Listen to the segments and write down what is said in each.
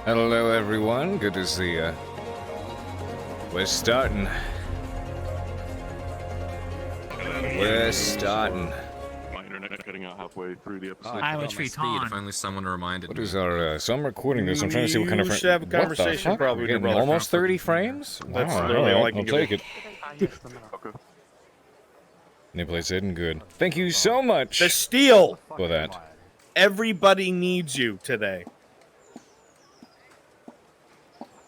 Hello, everyone. Good to see ya. We're starting. We're starting. My internet cutting out halfway through the episode. I was speed. If only someone reminded What me. is our, so I'm recording this. I'm trying to see what kind of You should have a conversation What the fuck? probably We're with your getting brother, almost Crawford. 30 frames? That's Wow, literally all I can I'll give take you. it. Okay. New place hidden, good. Thank you so much The steel! for that. Everybody needs you today.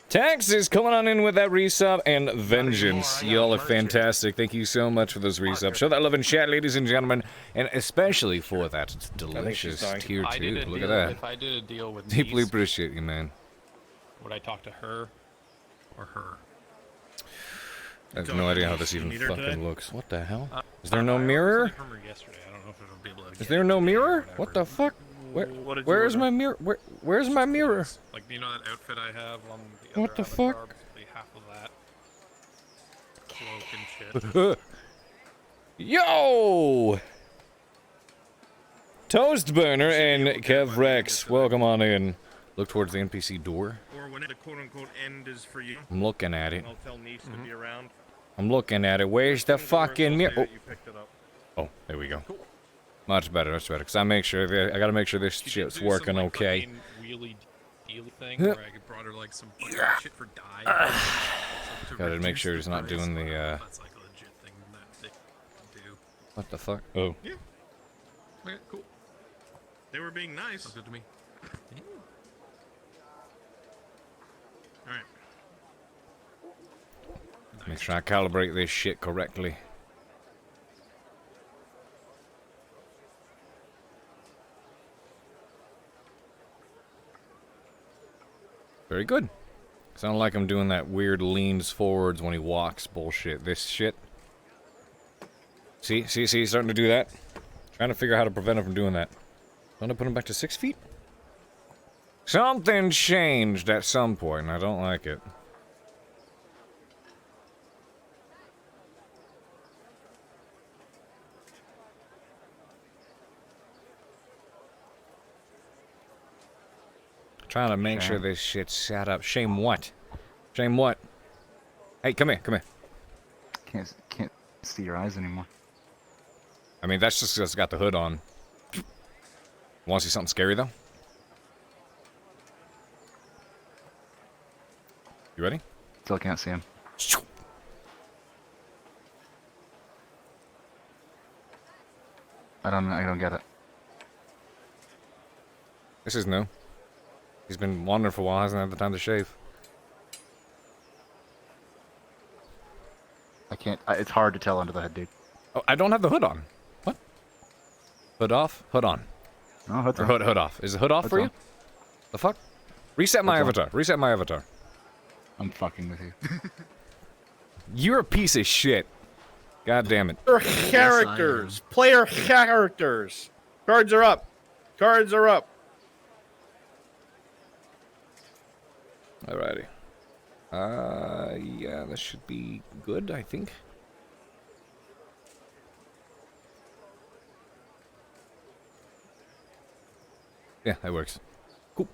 Tax is coming on in with that resub and vengeance. Y'all are fantastic. Thank you so much for those resubs. Show that love in chat, ladies and gentlemen, and especially for that delicious tier 2. Look at that. If I did a deal with Deeply Niece, appreciate you, man. would I talk to her or her? I have no idea how this even Need her fucking today? looks. What the hell? Is there no mirror? From her yesterday. I don't know if it'll be able to Is get there it no today or mirror? whatever. What the fuck? What did you Where's order? my mirror? Where's my mirror? Like, you know that outfit I have on the What other the avatar, fuck? basically half of that. Cloak and shit. Yo! Toast Burner and Kev Rex, welcome on in. Look towards the NPC door. Or when the quote-unquote end is for you. I'm looking at it. I'll tell Niece to be around. I'm looking at it. Where's the fucking mirror? You picked it up. Oh, there we go. Much better, much better. Cause I gotta make sure this She did shit's do some, working like, okay. fucking wheelie dealy thing where I brought her like some fucking shit for dye. To Gotta make reduce sure the he's not price, doing but the, That's like a legit thing that they can do. What the fuck? Oh, Yeah. Okay, cool. They were being nice. Sounds good to me. Alright. make sure I calibrate this shit correctly. Very good. Sound like I'm doing that weird leans forwards when he walks bullshit. This shit. See, he's starting to do that. Trying to figure out how to prevent him from doing that. Don't I put him back to 6 feet? Something changed at some point, and I don't like it. Trying to make sure this shit's set up. Shame what? Shame what? Hey, come here, come here. Can't see your eyes anymore. I mean, that's just 'cause it's got the hood on. Want to see something scary, though? You ready? Still can't see him. I don't get it. This is new. He's been wandering for a while, hasn't had the time to shave. I can't. It's hard to tell under the hood, dude. Oh, I don't have the hood on. What? Hood off? Hood on. No, hood's Or on. hood off. Is the hood off Hood's for you? on. The fuck? Reset my Hood's on. avatar. Reset my avatar. I'm fucking with you. You're a piece of shit. God damn it. Player characters. Player characters. Cards are up. Cards are up. Alrighty. Yeah, that should be good, I think. Yeah, that works. Cool.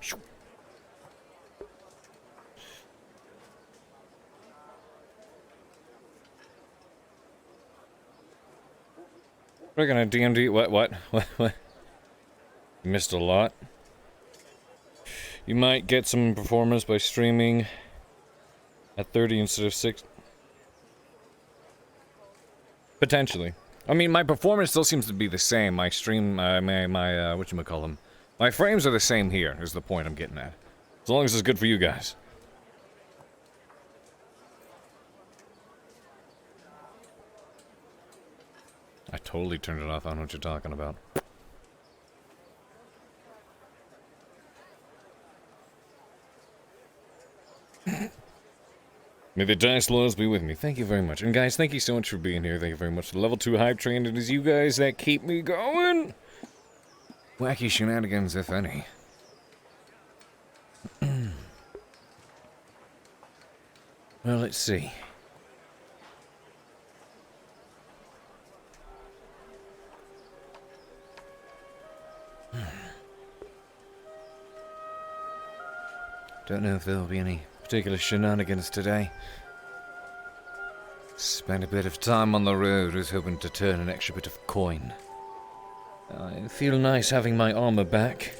Shoo. We're gonna DMD. What? Missed a lot. You might get some performance by streaming at 30 instead of 6. Potentially. I mean, my performance still seems to be the same. My stream, my whatchamacallem. My frames are the same here, is the point I'm getting at. As long as it's good for you guys. I totally turned it off. I don't know what you're talking about. May the dice lords be with me. Thank you very much. And guys, thank you so much for being here. Thank you very much for the level 2 hype train. It is you guys that keep me going. Wacky shenanigans, if any. Well, let's see. Don't know if there'll be any particular shenanigans today. Spent a bit of time on the road, was hoping to turn an extra bit of coin. I feel nice having my armor back.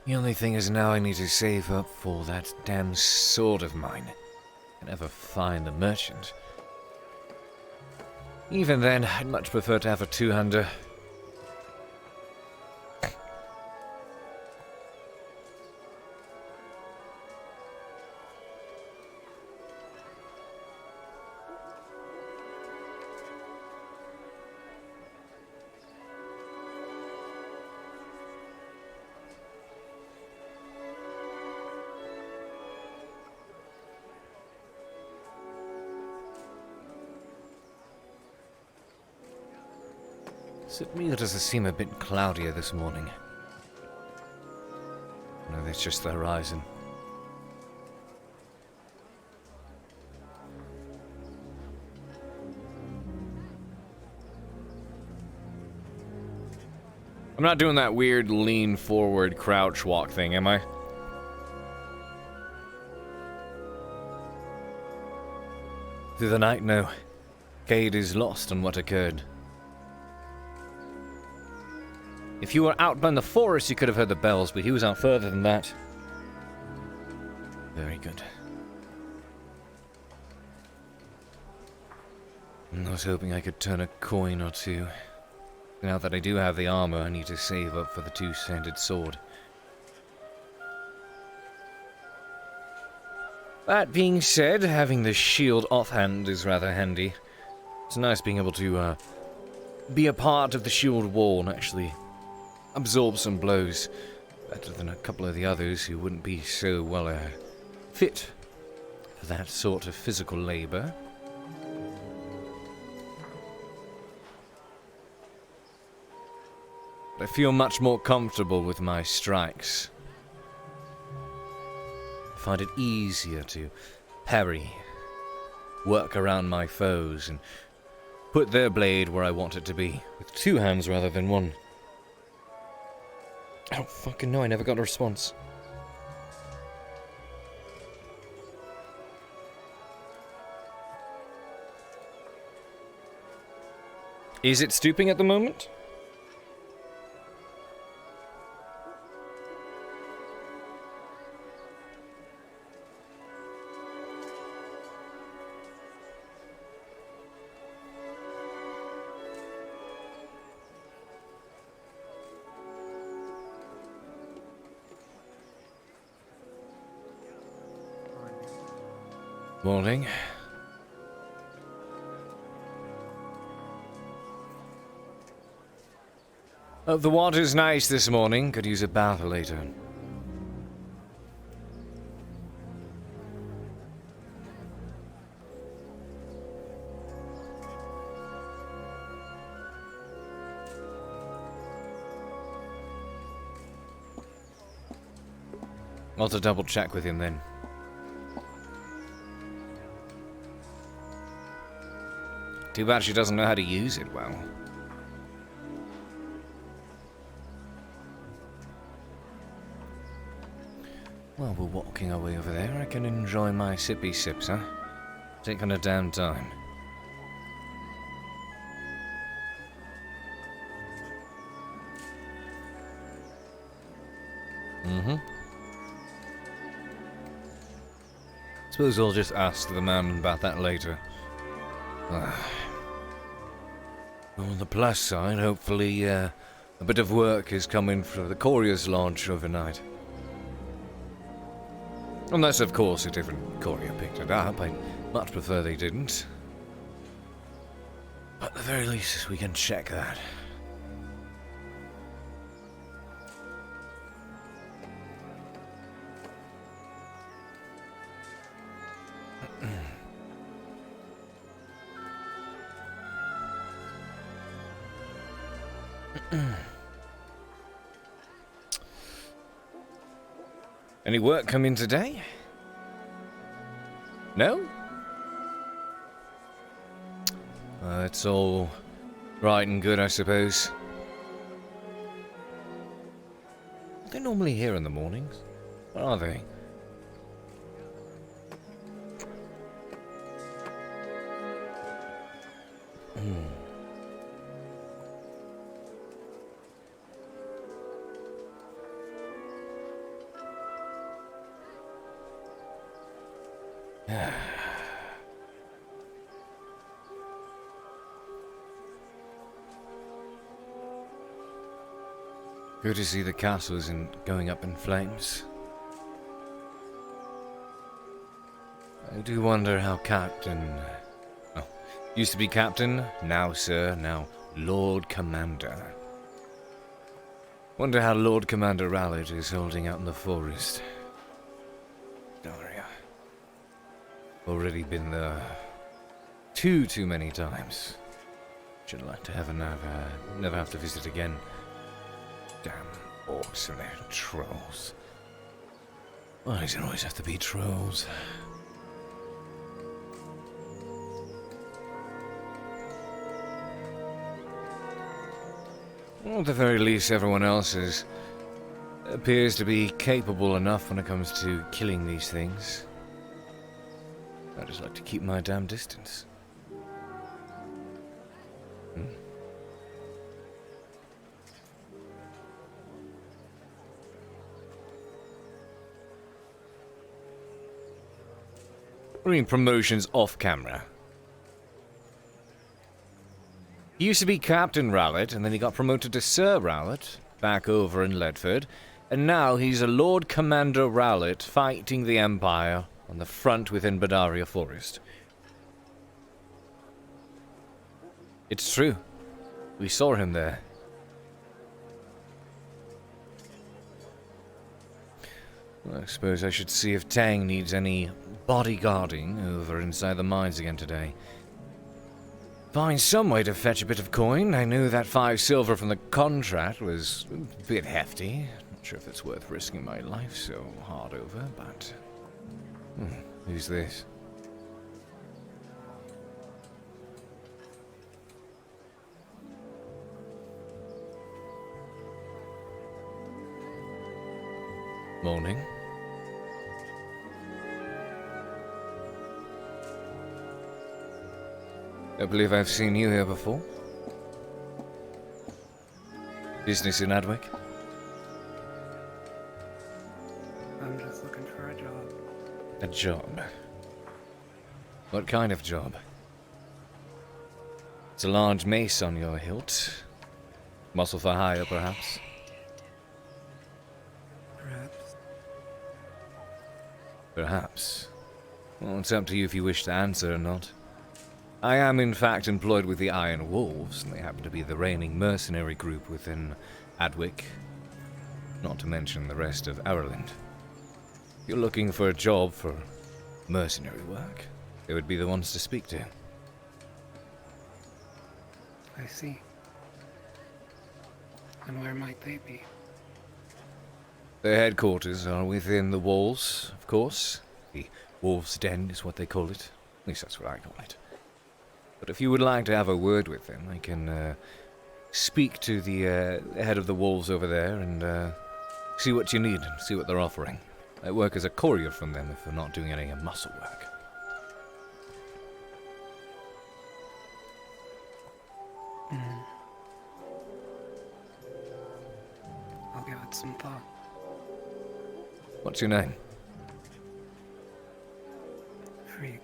The only thing is now I need to save up for that damn sword of mine. Can never find the merchant. Even then, I'd much prefer to have a two-hander. Is it me or does it seem a bit cloudier this morning? No, that's just the horizon. I'm not doing that weird lean forward crouch walk thing, am I? Through the night, no. Cade is lost on what occurred. If you were out by the forest, you could have heard the bells, but he was out further than that. Very good. I was hoping I could turn a coin or two. Now that I do have the armor, I need to save up for the two-handed sword. That being said, having the shield offhand is rather handy. It's nice being able to be a part of the shield wall and actually absorb some blows. Better than a couple of the others who wouldn't be so well fit for that sort of physical labor. I feel much more comfortable with my strikes. I find it easier to parry, work around my foes, and put their blade where I want it to be, with two hands rather than one. I don't fucking know, I never got a response. Is it stooping at the moment? Morning. The water's nice this morning. Could use a bath later. I'll have to double check with him then. Too bad she doesn't know how to use it well. Well, we're walking our way over there. I can enjoy my sippy sips, huh? Taking a damn time. Suppose I'll just ask the man about that later. On the plus side, hopefully a bit of work is coming from the courier's lodge overnight. Unless, of course, a different courier picked it up. I'd much prefer they didn't. But at the very least, we can check that. Any work come in today? No? It's all right and good, I suppose. Are they normally here in the mornings? What are they? Good to see the castle isn't going up in flames. I do wonder how Captain... Oh, used to be Captain, now Sir, now Lord Commander. Wonder how Lord Commander Rallet is holding out in the forest. Daria. Already been there too many times. Should like to have never have to visit again. Damn orcs and their trolls. Why does it always have to be trolls? Well, at the very least, everyone else appears to be capable enough when it comes to killing these things. I just like to keep my damn distance. I mean, promotions off camera. He used to be Captain Rallet, and then he got promoted to Sir Rallet, back over in Ledford, and now he's a Lord Commander Rallet fighting the Empire on the front within Badaria Forest. It's true. We saw him there. Well, I suppose I should see if Tang needs any bodyguarding over inside the mines again today. Find some way to fetch a bit of coin. I knew that 5 silver from the contract was a bit hefty. Not sure if it's worth risking my life so hard over, but... who's this? Morning. I believe I've seen you here before. Business in Adwick? I'm just looking for a job. A job? What kind of job? It's a large mace on your hilt. Muscle for hire, perhaps? Perhaps. Perhaps. Well, it's up to you if you wish to answer or not. I am, in fact, employed with the Iron Wolves, and they happen to be the reigning mercenary group within Adwick. Not to mention the rest of Ireland. If you're looking for a job for mercenary work, they would be the ones to speak to. I see. And where might they be? Their headquarters are within the walls, of course. The Wolves' Den is what they call it. At least that's what I call it. But if you would like to have a word with them, I can speak to the head of the Wolves over there and see what you need, see what they're offering. I work as a courier from them if they're not doing any muscle work. I'll give it some thought. What's your name? Freak.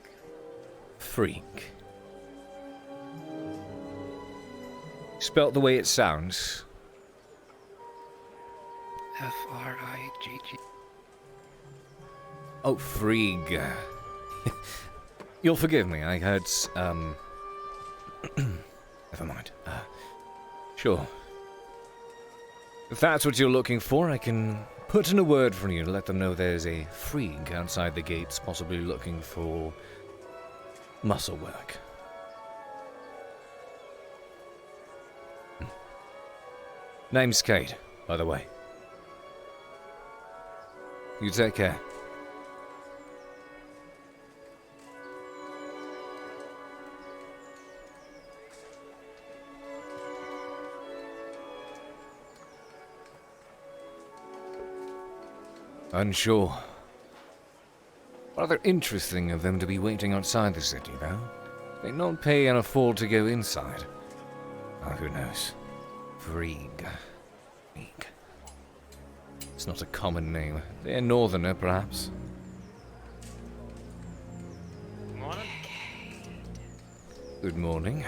Freak. Spelt the way it sounds. F-R-I-G-G. Oh, Freak. You'll forgive me, I heard, never mind. Sure. If that's what you're looking for, I can put in a word for you to let them know there's a Freak outside the gates, possibly looking for muscle work. Name's Cade, by the way. You take care. Unsure. Rather interesting of them to be waiting outside the city, though. They not pay and afford to go inside. Oh, who knows? Vrieg. It's not a common name. They're northerner, perhaps. Morning. Good morning.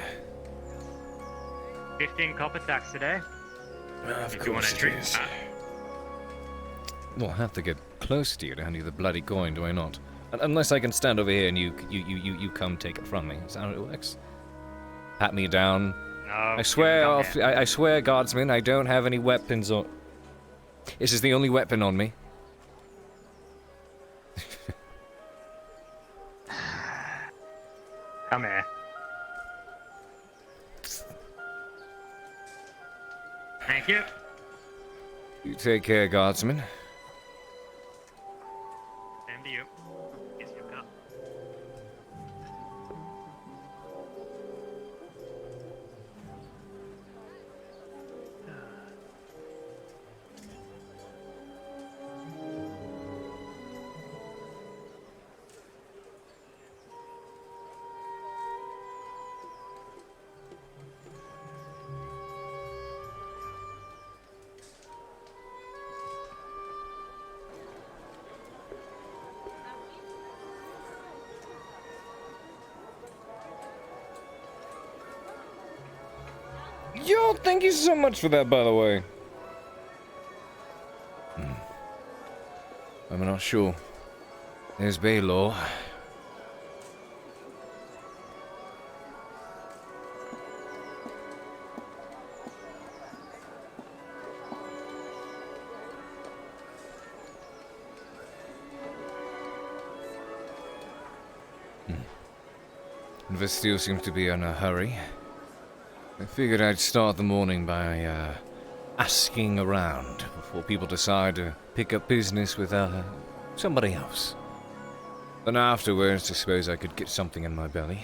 15 copper tax today. Of If you want course to it drink is. that. Well, I have to get close to you to hand you the bloody coin, do I not? Unless I can stand over here and you come take it from me. Is that how it works? Pat me down. No. I you swear, can come here. I swear, guardsman, I don't have any weapons or... This is the only weapon on me. Come here. Thank you. You take care, guardsman. Same to you. Here's your cup. Yo, thank you so much for that, by the way. I'm not sure. There's Baylor. Investio seems to be in a hurry. I figured I'd start the morning by asking around before people decide to pick up business with somebody else. Then afterwards, I suppose I could get something in my belly.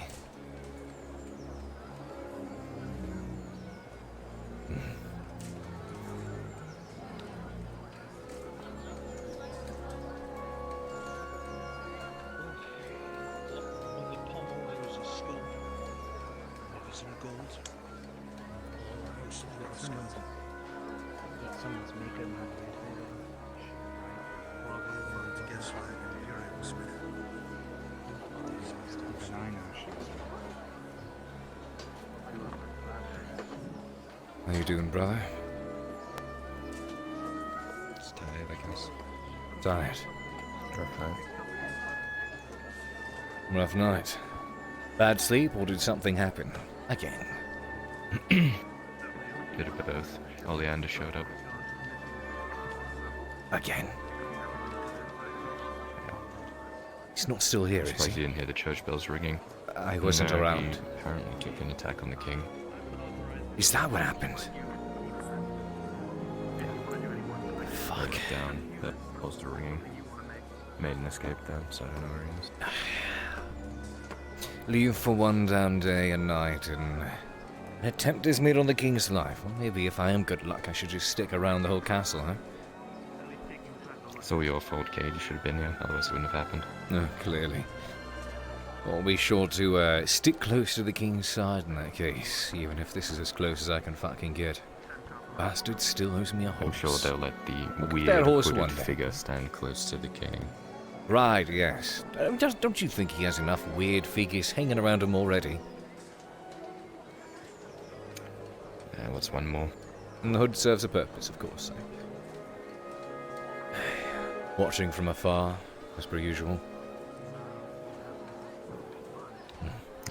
On the pommel there was a skull. Maybe some gold. Or most of it was gold. Someone's making that. Well, I wouldn't want to guess right if you're able to spin it. Even I know she's. How you doing, brother? Just tired, I guess. Tired. Okay. Rough night. Bad sleep, or did something happen? Again. Bit of both. Oleander showed up. Again. He's not still here, is Surprised he? you didn't hear the church bells ringing. I wasn't No, around. He apparently took an attack on the king. Is that what happened? Fuck. Wrote it down. The bells were ringing. Made an escape though, so I don't know where he is. Leave for one damn day and night, and an attempt is made on the king's life. Well, maybe if I am good luck, I should just stick around the whole castle, huh? It's all your fault, Cade. You should have been here, otherwise it wouldn't have happened. No, clearly. I'll be sure to stick close to the king's side in that case, even if this is as close as I can fucking get. Bastard still owes me a I'm horse. sure they'll let the Look at weird that horse hooded one day. figure stand close to the king. Right, yes. Don't you think he has enough weird figures hanging around him already? What's one more? And the hood serves a purpose, of course. Watching from afar, as per usual.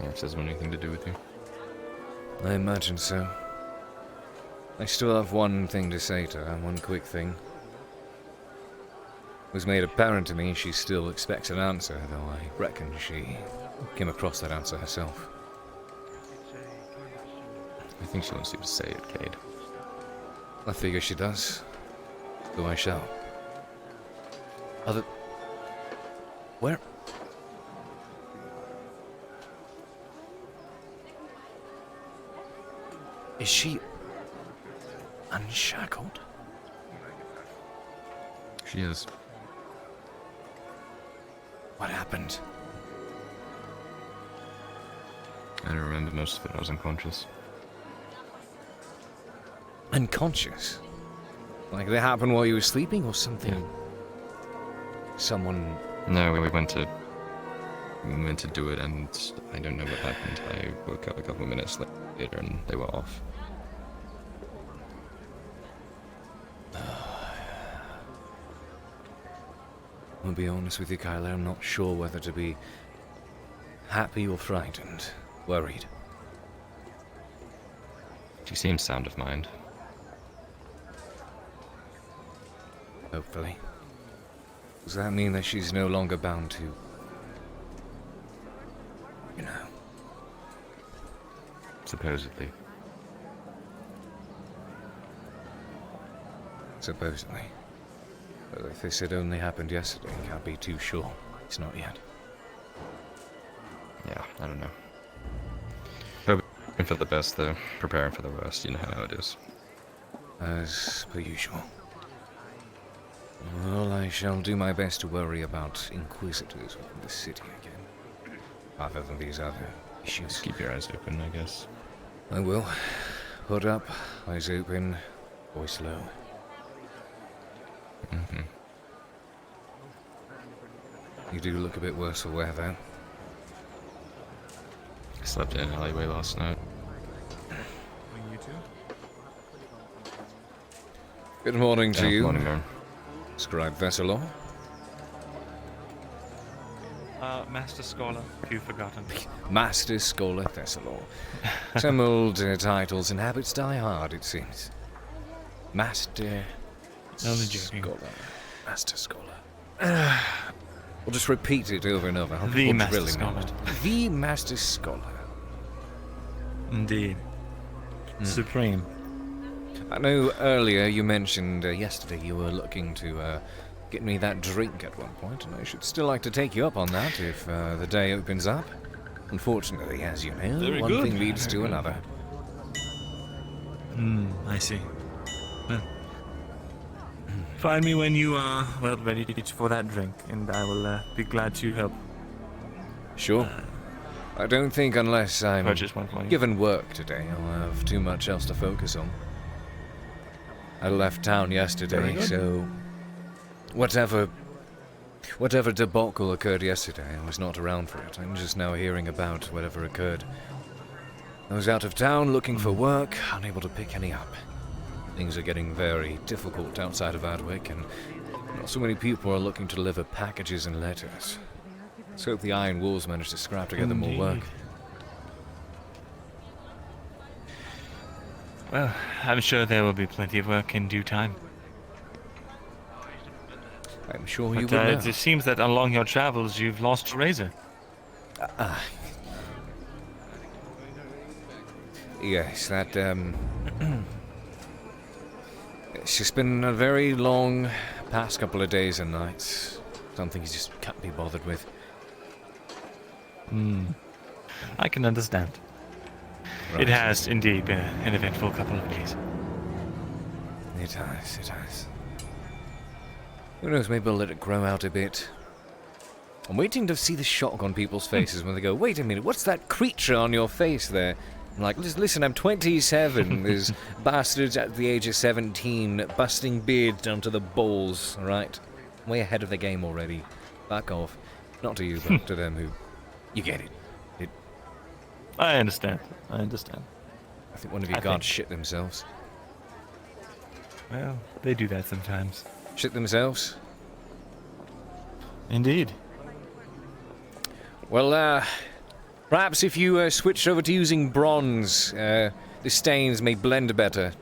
Yeah, if there's anything to do with you. I imagine so. I still have one thing to say to her, one quick thing. It was made apparent to me she still expects an answer, though I reckon she came across that answer herself. I think she wants you to say it, Cade. I figure she does. So I shall. Other... Where? Is she unshackled? She is. What happened? I don't remember most of it. I was unconscious. Unconscious? Like that happened while you were sleeping or something? Yeah. Someone... No, we went to do it, and I don't know what happened. I woke up a couple of minutes later, and they were off. I'll be honest with you, Kyler, I'm not sure whether to be happy or frightened. Worried. She seems sound of mind. Hopefully. Does that mean that she's no longer bound to... you know... Supposedly. Supposedly. But if this had only happened yesterday, can't be too sure. It's not yet. Yeah, I don't know. Hoping for the best, though. Preparing for the worst. You know how it is. As per usual. Well, I shall do my best to worry about inquisitors within the city again. Other than these other issues. Just keep your eyes open, I guess. I will. Hood up, eyes open, voice low. Mm-hmm. You do look a bit worse for wear, though. I slept in an alleyway last night. Good morning to you, Morning, Aaron. Scribe Vesselor. Master Scholar, if you've forgotten. Master Scholar Thessalor. Some old titles and habits die hard, it seems. Master Only joking. Scholar. Master Scholar. We'll just repeat it over and over. The We'll Master really Scholar. mean it. The Master Scholar. Indeed. Supreme. I know earlier you mentioned yesterday you were looking to get me that drink at one point, and I should still like to take you up on that if the day opens up. Unfortunately, as you know, Very one good. thing leads to another. I see. Well, find me when you are, well, ready to reach for that drink, and I will be glad to help Sure. I don't think unless I'm purchase one for you. given work today, I'll have too much else to focus on. I left town Very yesterday, good. so whatever debacle occurred yesterday, I was not around for it. I'm just now hearing about whatever occurred. I was out of town looking for work, unable to pick any up. Things are getting very difficult outside of Ardwick, and not so many people are looking to deliver packages and letters. Let's hope the Iron Wolves manage to scrap together more work. Indeed. Well, I'm sure there will be plenty of work in due time. I'm sure you But will know. it seems that along your travels you've lost your razor. Yes, that, it's just been a very long past couple of days and nights. Something you just can't be bothered with. I can understand. Right. It has indeed been an eventful couple of days. It has, it has. Who knows, maybe I'll let it grow out a bit. I'm waiting to see the shock on people's faces when they go, wait a minute, what's that creature on your face there? I'm like, listen, I'm 27. There's bastards at the age of 17 busting beards down to the balls, alright? Way ahead of the game already. Back off. Not to you, but to them who... You get it. I understand. I understand. I think one of you guards shit themselves. Well, they do that sometimes. Shit themselves? Indeed. Well, perhaps if you switched over to using bronze, the stains may blend better.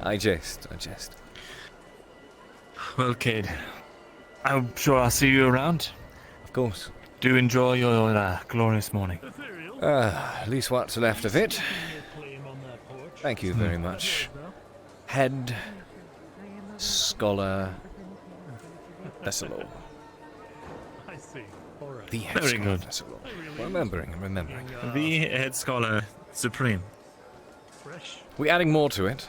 I jest. Well, Cade, I'm sure I'll see you around. Of course. Do enjoy your glorious morning. At least what's left of it. Thank you very much. Head Scholar Thessalon. I see. All right. The Head Very Scholar good. Thessalon. Remembering, I'm remembering. The Head Scholar Supreme. Fresh. We're adding more to it.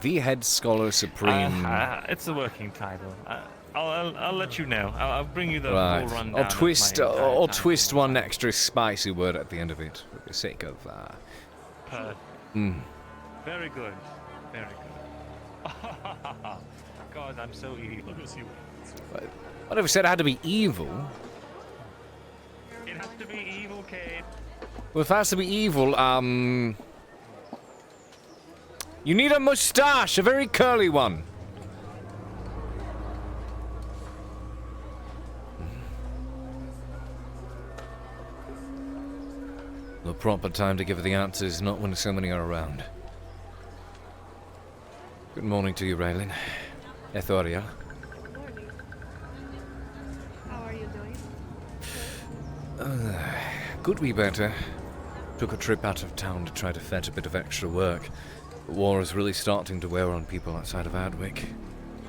The Head Scholar Supreme. It's a working title. I'll let you know. I'll bring you the Right. full rundown. I'll of twist. my entire I'll title. twist one extra spicy word at the end of it, for the sake of. Perfect. Very good. Very good. God, I'm so evil. Let me see what. I never said it had to be evil. It has to be evil, Cade. Well, if it has to be evil, you need a mustache, a very curly one. The proper time to give the answers, not when so many are around. Good morning to you, Raylin. Ethoriel. Good morning. How are you doing? Could be better. Took a trip out of town to try to fetch a bit of extra work. The war is really starting to wear on people outside of Ardwick.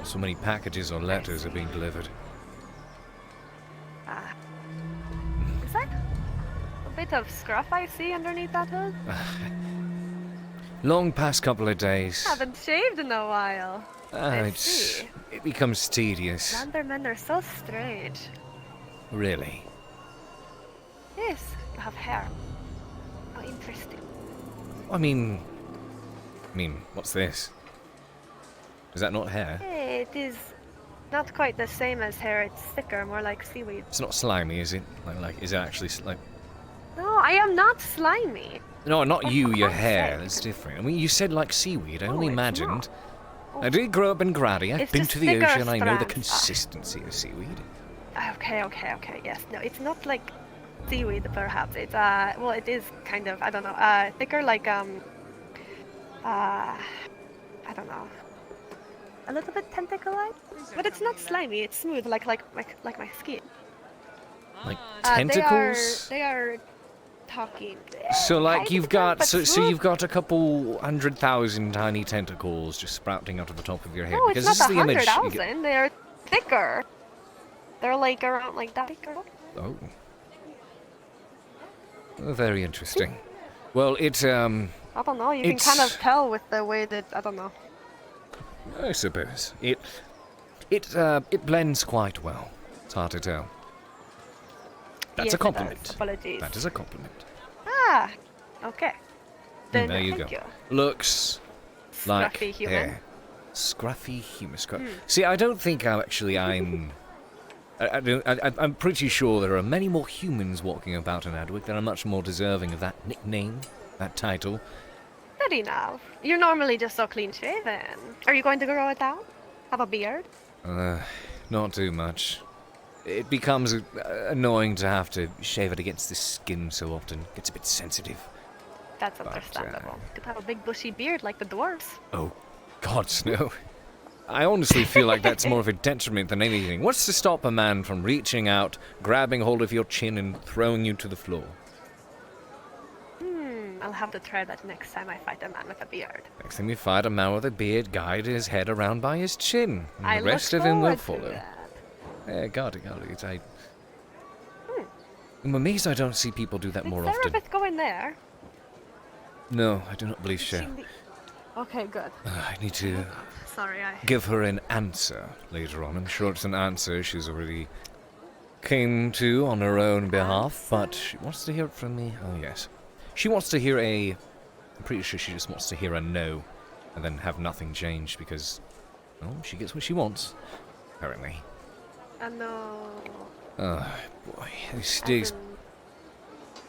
So many packages or letters are being delivered. Is that a bit of scruff I see underneath that hood? Long past couple of days. Haven't shaved in a while. I see. It becomes tedious. Landermen are so strange. Really. Yes, you have hair. How interesting. I mean, what's this? Is that not hair? Hey, it is not quite the same as hair. It's thicker, more like seaweed. It's not slimy, is it? Is it actually like? No, I am not slimy. No, not you. Your God's hair. sake. That's different. I mean, you said like seaweed. I only it's imagined. not. I did grow up in Grady. I've It's been just to the thicker ocean. I know the strands. consistency of seaweed. Okay. Yes, no, it's not like seaweed. Perhaps it's well, it is kind of. I don't know. Thicker, like I don't know. A little bit tentacle-like, but it's not slimy. It's smooth, like my skin. Like tentacles. They are talking. So like kind you've of, got but so smooth. you've got a couple 100,000 tiny tentacles just sprouting out of the top of your head. No, because it's this not is the image. you get- 100,000. They are thicker. They're like around like that thicker. Oh. Oh, very interesting. Well, it I don't know. You can kind of It's- tell with the way that I don't know. I suppose it blends quite well. It's hard to tell. That's Yes, a it does. compliment. Apologies. That is a compliment. Ah, okay. Then There you thank go. you. Looks like Scruffy human. hair. Scruffy human. See, I don't think I'm. I'm pretty sure there are many more humans walking about in Adwick that are much more deserving of that nickname, that title. Good enough. You're normally just so clean shaven. Are you going to grow it out? Have a beard? Not too much. It becomes annoying to have to shave it against the skin so often. Gets a bit sensitive. That's understandable. You could have a big bushy beard like the dwarves. Oh, God, no. I honestly feel like that's more of a detriment than anything. What's to stop a man from reaching out, grabbing hold of your chin, and throwing you to the floor? I'll have to try that next time I fight a man with a beard. Next time you fight a man with a beard, guide his head around by his chin, and I the rest of look him will forward to follow. that. Got it. I'm amazed I don't see people do that Did more Sarah often. Beth go in there? No, I do not believe so. Okay, good. I need to Sorry, I... give her an answer later on. I'm sure it's an answer she's already came to on her own behalf, but she wants to hear it from me. Oh, yes. She wants to hear I'm pretty sure she just wants to hear a no, and then have nothing change because, well, she gets what she wants, apparently. no. Oh, boy. This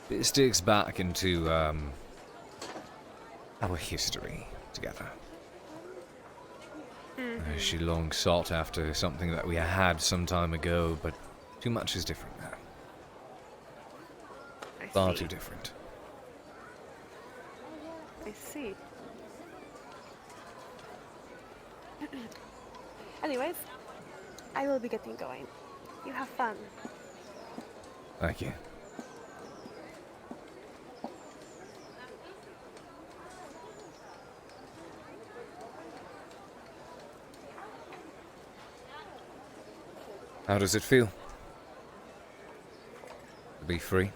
As digs back into, our history together. She long sought after something that we had some time ago, but too much is different now. Far too different. I see. Anyways, I will be getting going. You have fun. Thank you. How does it feel? To be free?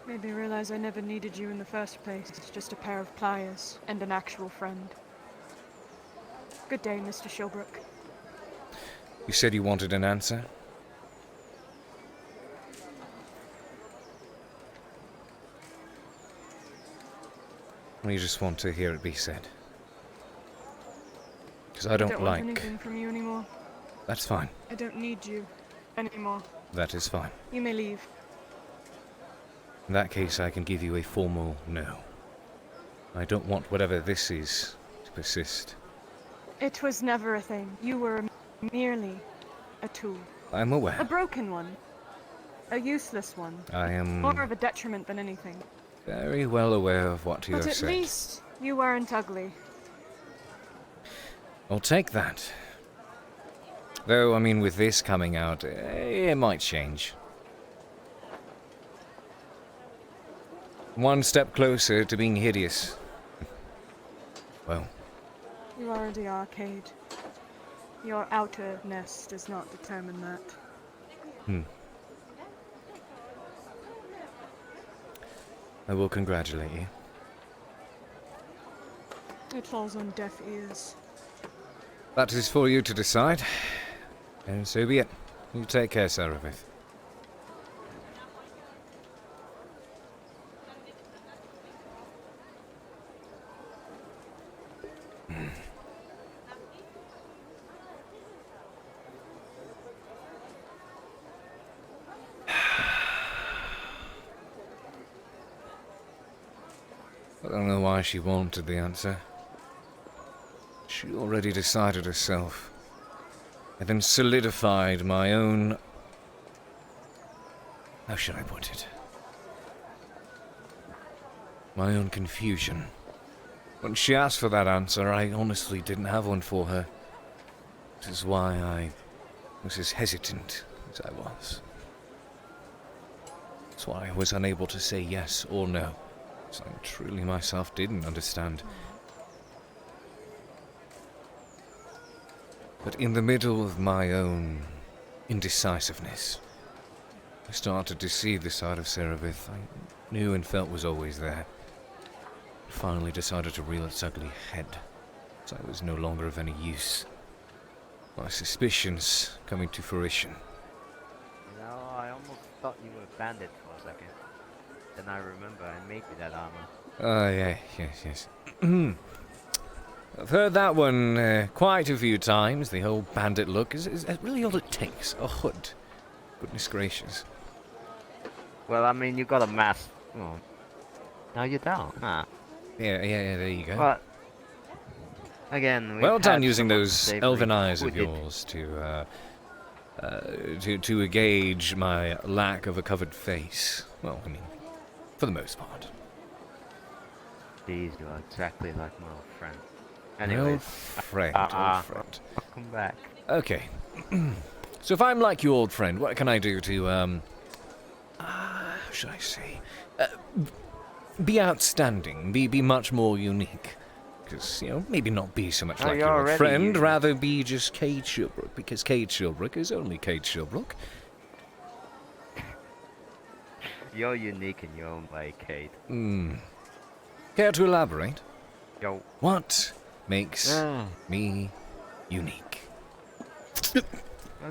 Made me realize I never needed you in the first place. It's just a pair of pliers and an actual friend. Good day, Mr. Shilbrouk. You said you wanted an answer? Or you just want to hear it be said? Because I don't want like... anything from you anymore. That's fine. I don't need you anymore. That is fine. You may leave. In that case, I can give you a formal no. I don't want whatever this is to persist. It was never a thing. You were merely a tool. I'm aware. A broken one. A useless one. I am More of a detriment than anything. very well aware of what you But have at said. least you weren't ugly. I'll take that. Though, I mean, with this coming out, it might change. One step closer to being hideous. Well, You already are, Cade. Your outerness does not determine that. I will congratulate you. It falls on deaf ears. That is for you to decide. And so be it. You take care, Serapith. I don't know why she wanted the answer. She already decided herself. And then solidified my own... How should I put it? My own confusion. When she asked for that answer, I honestly didn't have one for her. Which is why I was as hesitant as I was. That's why I was unable to say yes or no. Because I truly myself didn't understand. But in the middle of my own indecisiveness, I started to see the side of Serapith I knew and felt was always there. I finally decided to reel its ugly head, as I was no longer of any use. My suspicions coming to fruition. You know, I almost thought you were a bandit for a second. Then I remember I made you that armor. Oh, yeah, yes. I've heard that one quite a few times. The whole bandit look is really all it takes. A hood. Goodness gracious. Well, I mean, you got a mask. Oh. No, you don't, huh? Yeah, there you go. But, again, Well done had using someone those save elven me. eyes Who of did? yours to gauge my lack of a covered face. Well, I mean, for the most part. Jeez, you are exactly like my old friend. Old Anyways, friend, old friend. welcome back. Okay. So if I'm like your old friend, what can I do to, how should I say? Be outstanding, be much more unique. Because, you know, maybe not be so much Oh, like you're your old already friend, unique. rather be just Cade Shilbrouk, because Cade Shilbrouk is only Cade Shilbrouk. You're unique in your own way, Cade. Care to elaborate? Yo. What makes me unique? Well,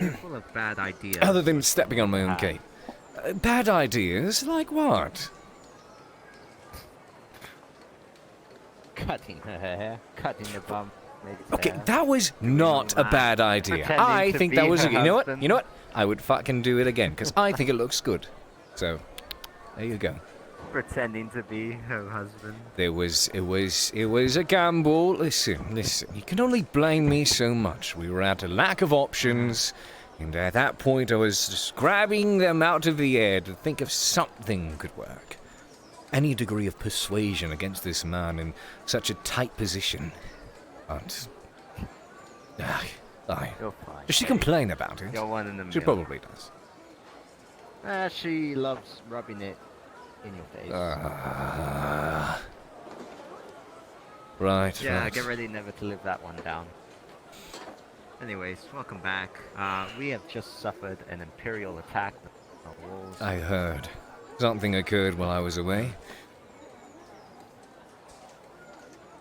you're full of bad ideas. Other than stepping on my own cape. Bad ideas? Like what? Cutting her hair, cutting the bum. Okay, that was not a bad idea. Pretending I to think be that was... her You know what? husband. You know what? I would fucking do it again, because I think it looks good. So, there you go. Pretending to be her husband. It was a gamble. Listen, you can only blame me so much. We were at a lack of options, and at that point I was just grabbing them out of the air to think if something could work. Any degree of persuasion against this man in such a tight position. But... You're fine. Does she Cade. complain about it? You're one in the She million. probably does. She loves rubbing it in your face. Right, yeah, right. get ready never to live that one down. Anyways, welcome back. We have just suffered an Imperial attack on our walls. I heard. Something occurred while I was away.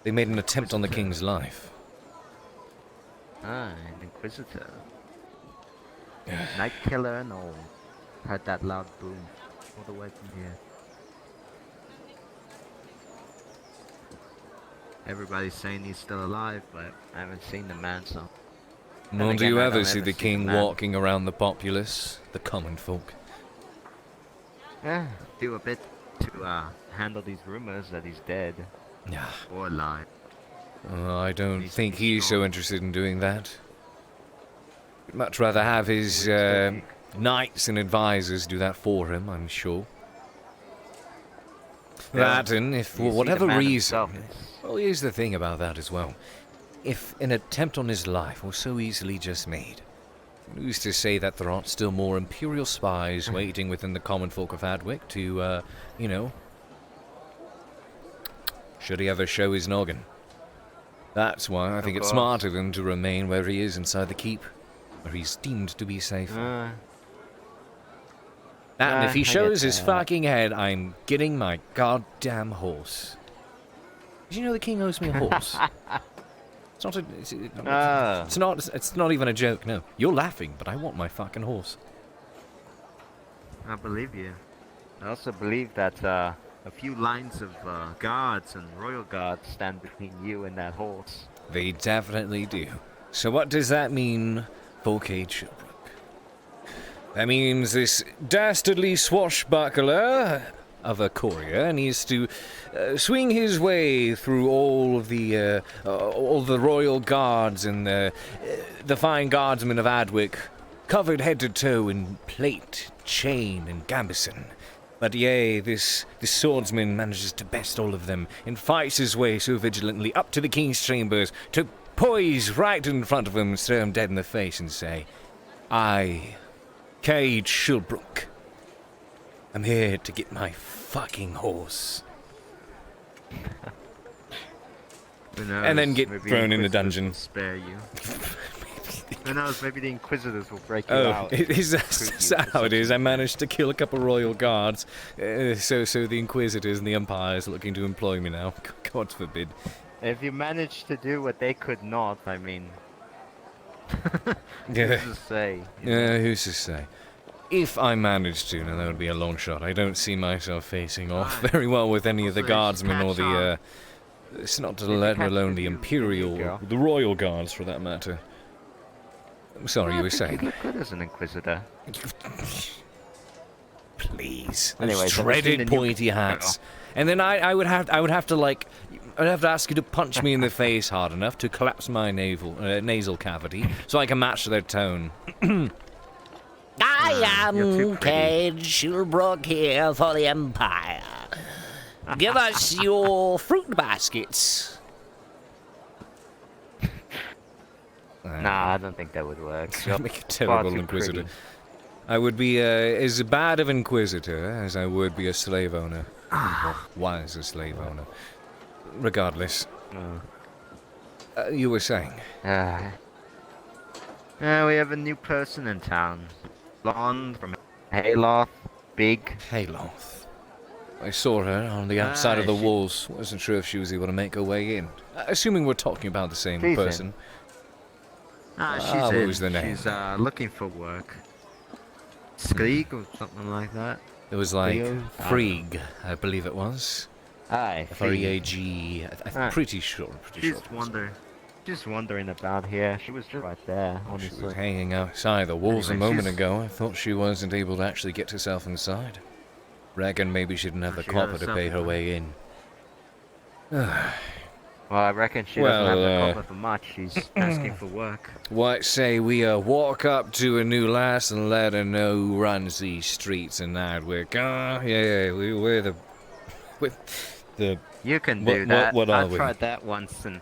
They made an attempt on the king's life. Ah, an Inquisitor. Night Killer and all. Heard that loud boom all the way from here. Everybody's saying he's still alive, but I haven't seen the man, so... Nor do again, you I ever don't see ever the see king the man. walking around the populace, the common folk. Yeah, do a bit to handle these rumors that he's dead. Yeah. Or alive. I don't He's think pretty he's strong. so interested in doing that. He'd much rather have his knights and advisors do that for him, I'm sure. Yeah. That, and if for You see, the whatever man reason... himself is- Well, here's the thing about that as well. If an attempt on his life was so easily just made, who's to say that there aren't still more Imperial spies waiting within the common folk of Hadwick to, you know... should he ever show his noggin? That's why I think it's course. smart of him to remain where he is inside the keep, where he's deemed to be safe. And if he I get shows his that. fucking head, I'm getting my goddamn horse. Did you know the king owes me a horse? It's not a, it's not even a joke, no. You're laughing, but I want my fucking horse. I believe you. I also believe that a few lines of guards and royal guards stand between you and that horse. They definitely do. So what does that mean for Cade Shilbrouk? That means this dastardly swashbuckler of a courier needs to swing his way through all the royal guards and the fine guardsmen of Adwick, covered head to toe in plate, chain, and gambeson. But yea, this swordsman manages to best all of them and fights his way so vigilantly up to the king's chambers to poise right in front of him and stare him dead in the face and say, I, Cade Shilbrouk, I'm here to get my fucking horse. Who knows, And then get maybe thrown in the Inquisitors dungeon. will spare you. Who knows, maybe the Inquisitors will break you Oh, out. is recruit you that for how it is? I something. managed to kill a couple royal guards, so the Inquisitors and the Empire is looking to employ me now. God forbid. If you manage to do what they could not, I mean... Yeah. Who's to say? Yeah, who's to say? If I managed to, now that would be a long shot. I don't see myself facing off very well with any of the Also, guardsmen or catch the, it's not to you let catch alone the the new Imperial, girl. the Royal Guards for that matter. I'm sorry, you were I think saying. you look good as an Inquisitor. Please. Anyways, Those have you seen dreaded the new pointy girl? hats. And then I would have to like, I'd have to ask you to punch me in the face hard enough to collapse my nasal cavity so I can match their tone. I you're too am pretty. Cade Shilbrouk here for the Empire. Give us your fruit baskets. Nah, I don't think that would work. I'd make a terrible too Inquisitor. pretty. I would be as bad of Inquisitor as I would be a slave owner. Was a slave owner. Regardless. You were saying? We have a new person in town. Blonde from Hayloft. Big. Hayloft. I saw her on the outside of the she- walls. Wasn't sure if she was able to make her way in. Assuming we're talking about the same She's in. person. She's what in. was the name? She's looking for work. Skreeg or something like that. It was like Leo? Freeg, I believe it was. Aye. F-R-E-A-G. I'm pretty sure. She's wandering about here. She was just right there, She honestly. was hanging outside the walls a Anyway, moment she's- ago. I thought she wasn't able to actually get herself inside. Reckon maybe she didn't have the She got copper to herself pay her in. way in. Well, I reckon she doesn't have Well, the copper for much. She's asking for work. What say we walk up to a new lass and let her know who runs these streets in Adwick? We're the... You can What- do that. what are I we? tried that once, and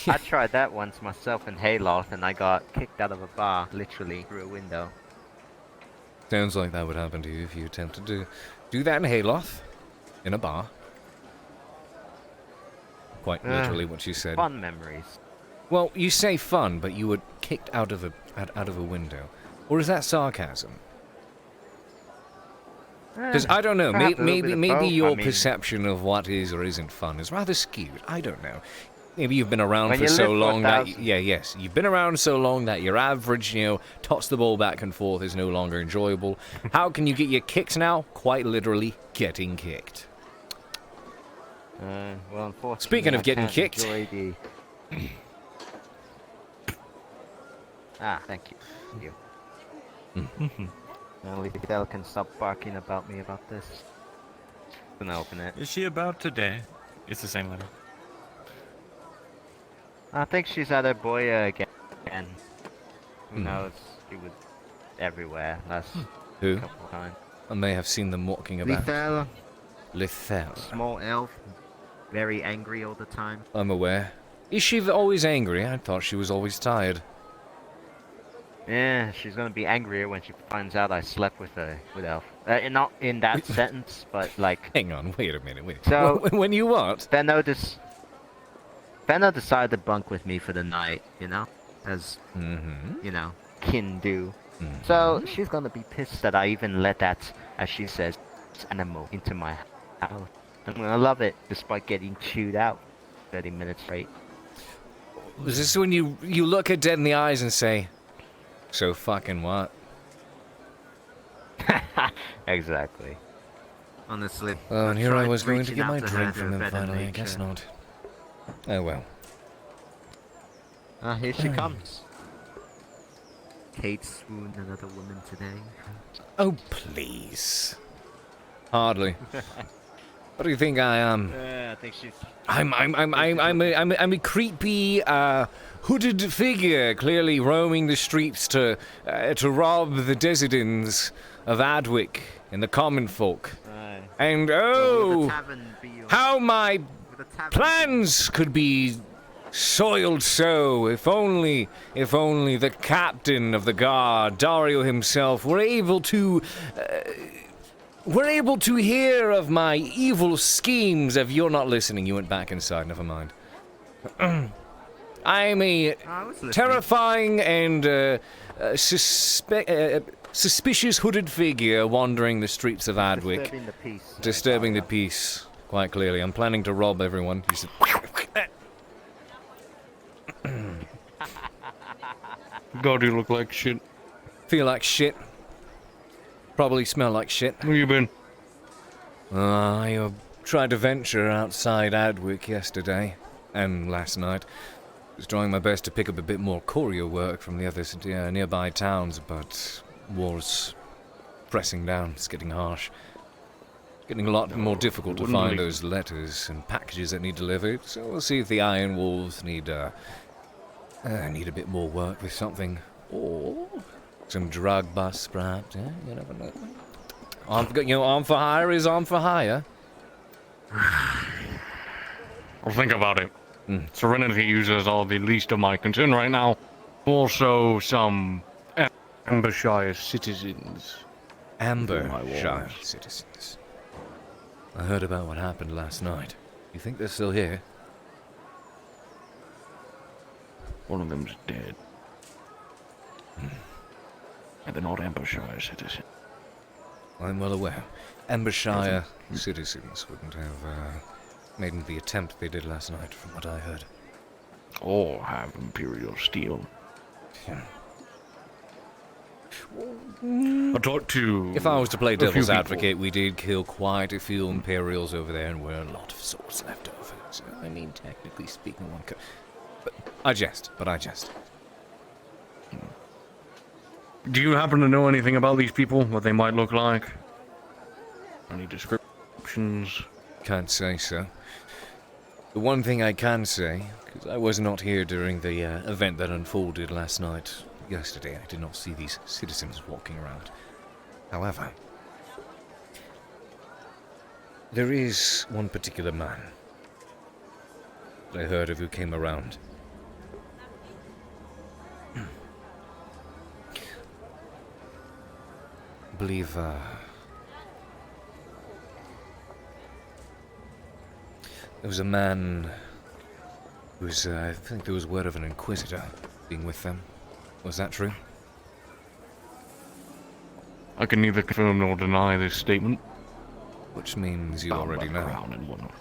I tried that once myself in Hayloft, and I got kicked out of a bar, literally through a window. Sounds like that would happen to you if you attempted to do that in Hayloft. In a bar. Quite literally what you said. Fun memories. Well, you say fun, but you were kicked out of a window. Or is that sarcasm? Because I don't know, perhaps a little bit maybe of both. your I mean, perception of what is or isn't fun is rather skewed. I don't know. Maybe you've been around When for you so live long that 4,000. yes, you've been around so long that your average, toss the ball back and forth is no longer enjoyable. How can you get your kicks now? Quite literally, getting kicked. Well, unfortunately, Speaking of I getting can't kicked. enjoy the... thank you. Thank you. Only Fidel can stop barking about me about this. I'm gonna open it. Is she about today? It's the same letter. I think she's at her boy again. Who Hmm. knows? She was everywhere last Who? couple of times. I may have seen them walking about. Lethal, Lethal. small elf, very angry all the time. I'm aware. Is she always angry? I thought she was always tired. Yeah, she's gonna be angrier when she finds out I slept with elf. Not in that sentence, but like. Hang on, wait a minute, wait. So when you what? Benno decided to bunk with me for the night, as kin do. So she's gonna be pissed that I even let that, as she says, animal into my house. I'm gonna love it, despite getting chewed out 30 minutes straight. Is this when you look her dead in the eyes and say, "So fucking what?" Exactly. Honestly. Oh, and here I tried was going to reaching get my out to her drink to from them better finally. I guess nature. not. Oh well. Here she comes. Cade swooned another woman today. Oh please. Hardly. What do you think I am? I think she's. I'm a creepy, hooded figure, clearly roaming the streets to rob the desidents of Adwick and the common folk. And how my plans could be soiled so if only the captain of the guard, Dario himself, were able to hear of my evil schemes. If you're not listening, you went back inside, never mind. I'm a terrifying and suspicious hooded figure wandering the streets of Adwick. Disturbing the peace. Disturbing the peace, quite clearly. I'm planning to rob everyone. You said... God, you look like shit. Feel like shit. Probably smell like shit. Where you been? I tried to venture outside Adwick yesterday, and last night. Was trying my best to pick up a bit more courier work from the other nearby towns, but war's pressing down. It's getting harsh. Getting a lot more difficult to find those letters and packages that need delivered, so we'll see if the Iron Wolves need a bit more work with something. Or some drug busts, perhaps. Yeah, you never know. Arm for hire is arm for hire. I'll think about it. Serenity uses all the least of my concern right now. Also, some Ambershire citizens. Ambershire citizens. I heard about what happened last night. You think they're still here? One of them's dead. And they're not Ambershire citizens. I'm well aware. Ambershire citizens wouldn't have made the attempt they did last night, from what I heard. All have Imperial steel. Yeah. I talked to... If I was to play a few devil's people. advocate, we did kill quite a few Imperials over there, and we're a lot of swords left over. So, I mean, technically speaking, one could... But I jest. Do you happen to know anything about these people? What they might look like? Any descriptions? Can't say so. The one thing I can say, because I was not here during the event that unfolded last night, yesterday, I did not see these citizens walking around. However, there is one particular man that I heard of who came around. I believe, there was a man I think there was word of an Inquisitor being with them. Was that true? I can neither confirm nor deny this statement. Which means you already know. Around and whatnot.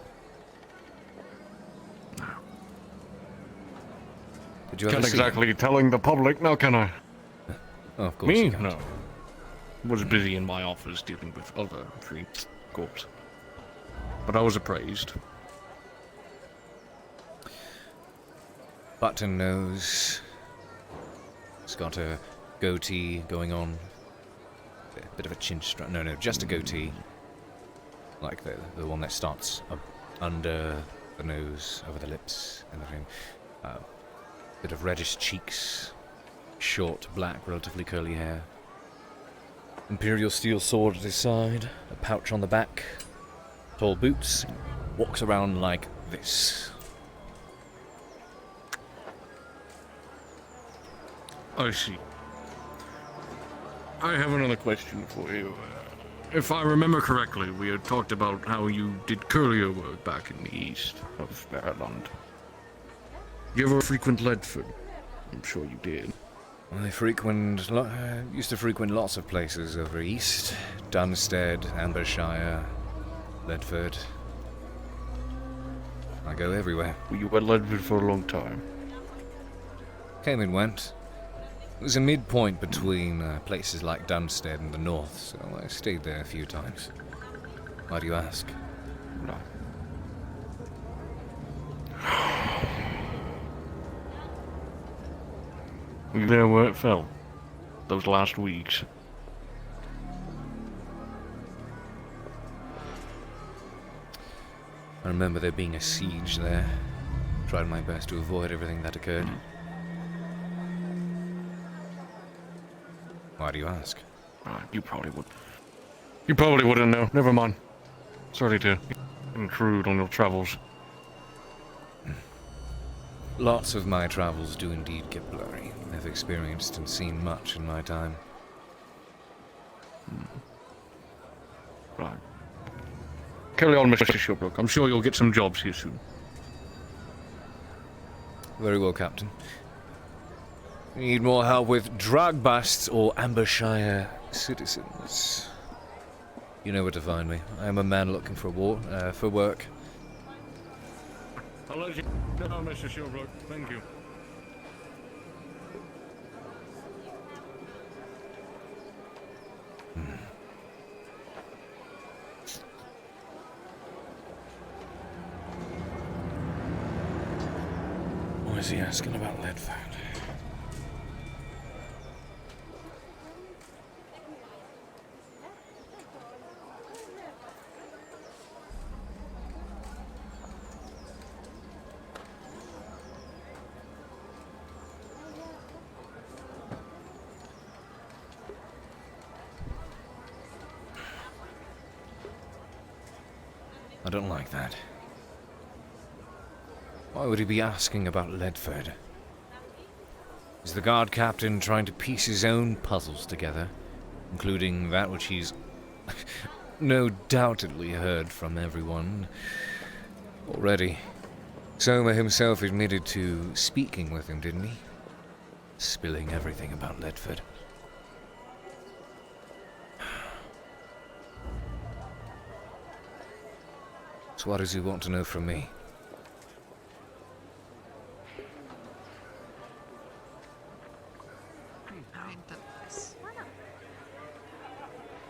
Did you ever Can't see exactly telling the public now, can I? Oh, of course Me? you can't. No. Was busy in my office dealing with other things, of course. But I was appraised. Button nose. He's got a goatee going on. A bit of a chin strap. No, just a goatee. Like the one that starts up under the nose, over the lips, and everything. Bit of reddish cheeks. Short, black, relatively curly hair. Imperial steel sword at his side. A pouch on the back. Tall boots. Walks around like this. I see. I have another question for you. If I remember correctly, we had talked about how you did courier work back in the east of Ireland. You ever frequent Ledford? I'm sure you did. I used to frequent lots of places over east. Dunstead, Ambershire, Ledford. I go everywhere. Were you at Ledford for a long time? Came and went. It was a midpoint between places like Dunstead and the north, so I stayed there a few times. Why do you ask? No. Were you there where it fell? Those last weeks? I remember there being a siege there. Tried my best to avoid everything that occurred. Why do you ask? You probably would. You probably wouldn't know. Never mind. Sorry to intrude on your travels. Lots of my travels do indeed get blurry. I've experienced and seen much in my time. Right. Carry on, Mr. Shilbrouk. I'm sure you'll get some jobs here soon. Very well, Captain. Need more help with drug busts or Ambershire citizens? You know where to find me. I am a man looking for work. I'll let you know, Mr. Shilbrouk. Thank you. Why is he asking about Ledford? I don't like that. Why would he be asking about Ledford? Is the guard captain trying to piece his own puzzles together, including that which he's no doubtedly heard from everyone already? Soma himself admitted to speaking with him, didn't he? Spilling everything about Ledford. So what does he want to know from me?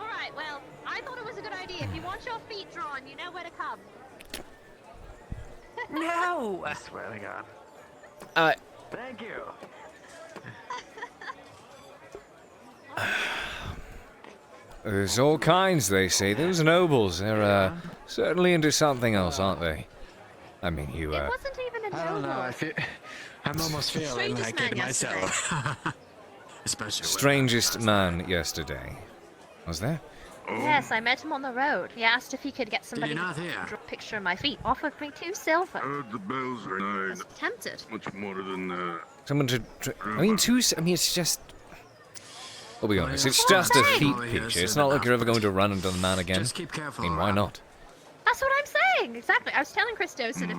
Alright, well, I thought it was a good idea. If you want your feet drawn, you know where to come. No! I swear to God. Thank you. There's all kinds, they say. Those nobles, they're certainly into something else, aren't they? I mean, you, It wasn't even a I don't know. noble. I'm almost feeling Strangest like man it myself. Especially strangest man yesterday. Was there? Yes, I met him on the road. He asked if he could get somebody not to here? draw a picture of my feet. Offered me 2 silver. Heard the bells are I nine. was tempted. Much more than that. Someone to... I mean, it's just... I'll be honest, it's just a feet picture. It's not like you're ever going to run into the man again. Just keep careful. I mean, why not? That's what I'm saying, exactly. I was telling Christos that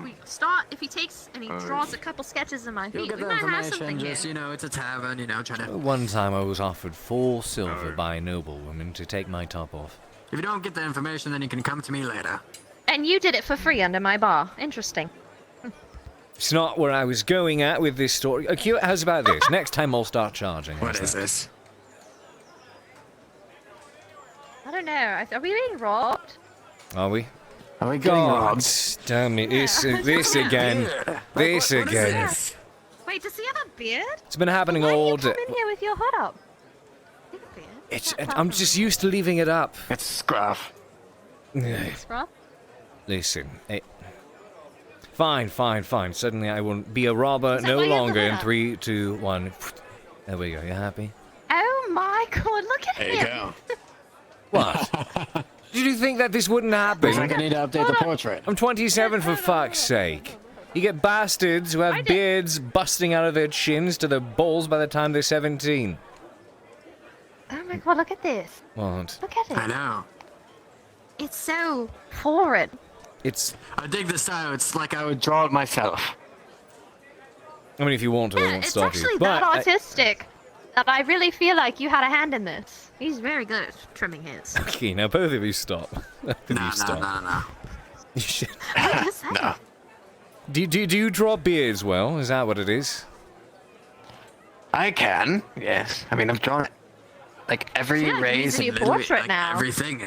if he takes and he draws a couple sketches of my You'll feet, get we the might have information, something just, here. you know, it's a tavern, you know, try to... One time I was offered 4 silver by a noblewoman to take my top off. If you don't get the information, then you can come to me later. And you did it for free under my bar. Interesting. It's not where I was going at with this story. Okay, how's about this? Next time I'll start charging. What is this? I don't know. Are we being robbed? Are we? Are we getting God, robbed? damn it. This again. This again. Wait, does he have a beard? It's been happening Why all do you day. come in here with your hood up? I'm just used to leaving it up. It's scruff. Scruff? Listen, fine. Suddenly I will be a robber no why you have the longer hood in up? 3, 2, 1. There we go. You happy? Oh my god, look at him! go. What? Did you think that this wouldn't happen? Looks like I need to update the portrait. I'm 27 for fuck's sake. You get bastards who have beards busting out of their chins to their balls by the time they're 17. Oh my god, look at this. What? Look at it. I know. It's so foreign. It's... I dig the style. It's like I would draw it myself. I mean, if you want to, I won't It's stop actually you. that But artistic that I really feel like you had a hand in this. He's very good at trimming his. Okay, now both of you stop. Both of you stop. No. You should... No. Do you draw beards well? Is that what it is? I can, yes. I mean, I've drawn like every Yeah, race using and your literally, portrait like, now. everything.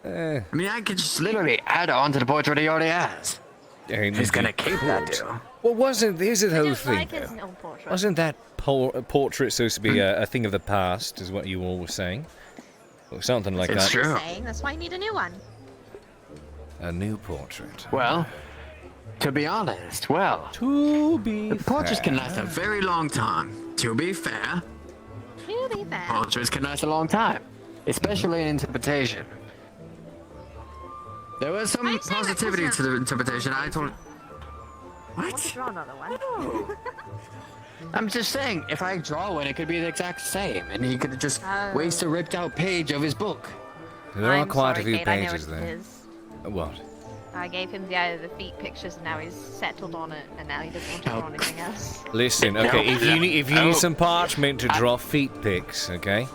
I mean, I could just literally add on to the portrait he already has. He's gonna keep that too. Well, wasn't... Here's the whole Just thing, like his though. own portrait. Wasn't that portrait supposed to be a thing of the past, is what you all were saying? Or something like It's that. true. Saying, that's why you need a new one. A new portrait. Well, to be honest, the portraits can last a very long time. To be fair, To be fair. portraits can last a long time, especially in interpretation. There was some I'm saying that positivity because to the interpretation. I told. I want to draw another one. I'm just saying, if I draw one, it could be the exact same, and he could just waste a ripped out page of his book. There are I'm quite sorry, a few Cade, I know pages what it there. is. What? I gave him the feet pictures, and now he's settled on it, and now he doesn't want to draw anything else. Listen, okay, if you need some parchment to draw feet pics, okay?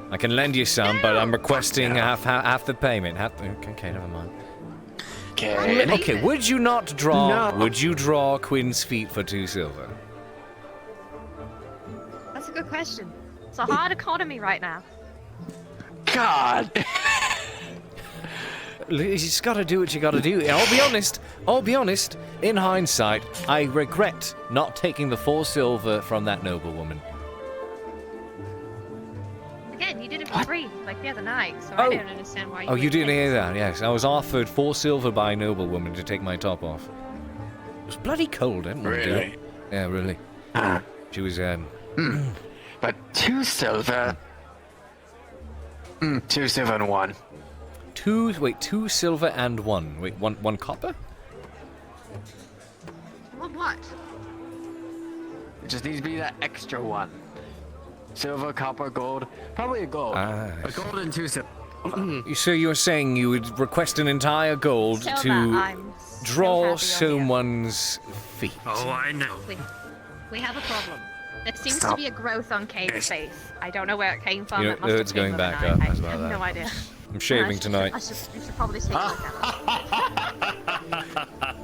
I can lend you some, but I'm requesting half the payment. Okay, never mind. Okay, would you not draw? No. Would you draw Quinn's feet for 2 silver? That's a good question. It's a hard economy right now. God. You just gotta do what you gotta do. I'll be honest. In hindsight, I regret not taking the 4 silver from that noblewoman. Again, you did it for free, like the other night, so I don't understand why you Oh, you wouldn't didn't take hear it. that? Yes, I was offered 4 silver by a noblewoman to take my top off. It was bloody cold, I didn't want to do it. Yeah, really. She was, But 2 silver. 2 silver and 1. 2 silver and 1. Wait, one copper? What? It just needs to be that extra 1. Silver, copper, gold. Probably a gold. Ah. A gold and 2 silver. So you're saying you would request an entire gold Silver, to I'm so draw happy you're here. someone's feet? Oh, I know. We have a problem. There seems to Stop. be a growth on Cade's face. I don't know where it came from. You know, it must have it's came going from back the up, night. how's I about have that? no idea. I'm shaving tonight. I should probably take a look at it.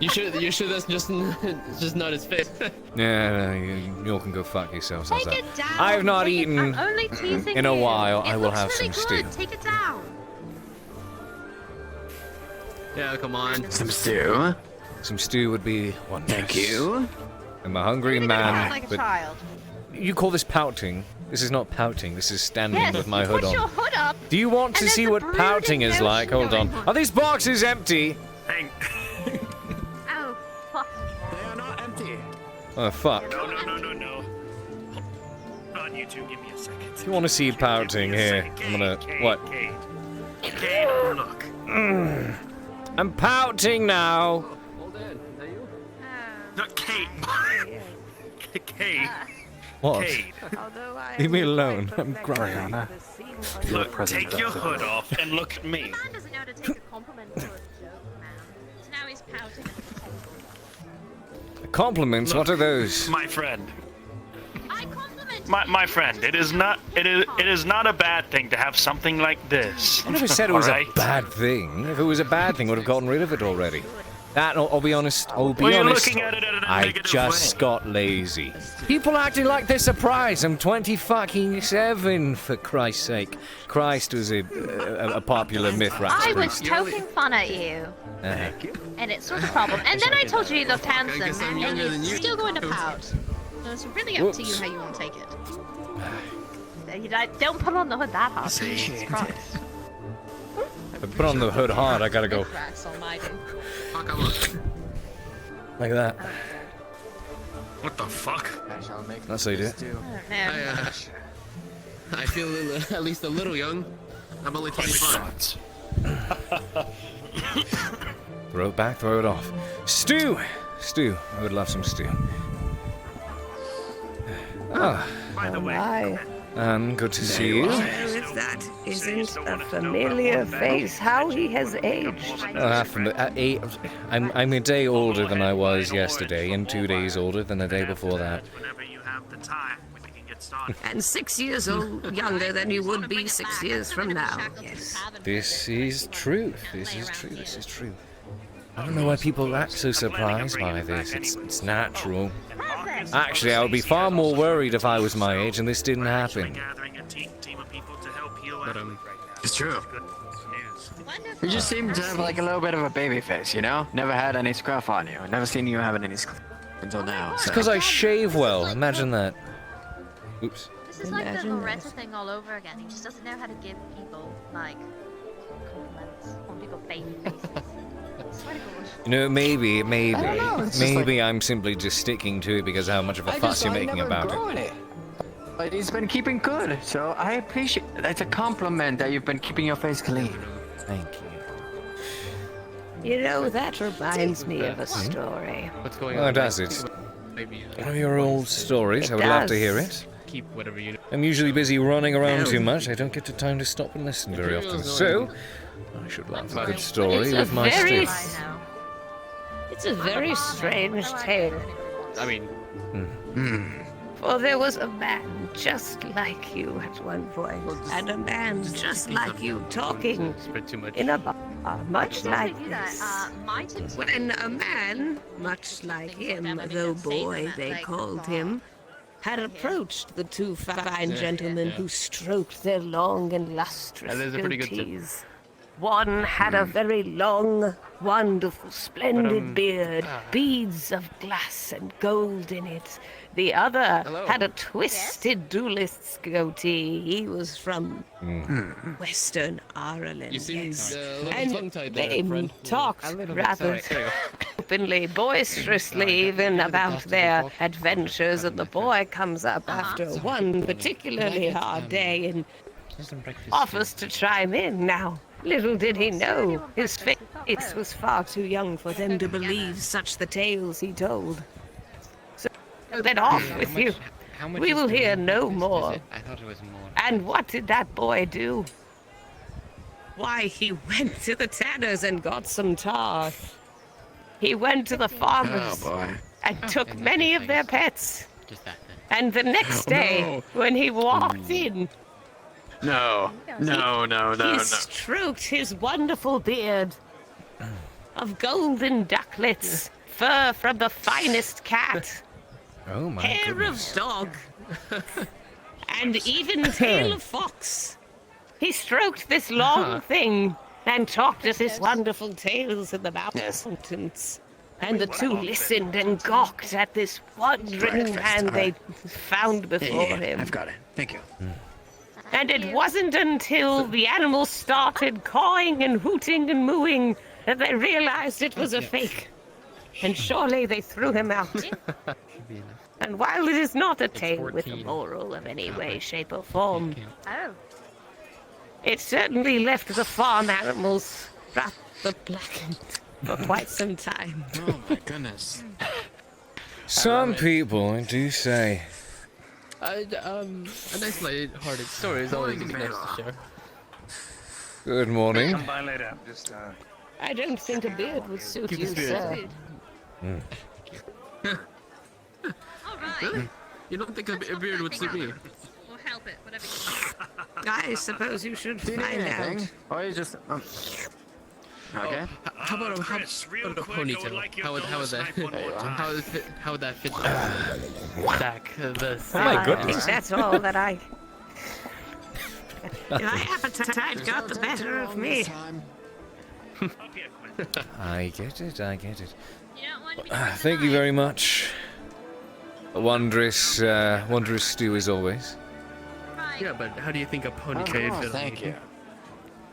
You should just note his face. Yeah, you all can go fuck yourselves. How's Take that? it down. I have not Take it- eaten I'm only teasing in a you. while. It I will looks have really some good. stew. Take it down. Yeah, come on. Some stew. Some stew would be wonderful. Thank you. I'm a hungry You're gonna man. act like a but child. you call this pouting? This is not pouting. This is standing Yes, with my you hood put on. your hood up. Do you want to and see there's what a brooding pouting is like? notion Hold on. going Are these boxes empty? Oh, fuck. They are not empty. Oh fuck. No. On you two, give me a second. If you want to see pouting here, I'm gonna what? Cade, look. I'm pouting now. Not Cade. Cade. What? Cade. Leave me alone. I'm crying. Look, take your hood off and look at me. Man doesn't know how to take a compliment to it. Compliments? What are those? My friend. My friend, it is not a bad thing to have something like this. I never said it was Alright? a bad thing. If it was a bad thing, I would have gotten rid of it already. I'll be honest. Well, you're looking at it at an I negative just way. got lazy. People acting like they're surprised. I'm 27, for Christ's sake. Christ was a popular myth, right? I was poking fun at you, and it's not a problem. And then I told you you looked handsome, and you're still going to pout. So it's really up to you how you want to take it. Don't put on the hood that hard. Jesus Christ. If I put on the hood hard, I gotta go Christ almighty. like that. What the fuck? That's how you do it. I feel at least a little young. I'm only 25. Throw it back, throw it off. Stew! Stew. I would love some stew. Ah. By the way, Good to see you. If that isn't a familiar face, how he has aged. I'm a day older than I was yesterday, and 2 days older than the day before that. whenever you have the time, we can get started. And 6 years old, younger than you would be 6 years from now. Yes. This is truth. This is true. This is true. I don't know why people act so surprised by this. It's natural. Actually, I would be far more worried if I was my age and this didn't happen. It's true. You just seem to have like a little bit of a baby face, you know? Never had any scruff on you. Never seen you having any scruff until now. It's because I shave well. Imagine that. Oops. This is like the Loretta thing all over again. He just doesn't know how to give people, like, compliments on people's baby faces. You know, maybe like... I'm simply just sticking to it because of how much of a fuss you're making about it. But he's been keeping good, so I appreciate it. That's a compliment that you've been keeping your face clean. Thank you. You know, that reminds me of a story. What's going Oh, on? does it? Maybe, One of your old stories. I would love to hear it. keep whatever you know. I'm usually busy running around too much. I don't get the time to stop and listen very often. So, I should laugh a good story with my stick. It's a very strange tale. I mean, For there was a man just like you at one point, and a man just like you talking in a bar, much like this. When a man, much like him, though boy they called him, had approached the two fine gentlemen who stroked their long and lustrous That is a pretty good tip. goatees. One had a very long, wonderful, splendid beard, beads of glass and gold in it. The other had a twisted duelist's goatee. He was from Western Ireland. You seem a little And tongue-tied there, they friend. talked A little bit, rather sorry. openly, boisterously even about their adventures, and the boy comes up after one particularly hard day and offers to chime in. Now, little did he know, his face was far too young for them to believe such the tales he told. So then off with you. We will hear no more. I thought it was more. And what did that boy do? Why, he went to the tanner's and got some tar. He went to the farmers and took many of their pets. Just that then. And the next day, when he walked in, he stroked his wonderful beard of golden ducklets, fur from the finest cat, Oh my hair goodness. of dog, and even tail of fox. He stroked this long thing and talked us his wonderful tales in the mountains. And the two listened and gawked at this wandering man they found before him. I've got it. Thank you. And it wasn't until the animals started cawing and hooting and mooing that they realized it was a fake. And surely they threw him out. And while it is not a tale with a moral of any way, shape, or form, it certainly left the farm animals rather blackened for quite some time. Oh my goodness. Some people, I do say. A nice light-hearted story is always nice to share. Good morning. Come by later. Just I don't think a beard would suit you, sir. Really? You don't think a beard would suit me? Or help it, whatever you I suppose you should Do you need find anything? out. Or you just... Okay. How about a ponytail? How would that fit? Back the Oh my I think goodness. that's all that I... My appetite got the better of me. I get it, I get it. You don't want to be Thank you very much. A wondrous, wondrous stew as always. Yeah, but how do you think a ponytail would fit? Thank you.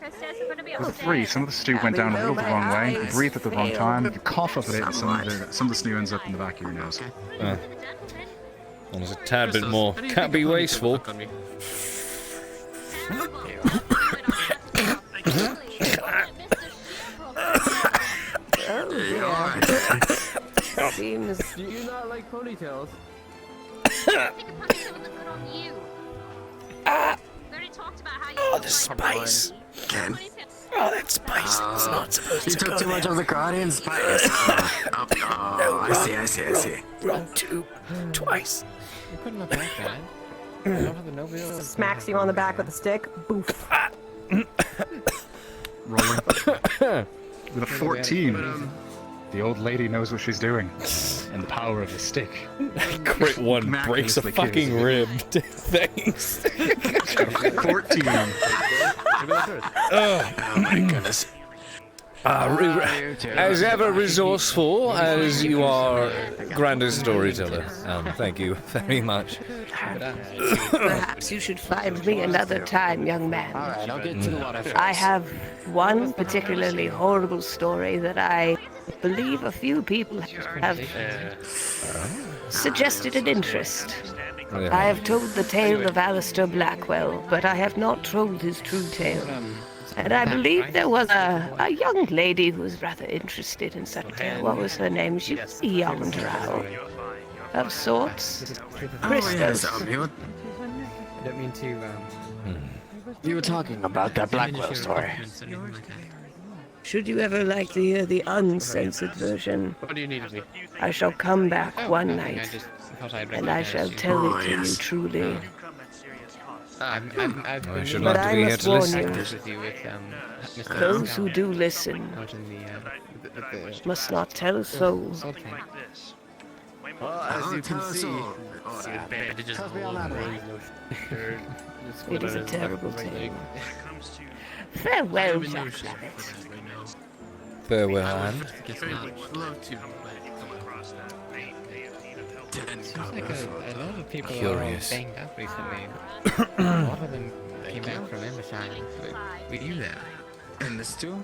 Chris says we're going to be With upstairs. three, some of the stew went down a little the wrong way. You breathe at the wrong time. You cough up at it. Some of the stew ends up in the back of your nose. One is a tad bit more. Can't be wasteful. Seems... Do you not like ponytails? I think a ponytail would look good on you. We already talked about how you... Oh, the spice. Ken. Oh, that spice. It's not supposed You to took go too much there. of the Guardian spice. I see. Wrong tube. Twice. You couldn't have that bad. You don't have the Nobel. Smacks you on the back with a stick. Boof. Rolling. With a 14. The old lady knows what she's doing. And the power of the stick. Crit one breaks a Miraculously fucking kills rib. Thanks. 14. Oh my goodness. As ever resourceful as you are, grander storyteller. Thank you very much. Perhaps you should find me another time, young man. Alright, I'll get to the water first. I have one particularly horrible story that I believe a few people have suggested an interest. I have told the tale of Alistair Blackwell, but I have not told his true tale. And I believe there was a young lady who was rather interested in such a tale. What was her name? She was a young drow. Of sorts. Christos. I don't mean to, You were talking about that Blackwell story. Should you ever like to hear the uncensored version, What do you need of me? I shall come back one night, and I shall tell it to you truly. I've I been should But not I be here must to warn listen. you, with you with Mr. those who do listen Out in the must not tell a soul. Well, as you can see, bandages Tells me all that, right? It is a terrible tale. Farewell, Jack Rabbit. Farewell, Anne. Love to Seems like a lot of people Curious. are banged up recently. A lot of them came back from Embershine. Were you there? And this too?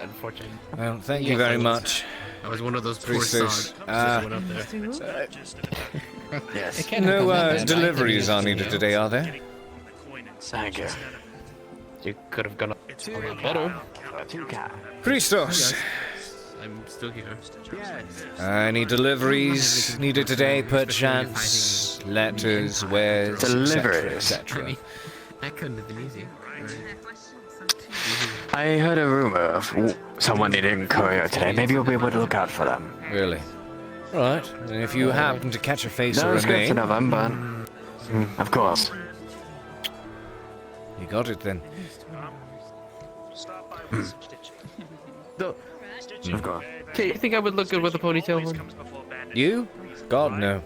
Unfortunately. Well, thank you very much. I was one of those poor Priestess. sods that went up there. Yes. It can No happen, man. deliveries are needed today, are there? Thank you. You could have gone Two a lot better. Christos. I'm still here. Any deliveries needed today, perchance? Letters, wares, Deliveries. etc. That couldn't have been easy. I heard a rumor of someone needing a courier today. Maybe you'll be able to look out for them. Really? Alright, and if you happen to catch a face No or a description name, of them, but of course. you got it then. Of course. Okay, you think I would look good with a ponytail on? You? God, no.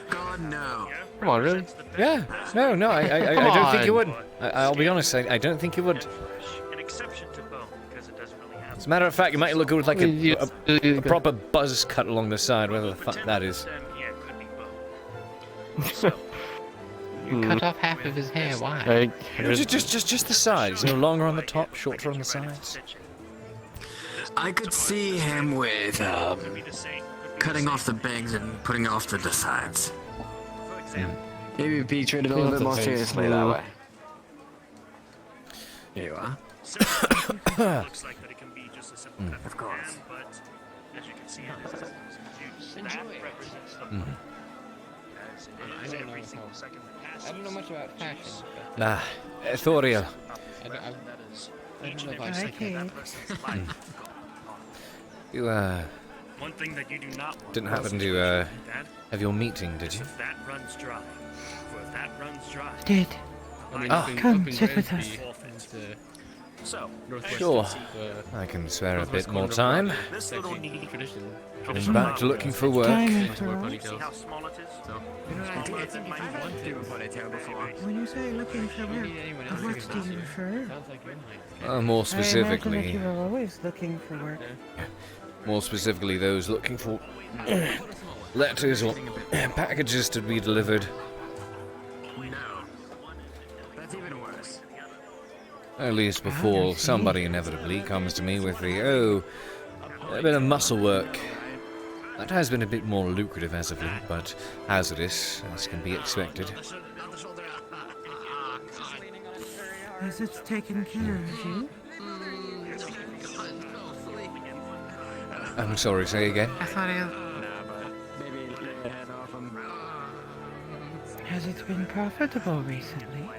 God no. Come on, really? Yeah, no, I Come don't think you on. would. I'll be honest, I don't think you would. As a matter of fact, you might look good with like a proper buzz cut along the side, whatever the fuck that is. You cut off half of his hair. Why? Just the sides. No longer on the top, shorter on the sides. I could see him with cutting off the bangs and putting off the sides. Maybe be treated a little bit more seriously that way. Here you are. Of course. I don't know much about fashion. Nah, Thoriel. I don't know if I Okay. You, One thing that you do not want didn't happen to, have your meeting, did you? if that runs dry. For if that runs dry. Did. Ah. Come, sit with us. So, Sure. I can spare a bit more time. this little needy I'm back to looking for work. Time after all. See how small it is? When you say looking for work, what do you refer? More I imagine that specifically, you are always looking for work. more specifically, those looking for letters or packages to be delivered. That's even worse. At least before somebody inevitably comes to me with the, oh, a bit of muscle work. That has been a bit more lucrative as of late, but hazardous, as can be expected. Has it taken care of you? I'm sorry, say again? I thought Has it been profitable recently?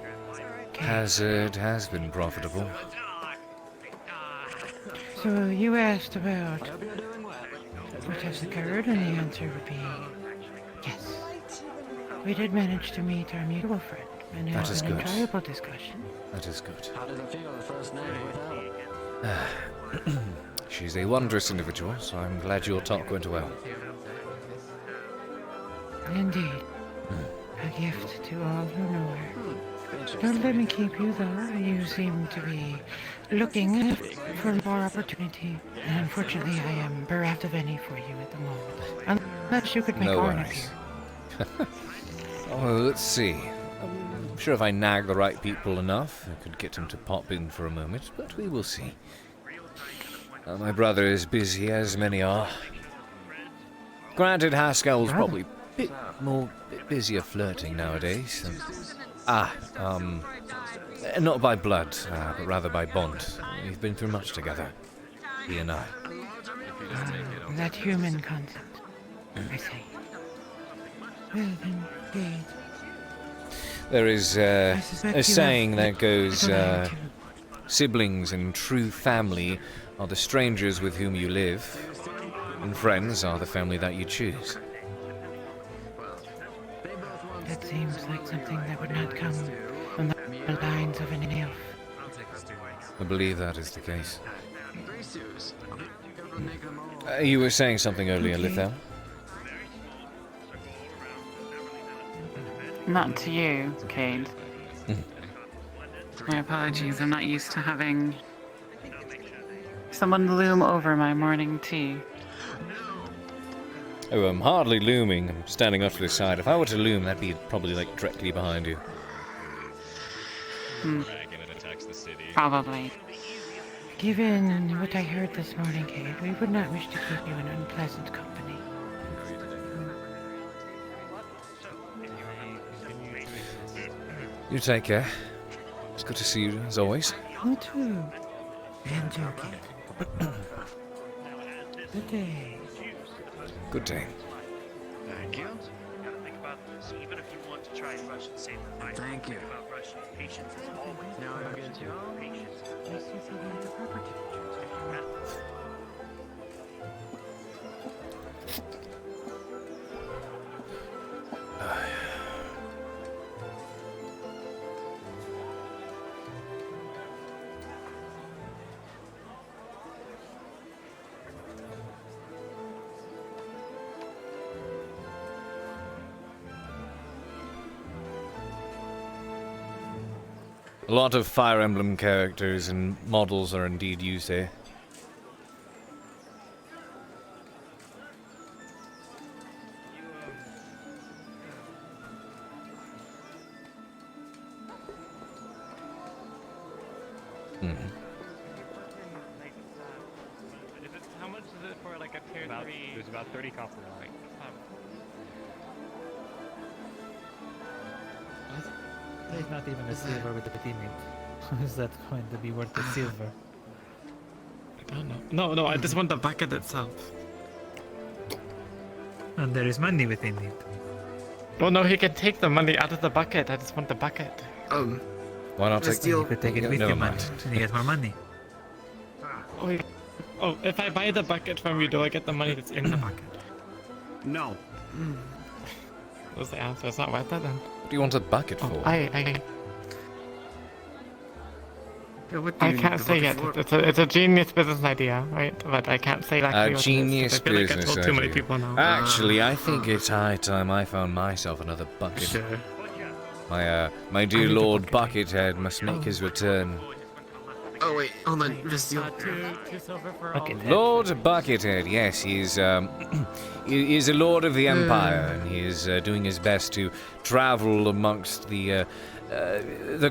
Hazard has been profitable. So you asked about what has occurred, and the answer would be yes. We did manage to meet our mutual friend and That have is an good. enjoyable discussion. That is good. How did it feel the first night without? She's a wondrous individual, so I'm glad your talk went well. Indeed. A gift to all who know her. Don't let me keep you, though. You seem to be looking for more opportunity. And unfortunately, I am bereft of any for you at the moment. Unless you could make No Arn worries. appear. Oh, let's see. I'm sure if I nag the right people enough, I could get him to pop in for a moment, but we will see. My brother is busy, as many are. Granted, Haskell's probably a bit busier flirting nowadays. Not by blood, but rather by bond. We've been through much together, he and I. That human concept, I say. Well then, Cade. There is a suspect you saying have that goes, little attitude. siblings and true family are the strangers with whom you live, and friends are the family that you choose. That seems like something that would not come from the lines of an elf. I believe that is the case. You were saying something earlier, Lithel? Not to you, Cade. My apologies, I'm not used to having someone loom over my morning tea. Oh, I'm hardly looming. I'm standing off to the side. If I were to loom, that'd be probably like directly behind you. Probably. Given what I heard this morning, Cade, we would not wish to keep you in unpleasant company. You take care. It's good to see you, as always. You too. And joking. Good day. Good day. Thank you. Gotta think about this. Even if you want to try and rush and save the night, Thank you. think about rushing. Patience is always Now I get you. patience. Just as you need the property. A lot of Fire Emblem characters and models are indeed used here. How much is it for like a tier 3? There's about 30 copper. It's not even a silver with the teammate. Is that going to be worth the silver? I don't know. No, I just want the bucket itself. And there is money within it. Well, no, he can take the money out of the bucket. I just want the bucket. Why not take You could take it with Never you, man. mind. And you get more money. Oh, if I buy the bucket from you, do I get the money that's in the bucket? No. Was the answer? It's not worth it then. What do you want a bucket for? I can't say yet. It's a genius business idea, right? But I can't say like A genius I feel like I business told too many idea. people now. Actually, I think it's high time I found myself another bucket. Sure. My dear Lord Buckethead must make his return. Oh wait, hold on. Just you. Two silver for Lord Buckethead, yes, he's he is a lord of the Empire, and he is doing his best to travel amongst the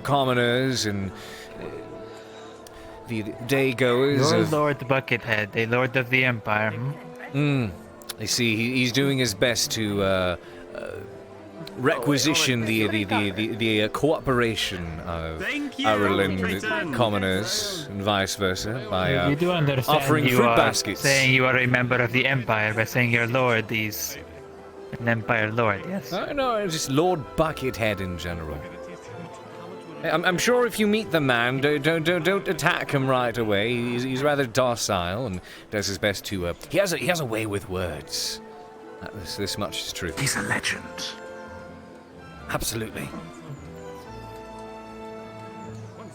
commoners and the day-goers. You're of... Lord Buckethead, the Lord of the Empire. I see. He's doing his best to requisition the cooperation of Ireland commoners and vice versa by you do understand offering you fruit are baskets. saying you are a member of the Empire by saying your Lord is an Empire Lord, yes? No, just Lord Buckethead in general. I'm sure if you meet the man, don't attack him right away. He's rather docile and does his best to. He has a way with words. This much is true. He's a legend. Absolutely.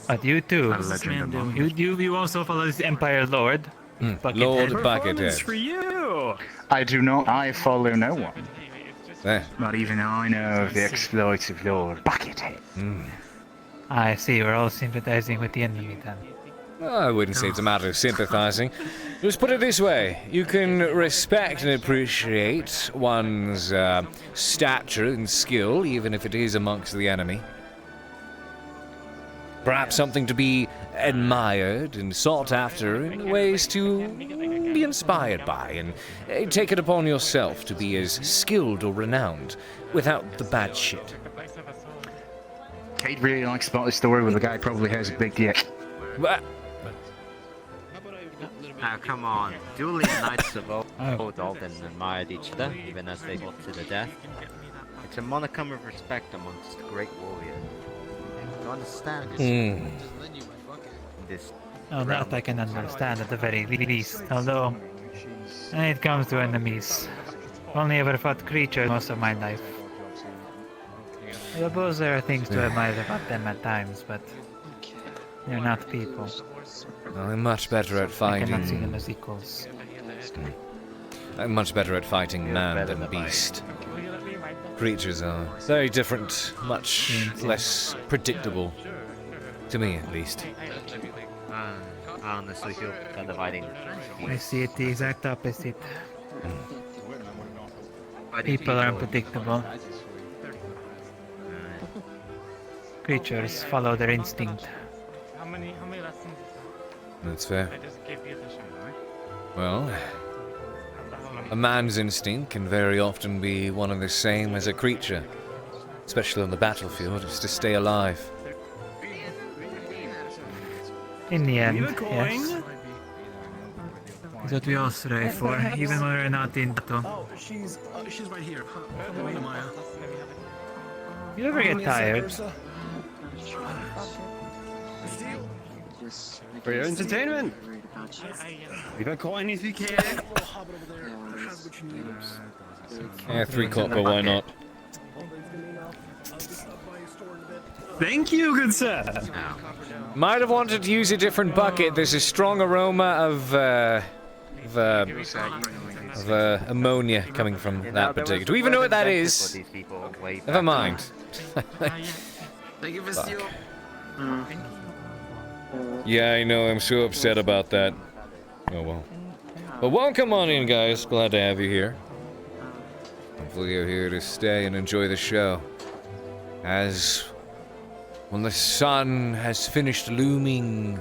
But you too. A legend among You also follow this Empire Lord. Lord Buckethead. For you. I do not. I follow no one. There. Not even I know of the exploits of Lord Buckethead. I see, we're all sympathizing with the enemy then. I wouldn't say it's a matter of sympathizing. Just put it this way. You can respect and appreciate one's stature and skill, even if it is amongst the enemy. Perhaps something to be admired and sought after in ways to be inspired by, and take it upon yourself to be as skilled or renowned without the bad shit. Cade really likes about this story where the guy probably has a big dick. Now, come on. Dueling knights of old Alden admired each other, even as they fought to the death. It's a monicum of respect amongst great warriors. You understand this? Oh, that I can understand at the very least. Although, when it comes to enemies, I've only ever fought creatures most of my life. I suppose there are things to admire about them at times, but they're not people. Well, I'm much better at I cannot see fighting. them as equals. I'm much better at fighting man than beast. Creatures are very different, much less predictable. To me, at least. I honestly feel kind of fighting. I see it the exact opposite. People are unpredictable. Creatures follow their instinct. How many lessons? That's fair. I just gave you the show, right? Well, a man's instinct can very often be one and the same as a creature, especially on the battlefield. It's to stay alive. In the end, yes. It's what we all strive for, even when we're not in battle. Oh, she's right here. Maya. You ever get tired? For your entertainment. We got coins if you can. Yeah, 3 copper, why not? Thank you, good sir. Might have wanted to use a different bucket. There's a strong aroma of ammonia coming from that particular. Do we even know what that is? Never mind. Thank you for Fuck. steal. Yeah, I know. I'm so upset about that. Oh well. But welcome on in, guys. Glad to have you here. Hopefully you're here to stay and enjoy the show. As when the sun has finished looming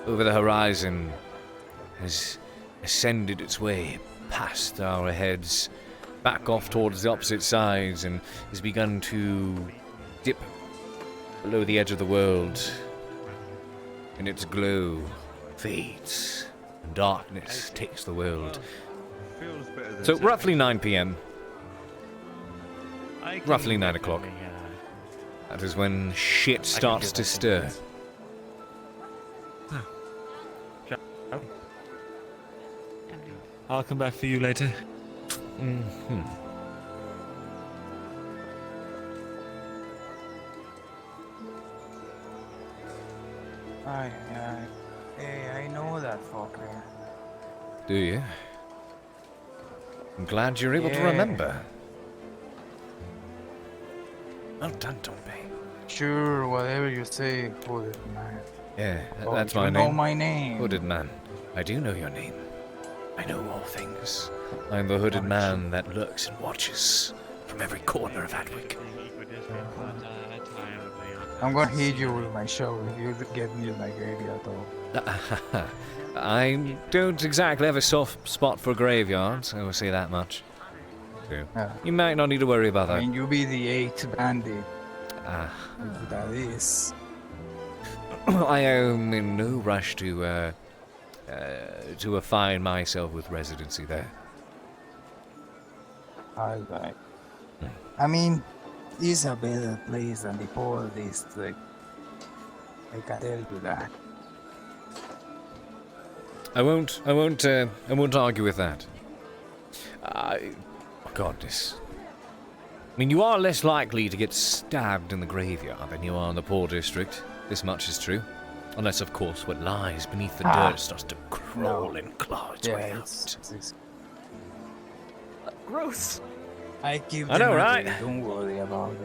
over the horizon, has ascended its way past our heads, back off towards the opposite sides, and has begun to dip below the edge of the world, and its glow fades, and darkness takes the world. So roughly 9 p.m. Roughly 9 o'clock. That is when shit starts to stir. I'll come back for you later. Mm-hmm. I know that fucker. Do you? I'm glad you're able to Yeah. remember. Well done, Tompey. Sure, whatever you say, Hooded Man. Yeah, Oh, that's you my know name. my name. Hooded Man. I do know your name. I know all things. I'm the hooded man that lurks and watches from every corner of Adwick. I'm gonna hit you with my show if you get me my graveyard though. I don't exactly have a soft spot for graveyards, I will say that much. So, you might not need to worry about that. I mean, you be the 8th bandit. Ah. That is. I am in no rush to affine myself with residency there. Alright. I mean, it's a better place than the Pole District. I can tell you that. I won't argue with that. Goodness. I mean, you are less likely to get stabbed in the graveyard than you are in the poor district. This much is true. Unless, of course, what lies beneath the dirt starts to crawl and claw its way out. It's Gross. I give I know, them right? away, don't worry about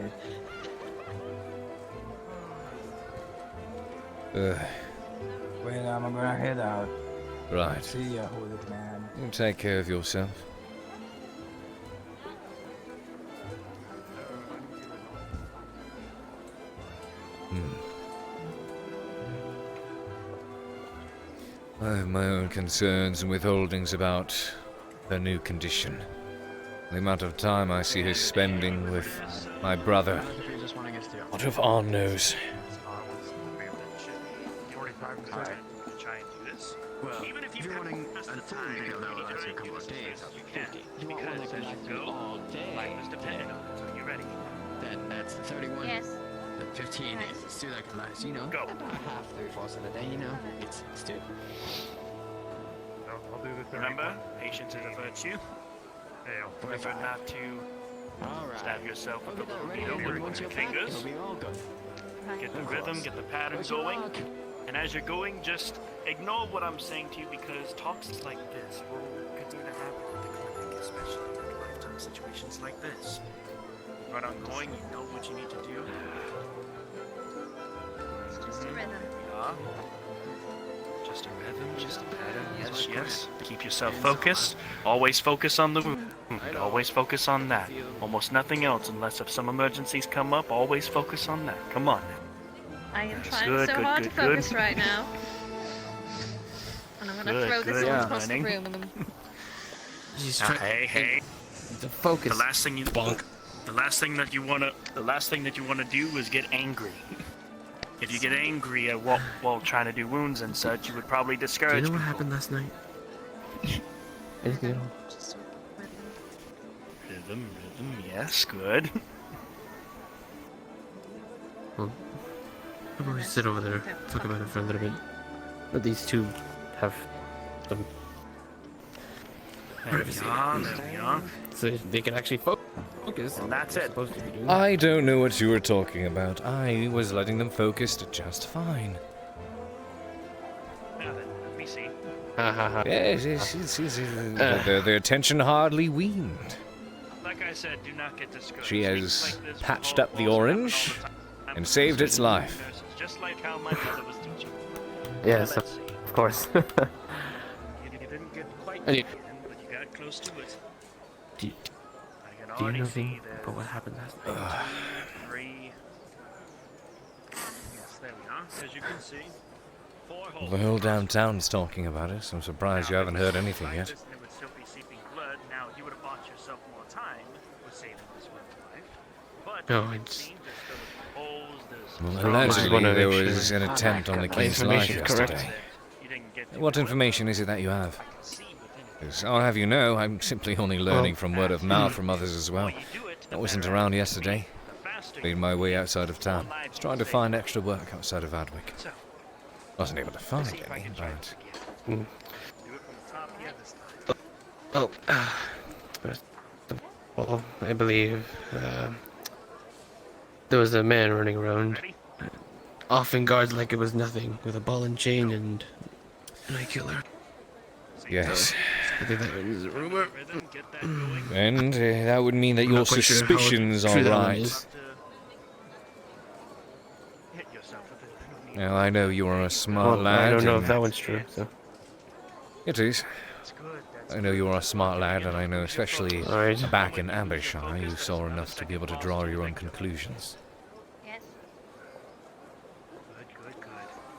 it. Well, I'm gonna head out. Right. See ya, Hooded Man. You take care of yourself. I have my own concerns and withholdings about her new condition. The amount of time I see her spending with my brother. What if Arn knows? Well, even if you're wanting a full meal, though, that's a couple of days. You can, because as you go, life is dependent on it. So you ready? That's 31. Yes. The 15 is still that can last, you know. Go. Half 34 in a day, you know. It's still. I'll do the remember, patience is a virtue. Remember not to stab yourself with a little needle with your fingers. Get the rhythm, get the pattern going. And as you're going, just ignore what I'm saying to you because talks like this will continue to happen at the clinic, especially in lifetime situations like this. Right on going, you know what you need to do. It's just a rhythm. Yeah. Just a rhythm, just a pattern. Yes, yes. Keep yourself focused. Always focus on the wound. Always focus on that. Almost nothing else unless if some emergencies come up, always focus on that. Come on now. I am That's trying good, so good, hard good, to focus good. right now. And I'm gonna throw this all across the room. Hey. The focus. The last thing that you wanna do is get angry. If you get angry at while trying to do wounds and such, you would probably discourage Do you know what people. happened last night? Anything at all? Rhythm, yes, good. Well, how about we sit over there, talk about it for a little bit. Let these two have some There we are. so they can actually focus. And that's it. Supposed to be doing. I don't know what you were talking about. I was letting them focus just fine. Now then, let me see. Yes. Their attention hardly weaned. Like I said, do not get discouraged. She has Things like this patched will up the also happen orange all the time. and saved its life. Just like how my mother was teaching. Yes, of course. You didn't get quite to the end, but you got close to it. Do I can you already know see anything about what happened last night? 3. Yes, there we are. As you can see, 4 holes. The whole downtown's talking about it, so I'm surprised you haven't heard anything yet. It would still be seeping blood. Now, you would have bought yourself more time with saving this woman's life. But No, it's. Well, allegedly, there was an attempt on the king's life yesterday. What information is it that you have? 'Cause I'll have you know, I'm simply only learning from word of mouth from others as well. I wasn't around yesterday. Made my way outside of town. Was trying to find extra work outside of Adwick. Wasn't able to find any, but... Oh, first of all, I believe there was a man running around, off in guard like it was nothing, with a ball and chain, and I kill her. Yes. So, I think that is a rumor. And that would mean that I'm your not quite sure how suspicions true are that one right. is. Now, I know you are a smart Well, lad. I don't know and if that one's true. So. It is. I know you are a smart lad, and I know especially back in Abershire, you saw enough to be able to draw your own conclusions.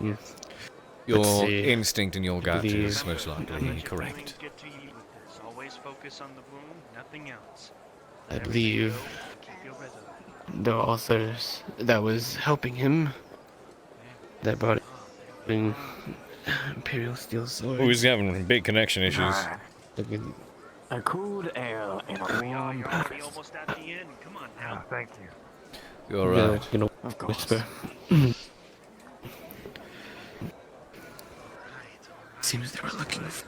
Yes. Your instinct and your gut is most likely correct. Always focus on the wound, nothing else. I believe the authors that was helping him that brought in Imperial Steel Sword. Oh, he's having big connection issues. A cool ale and a warm breakfast. Almost at the end. Come on now. Thank you. You're gonna Of course. whisper. Seems they were looking for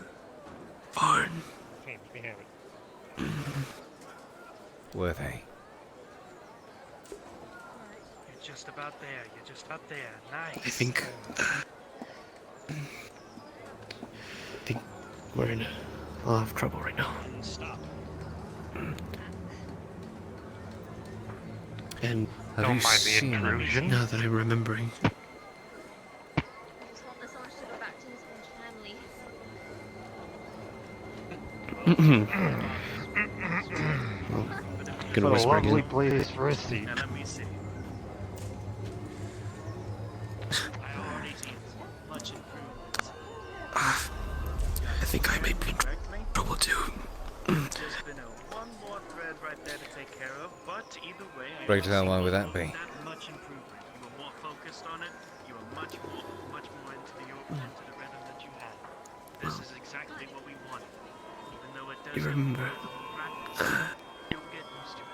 barn. Were they? You're just about there. You're just about there. Nice. I think we're in a lot of trouble right now. Stop. And have you seen now that I'm remembering. Gonna whisper What a lovely again. place for a seat. Now let me see. Much improved. I think I may be in trouble too. There's been one more thread right there to take care of, but either way, Right to why would that be? that much improvement. You were more focused on it. You were much more into the rhythm that you had. This is exactly what we wanted. Even though it does. You remember? You'll get used to it.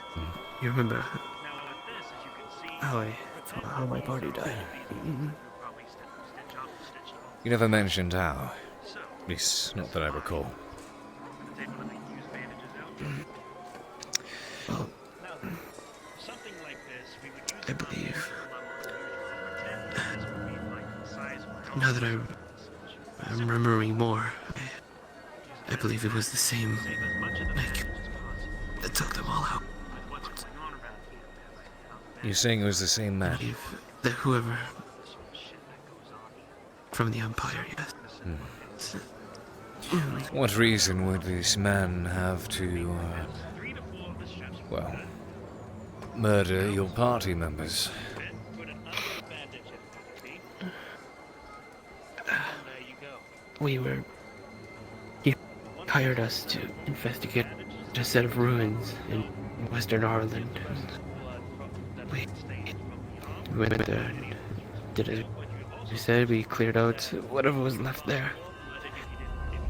You remember Now with this, as you can see, how my party died? You never mentioned how. At least, not that I recall. Well, I believe. Now that I'm remembering more, I believe it was the same Nick that took them all out. You're saying it was the same man? That whoever from the Empire, yes. What reason would this man have to, well, murder your party members? He hired us to investigate a set of ruins in Western Ireland. We went there and did it. We said we cleared out whatever was left there.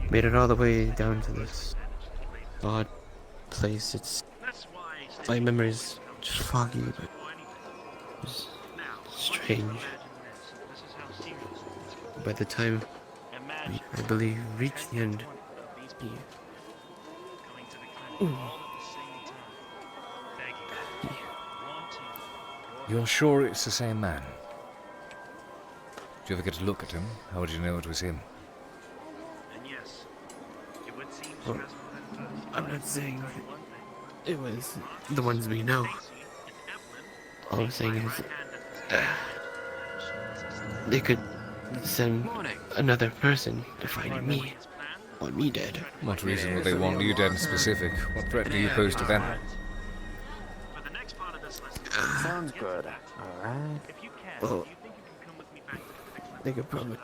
Made it all the way down to this odd place. It's my memory's just foggy, but it was strange. By the time we, I believe, reached the end, You're sure it's the same man? Did you ever get to look at him? How would you know it was him? well, I'm not saying it was the ones we know. All I'm saying is they could send another person to find me. Want me dead. What reason would they want you dead in specific? What threat do you pose to them? Sounds good. Alright. Well, they could probably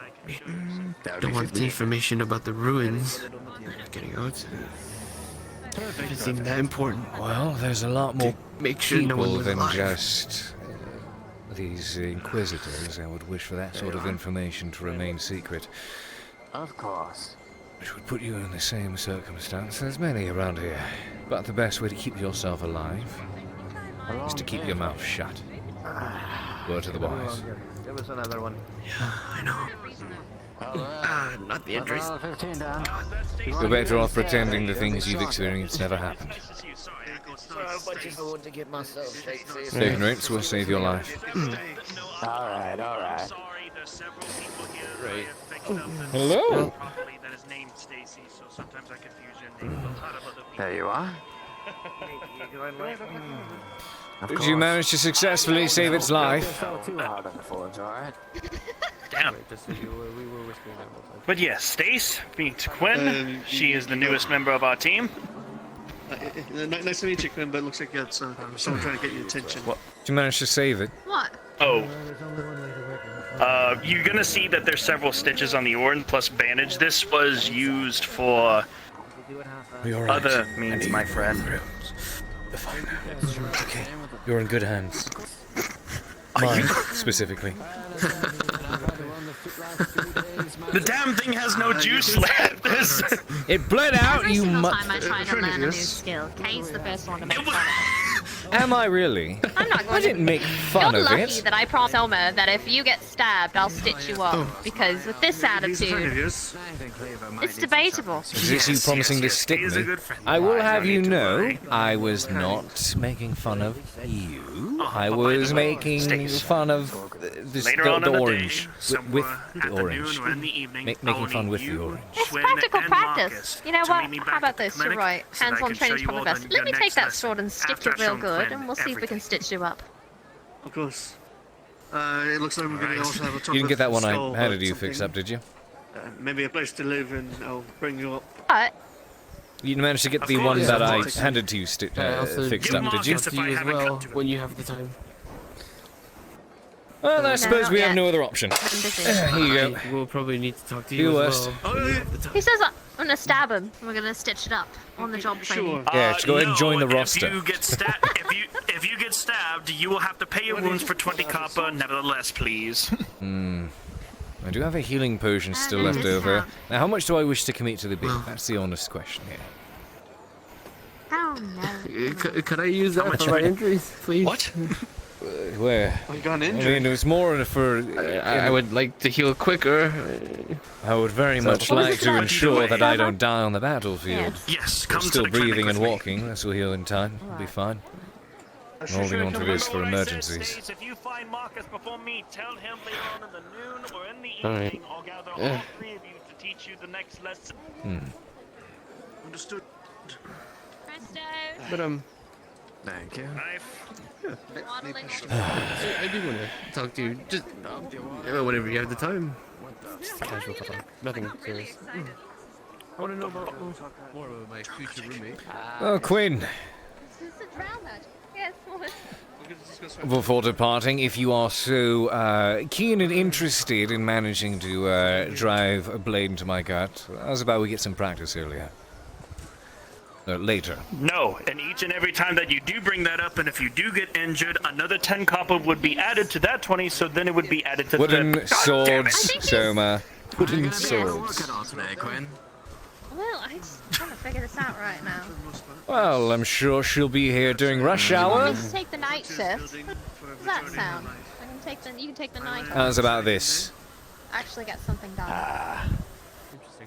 don't want the information about the ruins getting out. It seemed that important. Well, there's a lot more make sure no one people was than alive. just these inquisitors. I would wish for that sort of information to remain secret. Of course. Which would put you in the same circumstance. There's many around here. But the best way to keep yourself alive is to keep your mouth shut. Word to the boys. There was another one. Yeah, I know. Not the injuries. 15 down. You're better off pretending the things you've experienced never happened. To get myself Ignorance will save your life. Alright. Right. Hello? There you are. Did you manage to successfully save its life? Too hard on the forge, alright? Damn. But yes, Stace, meet Quinn. She is the newest member of our team. Nice to meet you, Quinn, but it looks like you got someone trying to get your attention. What? Did you manage to save it? What? Oh. You're gonna see that there's several stitches on the orange plus bandage. This was used for other means, my friend. Okay, you're in good hands. Mine, specifically. The damn thing has no juice left. It bled out, you Every time I try to learn a new skill, Cade's the first one to make fun of it. Am I really? I'm not going I didn't make fun You're of lucky it. that I promised Selma that if you get stabbed, I'll stitch you up. Because with this attitude, it's debatable. Is this you promising to stick me? I will have you know, I was not making fun of you. I was making fun of the orange. With the orange. Making fun with the orange. It's practical practice. You know what? How about this? You're right. Hands-on training's probably best. Let me take that sword and stick it real good, and we'll see if we can stitch you up. Of course. It looks like we're going to also have a top You didn't get that one I skull handed or you fixed up, something. did you? Maybe a place to live, and I'll bring you up. What? You managed to get the course, one that I yeah. handed to you fixed up, did you? To you as well when you have the time. Well, I suppose not we have yet. no other option. Here you go. We'll probably need to talk to Do you your as worst. well. He says I'm gonna stab him. We're gonna stitch it up on the job training. Yeah, just go ahead and join the roster. If you get stabbed, you will have to pay your wounds for 20 copper. Nevertheless, please. I do have a healing potion still left over. Now, how much do I wish to commit to the bid? That's the honest question here. Oh no. Could I use that for my injuries, please? What? Where? Oh, you got an I injury? mean, it was more for... I would like to heal quicker. I would very much like to ensure that I don't die on the battlefield. Yes, I'm come still to the clinic breathing and with me. walking. This will heal in time. We'll be fine. I'm holding on to this for emergencies. If you find Marcus before me, tell him later on in the noon or in the Alright. evening. I'll gather all three of you to teach you the next lesson. Understood. But Thank you. I do want to talk to you. Just whenever you have the time. Just casual talk. Nothing serious. I want to know about more about my future roommate. Oh, Quinn. This is a drown magic. Yes, Before departing, if you are so keen and interested in managing to drive a blade into my gut, how's about we get some practice earlier? Later. No, and each and every time that you do bring that up, and if you do get injured, another 10 copper would be added to that 20, so then it would be added to Wooden the... swords, Soma. Wooden swords. today, Quinn. Well, I'm just trying to figure this out right now. Well, I'm sure she'll be here during rush You hour. want me to take the night shift? How does that sound? You can take the night. How's about this? Actually get something done.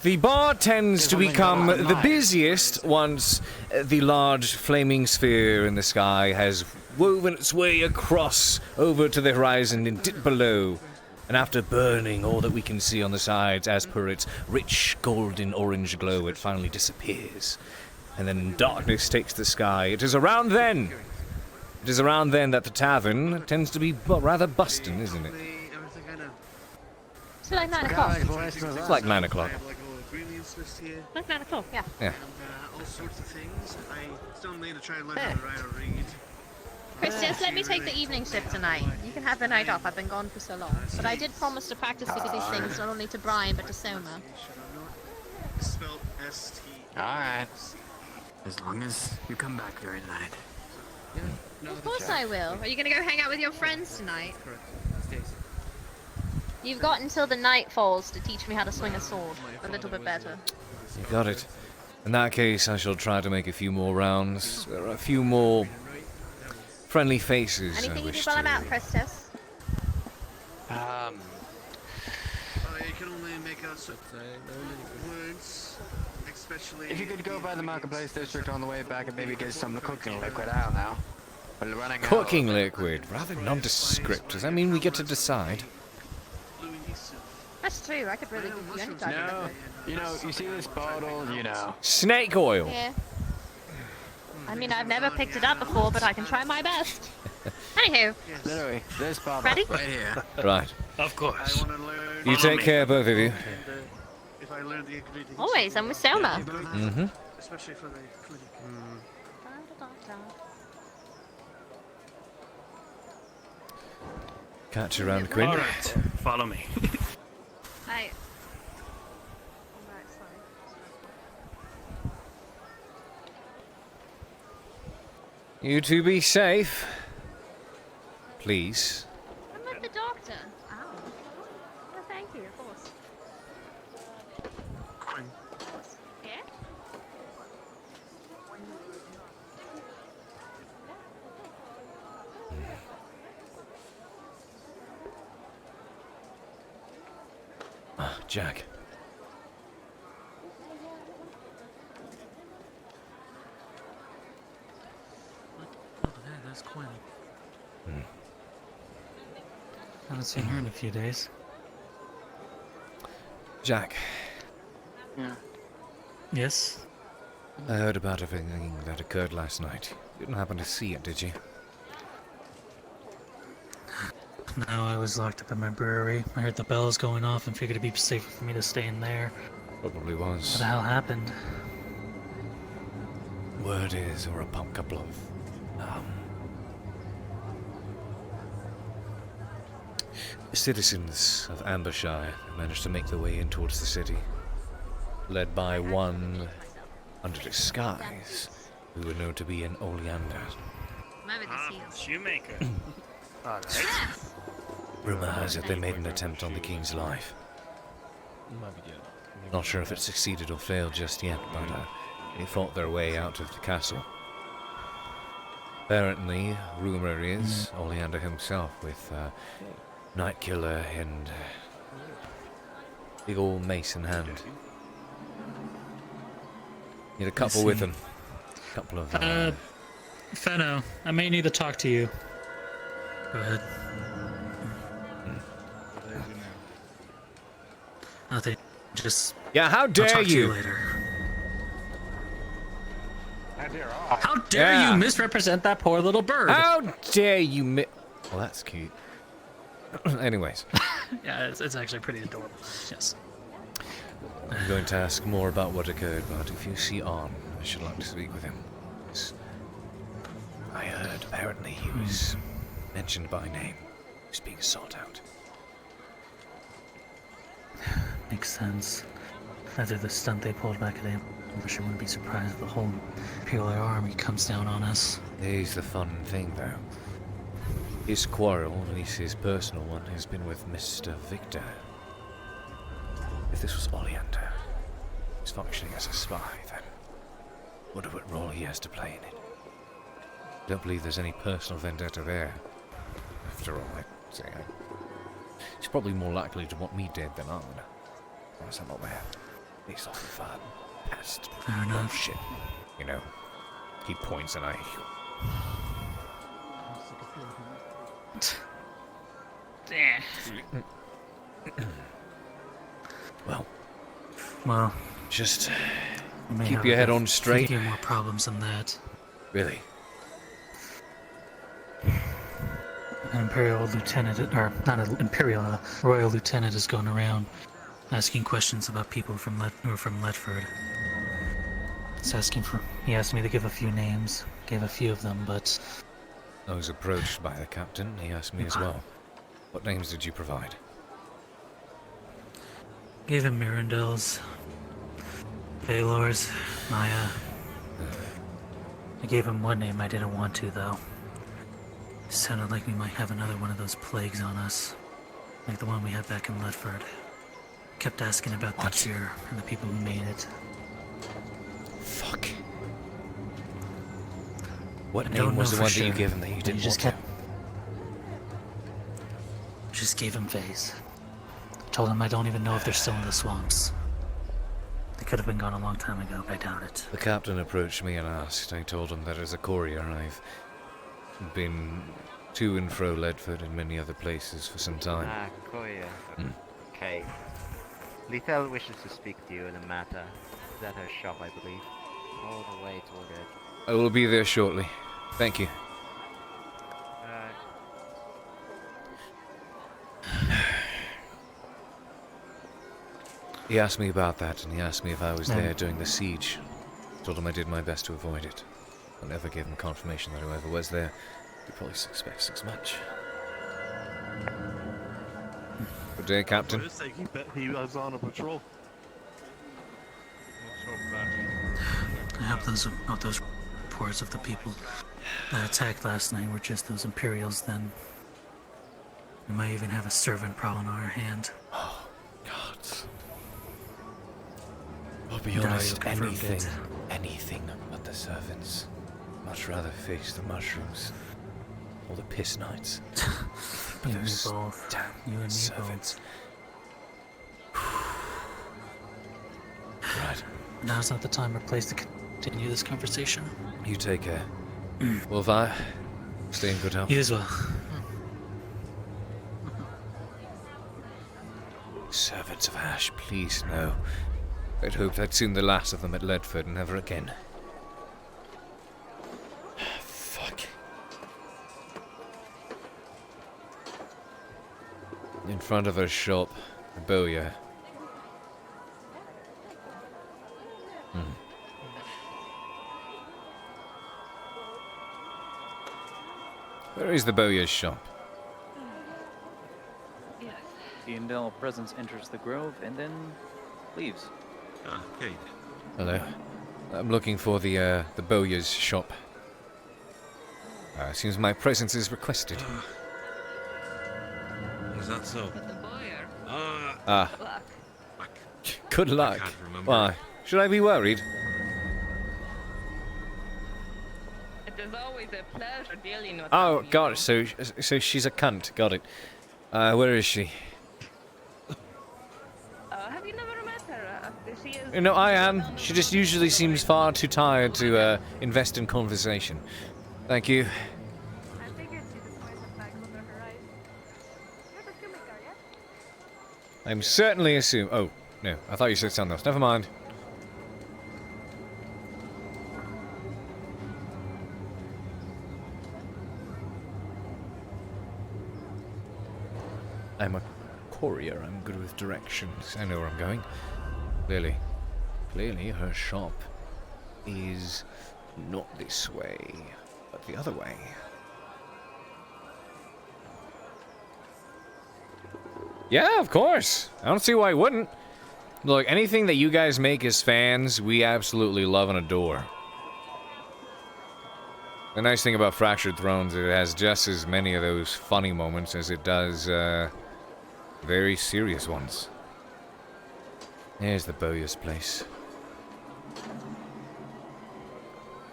The bar tends to become the busiest once the large flaming sphere in the sky has woven its way across over to the horizon and dipped below. And after burning all that we can see on the sides as per its rich golden orange glow, it finally disappears. And then darkness takes the sky. It is around then that the tavern tends to be rather busting, isn't it? It's like 9 o'clock. It's like 9 o'clock. Like 9 o'clock, yeah. Yeah. All sorts of things. I still need to try and learn how to write or read. Christians, let me take the evening shift tonight. You can have the night off. I've been gone for so long. But I did promise to practice these things not only to Brian but to Soma. Spelled S-T. Alright. As long as you come back during the night. Of course I will. Are you going to go hang out with your friends tonight? You've got until the night falls to teach me how to swing a sword a little bit better. You got it. In that case, I shall try to make a few more rounds. There are a few more friendly faces. Anything I you wish do while I'm to... out, Christus? You can only make out words, especially. If you could go by the marketplace district on the way back and maybe get some cooking liquid, I don't know. We're running out. Cooking liquid, rather nondescript. Does that mean we get to decide? That's true. I could really give you any type of liquid. You know, you see this bottle, you know. Snake oil. Yeah. I mean, I've never picked it up before, but I can try my best. Anywho. Literally, this bottle. Ready? Right here. Right. Of course. You take care, both of you. If I learn the ingredients. Always, I'm with Selma. Mm-hmm. Especially for the clinic. Catch you around, Quinn. All right, follow me. I. You two be safe. Please. I'm with the doctor. Oh. Well, thank you, of course. Yeah? Ah, Jack. That's Quinn. I haven't seen her in a few days. Jack, Yeah. Yes? I heard about everything that occurred last night. You didn't happen to see it, did you? No, I was locked up in my brewery. I heard the bells going off and figured it'd be safer for me to stay in there. Probably was. What the hell happened? Word is, or a couple of citizens of Ambershire managed to make their way in towards the city, led by one under disguise who were known to be an Oleander. Shoemaker. Rumor has it they made an attempt on the king's life. Not sure if it succeeded or failed just yet, but they fought their way out of the castle. Apparently, rumor is Oleander himself with Nightkiller and big old mace in hand. Need a couple with him. Couple of. Fenno, I may need to talk to you. Go ahead. Nothing. Just. Yeah, how I'll dare talk to you you? later. How dare you misrepresent that poor little bird? How dare you Well, that's cute. Anyways. Yeah, it's actually pretty adorable. Yes. I'm going to ask more about what occurred, but if you see Arn, I should like to speak with him. I heard apparently he was mentioned by name. He's being sought out. Makes sense. After the stunt they pulled back at Ambush, I wouldn't be surprised if the whole Imperial Army comes down on us. Here's the fun thing, though. His quarrel, at least his personal one, has been with Mr. Victor. If this was Oleander, he's functioning as a spy, then wonder what role he has to play in it. Don't believe there's any personal vendetta there. After all, I'd say he's probably more likely to want me dead than Arn. Or is that not there? Based off of past bullshit. You know, he points and I... Well, just you may keep have your head a on straight. few more problems than that. Really? An Imperial lieutenant, or not an Imperial, a Royal lieutenant is going around asking questions about people from Letford. He asked me to give a few names, gave a few of them, but... I was approached by the captain, he asked me as well. What names did you provide? Gave him Mirandel's, Baylor's, Maya. I gave him one name I didn't want to, though. It sounded like we might have another one of those plagues on us. Like the one we had back in Letford. Kept asking about the cure and the people who made it. Fuck. What name was the one that you gave him that you didn't want to? just gave him phase. Told him I don't even know if they're still in the swamps. They could have been gone a long time ago, but I doubt it. The captain approached me and asked. I told him that as a courier I've been to and fro Ledford and many other places for some time. Ah, courier. Okay. Lethal wishes to speak to you in a matter. Is at her shop, I believe. All the way toward it. I will be there shortly. Thank you. He asked me about that, and he asked me if I was there during the siege. Told him I did my best to avoid it. I never gave him confirmation that whoever was there, he probably suspects as much. Good day, Captain. He was on a patrol. I hope those reports of the people that attacked last night were just those Imperials then. We might even have a servant problem on our hand. Oh, God. I'll be honest, anything but the servants. Much rather face the mushrooms. Or the piss nights. You and me both. Damn You and me servants. Right. Now's not the time or place to continue this conversation. You take care. Wolfire, stay in good health. You as well. Servants of Ash, please no. I'd hoped I'd seen the last of them at Ledford and never again. Fuck. In front of her shop, a bowyer. Where is the bowyer's shop? The Indel presence enters the grove and then leaves. Cade. Hello. I'm looking for the bowyer's shop. Seems my presence is requested. Is that so? Good luck. can't remember. Why? Should I be worried? It is always a pleasure dealing with Oh, got it. So she's a cunt. Got it. Where is she? Have you never met her? She is... No, I am. She just usually seems far too tired to invest in conversation. Thank you. I'm certainly assuming. Oh, no. I thought you said something else. Never mind. I'm a courier. I'm good with directions. I know where I'm going. Clearly her shop is not this way, but the other way. Yeah, of course. I don't see why I wouldn't. Look, anything that you guys make as fans, we absolutely love and adore. The nice thing about Fractured Thrones, it has just as many of those funny moments as it does, very serious ones. Here's the bowyer's place.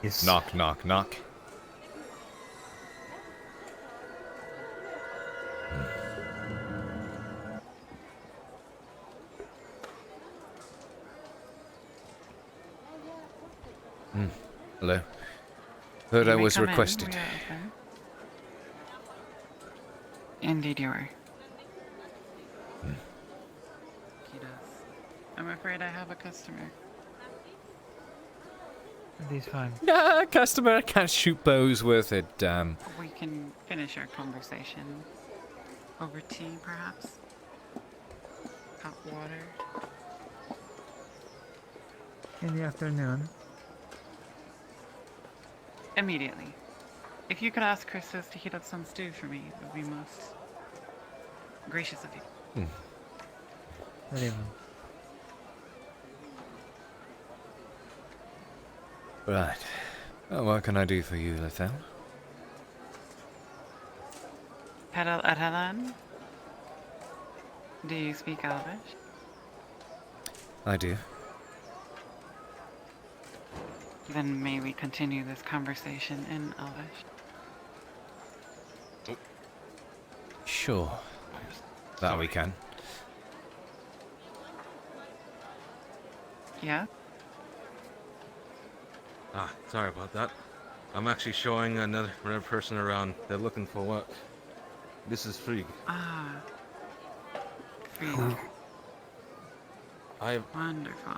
Yes. Knock, knock, knock. Hello. Heard I was requested. Indeed you are. I'm afraid I have a customer. He's fine. Nah, customer, I can't shoot bows worth it, damn. We can finish our conversation over tea, perhaps? Hot water? In the afternoon. Immediately. If you could ask Christos to heat up some stew for me, it would be most gracious of you. Not even. Right. Well, what can I do for you, Lethal? Pedal Atalan? Do you speak Elvish? I do. Then may we continue this conversation in Elvish? Sure. That we can. Yeah? Ah, sorry about that. I'm actually showing another person around. They're looking for work. This is Frigg. Ah. Frigg. Wonderful.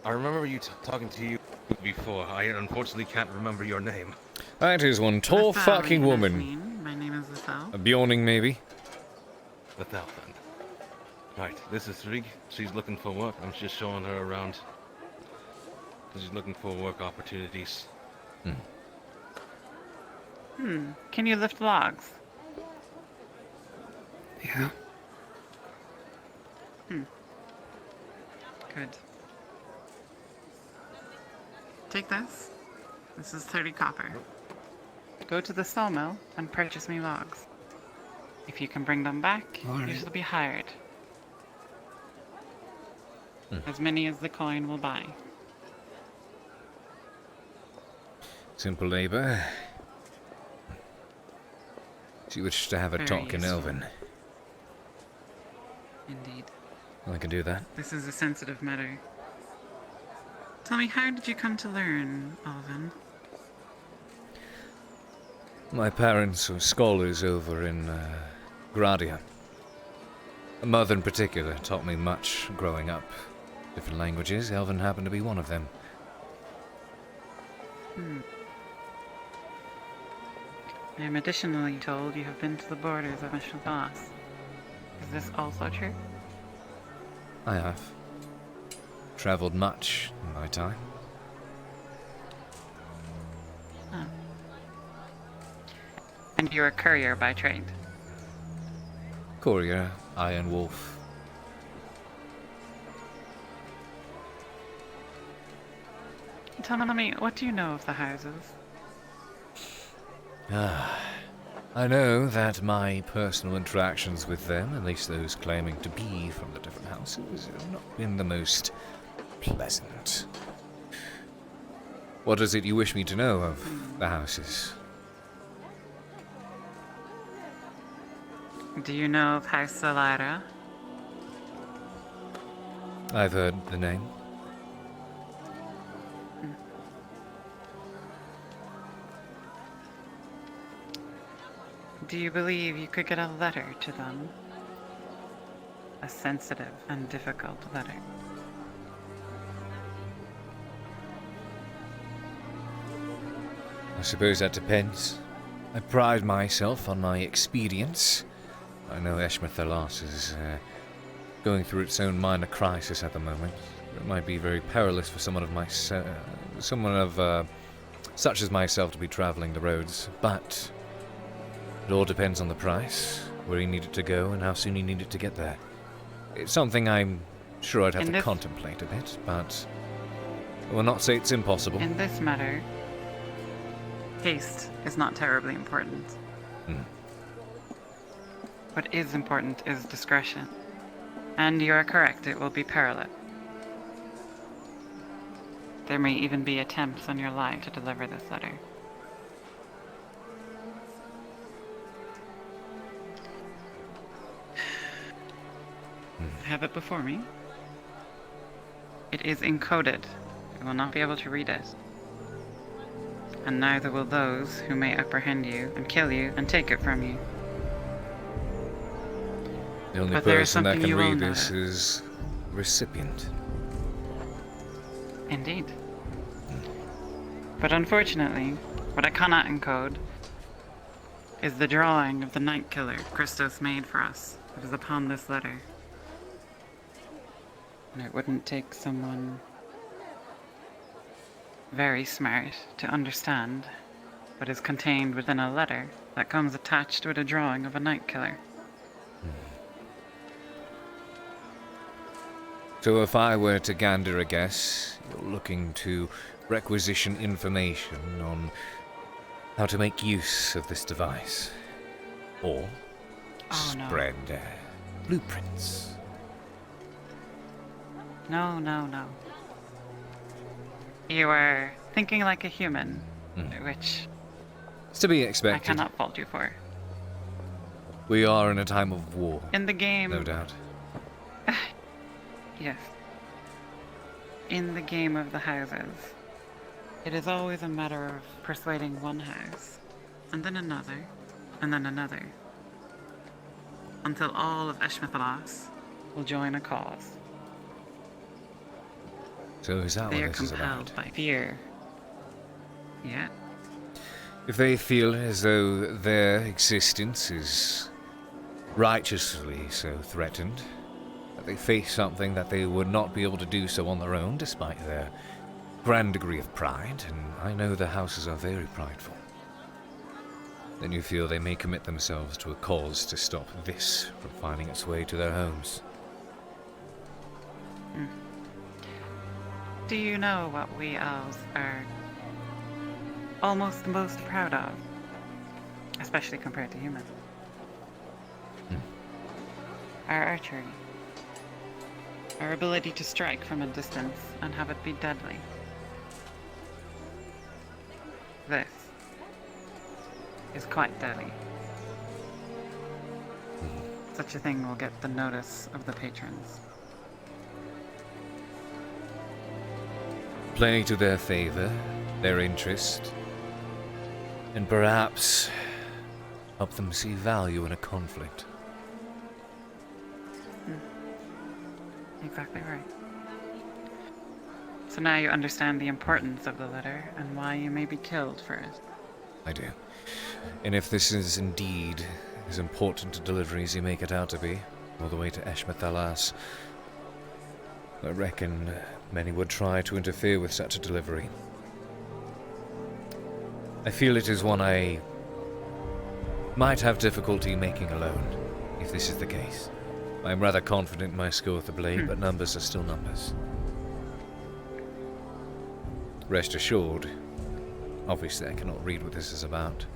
I remember you talking to you before. I unfortunately can't remember your name. That is one tall Lethal, fucking you woman. mean. My name is Lethal. A Bjorning, maybe? Lethal, then. Right, this is Frigg. She's looking for work. I'm just showing her around. She's looking for work opportunities. Can you lift logs? Yeah. Good. Take this. This is 30 copper. Go to the sawmill and purchase me logs. If you can bring them back, you shall be hired. As many as the coin will buy. Simple labor. She wishes to have a Very talk in useful. Elven. Indeed. I can do that. This is a sensitive matter. Tell me, how did you come to learn, Alvin? My parents were scholars over in Gradia. A mother in particular taught me much growing up. Different languages, Elven happened to be one of them. I am additionally told you have been to the borders of Mishal. Is this also true? I have. Travelled much in my time. Oh. And you're a courier by trade? Courier, Iron Wolf. Tell me, what do you know of the houses? I know that my personal interactions with them, at least those claiming to be from the different houses, have not been the most pleasant. What is it you wish me to know of the houses? Do you know of House Salara? I've heard the name. Do you believe you could get a letter to them? A sensitive and difficult letter. I suppose that depends. I pride myself on my expedience. I know Eshmethalas is going through its own minor crisis at the moment. It might be very perilous for someone of such as myself to be traveling the roads, but it all depends on the price, where he needed to go, and how soon he needed to get there. It's something I'm sure I'd have to contemplate a bit, but I will not say it's impossible. In this matter, haste is not terribly important. What is important is discretion. And you are correct, it will be perilous. There may even be attempts on your life to deliver this letter. I have it before me. It is encoded. You will not be able to read it. And neither will those who may apprehend you and kill you and take it from you. The only But there is person that something can you will read know. this is recipient. Indeed. But unfortunately, what I cannot encode is the drawing of the Night Killer Christos made for us. It is upon this letter. And it wouldn't take someone very smart to understand what is contained within a letter that comes attached with a drawing of a Night Killer. So if I were to gander a guess, you're looking to requisition information on how to make use of this device. Or spread blueprints. No. You are thinking like a human, which It's to be I expected. cannot fault you for. We are in a time of war. In the game. No doubt. Yes. In the game of the houses, it is always a matter of persuading one house, and then another, and then another, until all of Eshmethalas will join a cause. So is that They what are this is compelled about? by fear. Yeah. If they feel as though their existence is righteously so threatened, that they face something that they would not be able to do so on their own, despite their grand degree of pride, and I know the houses are very prideful, then you feel they may commit themselves to a cause to stop this from finding its way to their homes. Do you know what we elves are almost the most proud of? Especially compared to humans. Our archery. Our ability to strike from a distance and have it be deadly. This is quite deadly. Such a thing will get the notice of the patrons. Play to their favor, their interest, and perhaps help them see value in a conflict. Exactly right. So now you understand the importance of the letter and why you may be killed for it. I do. And if this is indeed as important a delivery as you make it out to be, all the way to Eshmethalas, I reckon many would try to interfere with such a delivery. I feel it is one I might have difficulty making alone, if this is the case. I am rather confident in my skill with the blade, but numbers are still numbers. Rest assured, obviously I cannot read what this is about.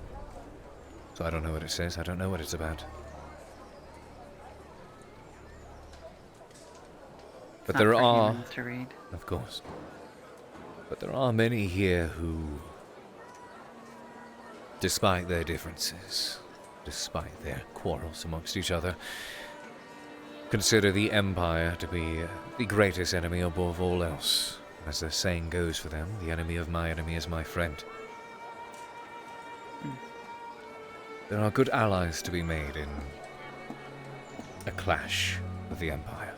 So I don't know what it says, I don't know what it's about. But there are, to read. of course, but there are many here who, despite their differences, despite their quarrels amongst each other, consider the Empire to be the greatest enemy above all else. As the saying goes for them, the enemy of my enemy is my friend. There are good allies to be made in a clash with the Empire.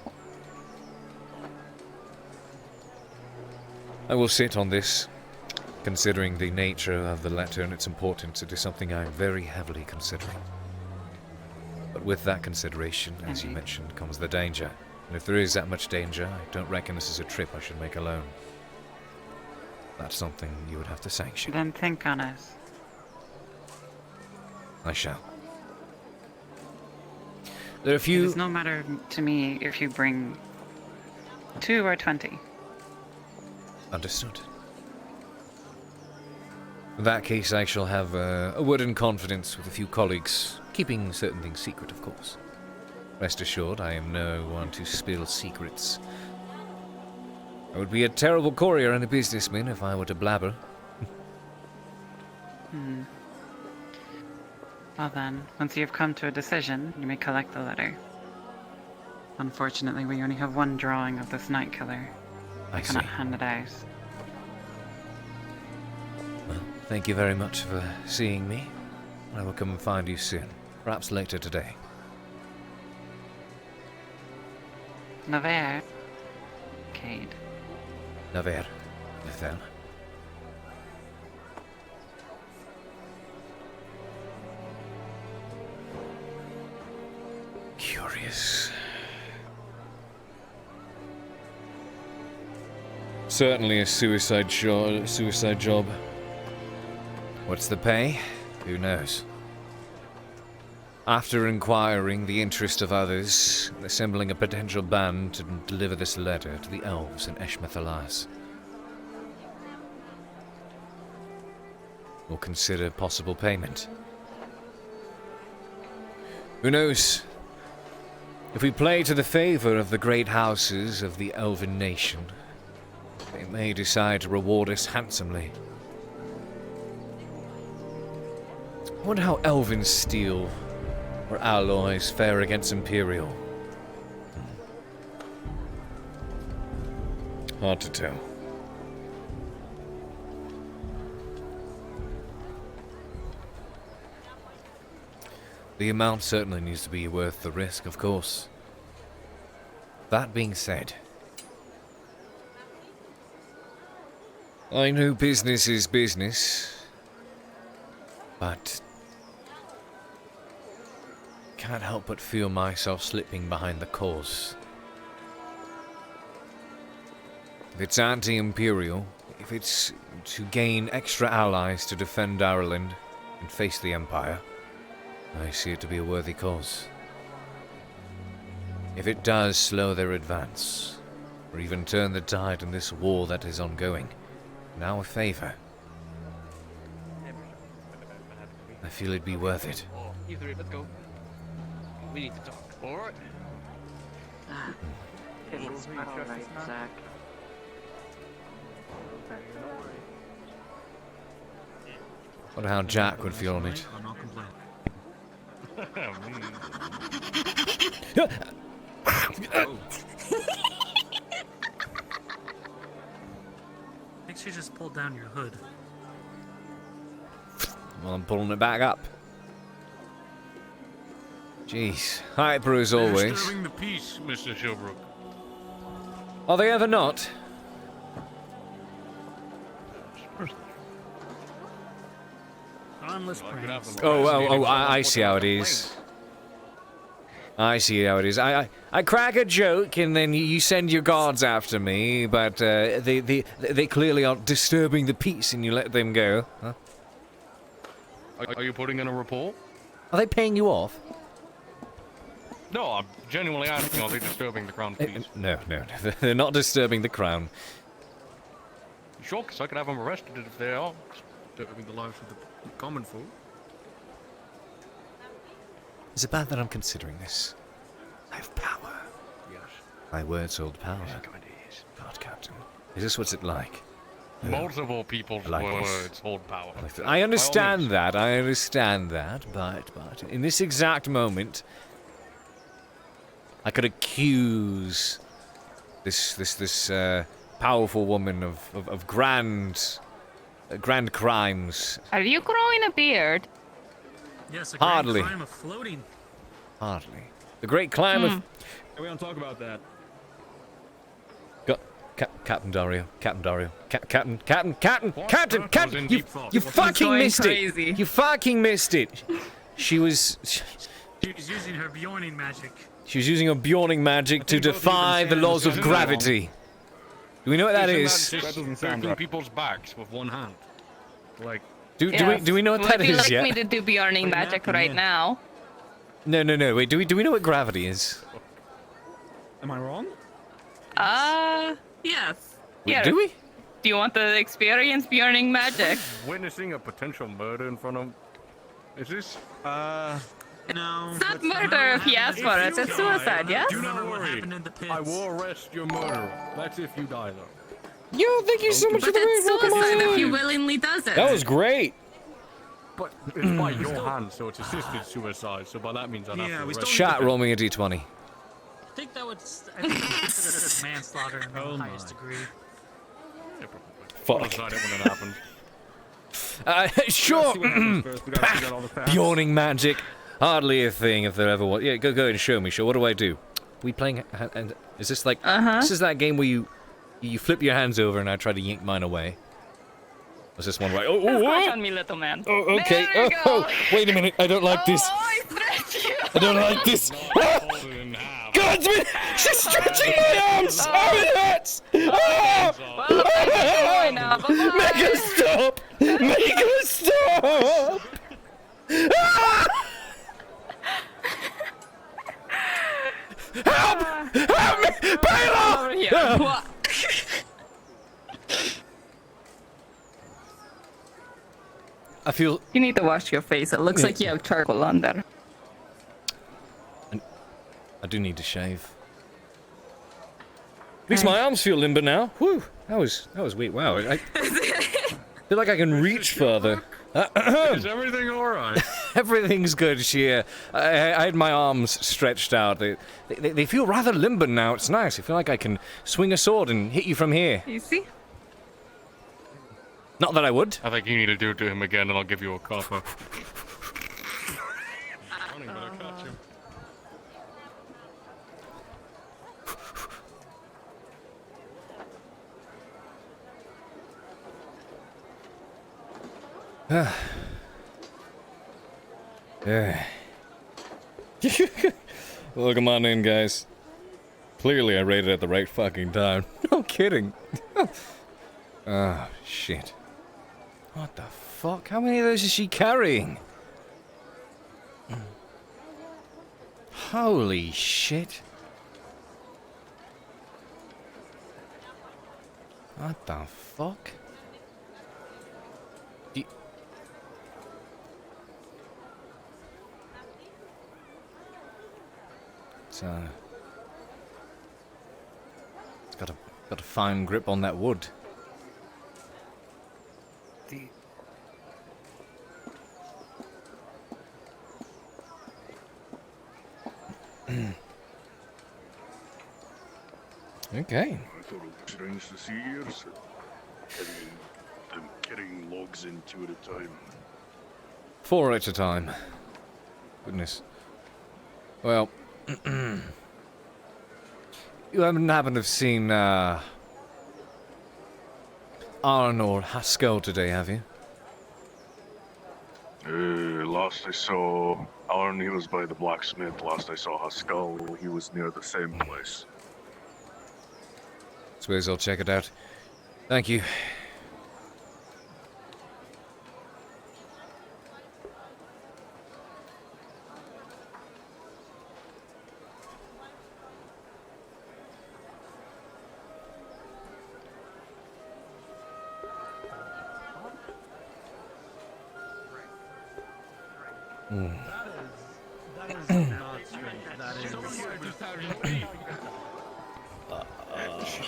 I will sit on this. Considering the nature of the letter and its importance, it is something I am very heavily considering. But with that consideration, as you mentioned, comes the danger. And if there is that much danger, I don't reckon this is a trip I should make alone. That's something you would have to sanction. Then think on it. I shall. There are a few... It is no matter to me if you bring 2 or 20. Understood. In that case, I shall have a word in confidence with a few colleagues, keeping certain things secret, of course. Rest assured, I am no one to spill secrets. I would be a terrible courier and a businessman if I were to blabber. Well then, once you have come to a decision, you may collect the letter. Unfortunately, we only have one drawing of this night killer. I cannot hand it out. Well, thank you very much for seeing me. I will come and find you soon, perhaps later today. Navarre. Cade. Navarre. Lethal. Curious. Certainly a suicide job. What's the pay? Who knows? After inquiring the interest of others, and assembling a potential band to deliver this letter to the elves in Eshmethalas. We'll consider possible payment. Who knows? If we play to the favor of the great houses of the elven nation, they may decide to reward us handsomely. I wonder how elven steel or alloys fare against Imperial? Hard to tell. The amount certainly needs to be worth the risk, of course. That being said, I know business is business, but can't help but feel myself slipping behind the cause. If it's anti-imperial, if it's to gain extra allies to defend Ireland and face the Empire, I see it to be a worthy cause. If it does slow their advance, or even turn the tide in this war that is ongoing, now a favor, I feel it'd be worth it. You three, let's go. We need to talk. Alright. It's alright, Zach. Wonder how Jack would feel on it. I'm not complaining. Make sure you just pull down your hood. Well, I'm pulling it back up. Jeez. Hyper as always. Disturbing the peace, Mr. Shilbrouk. Are they ever not? Harmless pranks. I see how it is. I see how it is. I crack a joke and then you send your guards after me, but they clearly are disturbing the peace and you let them go. Huh? Are you putting in a report? Are they paying you off? No, I'm genuinely asking, are they disturbing the crown peace? No, they're not disturbing the crown. Sure, because I could have them arrested if they are disturbing the lives of the common folk. Is it bad that I'm considering this? I have power. Yes. My words hold power. God, Captain. Is this what's it like? Multiple people's like words hold power. I understand that, but in this exact moment, I could accuse this powerful woman of grand crimes. Are you growing a beard? Yes, a Hardly. crime of floating. Hardly. The great climb of... We don't talk about that. Captain Dario. You fucking missed it. You fucking missed it. She was using her Bjorning magic. She was using her Bjorning magic to defy the laws of gravity. Do we know what that is? Surfing people's backs with one hand. Like. Do we know what that is Would you yet? like me to do Bjorning magic right now? No. Wait, do we know what gravity is? Am I wrong? Yes. Wait, do we? Do you want to experience Bjorning magic? Witnessing a potential murder in front of... Is this... No. It's not murder if he asks for it. It's suicide, yes? Do not worry. I will arrest your murderer. That's if you die, though. Yo, thank you so much for the raid. Welcome Suicide if on. he willingly does it. That was great. But it's by your hand, so it's assisted suicide. So by that means I'd have to arrest Chat, roll me a d20. I think that would consider manslaughter in the highest degree. Fuck. I'll decide it when it happens. Sure. Bjorning magic. Hardly a thing if there ever was. Yeah, go ahead and show me. What do I do? We playing? And is this like? This is that game where you flip your hands over and I try to yank mine away. Was this one right? Watch on me, little man. Oh, okay. There you go. Wait a minute. I don't like this. I don't like this. God, she's stretching my arms. Oh, it hurts. Make her stop. Make her stop. Help! Help me! Baylor! I feel... You need to wash your face. It looks like you have charcoal on there. I do need to shave. At least my arms feel limber now. Whew. That was weak. Wow. I feel like I can reach further. Is everything alright? Everything's good, Shia. I had my arms stretched out. They feel rather limber now. It's nice. I feel like I can swing a sword and hit you from here. You see? Not that I would. I think you need to do it to him again, and I'll give you a copper. Yeah. Welcome on in, guys. Clearly I raided at the right fucking time. No kidding. Oh, shit. What the fuck? How many of those is she carrying? Holy shit. What the fuck? It's got a fine grip on that wood. Okay. I thought it was strange to see yours. I'm carrying logs in 2 at a time. 4 at a time. Goodness. Well, you haven't happened to have seen Arnold Haskell today, have you? Last I saw Arn, he was by the blacksmith. Last I saw Haskell, he was near the same place. Suppose I'll check it out. Thank you.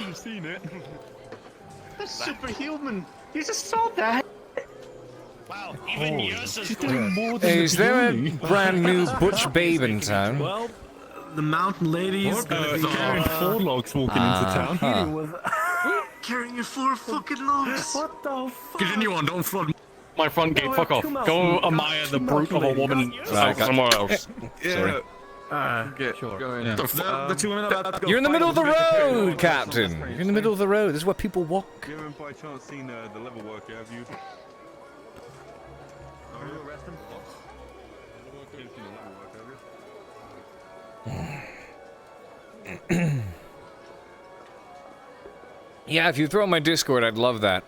You've seen it. That's superhuman. You just saw that. Wow, even yours is doing more than Is there a brand new butch babe in town? Well, the mountain ladies carrying 4 logs walking into town. carrying your 4 fucking logs. What the fuck? Continue on, don't flood my front gate, fuck off. Go admire the brute of a woman somewhere else. Sorry. Sure. Yeah. The 2 women about to go. You're in the middle of the road, Captain. You're in the middle of the road. This is where people walk. You haven't by chance seen the level worker, have you? Are you arresting? Yeah, if you throw on my Discord, I'd love that.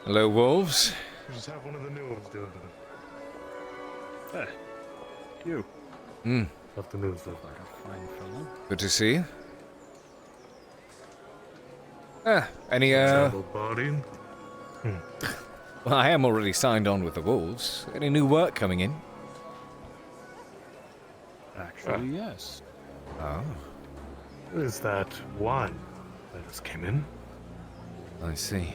Hello, wolves. Just have one of the new ones do it. Hey, you. Love the news, look like a fine fellow. Good to see you. Any, body? Well, I am already signed on with the wolves. Any new work coming in? Actually, yes. Oh. Is that wine that just came in? I see.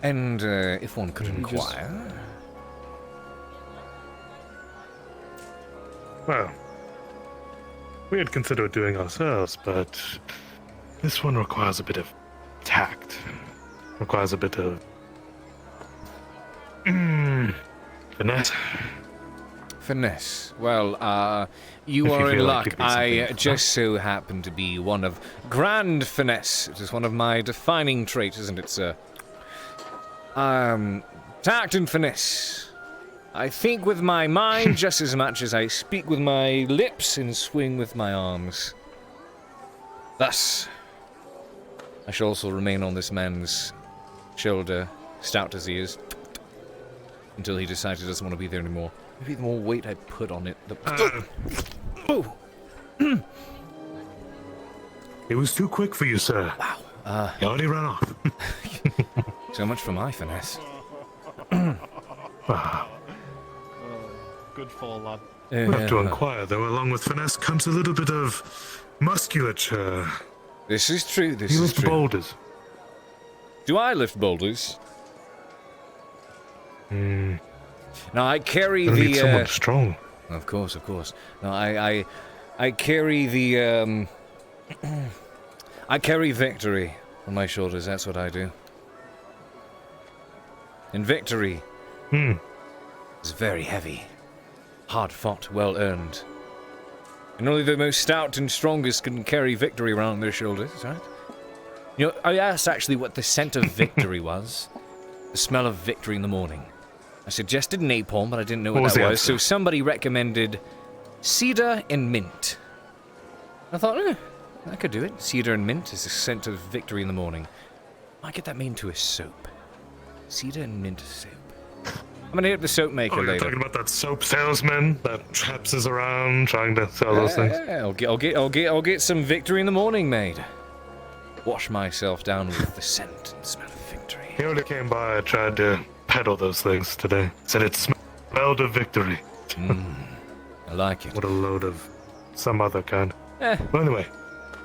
And, if one could inquire... Well, we had considered doing ourselves, but this one requires a bit of tact. Requires a bit of... finesse. Finesse. Well, you are in luck. I just so happen to be one of grand finesse. It is one of my defining traits, isn't it, sir? Tact and finesse. I think with my mind just as much as I speak with my lips and swing with my arms. Thus, I shall also remain on this man's shoulder, stout as he is, until he decides he doesn't want to be there anymore. Maybe the more weight I put on it, the... It was too quick for you, sir. Wow. You already ran off. So much for my finesse. Good fall, lad. We have to inquire, though. Along with finesse comes a little bit of musculature. This is true. This You is lift true. boulders. Do I lift boulders? Hmm. No, I carry Gonna the. need someone strong. Of course, of course. No, I carry the. I carry victory on my shoulders. That's what I do. And victory is very heavy, hard fought, well earned. And only the most stout and strongest can carry victory around their shoulders, right? You know, I asked actually what the scent of victory was. The smell of victory in the morning. I suggested napalm, but I didn't know what that was, so somebody recommended cedar and mint. I thought, I could do it. Cedar and mint is the scent of victory in the morning. I might get that made into a soap. Cedar and mint soap. I'm gonna hit up the soap maker You're later. talking about that soap salesman that traps us around trying to sell those things. I'll get some victory in the morning made. Wash myself down with the scent and smell of victory. He only came by and tried to peddle those things today. Said it smelled of victory. I like it. What a load of some other kind. Well, anyway,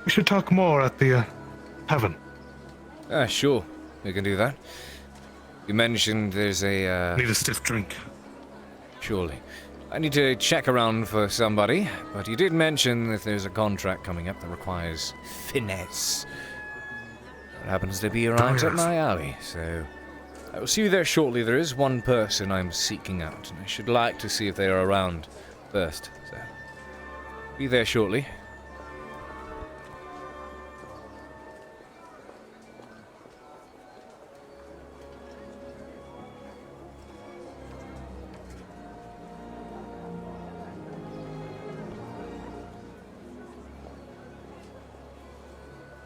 we should talk more at the tavern. Sure. We can do that. You mentioned there's a, Need a stiff drink. Surely. I need to check around for somebody, but you did mention that there's a contract coming up that requires finesse. That happens to be right up my alley, so I will see you there shortly. There is one person I'm seeking out, and I should like to see if they are around first, so be there shortly.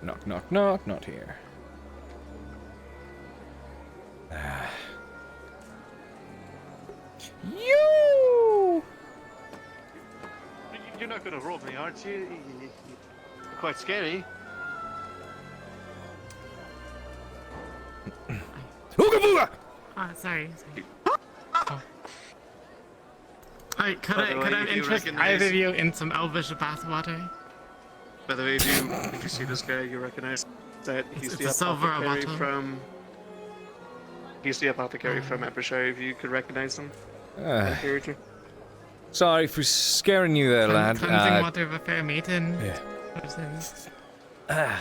Knock, knock, knock, not here. You! You're not gonna rob me, aren't you? You're quite scary. Ooga Oh, sorry. Alright, could I interest either of you in some elvish bathwater? By the way, if you see this guy, you recognize that he's the a silver apothecary bottle. from. He's the apothecary from Eppershire. If you could recognize him. Sorry for scaring you there, lad. Cleansing water of a fair maiden. Yeah.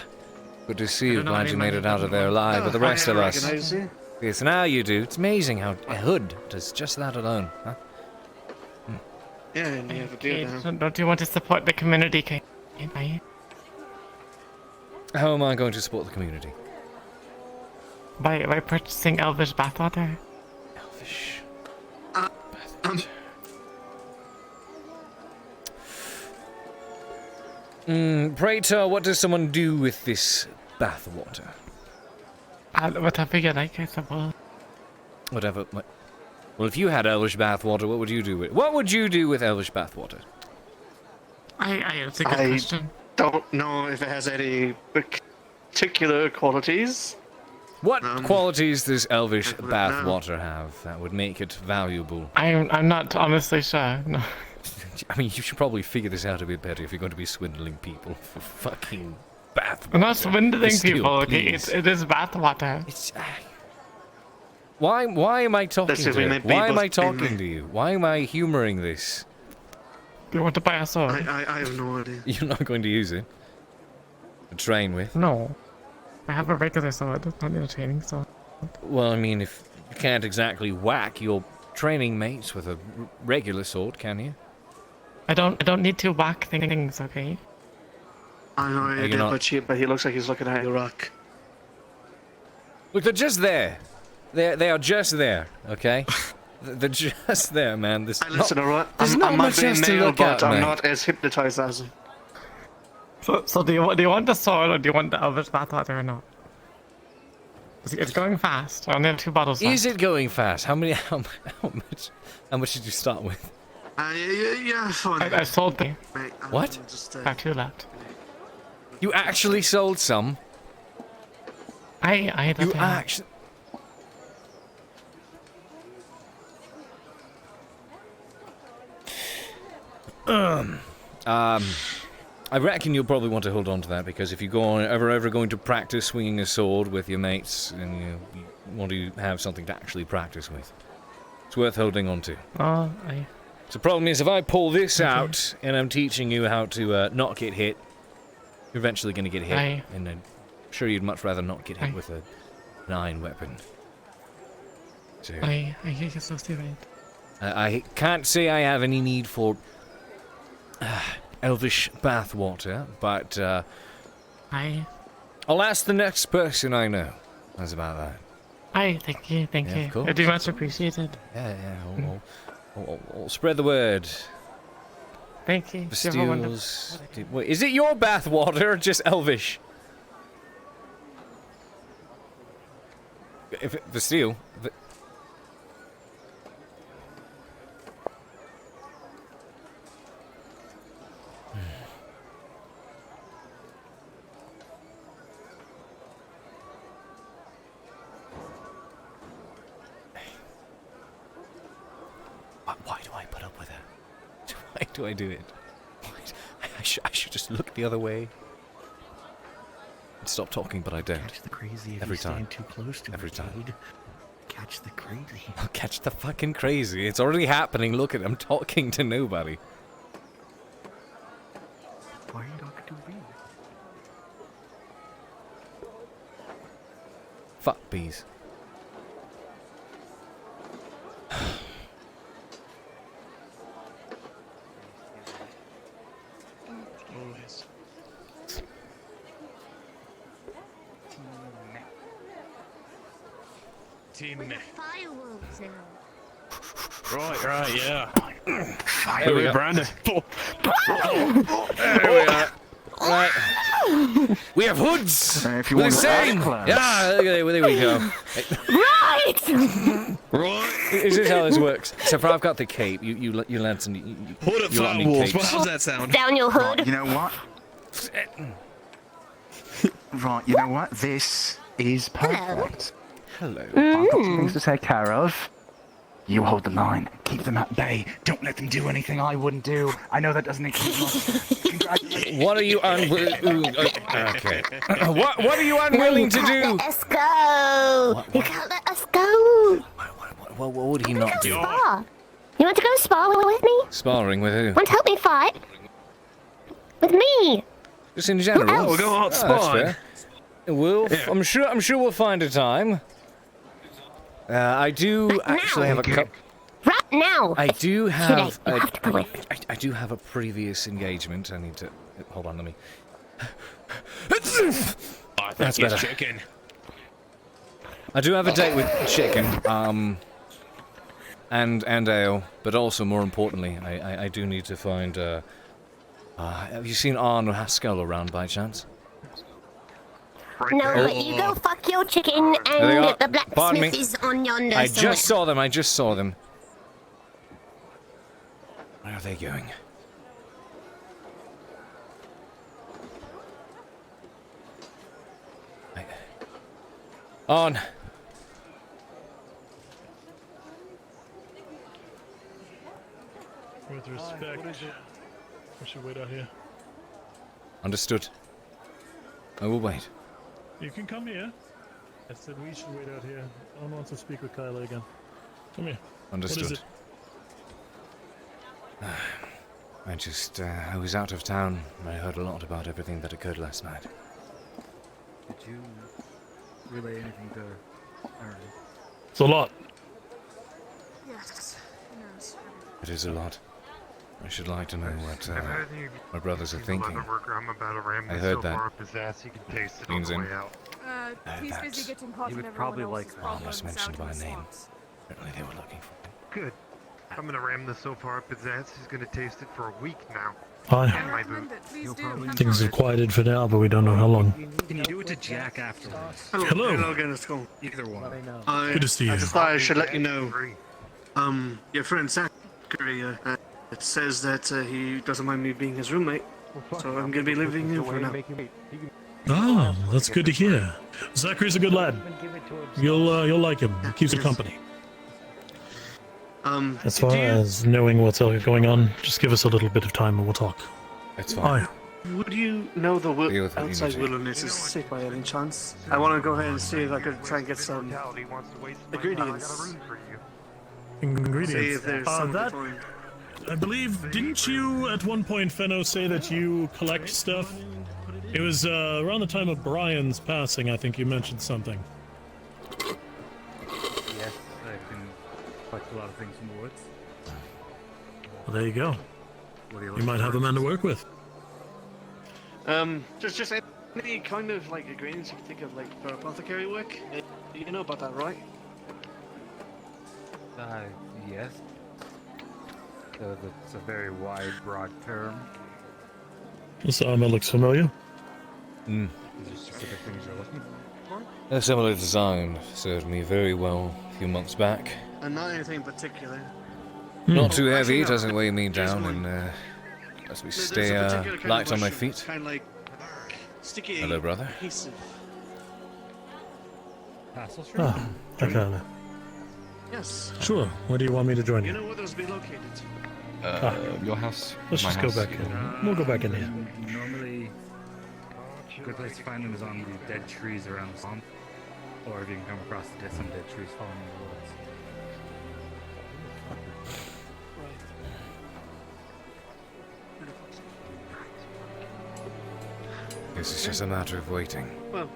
Good to see you. don't know Glad you made anybody it out of there alive with the I rest of us. recognize you. Yes, now you do. It's amazing how a hood does just that alone, huh? Yeah, and you have a beard now. Don't you want to support the community, Cade? How am I going to support the community? By purchasing elvish bathwater. Elvish. Pray tell, what does someone do with this bathwater? Whatever you like, I suppose. Whatever. Well, if you had elvish bathwater, what would you do with it? What would you do with elvish bathwater? It's a good question. Don't know if it has any particular qualities. What qualities does elvish bathwater have that would make it valuable? I'm not honestly sure. No. I mean, you should probably figure this out a bit better if you're going to be swindling people for fucking bathwater. I'm not swindling Still, people, okay? please. It is bathwater. Why am I talking Let's see if to we you? may be Why am both I talking being- to you? Why am I humoring this? Do you want to buy a sword? I have no idea. You're not going to use it to train with? No. I have a regular sword. It's not a training sword. Well, I mean, if you can't exactly whack your training mates with a regular sword, can you? I don't need to whack things, okay? I know You're idea, not- but he looks like he's looking at a rock. Look, they're just there. They are just there, okay? They're just there, man. There's Listen, alright. There's I'm not not much being else to male, look but at, I'm mate. not as hypnotized as him. So do you want the sword or do you want the elvish bathwater or not? It's going fast. I only have 2 bottles left. Is it going fast? How many? How much? How much did you start with? Yeah, fine. I sold them. What? I have 2 left. You actually sold some? I You actually. I reckon you'll probably want to hold on to that, because if you go on ever going to practice swinging a sword with your mates, and you want to have something to actually practice with, it's worth holding on to. Oh, So the problem is, if I pull this out and I'm teaching you how to not get hit, you're eventually going to get hit, and I'm sure you'd much rather not get hit with an iron weapon. So, I hear you're so right. I can't say I have any need for elvish bathwater, but I'll ask the next person I know. How's about that? Thank you, thank Yeah, you. of course. I do much appreciated. Yeah. I'll spread the word. Thank you. Bastilles. Wait, is it your bathwater or just elvish? If Bastille. Why do I put up with that? Why do I do it? I should just look the other way. Stop talking, but I don't. Catch the crazy if Every you time. stand too close to Every it, time. Cade. Catch the crazy. I'll catch the fucking crazy. It's already happening. Look at it. I'm talking to nobody. Why are you talking to me? Fuck bees. Always. Fireworks now. Right, yeah. There we go. Brandon. There we are. Right. We have hoods. If you We're want the to same. class. Yeah, there we go. Right! Is this how this works? Except for I've got the cape. You lads and you Hold up, lot need firewalls. capes. How's that sound? Down your hood. Right, you know what? Right, you know what? This is perfect. Hello. I've got some things to take care of. You hold the line. Keep them at bay. Don't let them do anything I wouldn't do. I know that doesn't exist much. Congratulations. What are you unwilling? Okay. What are you unwilling to do? Let us go. You can't let us go. What would he not do? Spar. You want to go spar with me? Sparring with who? Want to help me fight? With me. Just in general. Who else? We'll go out That's sparring. fair. We'll. Yeah. I'm sure we'll find a time. I do actually have a cup. Right now. I do Today, have. you have to go with. I do have a previous engagement. I need to. Hold on, let me. That's better. Chicken. I do have a date with chicken, and ale, but also more importantly, I do need to find. Have you seen Arn or Haskell around by chance? No, you go fuck your chicken There they are. and the Pardon me. blacksmith is on yonder I somewhere. just saw them. Where are they going? On. With respect, we should wait out here. Understood. I will wait. You can come here. I said we should wait out here. I want to speak with Kyla again. Come here. Understood. What is it? I was out of town. I heard a lot about everything that occurred last night. Did you relay anything to Aaron? It's a lot. Yes. Yes. It is a lot. I should like to know what my brothers are thinking. I heard that. Means in. He's busy getting caught You in would everyone probably else's like that. problems Almost mentioned out in by the name. swamps. Apparently they were looking for me. Good. I'm gonna ram this so far up his ass, he's gonna taste it for a week now. Hi. And my boot. Please do. Things have quieted for now, but we don't know how long. Can you do it to Jack afterwards? Hello. Hello again, it's cool. Either one. Good to see you. I just thought I should let you know. Your friend Zachary, it says that he doesn't mind me being his roommate. So I'm gonna be living here for now. Oh, that's good to hear. Zachary's a good lad. You'll like him. He keeps you company. As far as knowing what's going on, just give us a little bit of time and we'll talk. That's fine. Would you know the Deal with what you need outside to. wilderness is safe by any chance? I want to go ahead and see if I could try and get some ingredients. Ingredients. See if there's some that, find. I believe, didn't you at one point, Fenno, say that you collect stuff? It was around the time of Brian's passing, I think you mentioned something. Yes, I can collect a lot of things from the woods. Well, there you go. What do You look might have a man to work with. Just any kind of like ingredients you can think of, like for apothecary work. You know about that, right? Yes. It's a very wide, broad term. This armor looks familiar. Mm. Is there specific things you're looking for? A similar design served me very well a few months back. And not anything in particular. Not too Actually, heavy, no. doesn't weigh me Here's down, one. and lets me There's a stay particular kind light of on my mushroom. feet. It's kind of like sticky. Hello, brother. Adhesive. Ah, okay. Yes. Sure. Where do you want me to join You you? know where those be located? Your house. Let's my just go house. back in. We'll go back in here. Normally, a good place to find them is on the dead trees around the swamp, or if you can come across some dead trees falling in the woods. Guess it's just a matter of waiting. Well,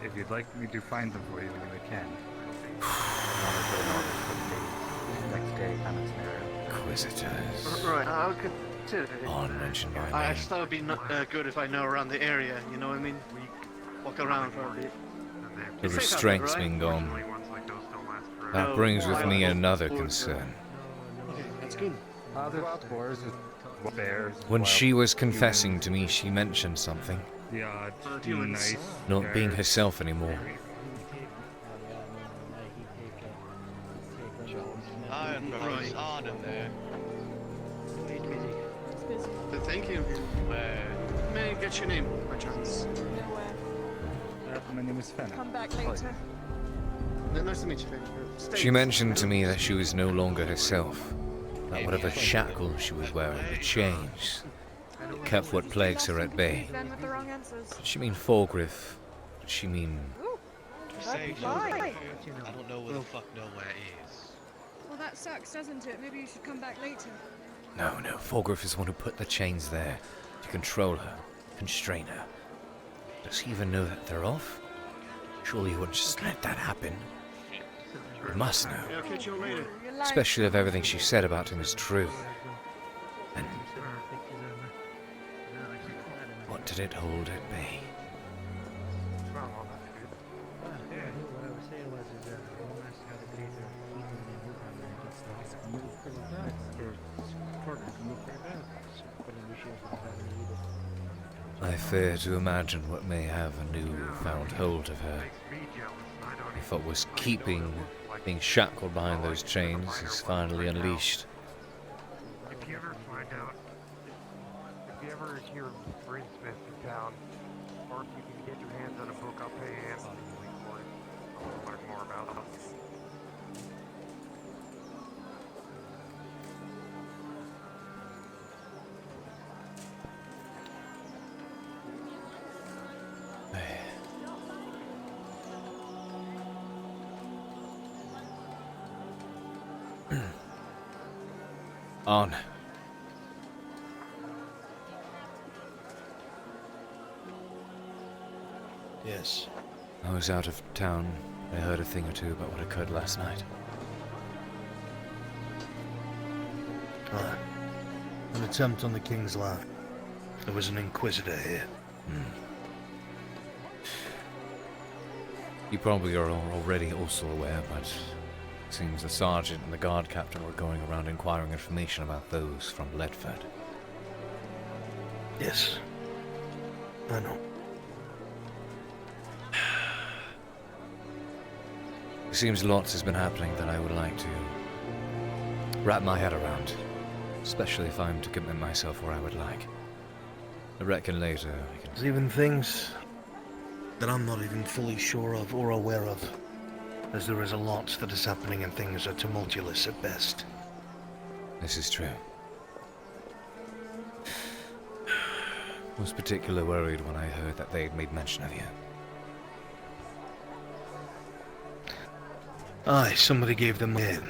If you'd like me to find them for you, we can. Next day kind of scenario. Inquisitors. right. I'll consider it. On mention my I name. just thought it'd be good if I know around the area. You know what I mean? Walk around for a bit. The It's safe out there, restraint's right? been gone. That brings with me another concern. Okay, that's good. There's boars, bears. When she was confessing to me, she mentioned something. The odd humans. nice. Not being herself anymore. Iron Brothers, hard in there. But thank you. May I get your name, by chance? My name is Fenna. Come back later. Nice to meet you, Fenna. She mentioned to me that she was no longer herself. That whatever shackle she was wearing, the chains, kept what plagues her at bay. Then with the wrong answers. Did she mean Falgriff? Did she mean... Say no. Right. I don't know where the fuck nowhere is. Well, that sucks, doesn't it? Maybe you should come back later. No, Falgriff is the one who put the chains there to control her, constrain her. Does he even know that they're off? Surely he wouldn't just let that happen. He must know. I'll catch you later. Especially if everything she said about him is true. And what did it hold at bay? I fear to imagine what may have a new-found hold of her. If what was keeping, being shackled behind those chains, is finally unleashed. If you ever find out, if you ever hear Greensmith in town, or if you can get your hands on a book, I'll pay you handsomely for it. I want to learn more about us. On. Yes. I was out of town. I heard a thing or two about what occurred last night. An attempt on the King's life. There was an Inquisitor here. You probably are already also aware, but it seems the sergeant and the guard captain were going around inquiring information about those from Ledford. Yes. I know. It seems lots has been happening that I would like to wrap my head around, especially if I'm to commit myself where I would like. I reckon later we can... There's even things that I'm not even fully sure of or aware of, as there is a lot that is happening and things are tumultuous at best. This is true. Was particularly worried when I heard that they had made mention of you. Aye, somebody gave them in.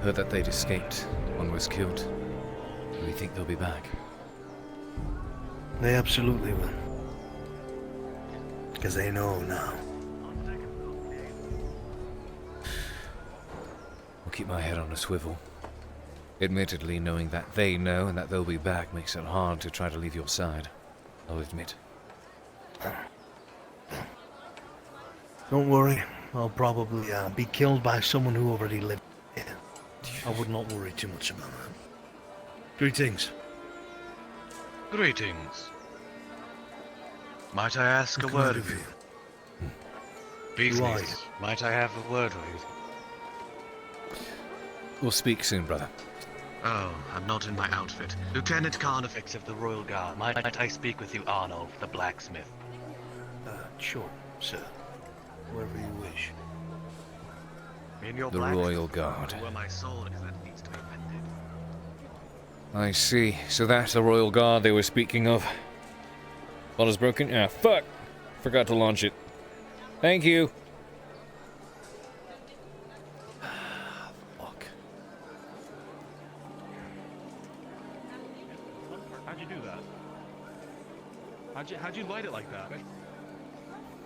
Heard that they'd escaped. One was killed. Do we think they'll be back? They absolutely will. Because they know now. I'll keep my head on a swivel. Admittedly, knowing that they know and that they'll be back makes it hard to try to leave your side. I'll admit. Don't worry. I'll probably be killed by someone who already lived here. I would not worry too much about that. Greetings. Greetings. Might I ask a word of you? Who are you? Business. Might I have a word with you? We'll speak soon, brother. Oh, I'm not in my outfit. Lieutenant Carnifex of the Royal Guard. Might I speak with you, Arnold, the blacksmith? Sure, sir. Wherever you wish. In your The blacksmith Royal Guard. Where my soul is that needs to be mended. I see. So that's the Royal Guard they were speaking of. Bottle's broken? Ah, fuck! Forgot to launch it. Thank you. Fuck. How'd you do that? How'd you light it like that?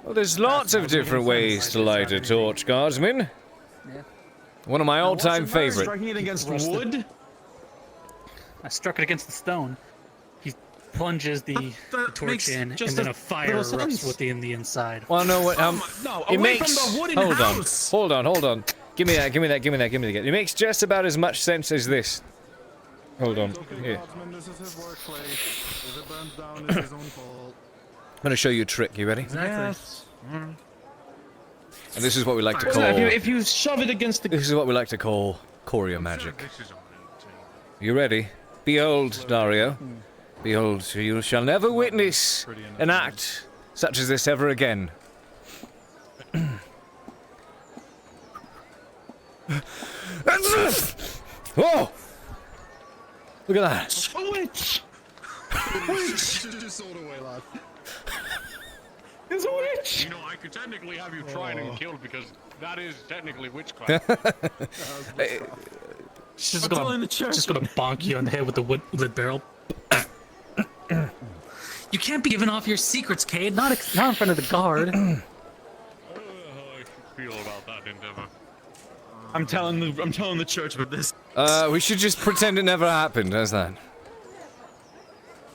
Well, there's lots of different ways to light a torch, Guardsman. Yeah. One of my all-time favorites. Striking it against wood? I struck it against the stone. He plunges the torch in, and then a fire erupts within the inside. Well, no, what? No, it away makes. from the wooden Hold on, house! hold on. Give me that. It makes just about as much sense as this. Hold on. Here. This is his workplace. If it burns down, it's his own fault. I'm gonna show you a trick. You ready? Exactly. Yes. And this is what we like to So call. if you shove it against the... This is what we like to call Courier magic. You ready? Behold, Dario. Behold, you shall never witness an act such as this ever again. Whoa! Look at that. A witch! Witch! Just all the way, lad. It's a witch! You know, I could technically have you tried and killed because that is technically witchcraft. She's just gonna bonk you on the head with the wood barrel. You can't be giving off your secrets, Cade. Not in front of the guard. How I feel about that endeavor. I'm telling the church about this. We should just pretend it never happened. How's that?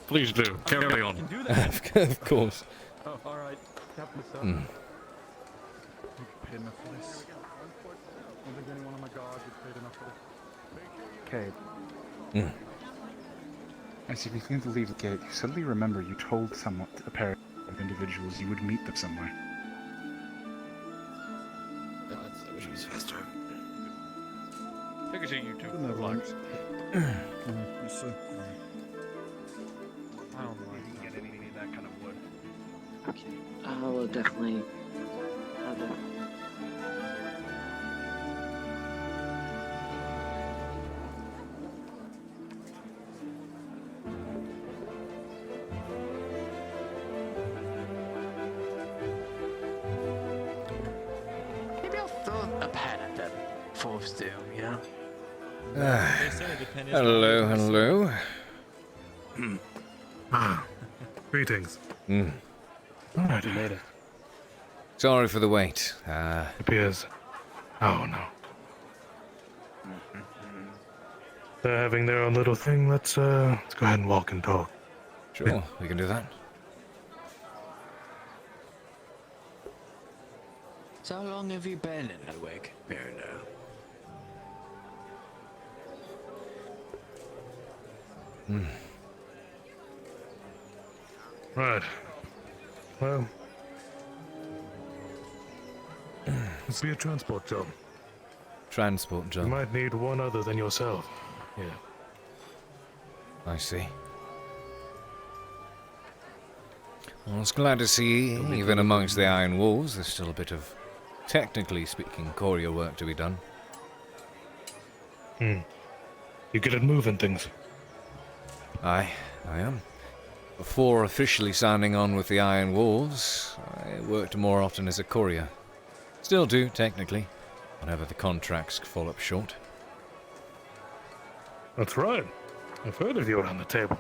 Please do. Carry on. Of course. Oh, alright. Captain, sir. Mm. Paid enough for this. I don't think anyone on my guard would paid enough for this. Okay. Mm. As you begin to leave the gate, you suddenly remember you told a pair of individuals you would meet them somewhere. I wish it was faster. Take it to you two. Relax. Yes, sir. I don't know. You can get any of that kind of wood. Okay. I will definitely have that. Maybe I'll throw a pen at them. Fourth doom, you know? Hello. Greetings. Alright, you made it. Sorry for the wait. Appears. Oh no. They're having their own little thing. Let's go ahead and walk and talk. Sure, we can do that. So how long have you been in the wig, Miranda? Right. Well, this will be a transport job. Transport You job. might need one other than yourself. Yeah. I see. Well, I was glad to see, even amongst the Iron Wolves, there's still a bit of, technically speaking, courier work to be done. You good at moving things? I am. Before officially signing on with the Iron Wolves, I worked more often as a courier. Still do, technically, whenever the contracts fall up short. That's right. I've heard of you around the table.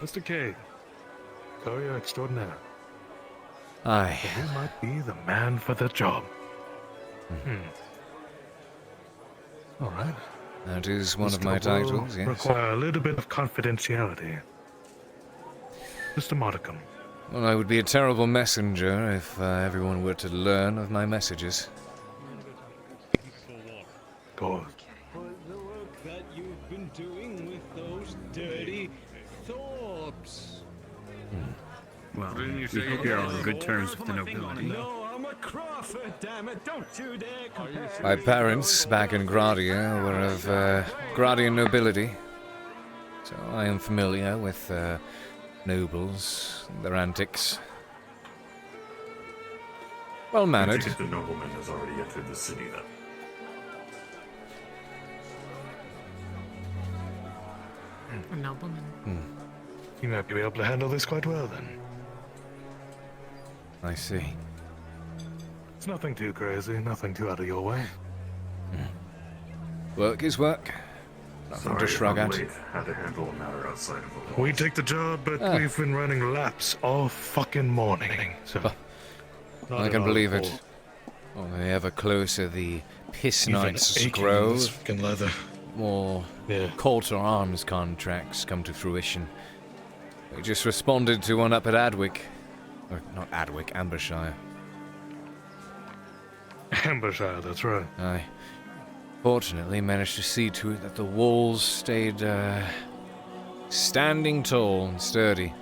Mr. Cade, courier extraordinaire. Aye. You might be the man for the job. All right. That is one of This my job will titles, yes. require a little bit of confidentiality. Mr. Modicum. Well, I would be a terrible messenger if everyone were to learn of my messages. Go. The work that you've been doing with those dirty Thorbs. Well, we hope you're on good terms with the nobility. No, I'm a Crawford, damn it! Don't you dare compare. My parents, back in Gradia, were of Gradian nobility, so I am familiar with nobles, their antics. Well-mannered. I think the nobleman has already entered the city, then. A nobleman. You might be able to handle this quite well, then. I see. It's nothing too crazy, nothing too out of your way. Work is work. Nothing to shrug at. Had to handle a matter outside of the law. We take the job, but we've been running laps all fucking morning, so... I can believe it. Only ever closer the piss nights grow, leather. more Coulter Arms contracts come to fruition. We just responded to one up at Adwick. Or, not Adwick, Ambershire. Ambershire, that's right. I fortunately managed to see to it that the walls stayed, standing tall and sturdy.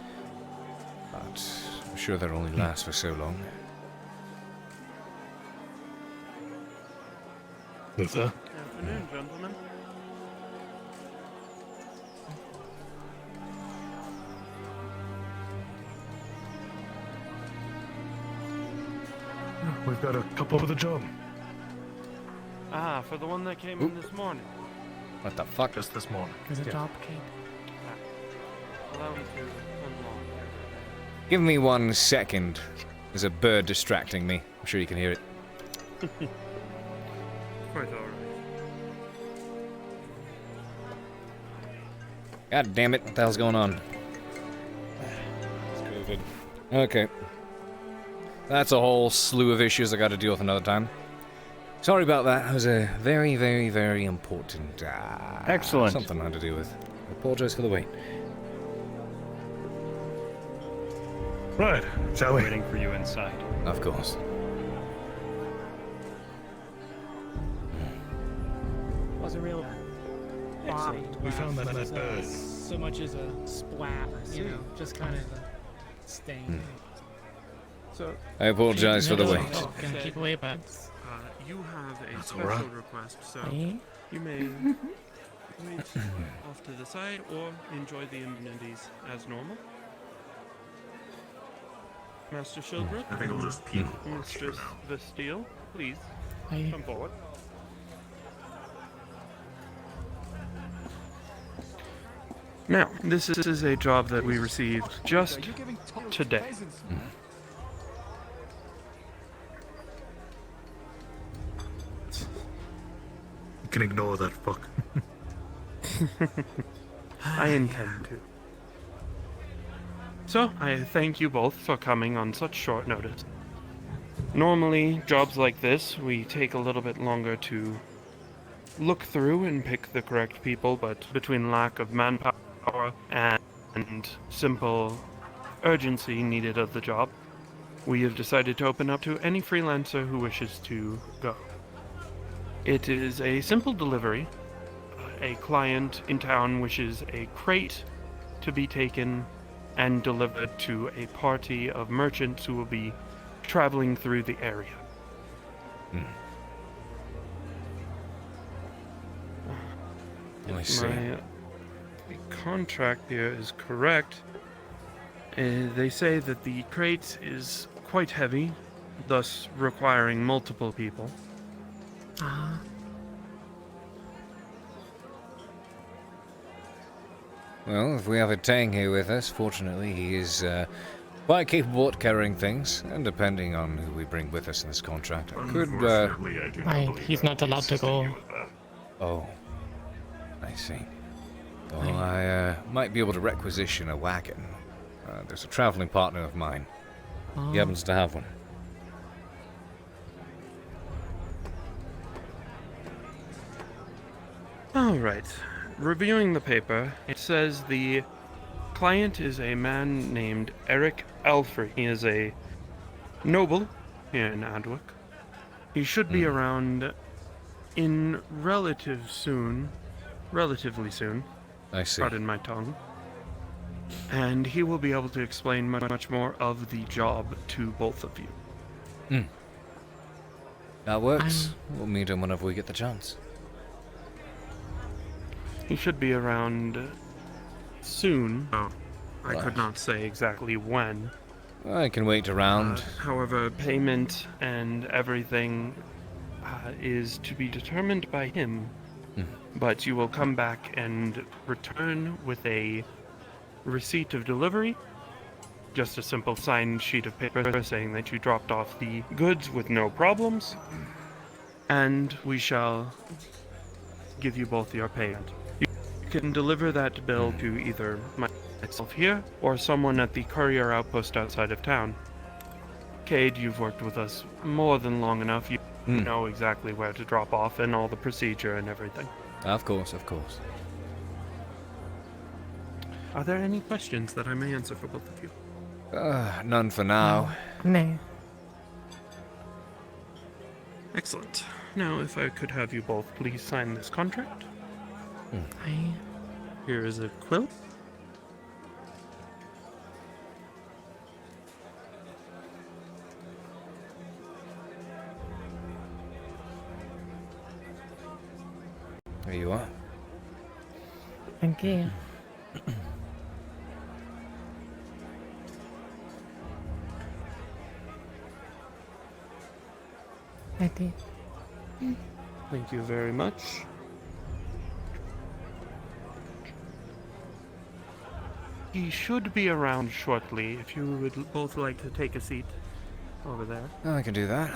But I'm sure they'll only last for so long. Luther? Afternoon, gentlemen. We've got a couple for the job. Ah, for the one that came in this morning. What the fuck? Just this morning. There's a job, Cade. Allow me to unlock. Give me 1 second. There's a bird distracting me. I'm sure you can hear it. Quite alright. God damn it, what the hell's going on? It's COVID. Okay. That's a whole slew of issues I gotta deal with another time. Sorry about that. It was a very, very, very important... Excellent. Something I had to do with. I apologize for the wait. Right, shall we? Waiting for you inside. Of course. Wasn't real body. We found that Was, bird. so much as a splat, you know, just kind of a stain. So I apologize for the wait. Gonna keep away, but You have a That's special alright. request, so Eh? you may wait off to the side or enjoy the amenities as normal. Master Shilbrouk, I think I'll just people watch for Mistress now. Vestille, please Aye. come forward. Now, this is a job that we received just today. You can ignore that fuck. I intend to. So, I thank you both for coming on such short notice. Normally, jobs like this, we take a little bit longer to look through and pick the correct people, but between lack of manpower and simple urgency needed of the job, we have decided to open up to any freelancer who wishes to go. It is a simple delivery. A client in town wishes a crate to be taken and delivered to a party of merchants who will be traveling through the area. I see. My contract here is correct. They say that the crate is quite heavy, thus requiring multiple people. Well, if we have a Tang here with us, fortunately he is quite capable at carrying things, and depending on who we bring with us in this contract, I could, He's not allowed to go. Oh, I see. Well, I might be able to requisition a wagon. There's a traveling partner of mine. He happens to have one. Alright. Reviewing the paper, it says the client is a man named Eric Alfrey. He is a noble here in Adwick. He should be around in relatively soon. I see. Pardon my tongue. And he will be able to explain much more of the job to both of you. That works. We'll meet him whenever we get the chance. He should be around soon. I Right. could not say exactly when. I can wait around. However, payment and everything is to be determined by him. But you will come back and return with a receipt of delivery. Just a simple signed sheet of paper saying that you dropped off the goods with no problems. And we shall give you both your payment. You can deliver that bill to either myself here or someone at the courier outpost outside of town. Cade, you've worked with us more than long enough. You know exactly where to drop off and all the procedure and everything. Of course, of course. Are there any questions that I may answer for both of you? None for now. No. Excellent. Now, if I could have you both please sign this contract. Here is a quill. There you are. Thank you. I did. Thank you very much. He should be around shortly. If you would both like to take a seat over there. I can do that.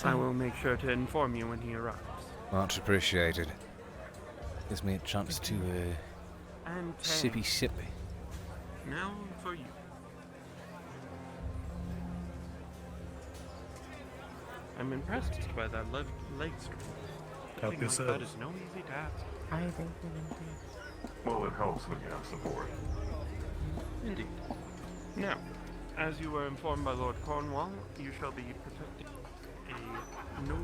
I will make sure to inform you when he arrives. Much appreciated. Gives me a chance to, And sippy sip. Now for you. I'm impressed by that left leg stroke. Help Something like yourself. that is no easy task. I think we Well, it helps when you have support. Indeed. Now, as you were informed by Lord Cornwall, you shall be protecting a noble,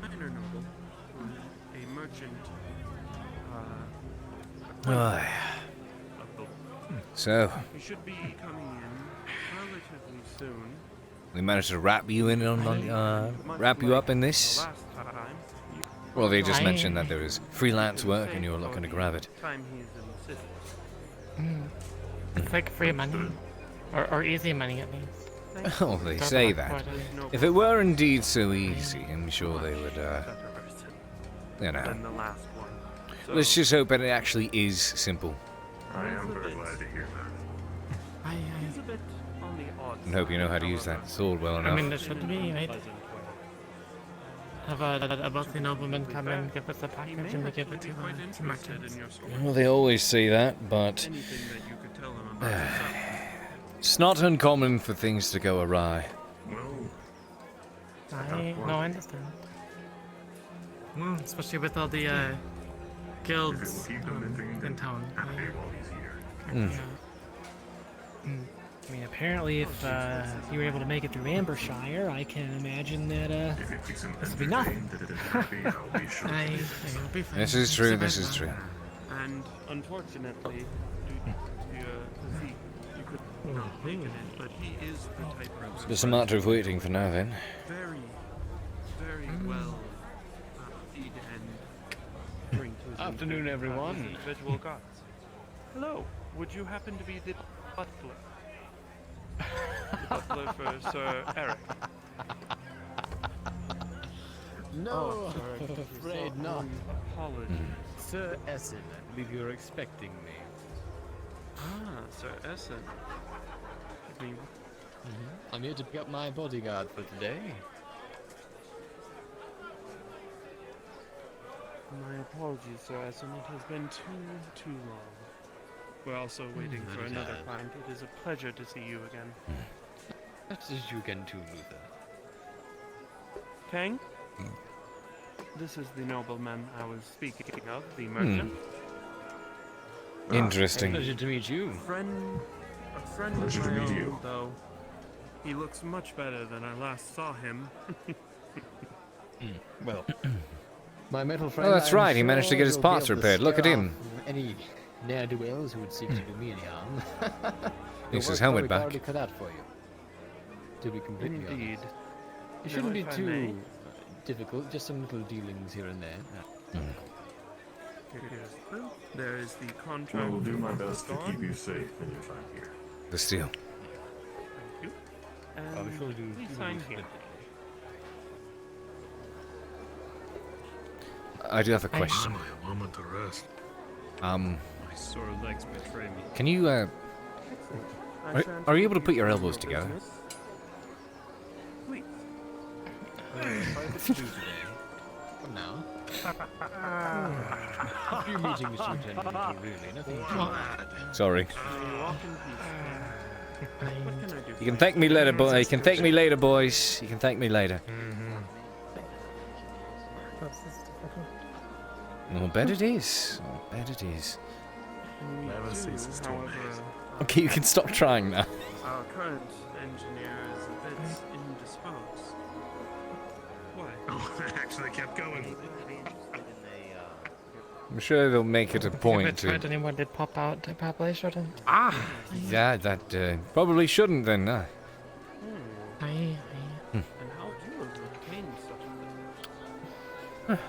minor noble, a merchant, Aye. So, you should be coming in relatively soon. we managed to wrap you in wrap you up in this? Well, they just mentioned that there was freelance work and you were looking to grab it. Time he's in the city. It's like free money. Or easy money, at least. Oh, they say that. If it were indeed so easy, I'm sure they would, you know. Than the last one. Let's just hope that it actually is simple. I am very glad to hear that. He's a bit on the odd And hope you know how to use that sword well enough. I mean, there should be, right? Have a wealthy nobleman come and give us a package and we give it to merchants. Well, they always say that, but it's not uncommon for things to go awry. I understand. Especially with all the guilds in town. I mean, apparently, if you were able to make it through Ambershire, I can imagine that this would be nothing. I'll be fine. This is true, this is true. And unfortunately, due to your physique, you could not make it in, but he is the type of Just a matter of waiting for now, then. very, very well feed and drink to his Afternoon, everyone. Individual gods. Hello, would you happen to be the butler? The butler for Sir Eric. No, I'm afraid not. Apologies. Sir Essen, I believe you're expecting me. Ah, Sir Essen. Give me... I'm here to pick up my bodyguard for today. My apologies, Sir Essen. It has been too long. We're also waiting for another client. It is a pleasure to see you again. That is you again too, Luther. Kang? This is the nobleman I was speaking of, the merchant. Interesting. Pleasure to meet you. A friend Pleasure of to my meet own, you. though. He looks much better than I last saw him. Well, my metal friend. Oh, that's I'm right. He managed to sure get his will be parts able to repaired. Look at scare him. off Any ne'er-do-wells who would seek to do me any harm. Needs his helmet back. Already cut out for you. To be completely Indeed. honest, it shouldn't be If I too may. difficult. Just some little dealings here and there. Here's proof. There is the I contract. will do my for best to Dawn. keep you safe in your time here. The steel. Thank you. I'll be And sure to do please you sign will here. I do have a question. A moment to rest. My sore legs betray me. Can you, are you able to put your elbows Business. together? Please. Private to do today. For now. A few meetings to attend to, really. Nothing too bad. Sorry. You walk in peace. What can I do? You can thank me later, boy. You can thank me later, boys. You can thank me later. I'll bet it is. I'll bet it is. Never ceases to amaze. Okay, you can stop trying now. Our current engineer is a bit indisposed. Why? Oh, it actually kept going. I'm sure they'll make it a point to... anyone did pop out to population? Ah! Yeah, that probably shouldn't then, huh? And how do you obtain such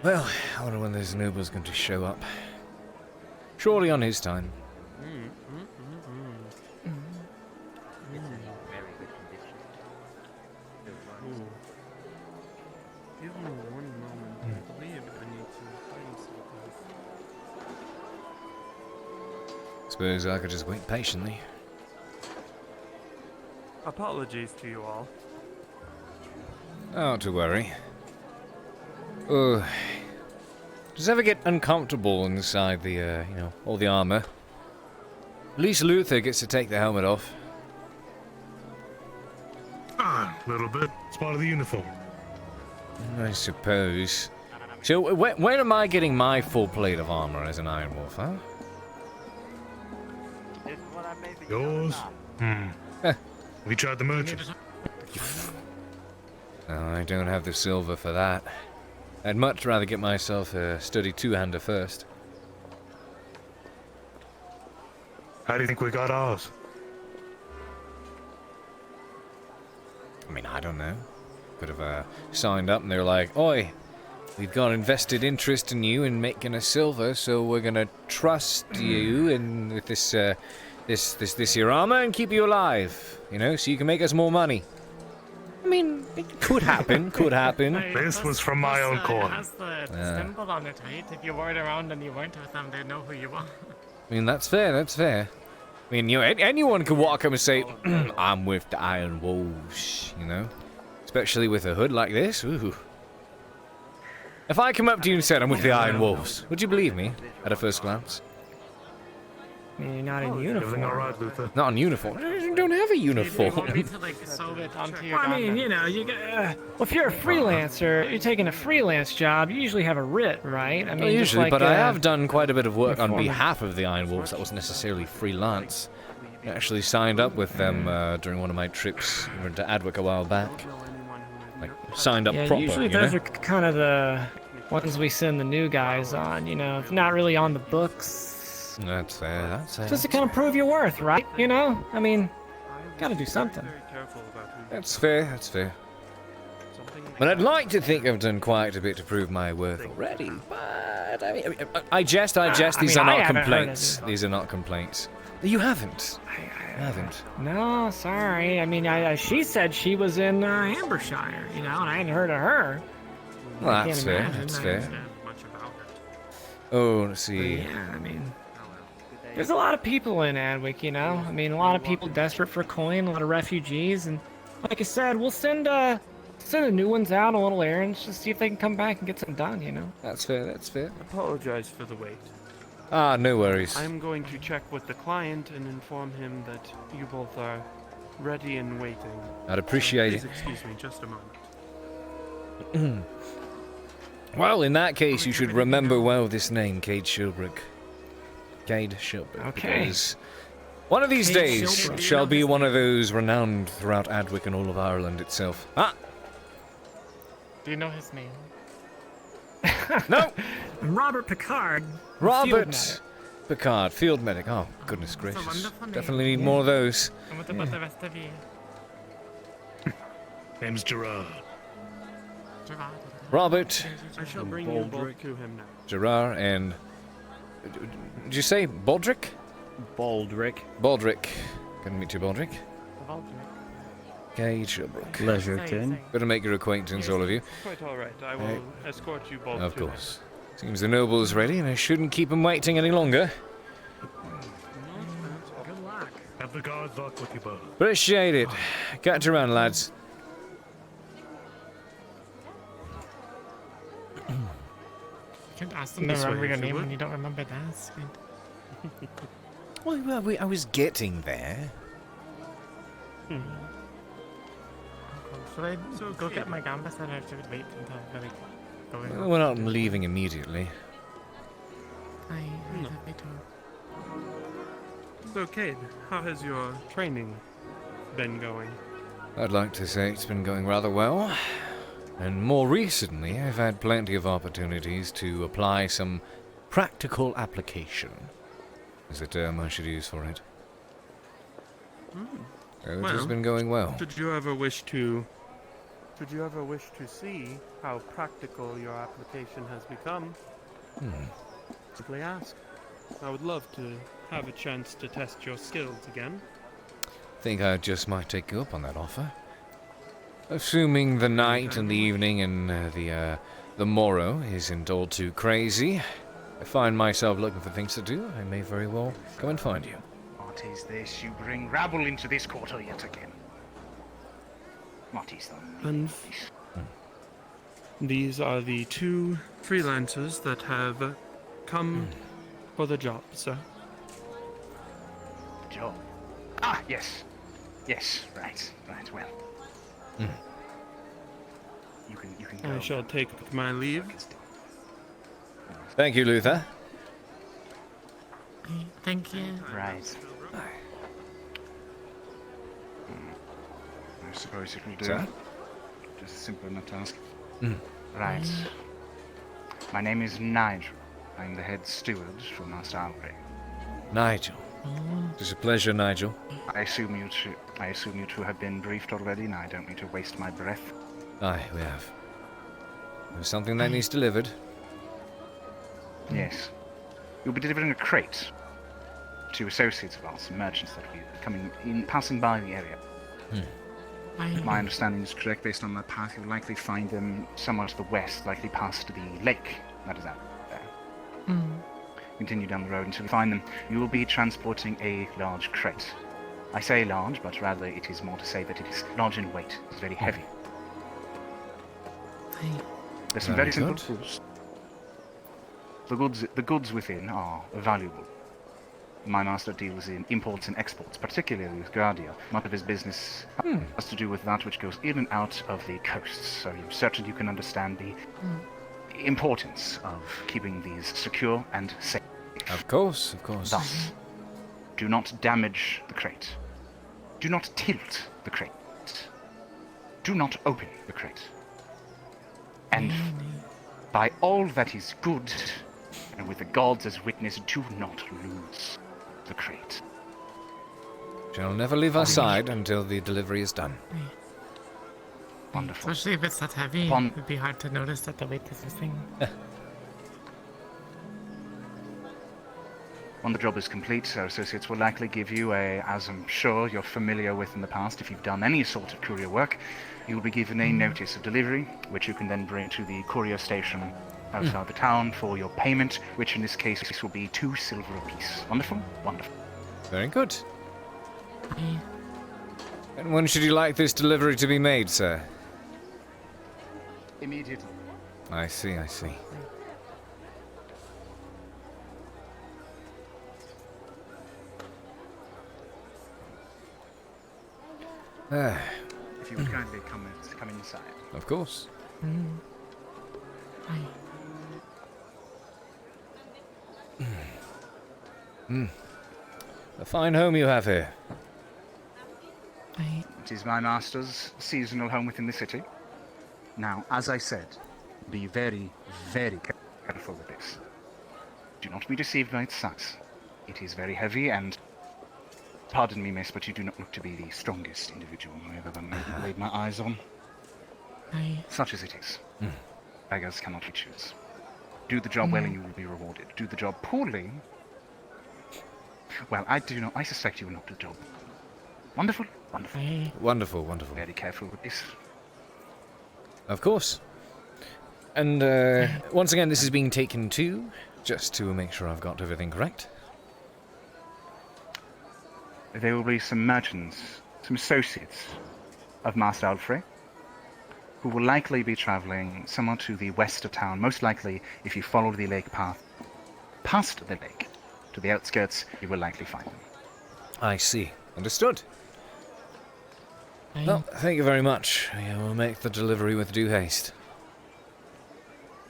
Well, I wonder when this noble's going to show up. Surely on his time. Give me one moment. I believe I need to find something. Suppose I could just wait patiently. Apologies to you all. Not to worry. Does it ever get uncomfortable inside the, you know, all the armor? At least Luther gets to take the helmet off. Ah, a little bit. It's part of the uniform. I suppose. So, when am I getting my full plate of armor as an Iron Wolf, huh? Yours? Have you tried the merchant? No, I don't have the silver for that. I'd much rather get myself a sturdy two-hander first. How do you think we got ours? I mean, I don't know. Could have signed up and they're like, "Oi, we've got invested interest in you in making us silver, so we're gonna trust you and with this your armor and keep you alive, you know, so you can make us more money." I mean, it could happen. Could happen. This was from my own coin. It has the symbol on it, right? If you wore it around and you weren't with them, they'd know who you are. I mean, that's fair. That's fair. I mean, you know, anyone could walk up and say, "I'm with the Iron Wolves," you know, especially with a hood like this. Ooh. If I come up to you and said I'm with the Iron Wolves, would you believe me at a first glance? I mean, you're not in uniform. Everything all right, Luther? Not in uniform. I don't have a uniform. I mean, you know, well, if you're a freelancer, you're taking a freelance job, you usually have a writ, right? I mean, Well, usually, just like, but I have done quite a bit of work on uniform. behalf of the Iron Wolves. That wasn't necessarily freelance. I actually signed up with them during one of my trips over to Adwick a while back. Like, signed up Yeah, proper, usually you know? those are kind of the ones we send the new guys on, you know, if not really on the books. That's fair, that's fair. Just to kind of prove your worth, right? You know? I mean, gotta do something. That's fair, that's fair. But I'd like to think I've done quite a bit to prove my worth already. But, I mean, I jest. These are not complaints. These are not complaints. You haven't. I haven't. No, sorry. I mean, she said she was in Ambershire, you know, and I hadn't heard of her. Well, I that's can't fair, imagine. that's I fair. understand. Oh, let's see. Yeah, I mean, there's a lot of people in Adwick, you know? I mean, a lot of people desperate for coin, a lot of refugees, and like I said, we'll send the new ones out on little errands, just see if they can come back and get some done, you know? That's fair, that's fair. Apologize for the wait. Ah, no worries. I'm going to check with the client and inform him that you both are ready and waiting. I'd appreciate Please it. excuse me just a moment. Well, in that case, you should remember well this name, Cade Shilbrouk. Cade Shilbrouk. Okay. Because one of these Cade days Shilbrouk. shall be one of those renowned throughout Adwick and all of Ireland itself. Ah! Do you know his name? No! I'm Robert Picard. Robert Picard, field medic. Oh, goodness gracious. wonderful name. Definitely need more of those. And what about the rest of you? Name's Gerard. Robert, I shall bring you both to him now. Gerard, and... Did you say Baldrick? Baldrick. Baldrick. Good to meet you, Baldrick. Cade Shilbrouk. Pleasure, Ken. Good to make your acquaintance, all of you. Quite all right. I will escort you both Of to him. course. Seems the noble's ready, and I shouldn't keep him waiting any longer. Good luck. Have the gods luck with you both. Appreciate it. Catch you around, lads. You can't ask them to This way, remember your if you name would. when you don't remember to ask. Well, I was getting there. Should I go get my gambas or should I wait until really going? Well, we're not leaving immediately. No. So, Cade, how has your training been going? I'd like to say it's been going rather well. And more recently, I've had plenty of opportunities to apply some practical application, is the term I should use for it. It has been going well. Did you ever wish to see how practical your application has become? Simply ask. I would love to have a chance to test your skills again. Think I just might take you up on that offer. Assuming the night and the evening and the morrow isn't all too crazy, I find myself looking for things to do, I may very well come and find you. What is this? You bring rabble into this quarter yet again. What is that? And these are the two freelancers that have come for the job, sir. Job. Ah, yes. Yes, right, well. You can go. I shall take my leave. Thank you, Luther. Thank you. Right. I suppose it will do. Sir? Just a simple enough task. Mm. Right. My name is Nigel. I'm the head steward for Master Albury. Nigel. It's a pleasure, Nigel. I assume you two have been briefed already, and I don't mean to waste my breath. Aye, we have. There's something that needs delivered. Yes. You'll be delivering a crate to associates of ours, merchants that will be passing by the area. If my understanding is correct, based on the path, you'll likely find them somewhere to the west, likely past the lake that is out there. Continue down the road until you find them. You will be transporting a large crate. I say large, but rather it is more to say that it is large in weight. It's very heavy. There's some very simple rules. The goods within are valuable. My master deals in imports and exports, particularly with Guardia. Much of his business has to do with that which goes in and out of the coasts, so you're certain you can understand the importance of keeping these secure and safe. Of course, of course. Thus, do not damage the crate. Do not tilt the crate. Do not open the crate. And by all that is good, and with the gods as witness, do not lose the crate. Shall never leave our side until the delivery is done. Wonderful. Especially if it's that heavy, it would be hard to notice that the weight is this thing. When the job is complete, our associates will likely give you as I'm sure you're familiar with in the past, if you've done any sort of courier work, you will be given a notice of delivery, which you can then bring to the courier station outside the town for your payment, which in this case will be 2 silver apiece. Wonderful? Wonderful. Very good. And when should you like this delivery to be made, sir? Immediately. I see, I see. If you would kindly come inside. Of course. A fine home you have here. It is my master's seasonal home within the city. Now, as I said, be very, very careful with this. Do not be deceived by its size. It is very heavy and... Pardon me, miss, but you do not look to be the strongest individual I have ever laid my eyes on. Such as it is. Beggars cannot be choose. Do the job well and you will be rewarded. Do the job poorly... Well, I suspect you will not do the job. Wonderful, wonderful. Wonderful, wonderful. Very careful with this. Of course. And once again, this is being taken to, just to make sure I've got everything correct. There will be some merchants, some associates of Master Alfred, who will likely be traveling somewhere to the west of town. Most likely, if you follow the lake path past the lake to the outskirts, you will likely find them. I see. Understood. Well, thank you very much. I will make the delivery with due haste.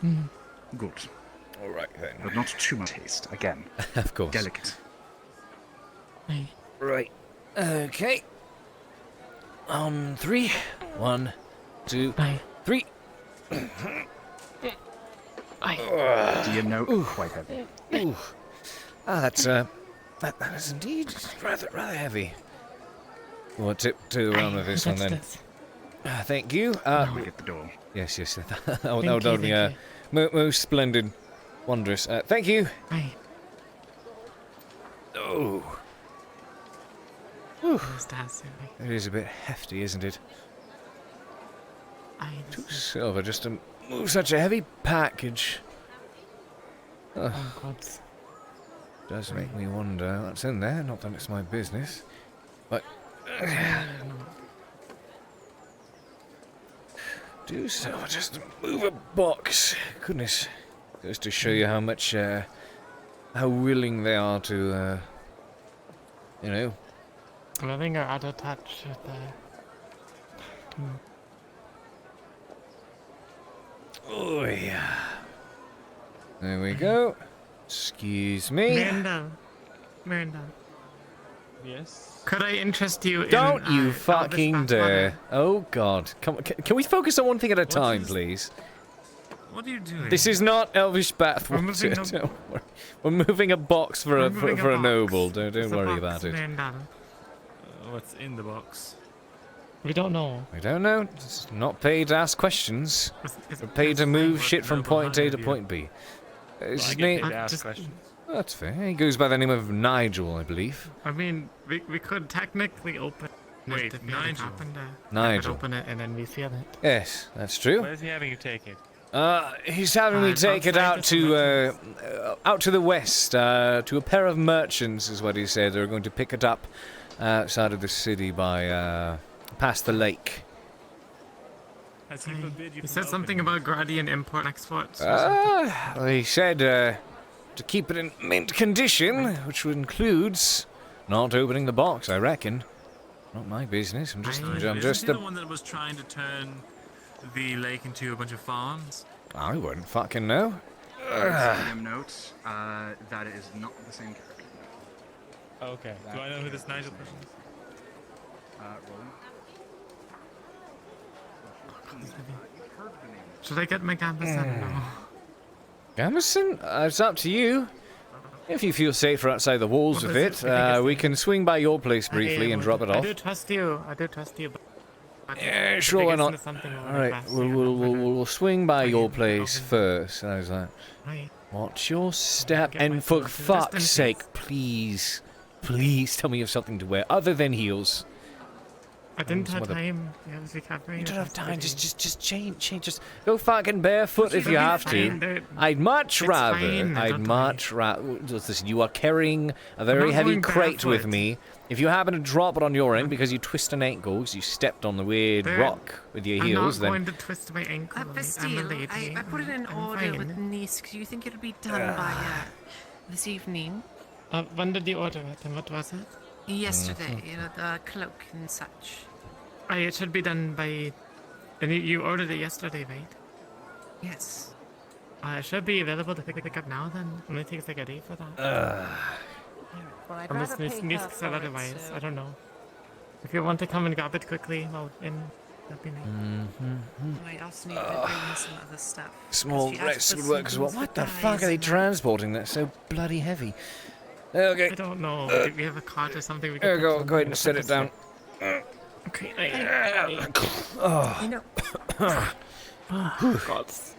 Good. All right then. But not too much haste. Again. Of course. Delicate. Right. Okay. On 3. 1, 2, 3. Do you know? Quite heavy. That's that is indeed rather heavy. We'll tiptoe around with this one then. Thank you. We get the door. Yes. that would be most splendid, wondrous. Thank you. Oh. It is a bit hefty, isn't it? 2 silver just to move such a heavy package. Oh, God. Does make me wonder what's in there. Not that it's my business, but 2 silver just to move a box. Goodness, goes to show you how much, how willing they are to, you know. Living or out of touch with the... Oh yeah. There we go. Excuse me. Miranda. Yes? Could I interest you in... Don't you fucking dare. Oh god. Can we focus on one thing at a time, please? What are you doing? This is not Elvish bathwater. We're moving a box for a noble. Don't worry about it. What's in the box? We don't know. We don't know. It's not paid to ask questions. We're paid to move shit from point A to point B. His name... That's fair. He goes by the name of Nigel, I believe. I mean, we could technically open... Wait, Nigel? Nigel. Open it and then we seal it. Yes, that's true. Where's he having you take it? He's having me take it out to the west, to a pair of merchants, is what he said. They're going to pick it up outside of the city by, past the lake. Has he forbid you He said something about Gradian import-exports. He said, to keep it in mint condition, which includes not opening the box, I reckon. Not my business, I'm just Isn't he the one that was trying to turn the lake into a bunch of farms? I wouldn't fucking know. Notes that it is not the same character. Okay. Do I know who this Nigel person is? Should I get my Gambison? No. Gambison? It's up to you. If you feel safer outside the walls with it, we can swing by your place briefly and drop it off. I do trust you. But yeah, sure, why not? Alright, we'll swing by your place first. How's that? Watch your step, and for fuck's sake, please tell me you have something to wear other than heels. I didn't have time. Yeah, I was recovering. You don't have time. Just change. Just go fucking barefoot if you have to. I'd much rather. Listen, you are carrying a very heavy crate with me. If you happen to drop it on your end because you twist an ankle, because you stepped on the weird rock with your heels, then. I'm not going to twist my ankle. Bastille, I put it in order with Nisk. Do you think it'll be done by this evening? When did you order it and what was it? Yesterday, you know, the cloak and such. It should be done by. And you ordered it yesterday, right? Yes. It should be available to pick up now. Then only takes like a day for that. Well, I'd Unless rather pay her Nisk for said it, otherwise, so- I don't know. If you want to come and grab it quickly, well, then that'd be nice. I also need to bring some other stuff. Small 'cause you asked rest for would work as well. some What the supplies fuck are they and that. transporting that's so bloody heavy? Okay. I don't know. Do we have a cart or something? We Go put ahead something and set it down. Okay. You know. God.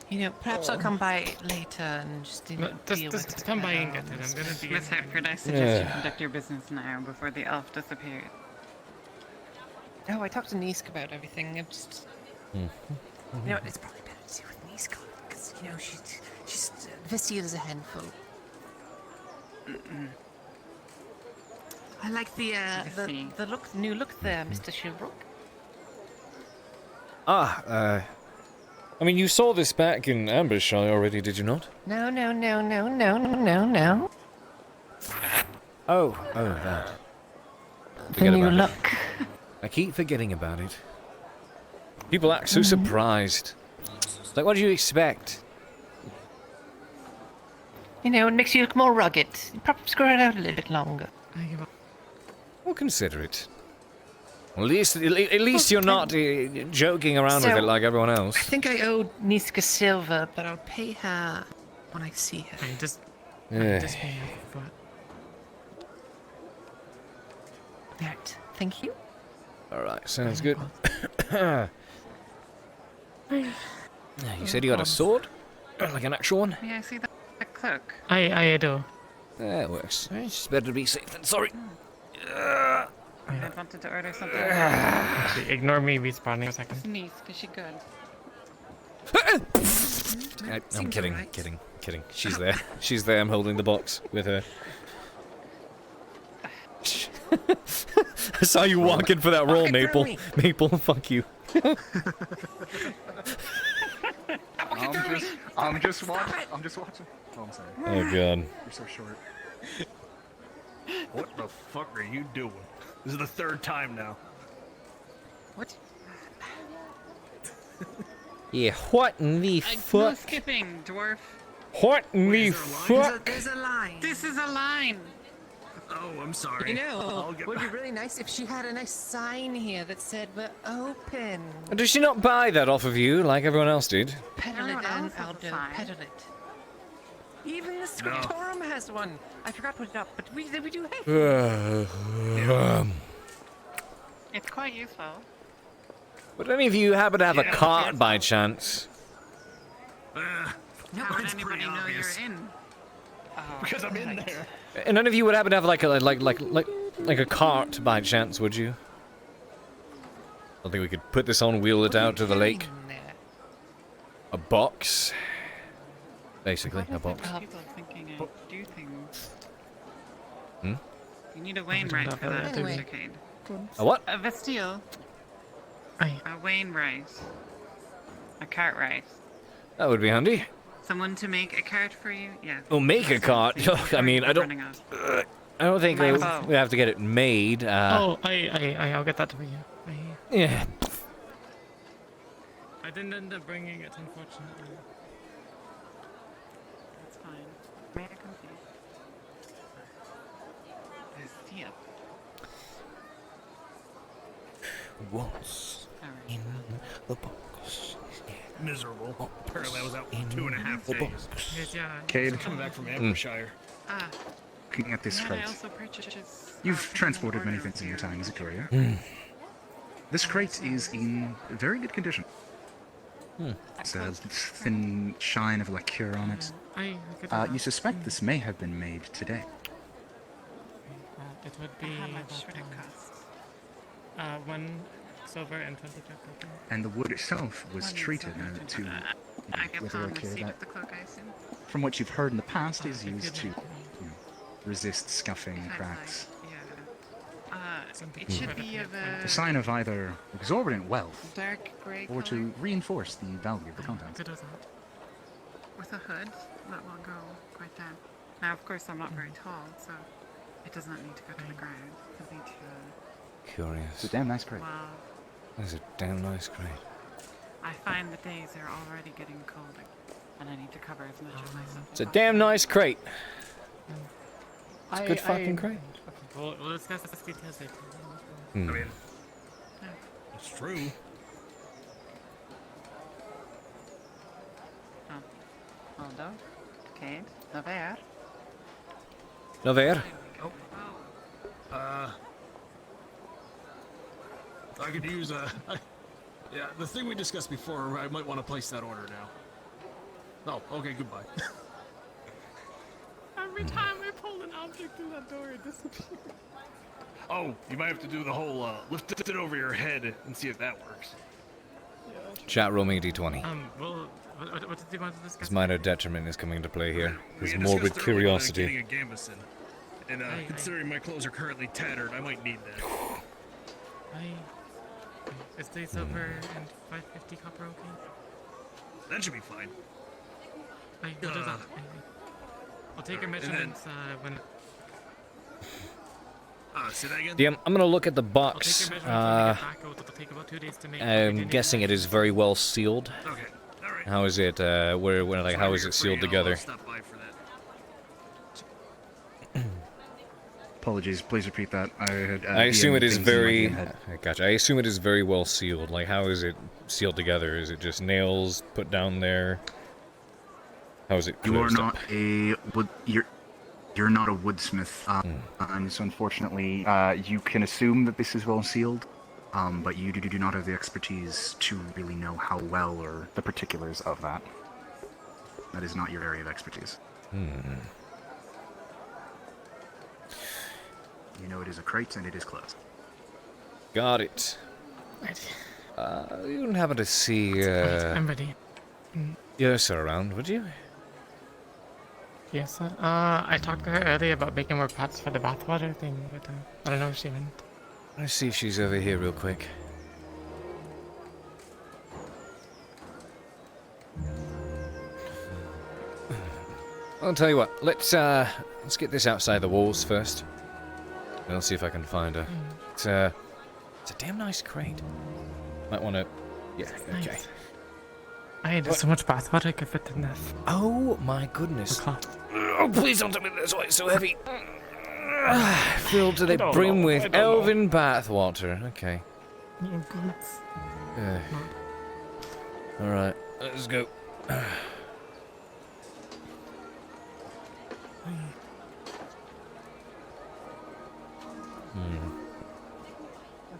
You know, perhaps I'll come by later and just deal with Just come by and get it. I'm gonna be. Miss Hepford, I suggest you conduct your business now before the elf disappears. Oh, I talked to Nisk about everything. I'm just. You know what? It's probably better to do with Nisk because you know she's Vestille is a handful. I like the new look there, Mr. Shilbrouk. I mean, you saw this back in Ambershire already, did you not? No. Oh, that. The new look. I keep forgetting about it. People act so surprised. Like, what do you expect? You know, it makes you look more rugged. You probably screw it out a little bit longer. Well, consider it. Well, at least you're not joking around with it like everyone else. I think I owe Niska silver, but I'll pay her when I see her. Right. Thank you. Alright, sounds good. You said you got a sword? Like an actual one? Yeah, I see that cloak. I do. That works. It's just better to be safe than sorry. I wanted to order something. Ignore me respawning for a second. Sneeze, because she good. I'm kidding, kidding. She's there. She's there. I'm holding the box with her. I saw you walking for that roll, Maple. Maple, fuck you. I'm just watching. Oh, I'm sorry. Oh, God. You're so short. What the fuck are you doing? This is the third time now. What? Yeah, what in the No fuck? skipping, dwarf. What in the fuck? There's a line. This is a line. Oh, I'm sorry. You know, I'll it get would be back. really nice if she had a nice sign here that said we're open. Does she not buy that off of you like everyone else did? Peddle it, and I'll peddle it. Even the scriptorum has one. I forgot to put it up, but we do have. It's quite useful. Would any of you happen to have a cart by chance? How would anybody know you're in? Because I'm in there. And none of you would happen to have like a cart by chance, would you? I think we could put this on, wheel it out to the lake. A box, basically a box. People are thinking I do things. Hmm? You need a Wainwright for that, Mr. Cade. A what? A Vestille. A Wainwright. A Cartwright. That would be handy. Someone to make a cart for you? Yeah. Oh, make a cart. I mean, I don't think we have to get it made. I'll get that for you. Yeah. I didn't end up bringing it, unfortunately. That's fine. May I come see? Vestille. What's in the box? Miserable. Apparently I was out for 2.5 days. Cade. Coming back from Ambershire. Looking at this And crate. I also purchased You've transported many things in your time as a courier. This crate is in very good condition. It's a thin shine of lacquer on it. You suspect this may have been made today. It would be How much would it cost? silver and 20 copper. And the wood itself was treated to I get whether upon okay, receipt that, of the cloak, I assume. from what you've heard in the past, is used to resist scuffing, cracks. It should be of A sign of either exorbitant wealth dark grey or colour to reinforce the value of the contents. with a hood that will go quite down. Now, of course, I'm not very tall, so it does not need to go to the ground. It will need to. Curious. It's a damn nice crate. Wow. That's a damn nice crate. I find the days are already getting colder, and I need to cover as much of myself. It's a damn nice crate. It's a good fucking crate. We'll discuss the details later. Hmm. I mean, it's true. Hold on. Cade, Navarre. Navarre? I could use a. Yeah, the thing we discussed before, I might want to place that order now. Oh, okay, goodbye. Every time I pull an object through that door, it disappears. Oh, you might have to do the whole lift it over your head and see if that works. Chat roll me D20. Well, what did you want to discuss? His minor detriment is coming into play here. We His had morbid discussed earlier about curiosity. getting a gambeson. And considering my clothes are currently tattered, I might need that. Is the silver and 550 copper okay? That should be fine. What is that? I'll take your measurements when. Say that again? DM, I'm gonna look at the box. I'll take your measurements when I get back. It'll take about 2 days to make. I'm guessing it is very well sealed. Okay. Alright. How is it? How is it sealed together? Stop by for that. Apologies, please repeat that. I assume it is very. head. Gotcha. I assume it is very well sealed. Like, how is it sealed together? Is it just nails put down there? How is it? You are closed not up? a wood. You're not a woodsmith, and so unfortunately, you can assume that this is well sealed, but you do not have the expertise to really know how well or the particulars of that. That is not your area of expertise. You know it is a crate and it is closed. Got it. You wouldn't happen to see. I'm ready. Yersa around, would you? Yes, I talked to her earlier about making more pots for the bathwater thing, but I don't know if she went. Let's see if she's over here real quick. I'll tell you what. Let's get this outside the walls first. And I'll see if I can find her. It's a damn nice crate. Might want to. Yeah. Okay. Nice. I had so much bathwater I could fit in this. Oh my goodness. Oh, please don't tell me that's why it's so heavy. Filled to the brim with elven bathwater. Okay. Alright, let's go.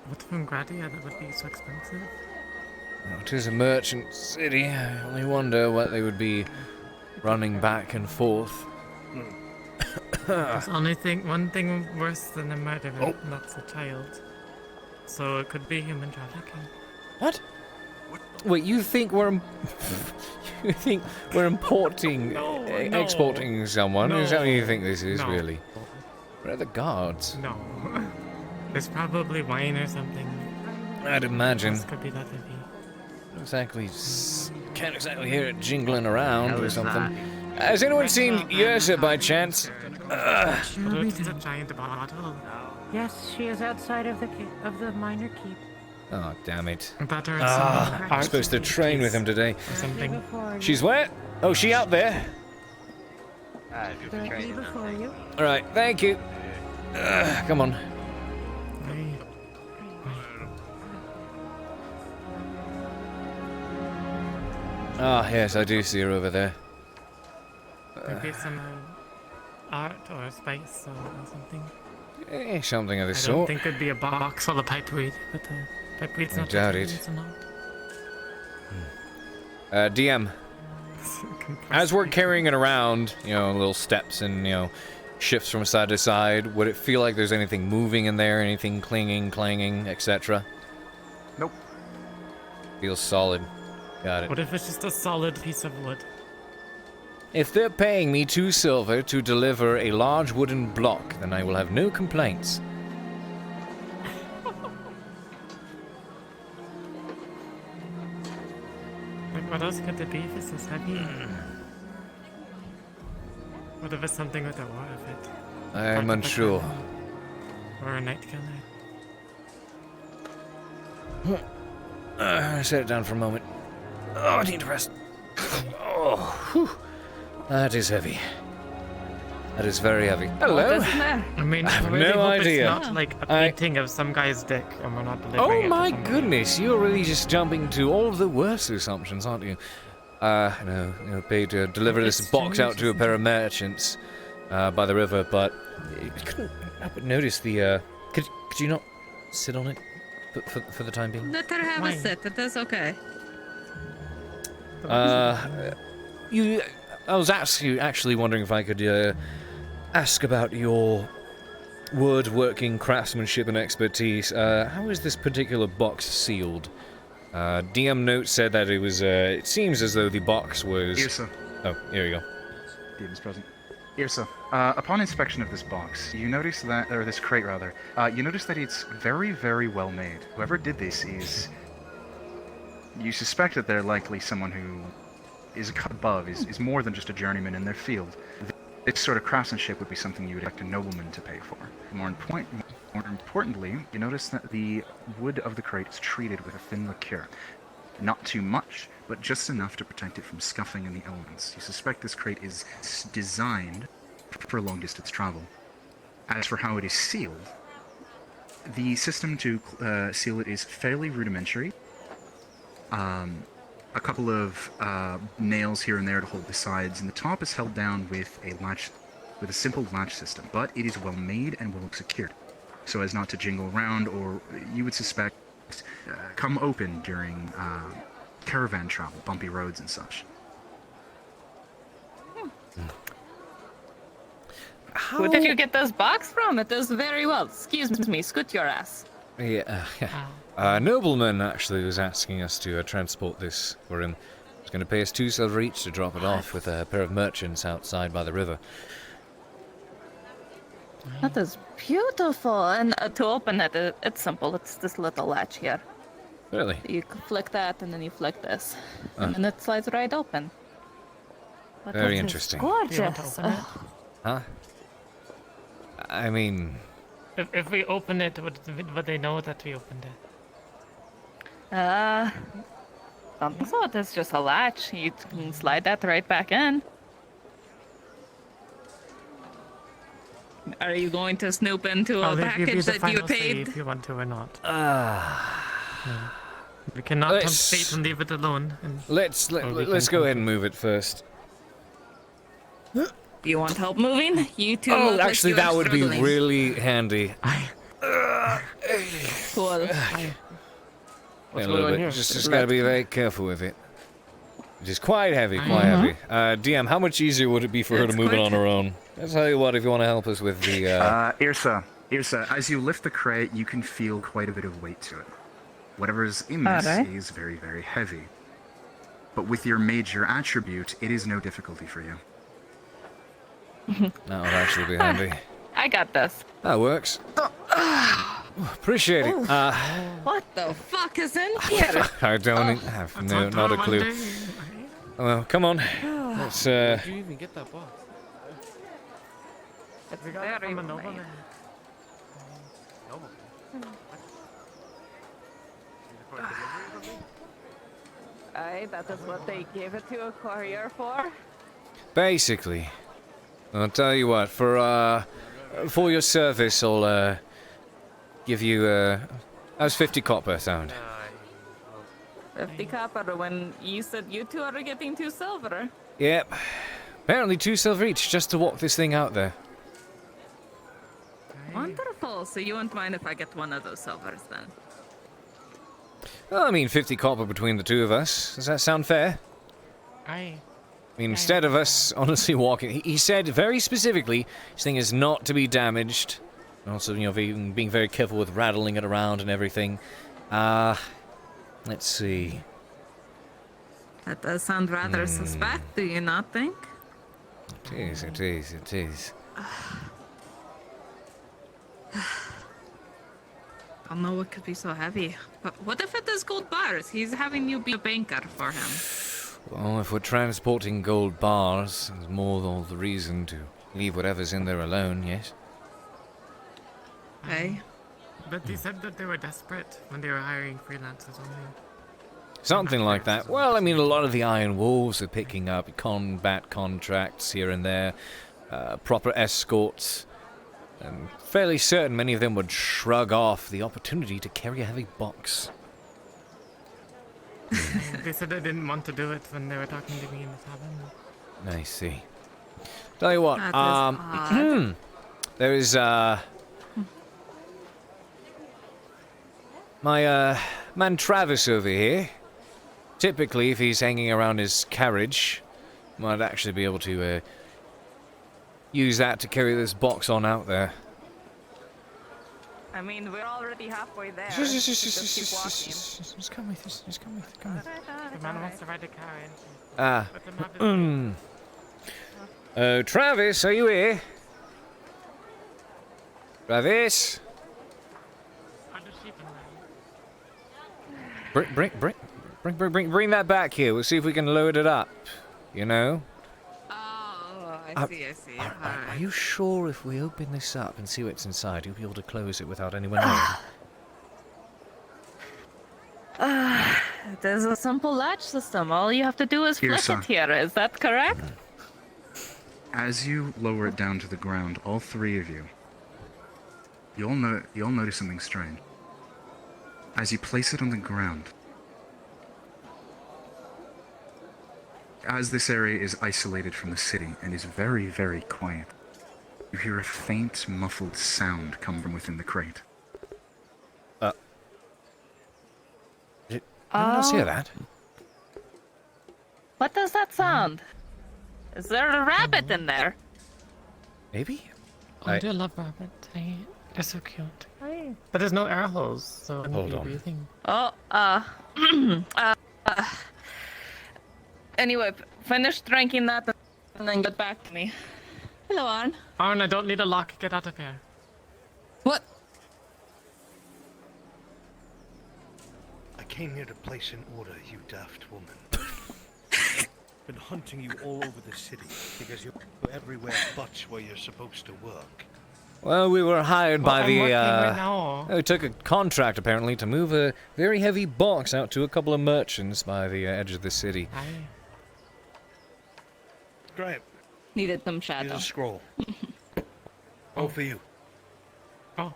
What from Gradia that would be so expensive? Well, it is a merchant city. I only wonder what they would be running back and forth. There's only one thing worse than a murder, and that's a child. So it could be human trafficking. What? Wait, you think we're importing, exporting someone? Is that what you think this is, really? Where are the guards? No. There's probably wine or something. I'd imagine. This could be that heavy. Can't exactly hear it jingling around or something. Has anyone seen Yersa by chance? It's a giant bottle. Yes, she is outside of the minor keep. Oh, damn it. I'm supposed to train with him today. Something. She's where? Oh, she out there? Directly before you. Alright, thank you. Come on. Ah, yes, I do see her over there. Could be some art or spice or something. Something of the I sort. don't think it'd be a box full of pipeweed, but pipeweed's not. I doubt it. DM. As we're carrying it around, little steps and, shifts from side to side, would it feel like there's anything moving in there, anything clinging, clanging, etc.? Nope. Feels solid. Got it. What if it's just a solid piece of wood? If they're paying me 2 silver to deliver a large wooden block, then I will have no complaints. Like, what else could it be if it's this heavy? What if it's something with a lot of it? I'm unsure. Or a night killer? Set it down for a moment. Oh, I need to rest. Oh, whew. That is heavy. That is very heavy. Hello. What is in there? I mean, I have really no hope idea. It's not like a painting of some guy's dick, and we're not delivering Oh it my to goodness, you're really just jumping to all of the worst assumptions, aren't you? No, you're paid to deliver this box out to a pair of merchants by the river, but you couldn't help but notice the. Could you not sit on it for the time being? Let her have a sit. It is okay. I was actually wondering if I could ask about your woodworking craftsmanship and expertise. How is this particular box sealed? DM note said that it was. It seems as though the box was. Irsa. Oh, here we go. DM's present. Irsa, upon inspection of this box, you notice that, or this crate rather, you notice that it's very, very well made. Whoever did this is. You suspect that they're likely someone who is a cut above, is more than just a journeyman in their field. This sort of craftsmanship would be something you would expect a nobleman to pay for. More importantly, you notice that the wood of the crate is treated with a thin lacquer. Not too much, but just enough to protect it from scuffing in the elements. You suspect this crate is designed for long-distance travel. As for how it is sealed, the system to seal it is fairly rudimentary. A couple of nails here and there to hold the sides, and the top is held down with a simple latch system, but it is well made and well secured, so as not to jingle around, or you would suspect come open during caravan travel, bumpy roads and such. Who did you get this box from? It does very well. Excuse me, scoot your ass. Yeah. Nobleman actually was asking us to transport this for him. He's going to pay us 2 silver each to drop it off with a pair of merchants outside by the river. That is beautiful. And to open it, it's simple. It's this little latch here. Really? You flick that, and then you flick this, and then it slides right open. But Very this is interesting. Gorgeous. Huh? I mean... If we open it, would they know that we opened it? Don't think so. It's just a latch. You can slide that right back in. Are you going to snoop into a I'll give you package the that you final say paid? if you want to or not. We cannot tempt fate and leave it alone. Let's go ahead and move it first. You want help moving? You two. Oh, look like actually, you that are would struggling. be really handy. Cool. Wait a little bit. Just gotta be very careful with it. It is quite heavy, quite heavy. DM, how much easier would it be for her to move it on her own? I'll tell you what, if you want to help us with the... Irsa, as you lift the crate, you can feel quite a bit of weight to it. Whatever is in this is very, very heavy. But with your major attribute, it is no difficulty for you. That would actually be handy. I got this. That works. Appreciate it. What the fuck is in here? I don't have not a clue. Well, come on. Let's Where did you even get that box? It's very well made. Aye, that is what they gave it to a courier for. Basically, I'll tell you what. For your service, I'll give you that was 50 copper. Sound? 50 copper. When you said you two are getting 2 silver. Yep. Apparently 2 silver each just to walk this thing out there. Wonderful. So you won't mind if I get one of those silvers then? Well, I mean, 50 copper between the two of us. Does that sound fair? Aye. I mean, instead of us honestly walking, he said very specifically, this thing is not to be damaged. And also, you know, being very careful with rattling it around and everything. Let's see. That does sound rather Hmm. suspect, do you not think? It is, it is, it is. I don't know what could be so heavy. But what if it is gold bars? He's having you be a banker for him. Well, if we're transporting gold bars, there's more than the reason to leave whatever's in there alone, yes? Okay. But they said that they were desperate when they were hiring freelancers only. Something like that. Well, I mean, a lot of the Iron Wolves are picking up combat contracts here and there, proper escorts. I'm fairly certain many of them would shrug off the opportunity to carry a heavy box. They said they didn't want to do it when they were talking to me in the tavern. I see. Tell you what, That is odd. there is, my, man Travis over here. Typically, if he's hanging around his carriage, might actually be able to, use that to carry this box on out there. I mean, we're already halfway there. Just keep walking. come with us, just come with, come with. The man wants to ride a carriage. Ah. Let them have his Travis, are you here? Travis? Bring that back here. We'll see if we can load it up. You know? Oh, I see. Are you sure if we open this up and see what's inside, you'll be able to close it without anyone knowing? There's a simple latch system. All you have to do is Here, flick son. it here. Is that correct? As you lower it down to the ground, all three of you, you'll notice something strange. As you place it on the ground, as this area is isolated from the city and is very, very quiet, you hear a faint, muffled sound come from within the crate. Did anyone else hear that? What does that sound? Is there a rabbit in there? Maybe? Oh, I do love rabbits. They're so cute. But there's no air holes, so I wouldn't be breathing. Anyway, finish drinking that and then get back to me. Hello, Arn. Arn, I don't need a lock. Get out of here. What? I came here to place an order, you daft woman. Been hunting you all over the city because you're everywhere but where you're supposed to work. Well, we were hired by I'm the, working right now. we took a contract, apparently, to move a very heavy box out to a couple of merchants by the edge of the city. Graham. Needed some shadow. Here's a scroll. All for you. Oh,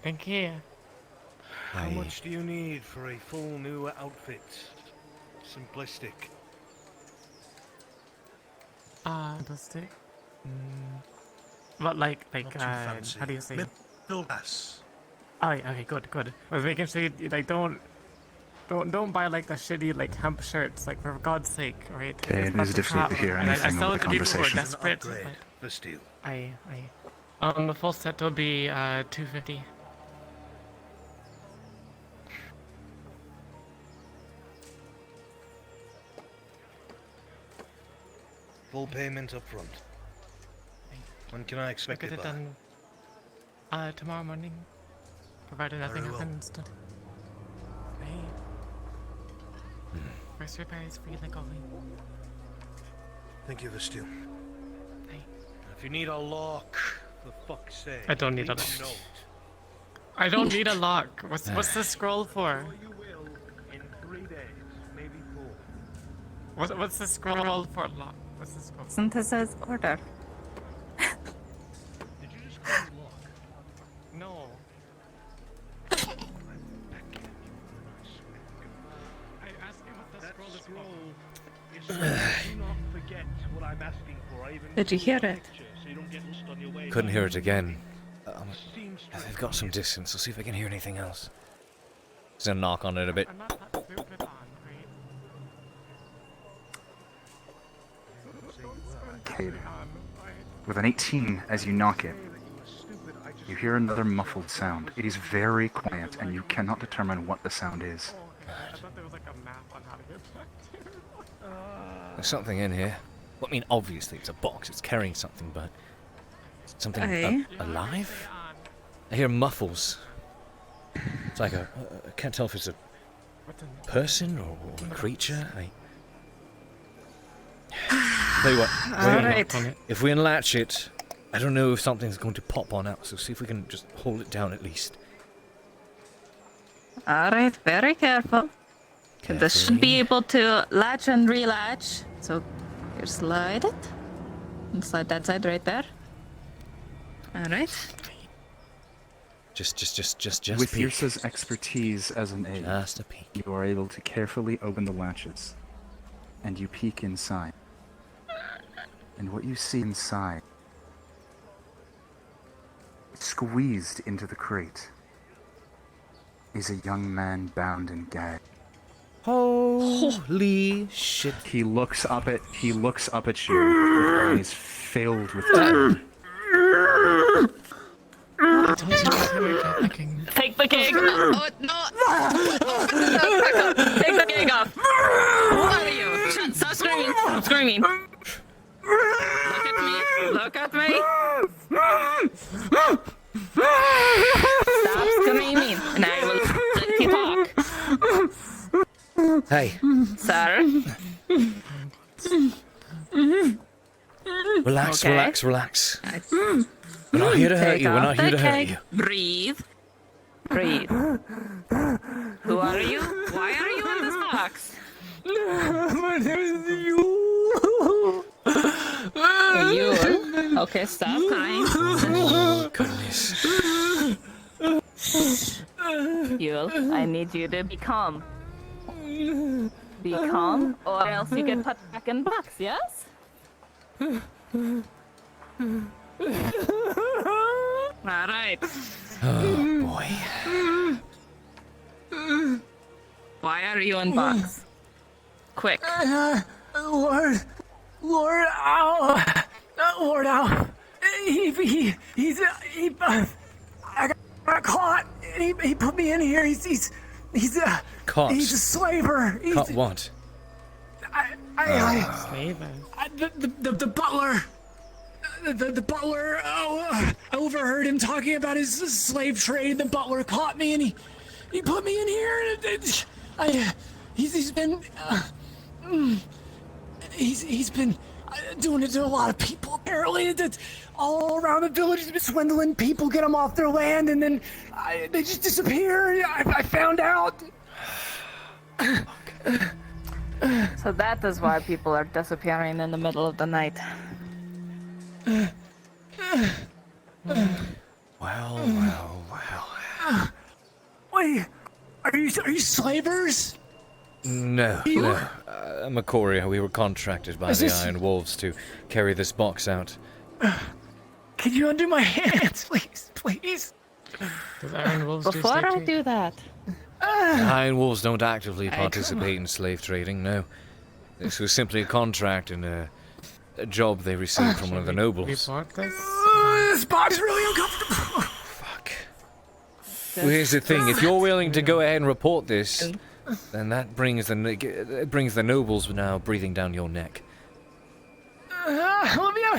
thank you. How much do you need for a full new outfit? Simplistic. Simplistic? What, like, Not too fancy. how do you say? Middle class. Oh, yeah, okay, good. I was making sure you, like, don't buy, like, the shitty, like, hemp shirts, like, for God's sake, right? It is difficult to hear And I anything sell over it the to people who are conversation. desperate. Upgrade for steel. The full set will be, $250. Full payment up front. When can I expect Get it it by? done, tomorrow morning. Provided nothing Very well. happens to... First repair is free, like always. Thank you for steel. If you need a lock, for fuck's sake. I don't need a leave lock. note. I don't need a lock. What's the scroll for? You will in 3 days, maybe 4. What's the scroll for? Lock. What's the scroll? Synthesis order. Did you just call it lock? No. I asked you what the scroll is for. Do not forget what I'm asking for. I even Did you hear it? so you don't get lost on your way. Couldn't hear it again. They've got some distance. I'll see if I can hear anything else. Just gonna knock on it a bit. I'm not that stupid, on, Cade. With an 18 as you knock it, You hear another muffled sound. It is very quiet, and you cannot determine what the sound is. There's something in here. Well, I mean, obviously it's a box. It's carrying something, but something alive? I hear muffles. It's like I can't tell if it's a person or a creature. Tell you what, if we unlatch it, I don't know if something's going to pop on out, so see if we can just hold it down at least. Alright, very careful. This should be able to latch and relatch. So, here, slide it. And slide that side right there. Alright. Just With peek. Yrsa's expertise as an aide, Just a peek. You are able to carefully open the latches, and you peek inside. And what you see inside, squeezed into the crate, is a young man bound and gagged. Holy shit! He looks up at you with eyes filled with terror. Take the gig. Oh, no. Take the gig off. Who are you? Stop screaming. Stop screaming. Look at me. Stop screaming, and I will let you talk. Hey. Sir. Relax, Okay. relax. We're not here to hurt you. We're not here to hurt you. Breathe. Breathe. Who are you? Why are you in this box? My name is you. You? Okay, stop crying. Oh, goodness. Yul, I need you to be calm. Be calm, or else you get put back in the box, yes? Alright. Oh, boy. Why are you in box? Quick. Lord, Lord, ow. I got caught, and he put me in here. He's Caught? He's a slaver. Caught what? The butler. The butler. I overheard him talking about his slave trade. The butler caught me, and he put me in here. And he's been doing it to a lot of people. Apparently, all around the village, he's been swindling people, get them off their land, and then they just disappear. I found out. So that is why people are disappearing in the middle of the night. Wow. Wait, are you slavers? No. I'm a courier. We were contracted by the Iron Wolves to carry this box out. Can you undo my hands, please? Does Iron Wolves Before I do that. The Iron Wolves don't actively participate in slave trading, no. This was simply a contract and a job they received from one of the nobles. Report this? This box is really uncomfortable. Well, here's the thing. If you're willing to go ahead and report this, then that brings the nobles now breathing down your neck. Let me out.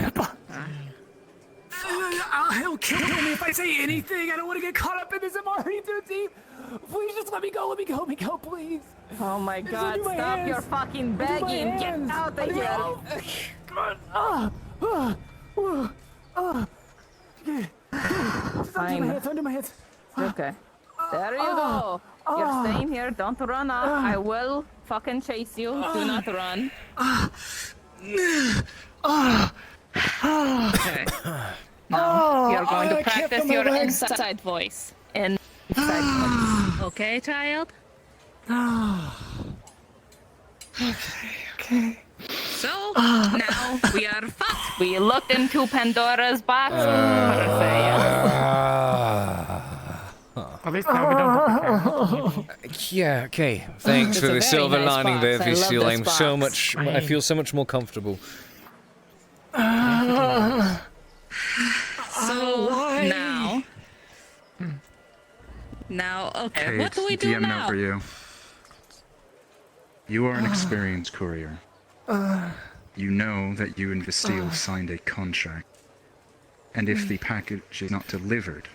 He'll kill me if I say anything. I don't want to get caught up in this. I'm already too deep. Please just let me go, please. Oh my god, stop your fucking begging. Get out of here. Come on. Fine. Under my hands. Okay. There you go. You're staying here. Don't run off. I will fucking chase you. Do not run. Okay. Now you're going to practice your inside voice. Inside voice. Okay, child? Okay. So, now we are fucked. We looked into Pandora's box. At least now we don't have to Yeah, okay. Thanks It's for a the very silver nice lining box. there, I love Vishil. this box. I feel so much more comfortable. So now Now, okay, Cade, what do we do DM note now? for you. You are an experienced courier. You know that you and Vastille signed a contract. And if the package is not delivered,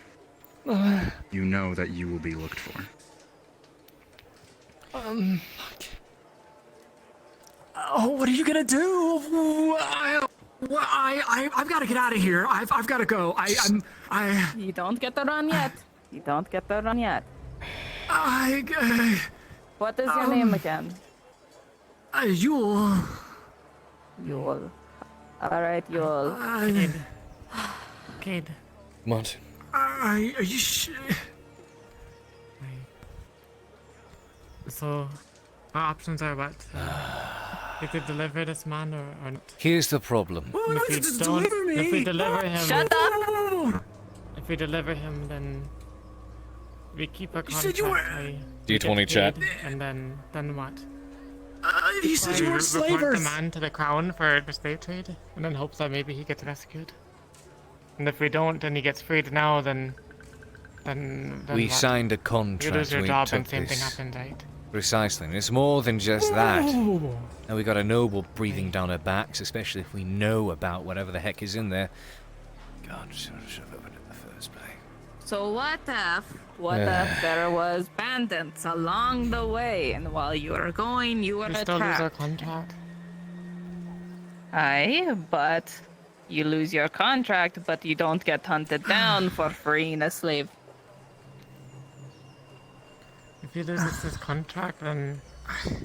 you know that you will be looked for. Oh, what are you gonna do? I've got to get out of here. I've got to go. You don't get to run yet. You don't get to run yet. What is your name again? Yule. Yule. Alright, Yule. Cade. What? Are you sure? So, our options are what? We could deliver this man or not. Here's the problem. If we deliver him... Shut up! If we deliver him, then... We keep our You said you were- D20 chat. And then what? You said you were Report slavers. the man to the crown for the slave trade, and then hopes that maybe he gets rescued. And if we don't, and he gets freed now, then We what? signed a You contract. lose your we job took and same thing this. happens, right? Precisely. And it's more than just that. And we got a noble breathing down our backs, especially if we know about whatever the heck is in there. God, should have opened it in the first place. So what if there was bandits along the way, and while you were going, you were We still lose our attacked? contract. Aye, but you lose your contract, but you don't get hunted down for freeing a slave. If he loses his contract, then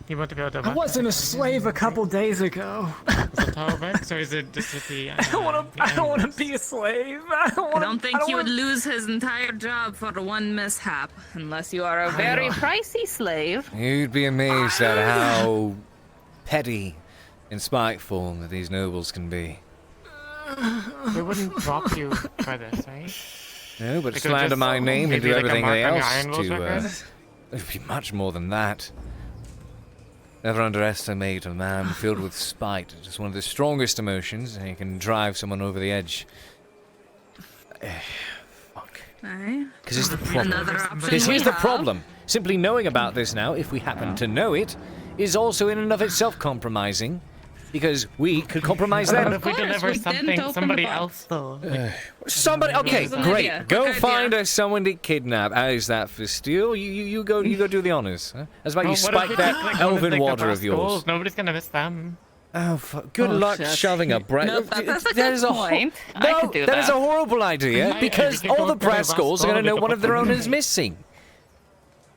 he won't be able to. I wasn't a slave a couple days ago. Is it Talbot, or is it just the? I don't want to be a slave. I don't think you would lose his entire job for one mishap, unless you are a very pricey slave. You'd be amazed at how petty and spiteful that these nobles can be. They wouldn't drop you for this, right? No, but They could slander just my name and maybe do like a everything mark on your else Iron Wolves to. record? It'd be much more than that. Never underestimate a man filled with spite. It's just one of the strongest emotions, and it can drive someone over the edge. Fuck. Aye. Because it's the problem. Another option Because we here's the have. problem. Simply knowing about this now, if we happen to know it, is also in and of itself compromising. Because we could compromise But them. if we deliver somebody else, though. Somebody. Okay, Here's an great. idea. Go Good find idea. us someone to kidnap. How's that for steal? You go do the honors. Huh? That's about Well, you what if spike we that just, like, go to, elven like, the water of yours. Rascals? Nobody's gonna miss them. Oh, good luck shit. shoving a bread. No, that's a That good is a point. I No, could do that is a that. horrible idea Hey, because we could all go the to the Brascals are going to Rascal, know we one could of their put own them is in. missing.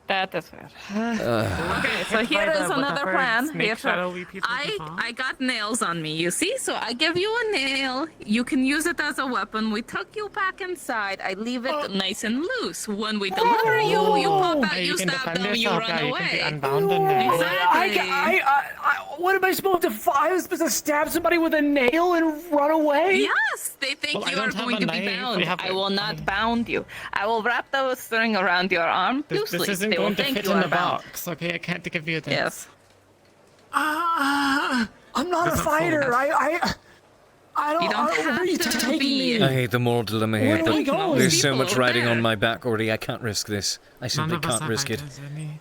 That is fair. Okay, so here is another plan. Here, I got nails on me, you see? So I give you a nail. You can use it as a weapon. We tuck you back inside. I leave it nice and loose. When we deliver you, you pop out, Hey, you you can stab defend them, you yourself run now. You away. can be unbound and then. Exactly. What am I supposed to? I was supposed to stab somebody with a nail and run away? Yes, they think Well, I you are don't have going a to be knife. bound. We have I a- will not bound you. I will wrap the string around your arm This loosely. isn't They will going to think fit you in are the bound. box, okay? I can't give you this. Yes. I'm not a Doesn't fighter. fall. I don't. You don't where are have you to taking be. me? I hate the moral dilemma here, Where are we but going? there's so People much over riding there. on my back already. I can't risk this. I simply None of us can't have risk it. ideas, any.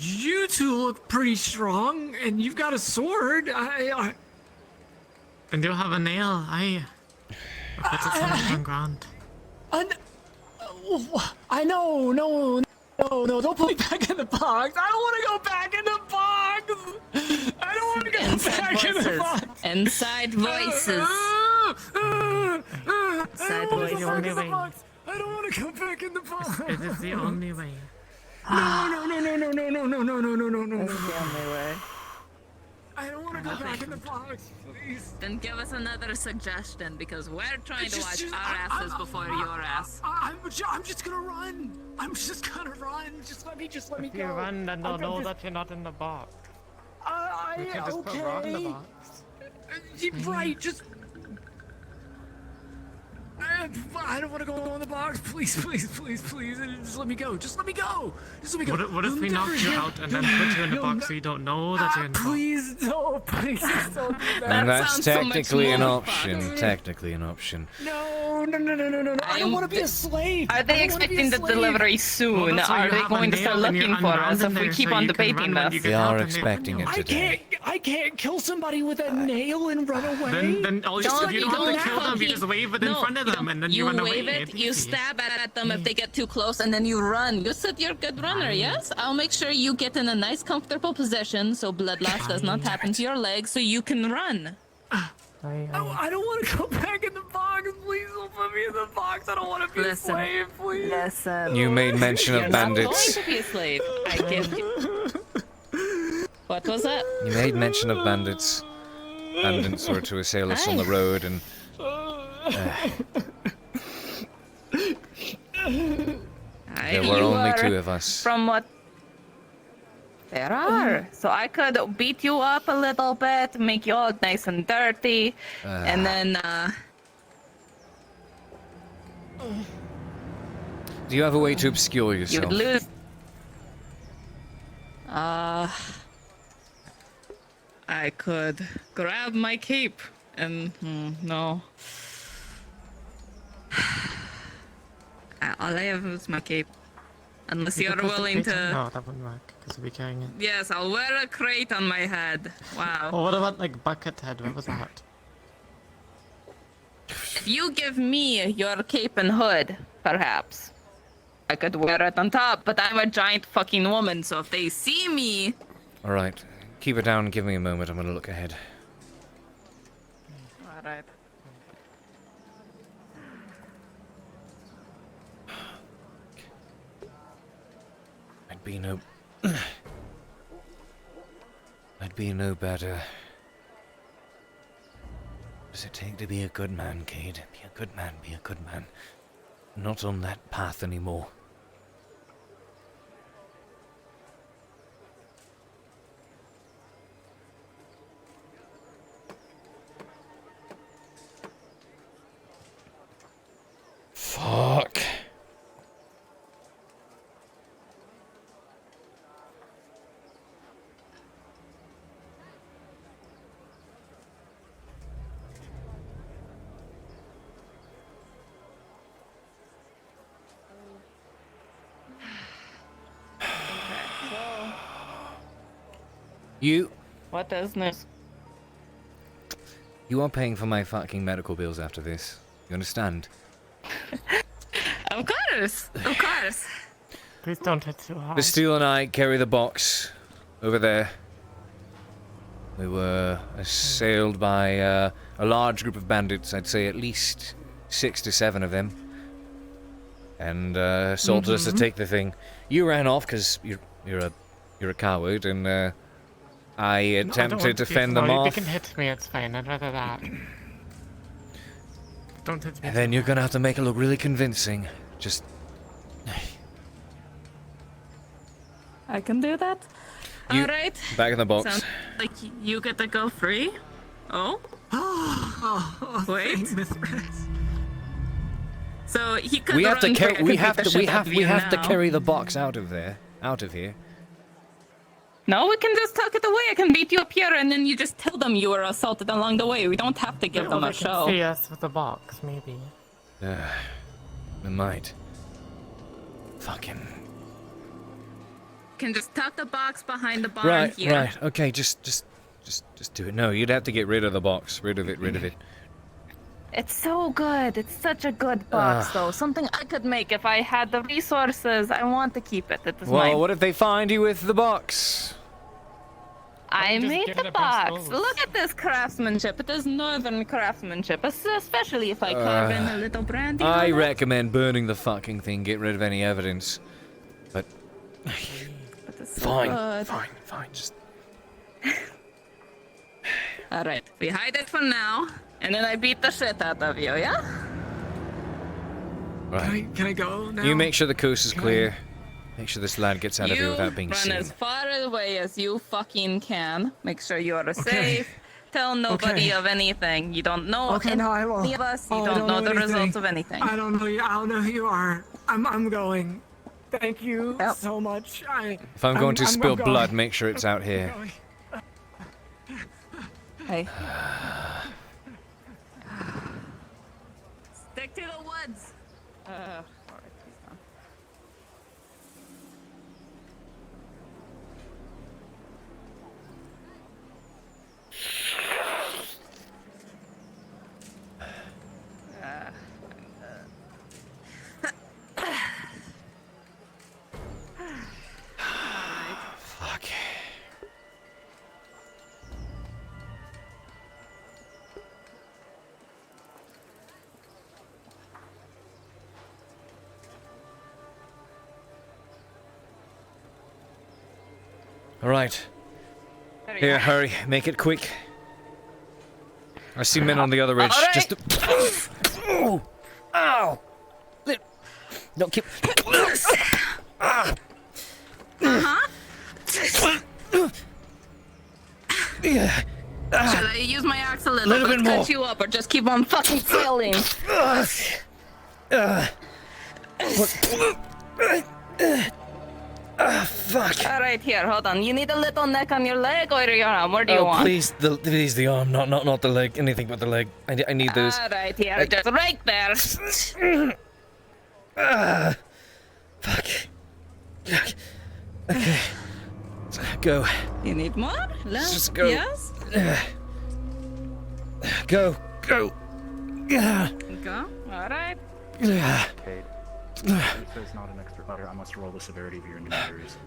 You two look pretty strong, and you've got a sword. And you have a nail. I put it on ground. I know, no, don't put me back in the box. I don't want to go back in the box. I don't want to go Inside back in the voices. box. Inside voices. Inside voices. The only way. I don't want to go back in the box. It is the only way. No. This is the only way. I don't want to go back in the box, please. Then give us another suggestion, because we're trying to watch Just- our asses before your ass. I'm just gonna run. I'm just gonna run. Just let me If you go. run, then they'll I'm know just- that you're not in the box. I You can just put Rob in the okay. box. Right, just. I don't want to go in the box. Please, please, please, please. Just let me go. Just let me go. Just let me go. What if we knock you out and then put you in the box so you don't know that you're in the box? Please don't. Please don't do that. And that's technically an more option. fun. Technically an option. No. I don't want to be a slave. Are they expecting the delivery soon? Are they going to start looking for us if we keep on debating this? They are expecting it today. I can't kill somebody with a nail and run away. Then all you don't have to kill them. You just wave it in front of them and then you run away. You wave it, you stab at them if they get too close, and then you run. You said you're a good runner, yes? I'll make sure you get in a nice, comfortable position so blood loss does not happen to your legs so you can run. I don't want to go back in the box. Please don't put me in the box. I don't want to be a slave, please. Listen. You made mention of bandits. You're not going to be a slave. I give you. What was that? You made mention of bandits. Bandits were to assail us on the road and... there were only two of us. From what? There are. So I could beat you up a little bit, make you all nice and dirty, and then, Do you have a way to obscure yourself? you'd lose. I could grab my cape and, no. All I have is my cape. Unless you're willing to... No, that wouldn't work, because we'll be carrying it. Yes, I'll wear a crate on my head. Wow. Well, what about, like, bucket head? What was that? If you give me your cape and hood, perhaps, I could wear it on top, but I'm a giant fucking woman, so if they see me... Alright, keep it down and give me a moment, I'm gonna look ahead. Alright. I'd be no better. What does it take to be a good man, Cade? Be a good man, be a good man. Not on that path anymore. Fuck. You... What is this? You are paying for my fucking medical bills after this. You understand? Of course! Of course! Please don't hit too hard. The Steel and I carry the box over there. We were assailed by a large group of bandits, I'd say at least 6 to 7 of them. And assaulted us to take the thing. You ran off because you're a coward, and I attempted to fend them off. You can hit me, it's fine. I'd rather that. Don't hit me. And then you're gonna have to make it look really convincing. Just... I can do that. You, alright. back in the box. Sounds like you get to go free. Oh? Wait. So he could We have to carry. we have to carry the box out of there. Out of here. No, we can just tuck it away. I can beat you up here, and then you just tell them you were assaulted along the way. We don't have to give them a show. See us with the box, maybe. We might. Fucking... Can just tuck the box behind the barn here. Right. Okay, just do it. No, you'd have to get rid of the box. Rid of it. It's so good. It's such a good box, though. Something I could make if I had the resources. I want to keep it. It is Well, what if they find you with the box? I made the box. Look at this craftsmanship. It is northern craftsmanship, especially if I carve in a little brandy. I recommend burning the fucking thing. Get rid of any evidence. But fine. Just. All right, we hide it for now, and then I beat the shit out of you. Yeah. Right. Can I go now? You make sure the coast is clear. Make sure this lad gets out of here without being run seen. as far away as you fucking can. Make sure you are safe. tell nobody of anything. You don't know any of us. You don't know the results of anything. I don't know you. I don't know who you are. I'm going. Thank you so much. If I'm going to spill blood, make sure it's out here. Hey. Stick to the woods. Alright, please don't. Fuck. All right. Here, hurry. Make it quick. I see men on the other ridge. Right. Just. Oh! Ow! Don't keep. Yeah. Should I use my axe a little bit to cut you up, or just keep on fucking sailing? Fuck. Alright, here, hold on. You need a little neck on your leg or your arm? Where do you want? Please, please, the arm, not the leg. Anything but the leg. I need those. Alright, here, just right there. Fuck. Okay. Go. You need more? Less? Just go. Yes? Go. Go. Yeah. Go? Alright. Yeah. Cade, there's not an extra letter. I must roll the severity of your injuries.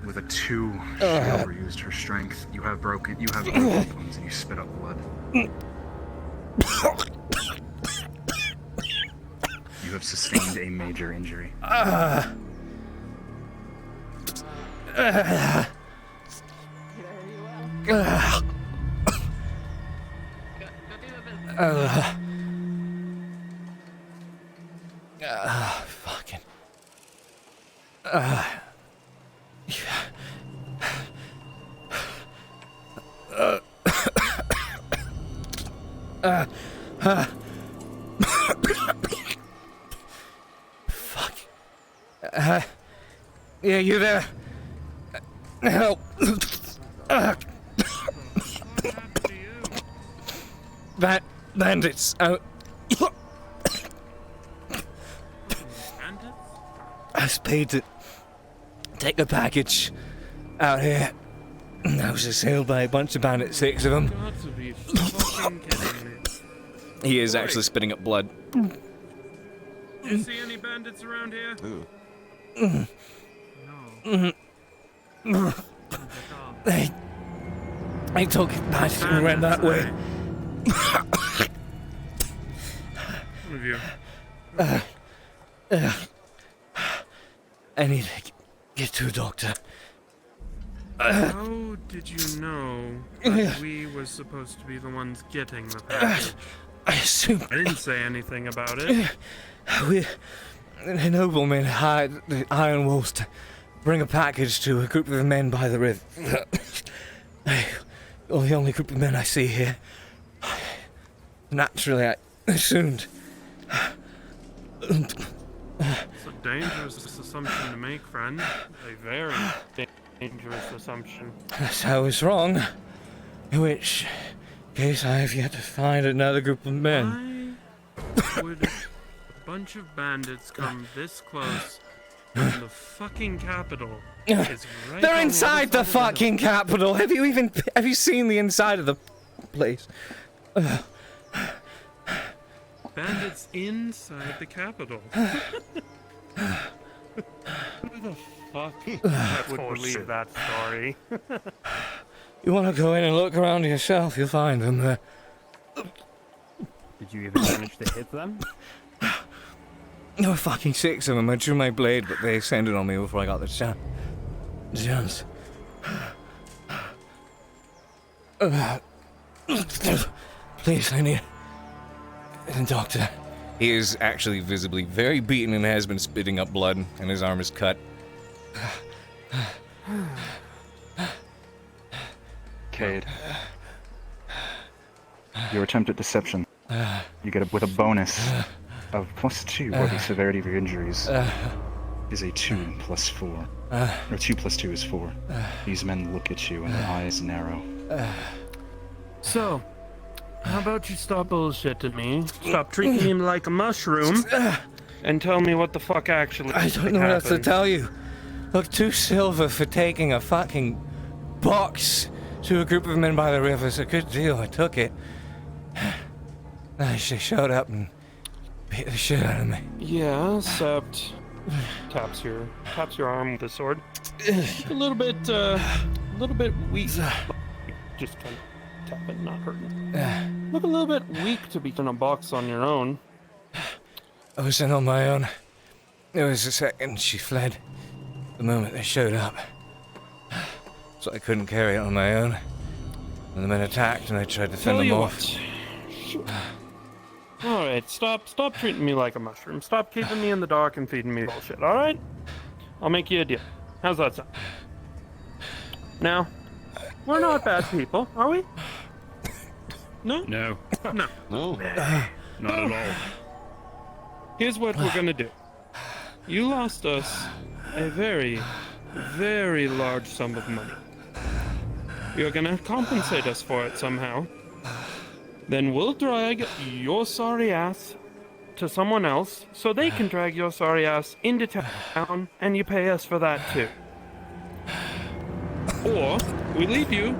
With a 2, she overused her strength. You have broken bones and you spit up blood. You have sustained a major injury. Fucking. Fuck. Yeah, you there? Help. Bandits out. I was paid to take the package out here. I was assailed by a bunch of bandits, 6 of them. He is actually spitting up blood. Do you see any bandits around here? I took bandits and went that way. One of you. I need to get to a doctor. How did you know that we were supposed to be the ones getting the package? I assumed. I didn't say anything about it. The noblemen hired the Iron Wolves to bring a package to a group of men by the river. You're the only group of men I see here. Naturally, I assumed. It's a dangerous assumption to make, friend. A very dangerous assumption. I was wrong. In which case, I have yet to find another group of men. Why would a bunch of bandits come this close when the fucking capital is right? They're inside the fucking capital. Have you seen the inside of the place? Bandits inside the capital. Who the fuck would believe that story? You want to go in and look around yourself, you'll find them there. Did you even manage to hit them? There were fucking 6 of them. I drew my blade, but they extended on me before I got the chance. Please, I need a doctor. He is actually visibly very beaten and has been spitting up blood, and his arm is cut. Cade. Your attempt at deception. You get with a bonus of +2 or the severity of your injuries is a 2 plus 4. Or 2 plus 2 is 4. These men look at you and their eyes narrow. So, how about you stop bullshitting me, stop treating me like a mushroom, and tell me what the fuck actually I don't know what else to tell you. Look, 2 silver for taking a fucking box to a group of men by the river is a good deal. I took it. She showed up and beat the shit out of me. Yeah, except taps your arm with the sword. A little bit weak. Just kind of tap it, not hurting. Look a little bit weak to be in a box on your own. I was in on my own. There was a second she fled the moment they showed up. So I couldn't carry it on my own. And the men attacked and I tried to fend them off. Alright, stop treating me like a mushroom. Stop keeping me in the dark and feeding me bullshit, alright? I'll make you a deal. How's that sound? Now, we're not bad people, are we? No? No. No. No. Not at all. Here's what we're gonna do. You lost us a very, very large sum of money. You're gonna compensate us for it somehow. Then we'll drag your sorry ass to someone else so they can drag your sorry ass into town and you pay us for that too. Or we leave you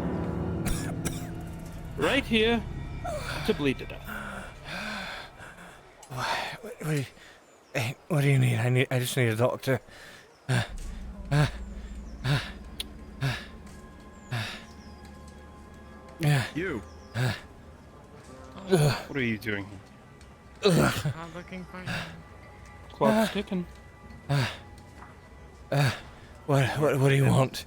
right here to bleed to death. What do you need? I just need a doctor. You. What are you doing here? I'm looking for you. Clock's ticking. What do you want?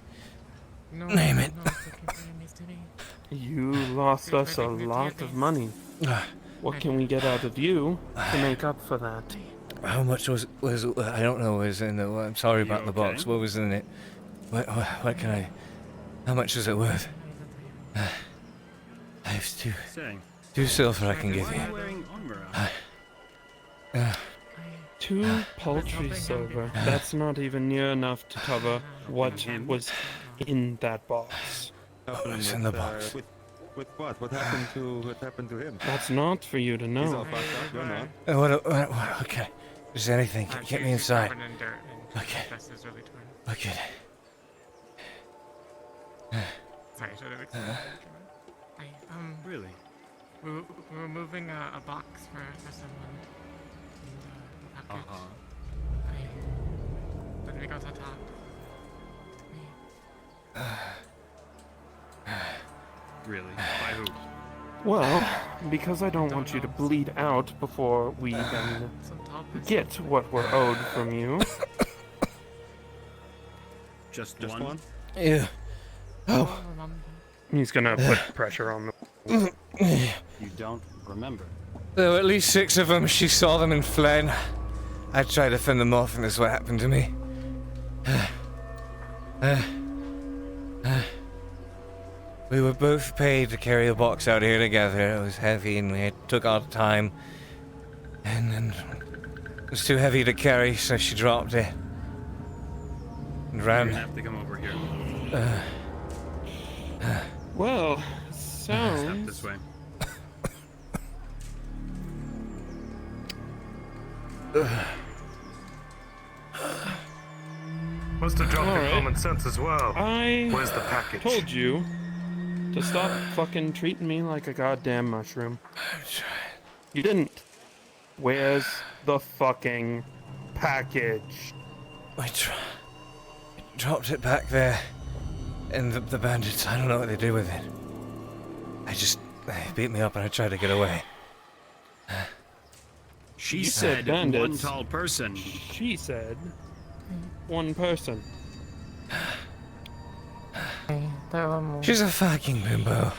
No, Name it. no, it's looking for you, Mr. D. You lost us a lot of money. What can we get out of you to make up for that? How much was I don't know, was in the, I'm sorry about the box. What was in it? What can I, how much is it worth? I have two silver I can give you. 2 paltry silver. That's not even near enough to cover what was in that box. What's in the box? With what? What happened to him? That's not for you to know. He's all fucked up, you're not. What, okay. Is there anything? Get me inside. Okay. Okay. Sorry, should have explained. Really? We're moving a box for someone. And, package. Then we got attacked. Really? By who? Well, because I don't want you to bleed out before we can get what we're owed from you. Just one? Yeah. Oh. He's gonna put pressure on the... You don't remember? There were at least 6 of them. She saw them and fled. I tried to fend them off, and this is what happened to me. We were both paid to carry the box out here together. It was heavy, and we took our time. And then it was too heavy to carry, so she dropped it and ran. You're gonna have to come over here. Well, sounds... Step this way. Must have dropped in common sense as well. Where's the package? Told you to stop fucking treating me like a goddamn mushroom. You didn't. Where's the fucking package? I dropped it back there. And the bandits, I don't know what they do with it. They beat me up and I tried to get away. She said one tall person. She said one person. She's a fucking bimbo.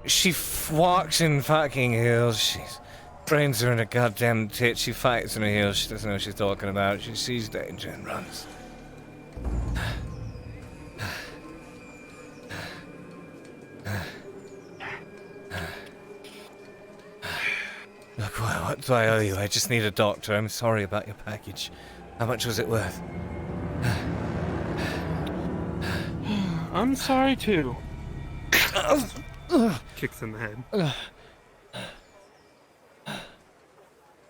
She walks in fucking heels. She's brains are in her goddamn tit. She fights in her heels. She doesn't know what she's talking about. She sees danger and runs. What do I owe you? I just need a doctor. I'm sorry about your package. How much was it worth? I'm sorry too. Kicks in the head.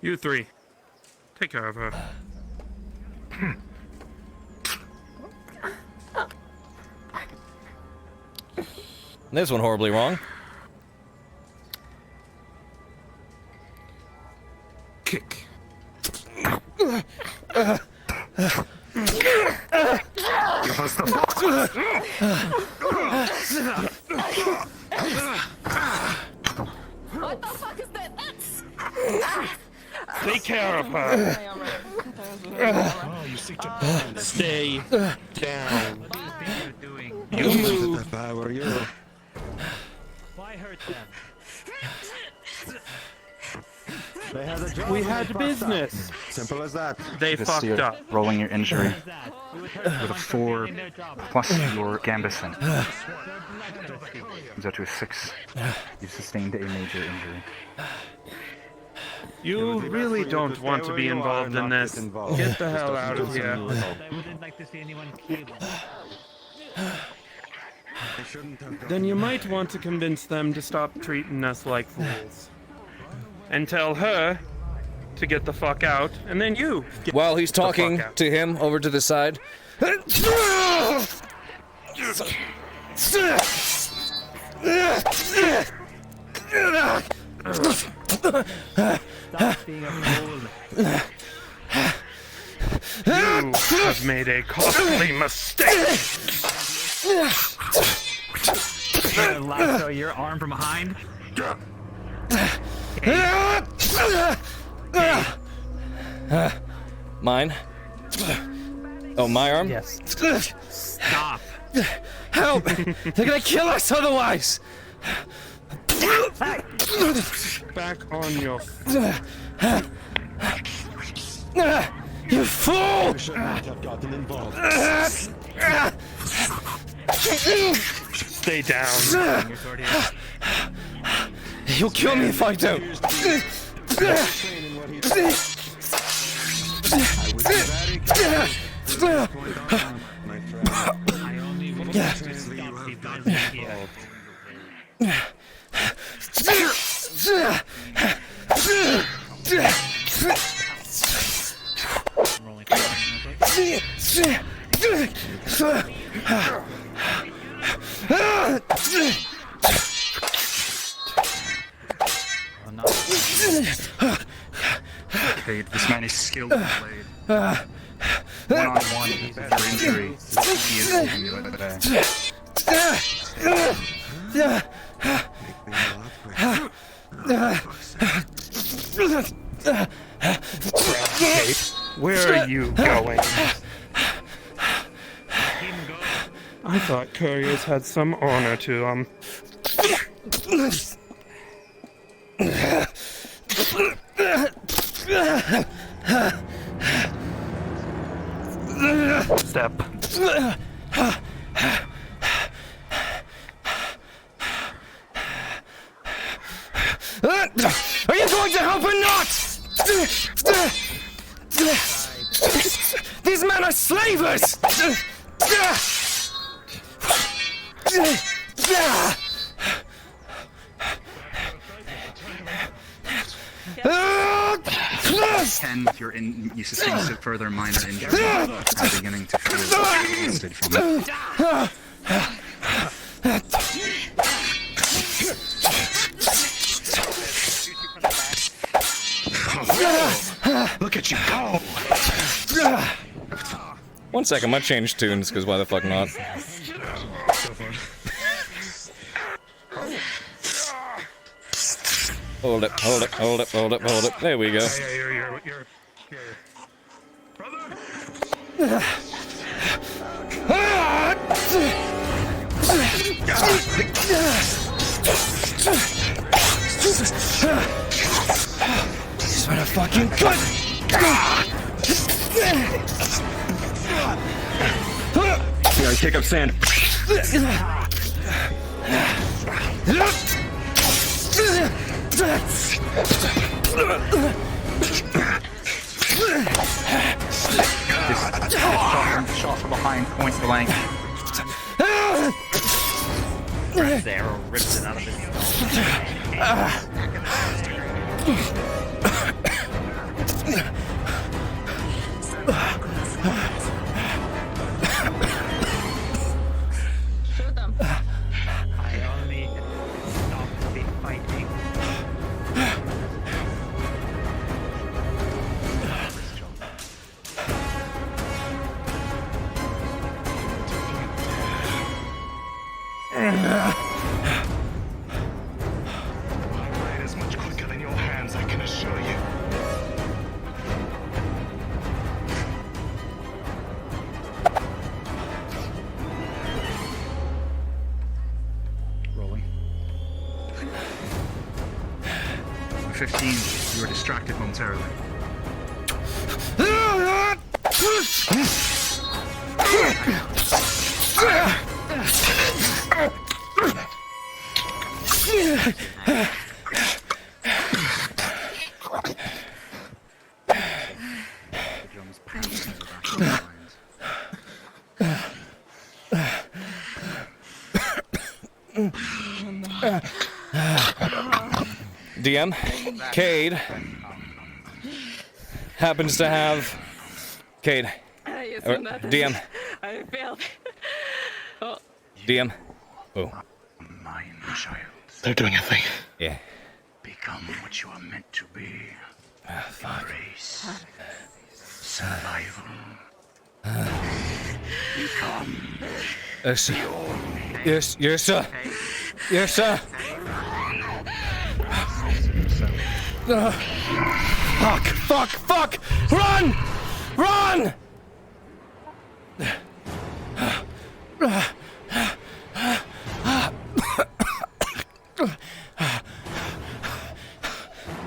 You three, take care of her. This one horribly wrong. Kick. Give us the box. What the fuck is that? Take care of her. Oh, you seek to stay down. What do you think you're doing? You move. If I were you. Why hurt them? They had a job. We had business. Simple as that. They This fucked year, up. rolling your injury with a 4 plus your Gambison. Comes out to a 6. You've sustained a major injury. You really don't want to be involved in this. Get the hell out of here. I wouldn't like to see anyone killed. Then you might want to convince them to stop treating us like fools. And tell her to get the fuck out, and then you get While he's the fuck talking out. to him over to the side. Stop being a fool. You have made a costly mistake. Lasso your arm from behind. Mine? Oh, my arm? Yes. Stop! Help! They're gonna kill us otherwise! Back on your... You fool! You should not have gotten involved. Stay down. He'll kill me if I don't. I only want to stop the violence here. I'm rolling Cade, this man is skilled in blade. One-on-one, with your injury, he is holding you over there. Kate, where are you going? I thought couriers had some honor to them. Step. Are you going to help or not? These men are slavers! Ken, you sustain some further minor injury. I'm beginning to feel exhausted from it. Look at you go! 1 second, I changed tunes, because why the fuck not? Hold it, hold it, hold it, hold it, hold it. There we go. These men are fucking good! Here, I kick up sand. Shot from behind, point blank. Right there, rips it out of his Shoot them. I only stop the fighting. My blade is much quicker than your hands, I can assure you. Rolling. 15. You were distracted momentarily. DM, Cade happens to have Cade. DM. I failed. Oh. DM. Oh. Mine child. They're doing a thing. Yeah. Become what you are meant to be. Fuck. Embrace. Survival. Become. Yes. Yes, yes, sir. Yes, sir. Fuck, fuck, fuck! Run! Run!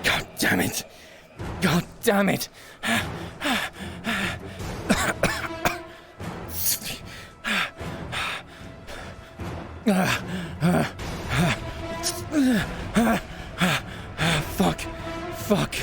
God damn it! God damn it! Fuck. Fuck.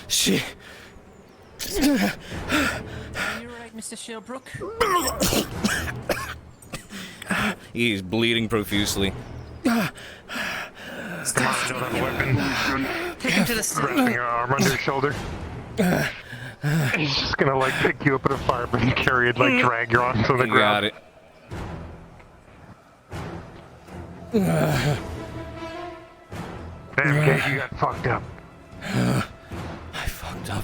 She. You're right, Mr. Shilbrouk. He's bleeding profusely. Come on, show that weapon. Take him to the side. Resting your arm under your shoulder. He's just gonna like pick you up in a fire and carry it, like drag you onto the ground. Got it. Damn, Cade, you got fucked up. I fucked up.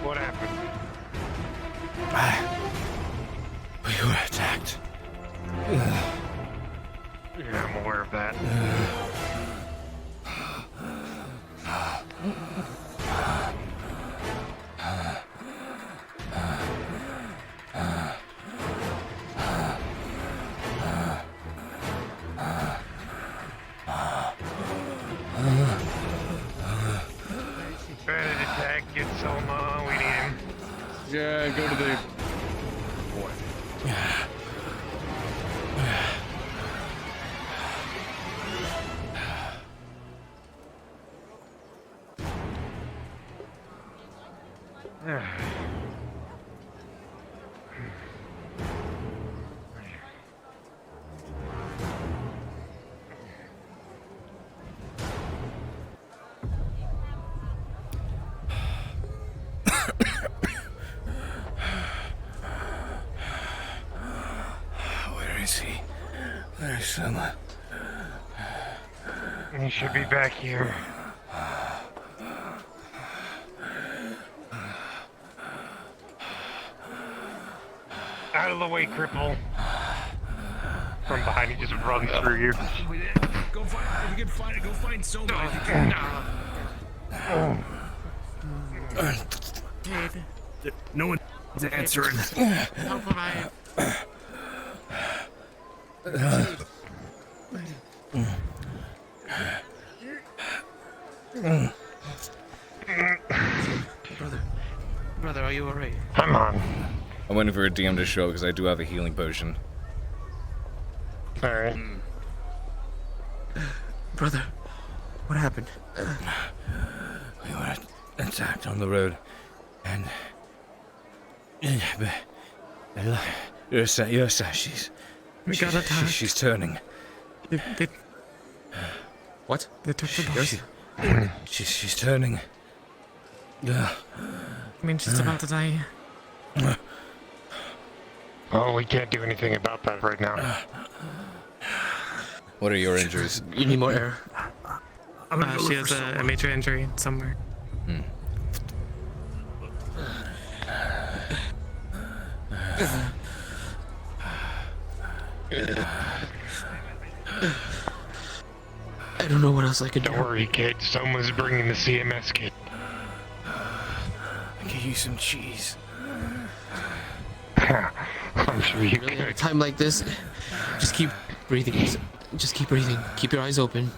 What happened? We were attacked. Yeah, I'm aware of that. Bandit attack, get Selma, we need him. Yeah, go to the... Boy. Where is he? Where's Selma? He should be back here. Out of the way, cripple. From behind, he just runs through you. Go find. If you can find it, go find Soma. If you can. Cade. No one's answering. How can I? Brother, are you alright? Come on. I'm waiting for a DM to show because I do have a healing potion. Alright. Brother, what happened? We were attacked on the road, and Ursa, she's turning. What? They took the boss. She's turning. Yeah. I mean, she's about to die. Oh, we can't do anything about that right now. What are your injuries? You need more air. She has a major injury somewhere. I don't know what else I could do. Don't worry, kid. Someone's bringing the CMS kit. I could use some cheese. I'm sure you Really, could. at a time like this, just keep breathing. Just keep breathing. Keep your eyes open.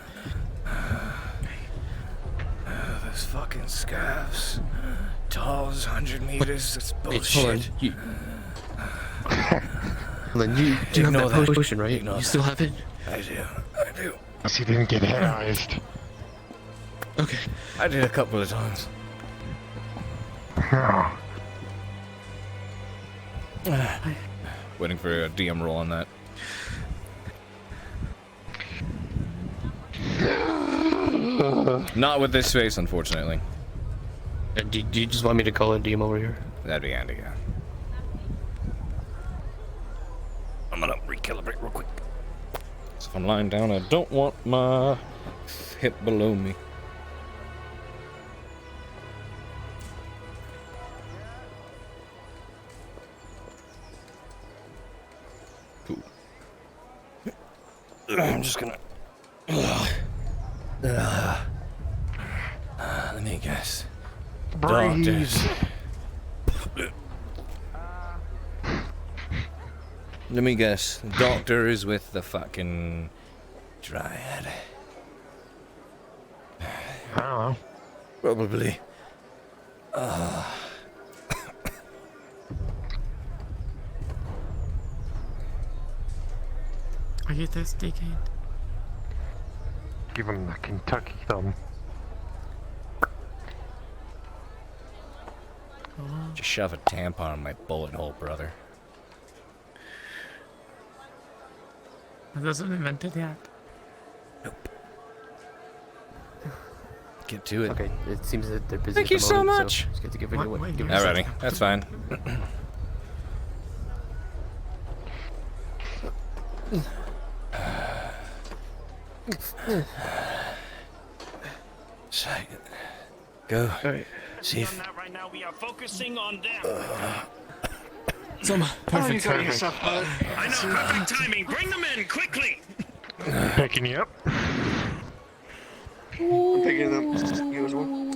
Those fucking scavs. Tall as 100 meters. That's bullshit. Hold on. Hold on. You do have that potion, right? You still have it? I do. He didn't get head-eyed. Okay. I did a couple of times. Oh. Waiting for a DM roll on that. Not with this face, unfortunately. Do you just want me to call a DM over here? That'd be handy, yeah. I'm gonna recalibrate real quick. So if I'm lying down, I don't want my hip below me. Cool. I'm just gonna... let me guess. Doctors. Let me guess. The doctor is with the fucking dryad. I don't know. Probably. Are you thirsty, Cade? Give him the Kentucky thumb. Just shove a tampon in my bullet hole, brother. Are those invented yet? Get to it. Okay, it seems that they're busy. Thank at you the so moment, much. So just get to give it away. Alrighty, that's fine. Go. Alright. See if... Right now we are focusing on them. Soma, perfect. I know, perfect timing. Bring them in quickly. Picking you up. I'm picking them. You as well.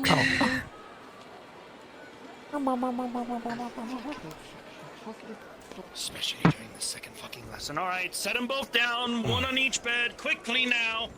Especially during the second fucking lesson. All right, set them both down, one on each bed, quickly now.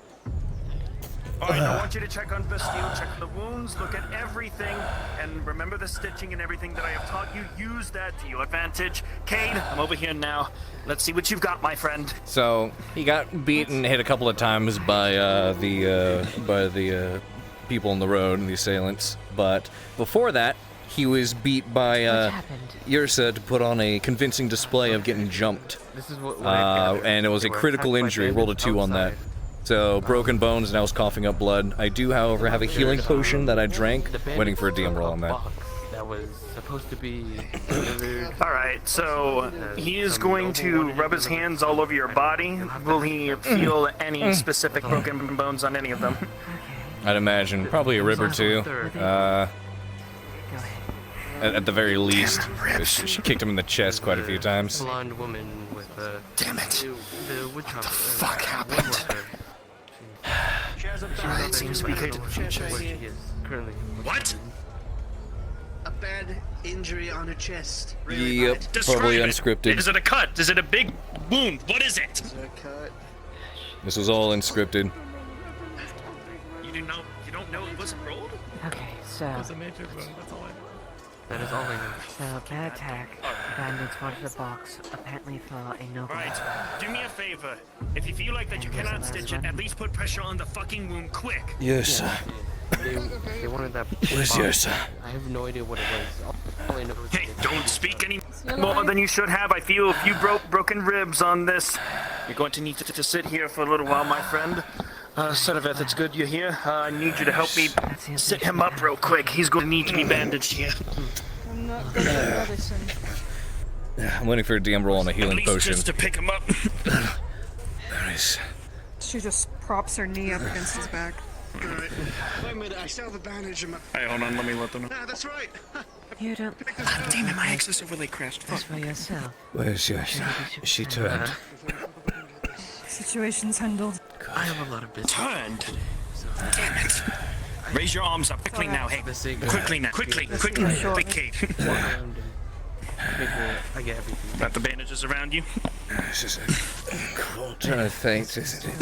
All right, I want you to check on Bastille, check the wounds, look at everything, and remember the stitching and everything that I have taught you. Use that to your advantage. Cade, I'm over here now. Let's see what you've got, my friend. So he got beaten, hit a couple of times by the people on the road and the assailants. But before that, he was beat by Ursa to put on a convincing display of getting jumped. This is what and it was a critical injury. Rolled a 2 on that. So broken bones, and I was coughing up blood. I do, however, have a healing potion that I drank. Waiting for a DM roll on that. That was supposed to be. All right, so he is going to rub his hands all over your body. Will he feel any specific broken bones on any of them? I'd imagine probably a rib or two. At the very least. She kicked him in the chest quite a few times. Blonde woman with a. Damn it! The wood chopper. Fuck happened? It seems to be currently. What? A bad injury on her chest. Yep, probably unscripted. Is it a cut? Is it a big wound? What is it? Is there a cut? This was all unscripted. You don't know it wasn't rolled? Okay, so. It was a major wound, that's all I know. That is all I know. So, bad attack. Bandits wanted the box, apparently for a noble. Right. Do me a favor. If you feel like that you cannot stitch it, at least put pressure on the fucking wound quick. Yes, sir. They wanted that. Yes, sir. I have no idea what it was. All I know is Hey, don't speak any more than you should have. I feel a few broken ribs on this. You're going to need to sit here for a little while, my friend. Sediveth, it's good you're here. I need you to help me sit him up real quick. He's going to need to be bandaged here. I'm not good at medicine. I'm waiting for a DM roll on a healing potion. Just to pick him up. Nice. She just props her knee up against his back. Alright. Wait a minute, I still have a bandage in my... Hey, hold on, let me let them know. Ah, that's right! You don't. Damn it, my access overlay crashed. That's for yourself. Where's yours? She turned. Situation's handled. I have a lot of business. Turned? Damn it. Raise your arms up quickly now, hey. Quickly now, quickly. Quick, Cade. I get everything. Got the bandages around you? This is a cool turn of fate, isn't it?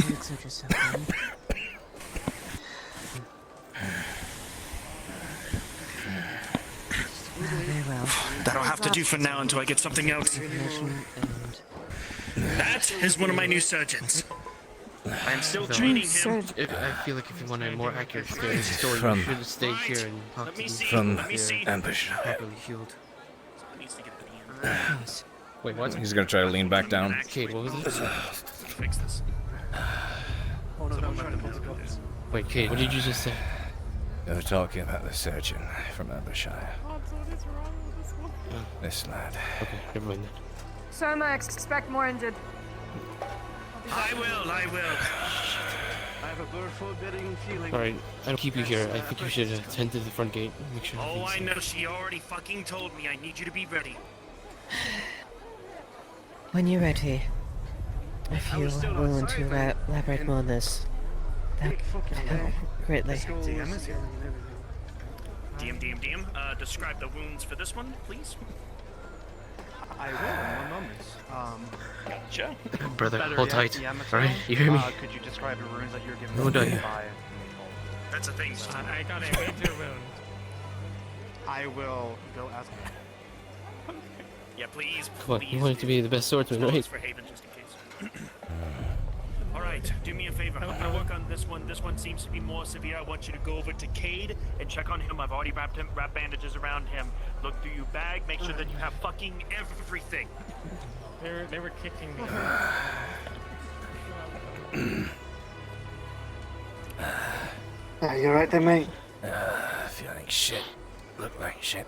Very well. That'll have to do for now until I get something else. That is one of my new surgeons. I'm still training him. I feel like if you want a more accurate story, you should have stayed here and talked to me. From ambush. Properly healed. Wait, what? He's gonna try to lean back down. Cade, what was it? Fix this. Wait, Cade, what did you just say? They were talking about the surgeon from Ambershire. What is wrong with this one? This lad. Okay, never mind then. So Max, expect more injured. I will. I have a forbidding feeling. Alright, I don't keep you here. I think you should attend to the front gate. Make sure. Oh, I know. She already fucking told me. I need you to be ready. When you're ready, if you are willing to elaborate more on this, that would help greatly. DM. Describe the wounds for this one, please. I will in one moment. Gotcha. Brother, hold yet, tight. Yamato, Alright, you hear me? Could you describe the runes that you're given No, don't you? by... That's a thing. I got a major wound. I will go ask... Yeah, please. Come on, you want it to be the best swordsman, right? For Haven, just in case. Alright, do me a favor. I'm gonna work on this one. This one seems to be more severe. I want you to go over to Cade and check on him. I've already wrapped bandages around him. Look through your bag, make sure that you have fucking everything. They were kicking me. You alright there, mate? Feel like shit. Look like shit.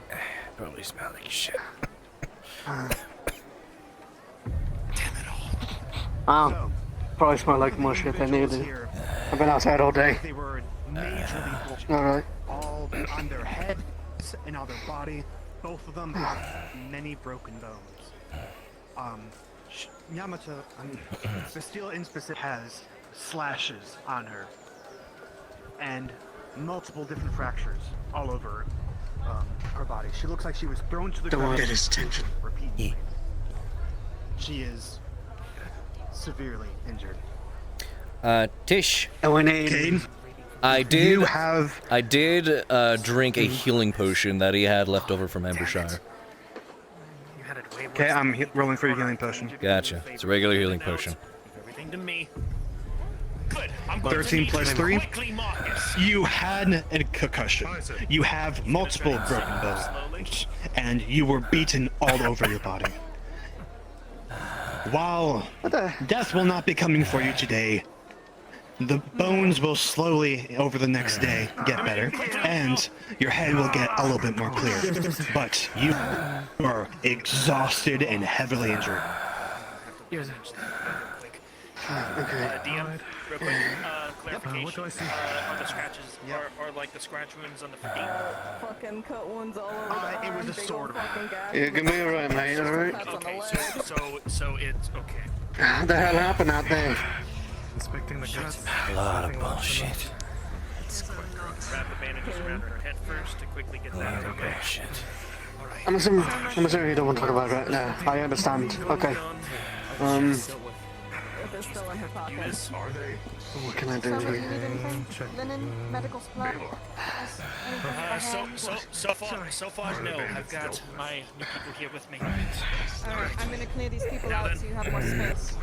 Probably smell like shit. Probably smell like more shit than you do. I've been outside all day. They were majorly Alright. all on their heads and on their body. Both of them have many broken bones. Yamato, Bastille in specific has slashes on her. And multiple different fractures all over her body. She looks like she was thrown to the Don't ground get his attention. repeatedly. She is severely injured. Tish. Cade? I did. You have... I did drink a healing potion that he had left over from Ambershire. Okay, I'm rolling for your healing potion. Gotcha. It's a regular healing potion. Everything to me. Good. I'm going 13 to plus need 3. Quickly, Marcus. You had a concussion. You have multiple broken bones. And you were beaten all over your body. While death will not be coming for you today, the bones will slowly, over the next day, get better, and your head will get a little bit more clear. But you are exhausted and heavily injured. DM, real quick. clarification, what do I see? are the scratches, are like the scratch wounds on the feet? Fucking cut wounds all over the it was arm, a big sword. old fucking gash. Yeah, give me a right, mate, alright? Okay, so it's okay. What the hell happened out there? Inspecting the guts. A lot of bullshit. Wrap the bandages around her head first to quickly get that. Okay. Bullshit. I'm assuming you don't want to talk about it right now. I understand. Okay. They're still in her pocket. What can I do Sounds like here? you need anything? Linen, medical supply? So far, no. I've got my new people here with me. Alright, I'm gonna clear these people out so you have more space.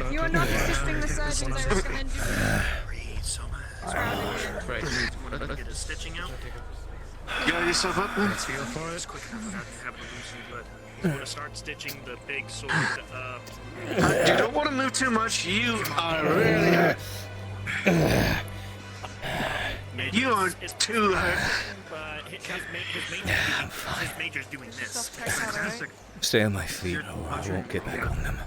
If you are not assisting the surgeons, I recommend you... Right. Get his stitching out. You got yourself up there? Let's feel for it. Quick enough without having to lose any blood. He's gonna start stitching the big sword. You don't want to move too much. You are really... You are too hurt. His major's doing this. Stay on my feet or I won't get back on them.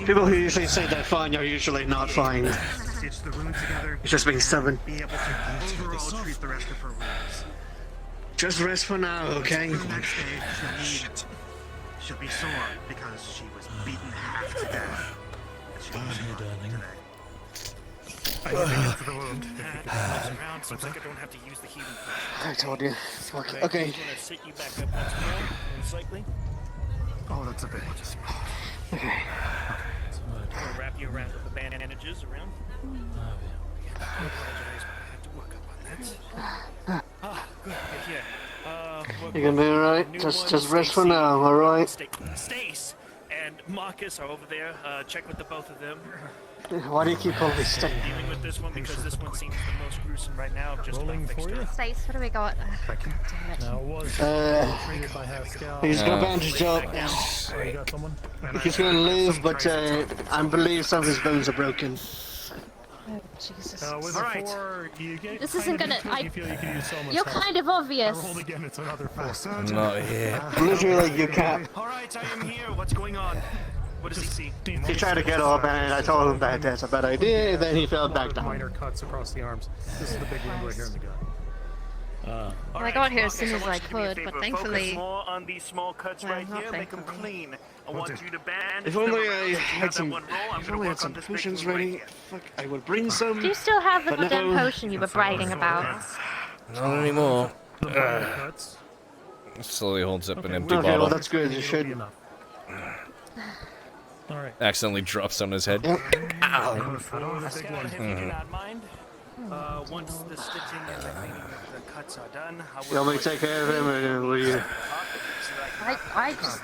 People who usually say they're fine are usually not fine. Stitch the wound together. It's just being stubborn. Be able to overall treat the rest of her wounds. Just rest for now, okay? The next day, she'll be sore because she was beaten half to death. She'll be sore today. I can into the wound. Around, seems like I don't have to use the healing potion. I told you. Fuck. Okay. Okay. I'm gonna sit you back up once more, and slightly. Oh, that's a bit. Okay. I'm gonna wrap you around with the bandages around. I apologize, but I have to work up on that. Good. Here. You gonna be alright? Just rest for now, alright? Stace and Marcus are over there. Check with the both of them. Why do you keep calling me Stace? Dealing with this one because this one seems the most gruesome right now. Just rolling for you. Stace, what do we got? Now it was treated by Haskell. He's got a bandage up. Oh, you got someone? He's gonna live, but I believe some of his bones are broken. Oh, Jesus. Was it for you get This isn't gonna... you feel you can use Selma's You're help? kind of obvious. I rolled again, it's another 4. Not yet. Literally, you can't. Alright, I am here. What's going on? What does he see? He tried to get up, and I told him that that's a bad idea, and then he fell back down. Minor cuts across the arms. This is the big wound right here in the gut. Well, I got here as soon as I could, but thankfully... Focus more on these small cuts right here. Make them clean. I want you to bandage If only them I around. had some, if only I had some potions ready. Fuck, I would bring some. Do you still have the but goddamn no. potion you were bragging about? Not anymore. The minor cuts. Slowly holds up an empty Okay, bottle. well that's good. You should. Alright. Accidentally drops on his head. Yep. Ow. If you do not mind, once the stitching and the cuts are done, I You want me to take care of him, or will you?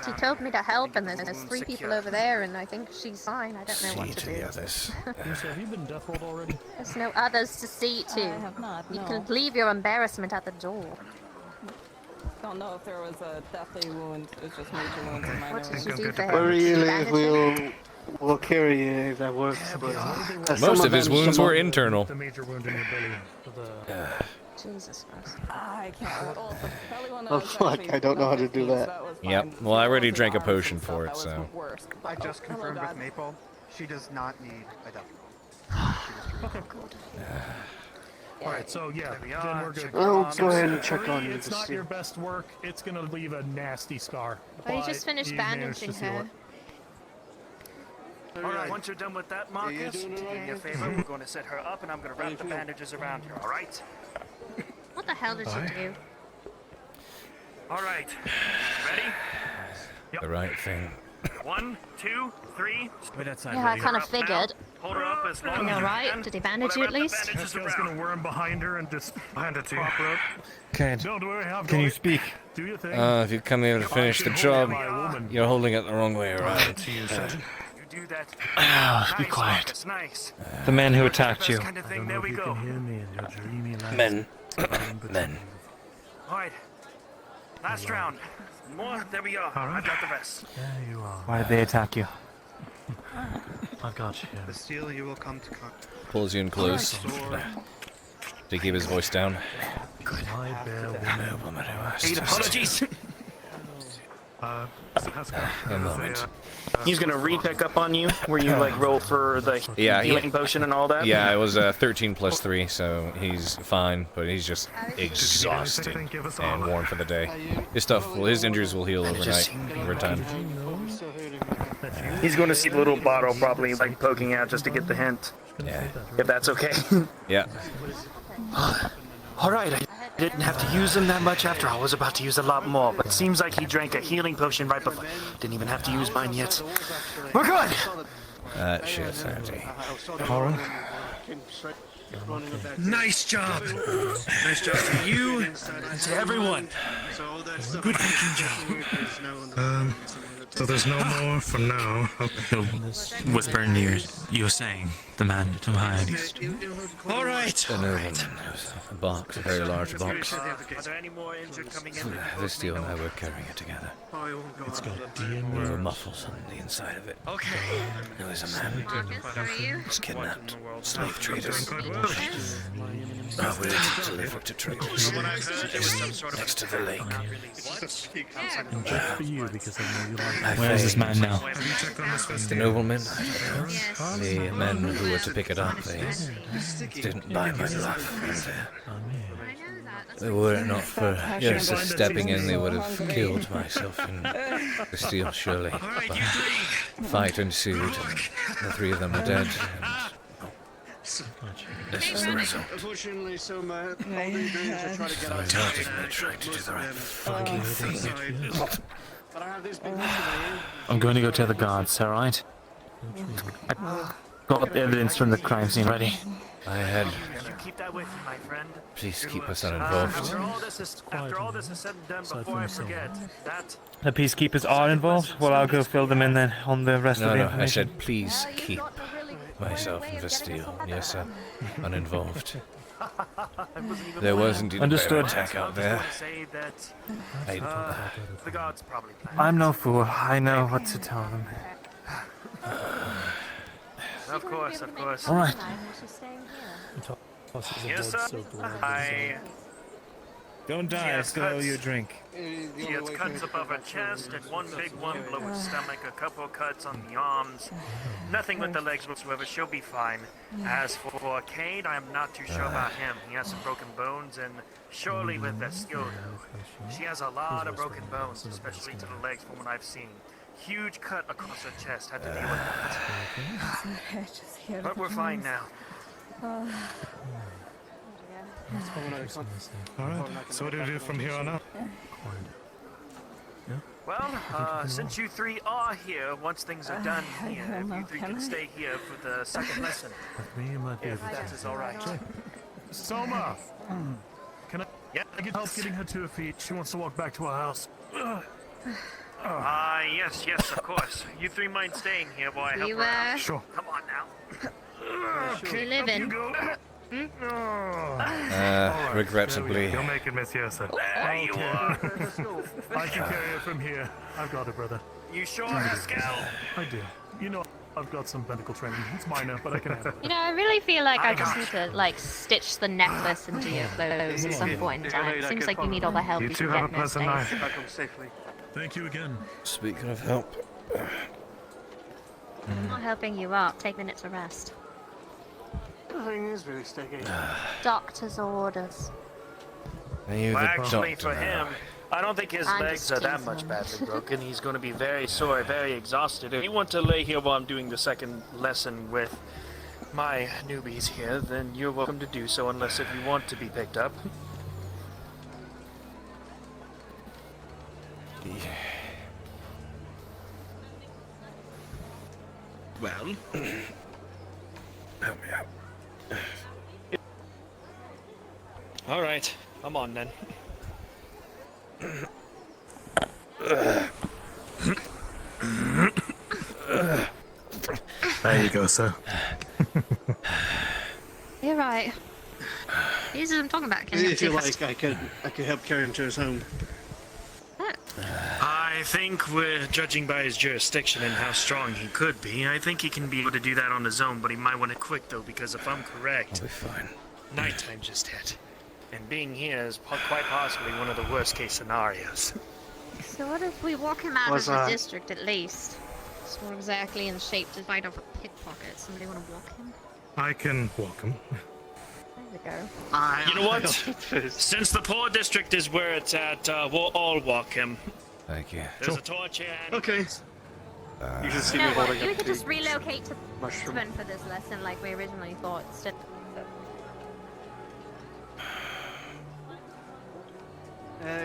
He told me to help, and there's 3 people over there, and I think she's fine. I don't know what to do. Have you been death rolled already? There's no others to see to. I have not, You no. can leave your embarrassment at the door. Don't know if there was a deathly wound. It's just major wounds and minor What did wounds. you do for him? Wherever you live, Bandage we'll carry you if that works. But Most of his wounds were internal. The major wound in your belly. Jesus Christ. I can't. Oh, the belly one that Oh was fuck! actually I don't know how to not do my that. that was Yep. fine. Well, I already The drank a arms potion and for stuff, it, that so. was worse. I just Hello, confirmed with God. Maple. She does not need a death roll. Alright, so yeah, then we're good. Oh, go ahead and check on It's you to not see. your best work. It's gonna leave a nasty scar. Oh, you but just finished you managed bandaging to seal her. it. Alright, once you're done with that, Marcus, do me a favor. We're going to set her up, and I'm going to wrap the bandages around her, alright? What the hell did she do? Alright. Ready? The right thing. 1, 2, 3. Wait outside. Yeah, I kind of figured. Hold her up as long You as know, you right? can. Did he bandage you at least? Haskell's gonna worm behind her and just hand it to you. Cade, Don't worry, have can you got it. speak? Do your thing. If you come here to finish the job, you're holding it the wrong way around. You do that. Ah, be Nice, quiet. Marcus, nice. The man who attacked you. Kind of thing. There we go. Men. Men. Alright. Last round. More. There we are. I've got the rest. Why did they attack you? I've got you. The steel you will come to cut. Pulls you in close. To keep his voice down. My bear woman. Eight apologies. A moment. He's gonna re-pick up on you, where you like roll for the healing potion and all that? Yeah, it was 13 plus 3, so he's fine, but he's just exhausted and worn for the day. His his injuries will heal overnight, over time. He's going to see the little bottle probably like poking out just to get the hint. Yeah. If that's okay. Yeah. Alright, I didn't have to use him that much after all. I was about to use a lot more, but it seems like he drank a healing potion right before. Didn't even have to use mine yet. We're good! Shit, Sandy. Alright. Nice job! Nice job to you and to everyone. Good fucking job. So there's no more for now. He'll whisper in your ears. You were saying the man behind. All right. A box, a very large box. Are there any more injured coming in? This deal and I were carrying it together. It's got There were DNA. muffles on the inside of it. Okay. There was a man. Was kidnapped. Slave traders. I waited to deliver to traders. Next to the lake. And just for you, because I know you like. Where is this man now? The noblemen, I don't know. The men who were to pick it up, they didn't buy my bluff. And, were it not for just stepping in, they would have killed myself and the steel, surely. But fight ensued, and the three of them are dead. This is the result. Unfortunately, so my Sorry, God, isn't it trying to do the right fucking thing? But I have these big today. I'm going to go tell the guards, alright? I've got evidence from the crime scene ready. I had... Keep that with you, my friend. Please keep us uninvolved. After all this is said and done, before I forget, that... The peacekeepers are involved? Well, I'll go fill them in then on the rest of the No, information. I said please keep myself and Vestille, yes sir, uninvolved. There was indeed a bear attack out there. The gods probably planned. I'm no fool. I know what to tell them. Of course, of course. All right. Yes, sir. Don't die. Still owe you a drink. She has cuts above her chest and one big one below her stomach, a couple cuts on the arms. Nothing with the legs whatsoever. She'll be fine. As for Cade, I am not too sure about him. He has some broken bones, and surely with Vestille, she has a lot of broken bones, especially to the legs from what I've seen. Huge cut across her chest. Had to deal with that. But we're fine now. Alright, so what do we do from here on out? Well, since you three are here, once things are done here, if you three can stay here for the second lesson, if that is alright. Soma! Can I get help getting her to her feet? She wants to walk back to her house. Yes, of course. You three mind staying here while I help her out? Sure. Come on now. Okay, living. Regrettably. You'll make it, Miss Yosa. There you are. I can carry it from here. I've got it, brother. You sure, Haskell? I do. You know, I've got some medical training. It's minor, but I can handle it. You know, I really feel like I just need to, like, stitch the necklace into your clothes at some point in time. Seems like you need all the help you You two can have a get most pleasant days. night. Back home safely. Thank you again. Speaking of help, I'm not helping you up. Take minutes to rest. The thing is really sticky. Doctor's orders. you Well, the actually, doctor for him, I don't think his I'm legs just are that teasing much him. badly broken. He's going to be very sore, very exhausted. If you want to lay here while I'm doing the second lesson with my newbies here, then you're welcome to do so, unless if you want to be picked up. Well, help me out. All right, I'm on then. There you go, sir. You're right. This is what I'm talking about. Can If you like, I could help carry him to his home. I think we're judging by his jurisdiction and how strong he could be. I think he can be able to do that on his own, but he might want it quick though, because if I'm correct, I'll be fine. Nighttime just hit, and being here is quite possibly one of the worst case scenarios. So what if we walk him out Was, of the district at least? It's not exactly in shape to fight off a pickpocket. Somebody want to walk him? I can walk him. There we go. You know what? Since the poor district is where it's at, we'll all walk him. Thank you. There's a torch here. Okay. You should see You me know what? holding You up could the just relocate to mushroom. Lisbon for this lesson like we originally thought. Instead.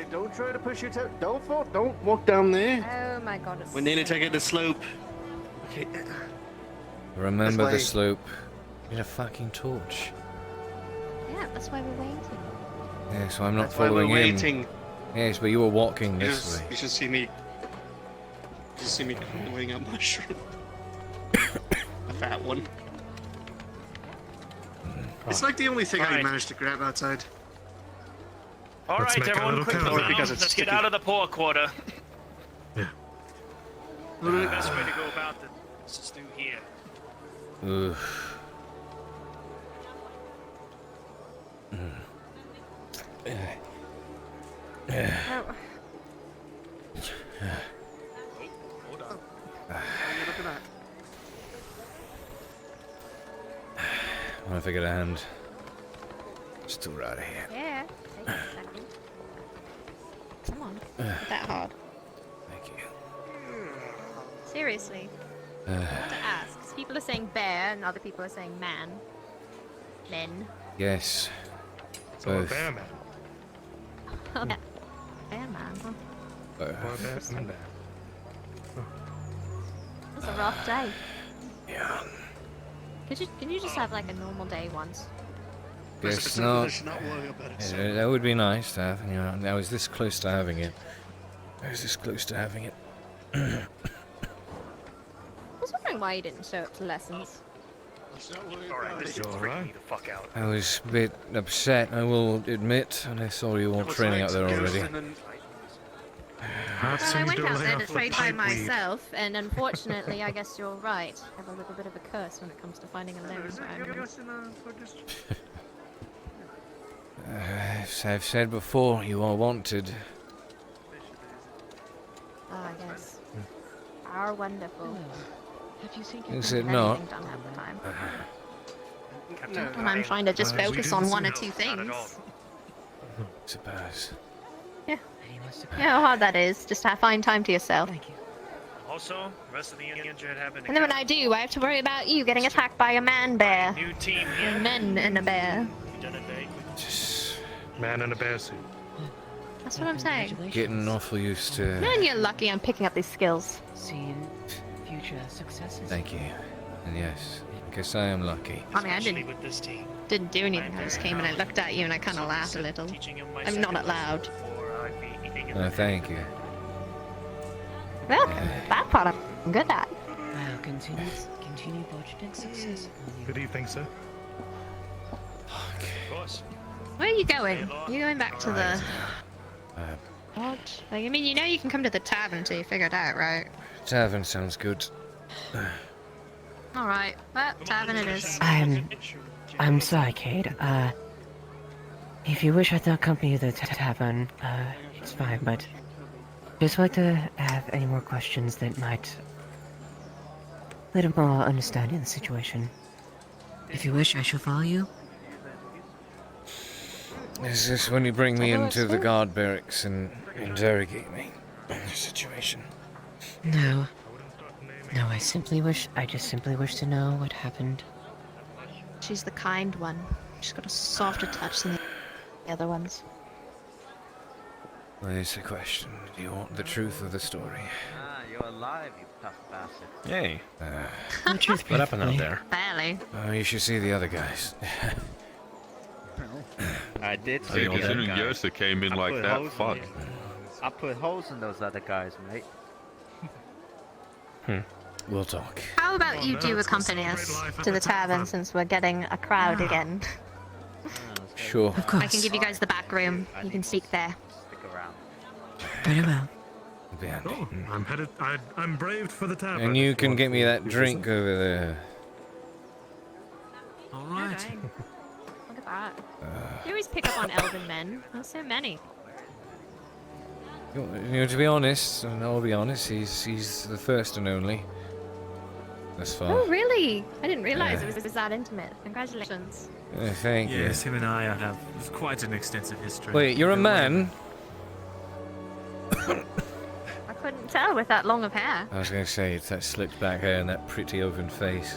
Don't try to push your toe. Don't fall. Don't walk down there. Oh my god, it's We're nearly taking the slope. Okay. Remember That's the why- slope. Need a fucking torch. Yeah, that's why we're waiting. Yeah, so I'm not That's why following we're him. waiting. Yes, but you were walking this way. You should see me. You should see me crawling a mushroom. A fat one. It's like the only thing I Right. managed to grab outside. All Let's right, make a everyone, little quickly countdown. now. Because it's Let's get sticky. out of the poor quarter. Yeah. The best way to go about this is through here. Ugh. Oh. Hold on. What are you looking at? I want to figure a hand. Just tour out of here. Yeah. Take a second. Come on. Not that hard. Thank you. Seriously. I have to ask. 'Cause people are saying bear and other people are saying man. Men. Yes. So a Both. bear man. Oh, yeah. Bear man, huh? Or a bear man. It's a rough day. Yeah. Can you just have like a normal day once? Guess not. Let's not worry about it. Yeah, that would be nice to have. You know, I was this close to having it. I was this close to having it. I was wondering why you didn't show up to lessons. Alright, this is freaking me the fuck out. I was a bit upset, I will admit, and I saw you all training out there already. I went out there to trade by myself, and unfortunately, I guess you're right. I have a little bit of a curse when it comes to finding a lone As I've said before, you are wanted. Ah, yes. Are wonderful. Have you seen Is it not? Anything done at the time. And I'm trying to just focus on one or two things. Suppose. Yeah. You know how hard that is, just to find time to yourself. Also, the rest of the injured have been. And then when I do, I have to worry about you getting attacked by a man bear. New team here. Men and a bear. You done it very quickly. Just Man in a bear suit. That's what I'm saying. getting awful used to. And you're lucky I'm picking up these skills. Seeing future successes. Thank you. And yes, I guess I am lucky. I mean, I Especially with this team. didn't do anything. I just came and I looked at you and I kind of laughed a little. I'm not out loud. Thank you. Well, that part I'm good at. Wow, continue budgeting success. Good evening, sir. Of course. Where are you going? You going back to the... What? Like, I mean, you know you can come to the tavern till you figure it out, right? Tavern sounds good. Alright, well, tavern it is. I'm sorry, Cade. If you wish I'd accompany you to the tavern, it's fine, but just like to have any more questions that might a little more understanding of the situation. If you wish, I shall follow you. Is this when you bring me into the guard barracks and interrogate me in this situation? No. No, I just simply wish to know what happened. She's the kind one. She's got a softer touch than the other ones. Well, here's the question. Do you want the truth of the story? Ah, you're alive, you tough bastard. Hey. What happened out there? Barely. Oh, you should see the other guys. I did Hey, see the other considering guys. yours that came in I like put that, holes in fuck. you. I put holes in those other guys, mate. We'll talk. How about you do accompany us to the tavern since we're getting a crowd again? Sure. Of course. I can give you guys the back room. You can speak there. Stick around. Very well. Oh, I'm headed. I'm braved for the tavern. And you can get me that drink over there. Alright. Look at that. You always pick up on elven men. There's so many. You know, to be honest, and I'll be honest, he's the first and only. Thus far. Oh, really? I didn't realize it was that intimate. Congratulations. Thank you. Yes, him and I have quite an extensive history. Wait, you're a man? I couldn't tell with that long of hair. I was going to say, it's that slicked back hair and that pretty open face.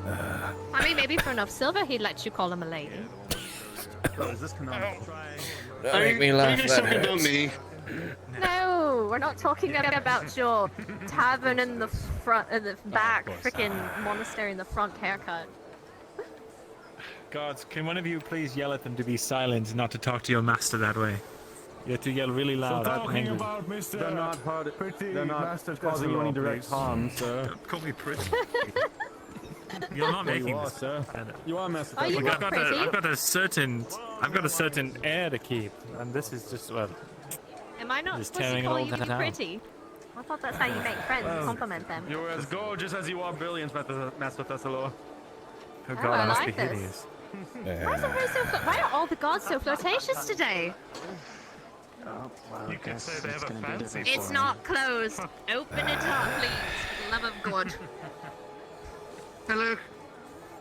I mean, maybe for enough silver, he'd let you call him a lady. Is this canonical? Don't make me laugh. That Talking about hurts. me? No, we're not talking about your tavern in the front, in the back, freaking monastery in the front haircut. Gods, can one of you please yell at them to be silent, not to talk to your master that way? You have to yell really loud. Talking about Mr. They're not hard. Pretty They're not Master causing you any Tesla, direct please. harm, sir. Don't call me pretty. You're not Yeah, making you are, this, sir. You are Master Are you Look, not pretty? I've got a certain air to keep, and this is just well. Am I not Just supposed to tearing it call all you down. pretty? I thought that's how you make friends, compliment them. You're as gorgeous as you are brilliant, Master Tesla. Oh Oh, God, I I must like be this. hideous. Why are all the gods so flirtatious today? Oh, well, You could say they have a fancy It's for not closed. Open it up, please, for the love of God. Hello.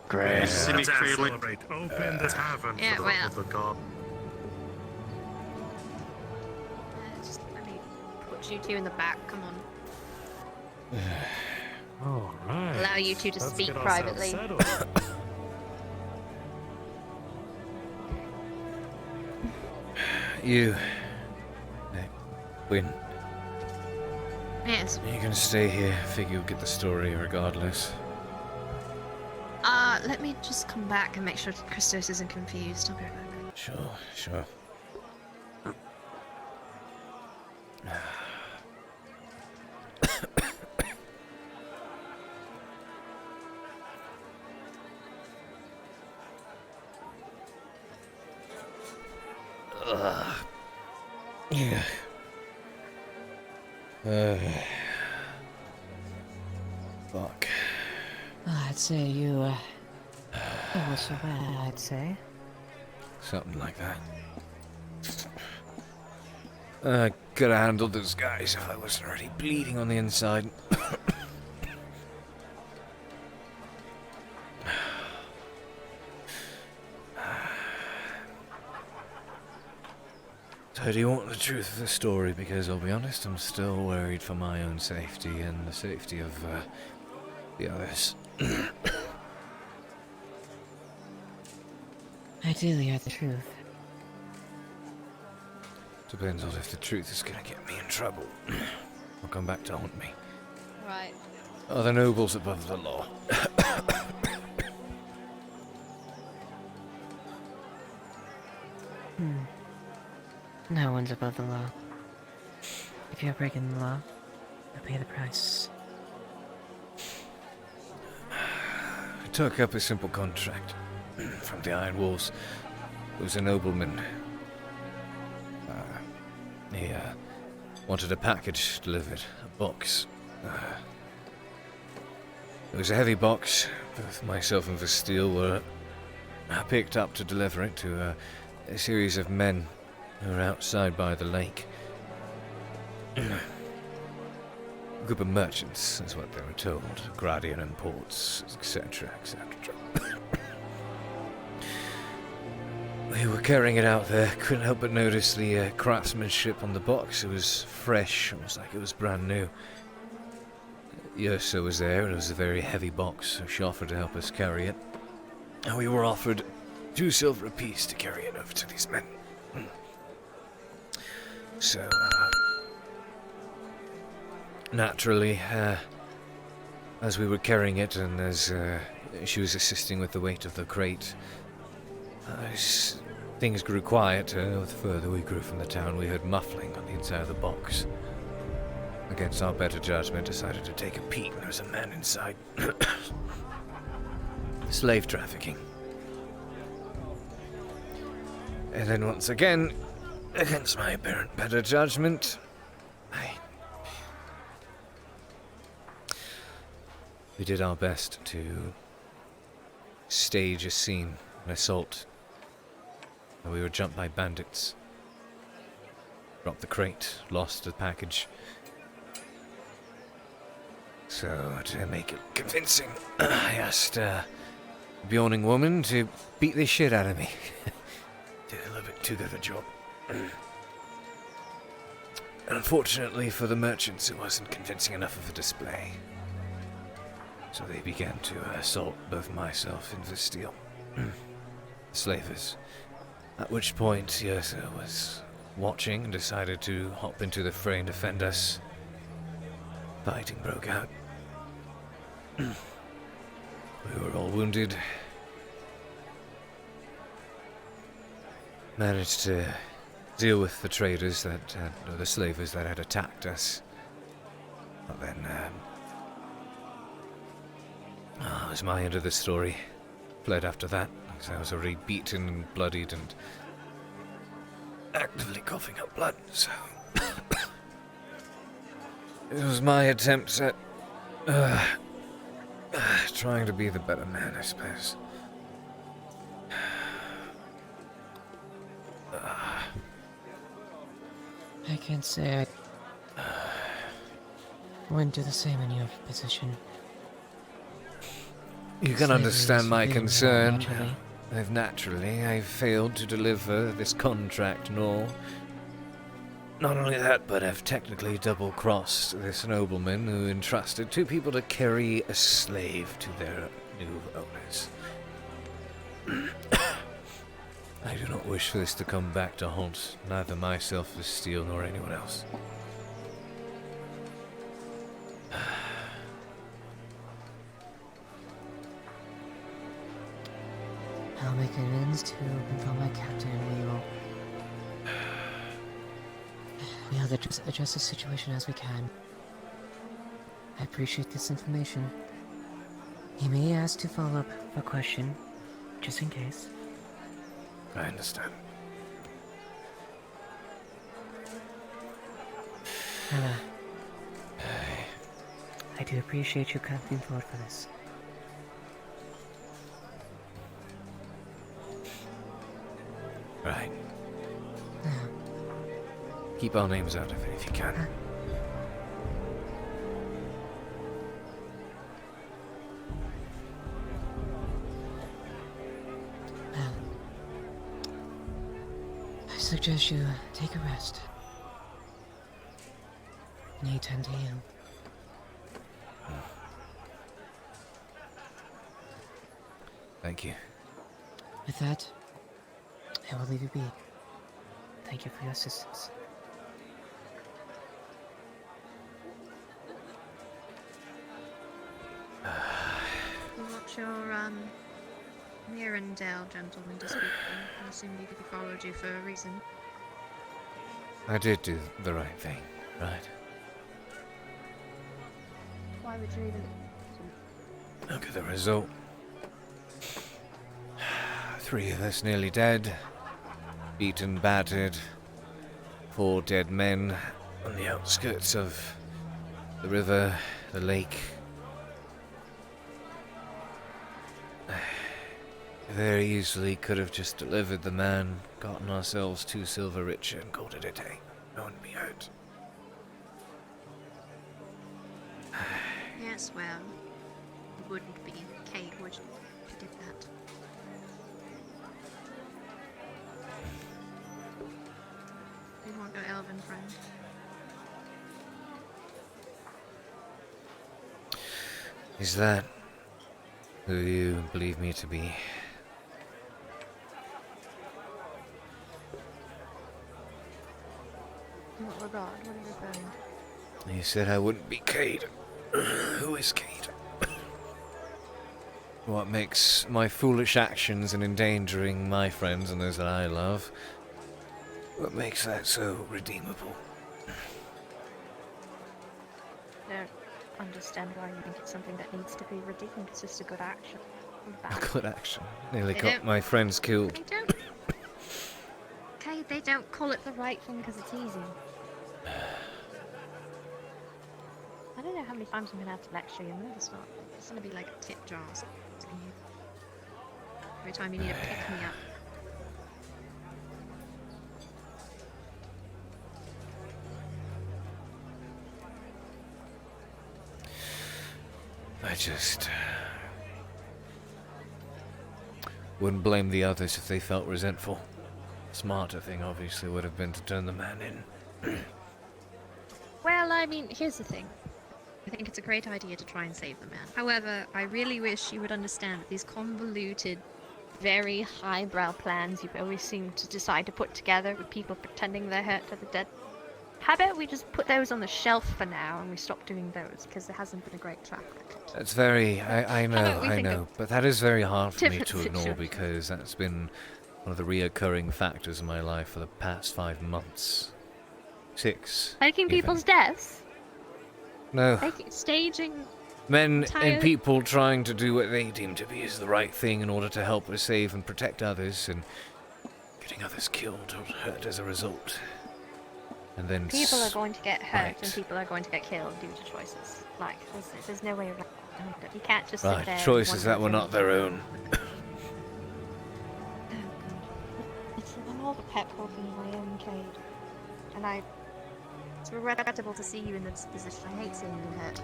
Great. Celebrate. Open the tavern Yeah, for the well. love of God. Just let me put you two in the back. Come on. All right. Allow you two to Let's speak get ourselves privately. settled. You. Win. Yes. You're gonna stay here. Figure you'll get the story regardless. Let me just come back and make sure Christos isn't confused. I'll be right back. Sure. Yeah. Fuck. I'd say you, it was so bad, I'd say. Something like that. Could have handled those guys if I wasn't already bleeding on the inside. So do you want the truth of the story? Because I'll be honest, I'm still worried for my own safety and the safety of the others. Ideally, the truth. Depends on if the truth is gonna get me in trouble. I'll come back to haunt me. Right. Are the nobles above the law? No one's above the law. If you're breaking the law, you'll pay the price. I took up a simple contract from the Iron Walls. It was a nobleman. He wanted a package delivered, a box. It was a heavy box. Both myself and Vastille were picked up to deliver it to a series of men who were outside by the lake. A group of merchants, is what they were told. Gradian imports, etc., etc. We were carrying it out there. Couldn't help but notice the craftsmanship on the box. It was fresh, almost like it was brand new. Yersa was there, and it was a very heavy box, so she offered to help us carry it. And we were offered 2 silver apiece to carry it over to these men. So, naturally, as we were carrying it and as she was assisting with the weight of the crate, things grew quiet. The further we grew from the town, we heard muffling on the inside of the box. Against our better judgment, decided to take a peek. There was a man inside. Slave trafficking. And then once again, against my apparent better judgment, we did our best to stage a scene, an assault. We were jumped by bandits. Dropped the crate, lost the package. So, to make it convincing, I asked a yawning woman to beat the shit out of me. Did a little bit too good of a job. Unfortunately for the merchants, it wasn't convincing enough of a display. So they began to assault both myself and Vesteel. Slavers. At which point, Yersa was watching and decided to hop into the fray and defend us. Fighting broke out. We were all wounded. Managed to deal with the traders that had, or the slavers that had attacked us. But then, that was my end of the story. Fled after that, because I was already beaten and bloodied and actively coughing up blood, so... It was my attempt at trying to be the better man, I suppose. I can't say I wouldn't do the same in your position. You can understand my concern. If naturally I've failed to deliver this contract, nor... Not only that, but I've technically double-crossed this nobleman who entrusted two people to carry a slave to their new owners. I do not wish for this to come back to haunt neither myself, Vesteel, nor anyone else. I'll make amends to inform my captain and we'll address the situation as we can. I appreciate this information. He may ask to follow up a question, just in case. I understand. I do appreciate you coming forward for this. Right. Keep our names out of it if you can. I suggest you take a rest. And you tend to heal. Thank you. With that, I will leave you be. Thank you for your assistance. What's your Mirandale gentleman to speak for? I assume he followed you for a reason. I did do the right thing, right? Why would you even... Look at the result. 3 of us nearly dead. Beaten, battered. 4 dead men on the outskirts of the river, the lake. Very easily could have just delivered the man, gotten ourselves 2 silver richer and called it a day. No one would be hurt. Yes, well, it wouldn't be Cade, would you, if you did that? We want your elven friend. Is that who you believe me to be? In what regard? What are you referring to? You said I wouldn't be Cade. Who is Cade? What makes my foolish actions in endangering my friends and those that I love? What makes that so redeemable? I don't understand why you think it's something that needs to be redeemed. It's just a good action. A good action. Nearly They got don't- my friends killed. They don't. Okay, they don't call it the right thing because it's easy. I don't know how many times I'm gonna have to lecture you. No, it's not. It's gonna be like a tip jar. Every time you need to pick me up. I just wouldn't blame the others if they felt resentful. Smarter thing, obviously, would have been to turn the man in. Well, I mean, here's the thing. I think it's a great idea to try and save the man. However, I really wish you would understand that these convoluted, very highbrow plans you've always seemed to decide to put together with people pretending they're hurt to the dead. How about we just put those on the shelf for now and we stop doing those, because there hasn't been a great track record. That's very... I know. But that is very hard for me different to ignore situation. because that's been one of the reoccurring factors in my life for the past 5 months. 6. Faking even. people's deaths? No. Staging... Men entire- and people trying to do what they deem to be is the right thing in order to help or save and protect others, and getting others killed or hurt as a result. And then People are going to get hurt Right. and people are going to get killed due to choices. Like, there's no way around it. You can't just sit Right, there and choices wonder that were if not their own. I'm all the pep talking my own, Cade. And it's regrettable to see you in this position. I hate seeing you hurt.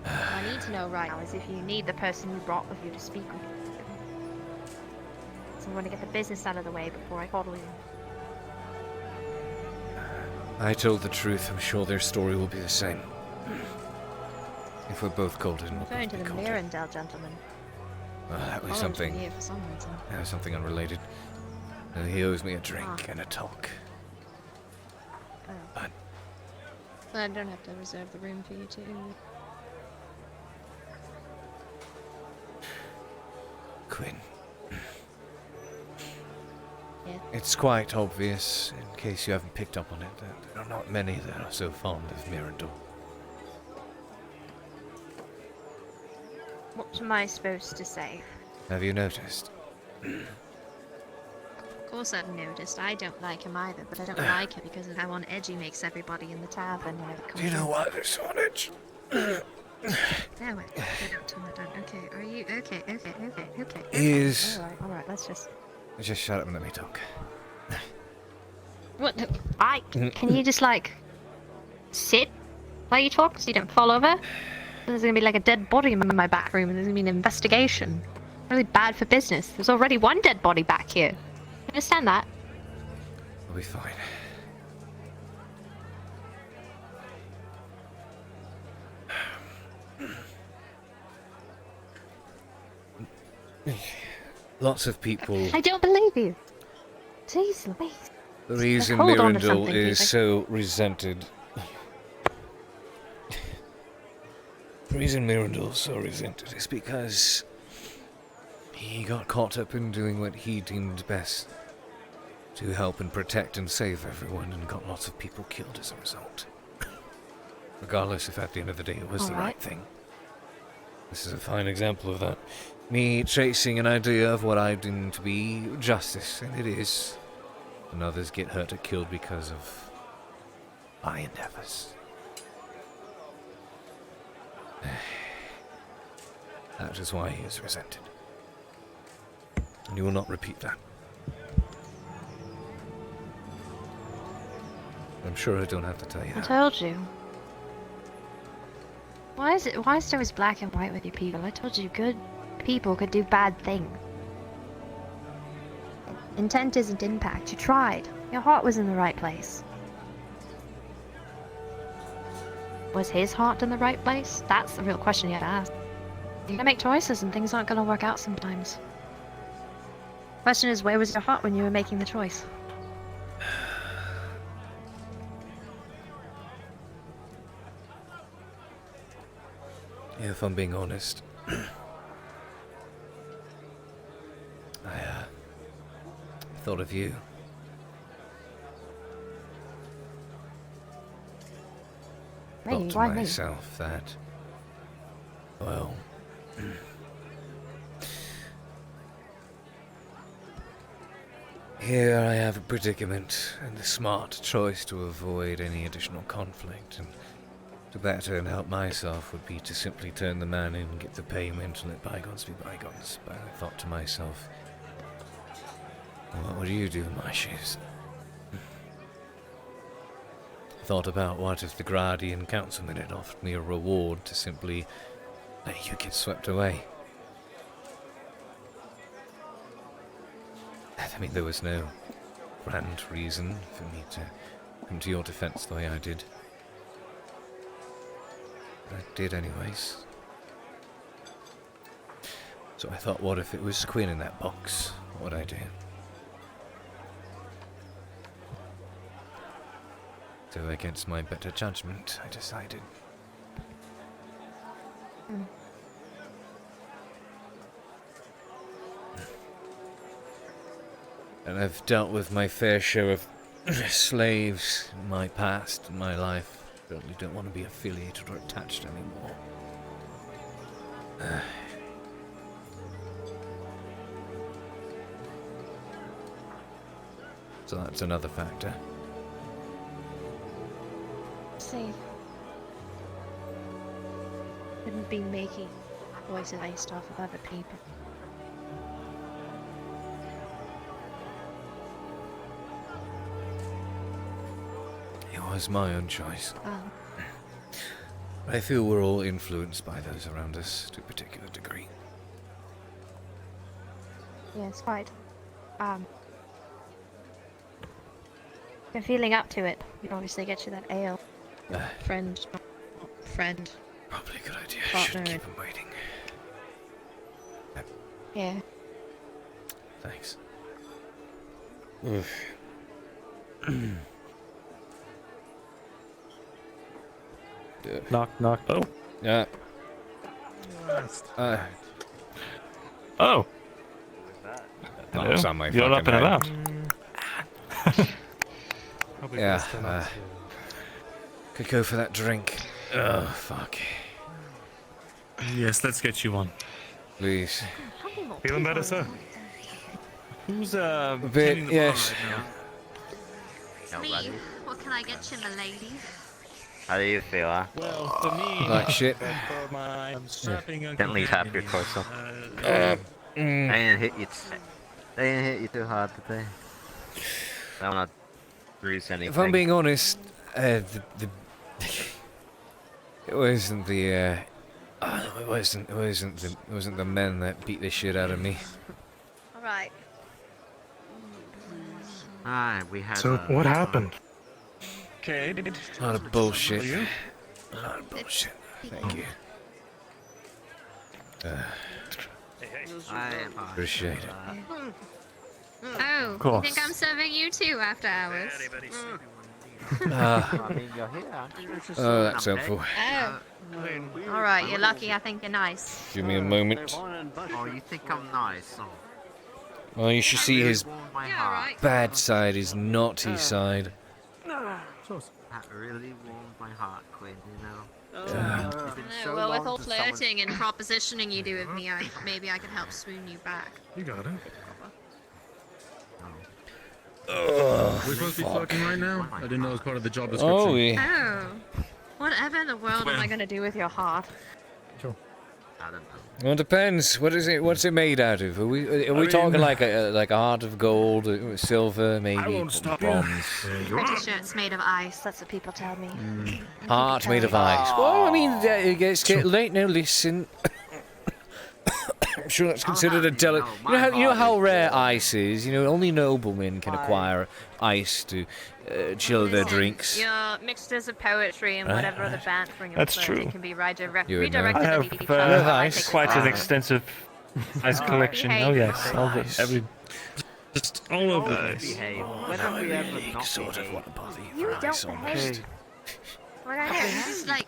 What I need to know right now is if you need the person you brought with you to speak with. So I'm going to get the business out of the way before I coddle you. I told the truth. I'm sure their story will be the same. If we're both called in, I'm we'll referring both to be the called in. Mirandale gentleman. That was Followed something. you here for some reason. That was something unrelated. He owes me a drink and a talk. Oh. I don't have to reserve the room for you two. Quinn. Yeah. It's quite obvious, in case you haven't picked up on it, that there are not many that are so fond of Mirandole. What am I supposed to say? Have you noticed? Of course I've noticed. I don't like him either, but I don't like it because of how on edge he makes everybody in the tavern. Do you know why they're so on edge? No, don't tell me, don't. Okay, are you... Okay. Is... Alright, let's just... Just shut up and let me talk. What? Can you just, like, sit while you talk so you don't fall over? There's gonna be, like, a dead body in my back room and there's gonna be an investigation. Really bad for business. There's already one dead body back here. You understand that? We'll be fine. Lots of people... I don't believe you. Jeez Louise. The reason Hold on to Mirandole something, is please. so resented... The reason Mirandole is so resented is because... he got caught up in doing what he deemed best to help and protect and save everyone, and got lots of people killed as a result. Regardless if at the end of the day it was the right thing. This is a fine example of that. Me chasing an idea of what I deem to be justice, and it is. And others get hurt or killed because of my endeavors. That is why he is resented. And you will not repeat that. I'm sure I don't have to tell you I that. told you. Why is it always black and white with you people? I told you good people could do bad things. Intent isn't impact. You tried. Your heart was in the right place. Was his heart in the right place? That's the real question you had to ask. You're gonna make choices and things aren't gonna work out sometimes. Question is, where was your heart when you were making the choice? If I'm being honest, I thought of you. Really? Thought to Why me? myself that, well, here I have a predicament and a smart choice to avoid any additional conflict, and to better and help myself would be to simply turn the man in, get the payment, and let bygones be bygones. But I thought to myself, what would you do in my shoes? Thought about what if the Gradian Councilman had offered me a reward to simply let you get swept away. I mean, there was no grand reason for me to come to your defense the way I did. But I did anyways. So I thought, what if it was Quinn in that box? What would I do? So against my better judgment, I decided. And I've dealt with my fair share of slaves in my past, in my life. Certainly don't want to be affiliated or attached anymore. So that's another factor. See. Shouldn't be making voices based off of other people. It was my own choice. Oh. I feel we're all influenced by those around us to a particular degree. Yes, quite. Been feeling up to it. You obviously get you that ale. Friend. Probably a good idea. Partner. Should keep him waiting. Yeah. Thanks. Oof. Knock, knock. Oh. Yeah. Oh. Knocks on my You're up fucking and head. about. Yeah. Could go for that drink. Oh, fuck. Yes, let's get you one. Please. Feeling better, sir? Who's A bit, yes. Me. What can I get you, my lady? How do you feel, huh? Well, for me, Like shit. I'm strapping on Gently tap your torso. Mm. They didn't hit you. They didn't hit you too hard, did they? I don't want to bruise anything. If I'm being honest, it wasn't the it wasn't the men that beat the shit out of me. All right. We had. So, what happened? Okay. A lot of bullshit. A lot of bullshit. Thank you. Appreciate it. Oh, course. you think I'm serving you too after hours? Oh, that's helpful. Oh. Alright, you're lucky I think you're nice. Give me a moment. Oh, you think I'm nice? Oh. Well, you should see his Yeah, right. bad side, his naughty side. That really warmed my heart, Quinn, you know? No, well, with all flirting and propositioning you do with me, maybe I could help swoon you back. You got it. We're supposed to be talking right now? I didn't know it was part of the job description. Oh, we. Oh. Whatever in the world am I going to do with your heart? I don't know. Well, it depends. What is it? What's it made out of? Are we talking like a heart of gold, silver, maybe? I won't stop bronze. Pretty sure it's made of ice, that's what people tell me. Heart made of ice. Well, I mean, it's getting late now. Listen. I'm sure that's considered a delicate. You know how rare ice is. You know, only noblemen can acquire ice to chill their drinks. Your mixtures of poetry and whatever other bantering and That's flirting true. can be You would know. redirected I at have each other. quite an extensive ice collection. Oh yes, all the, every Just all over the place. Behave. When have we ever not sort of behaved? want to bother you You for don't ice almost. behave. What I know, you just like,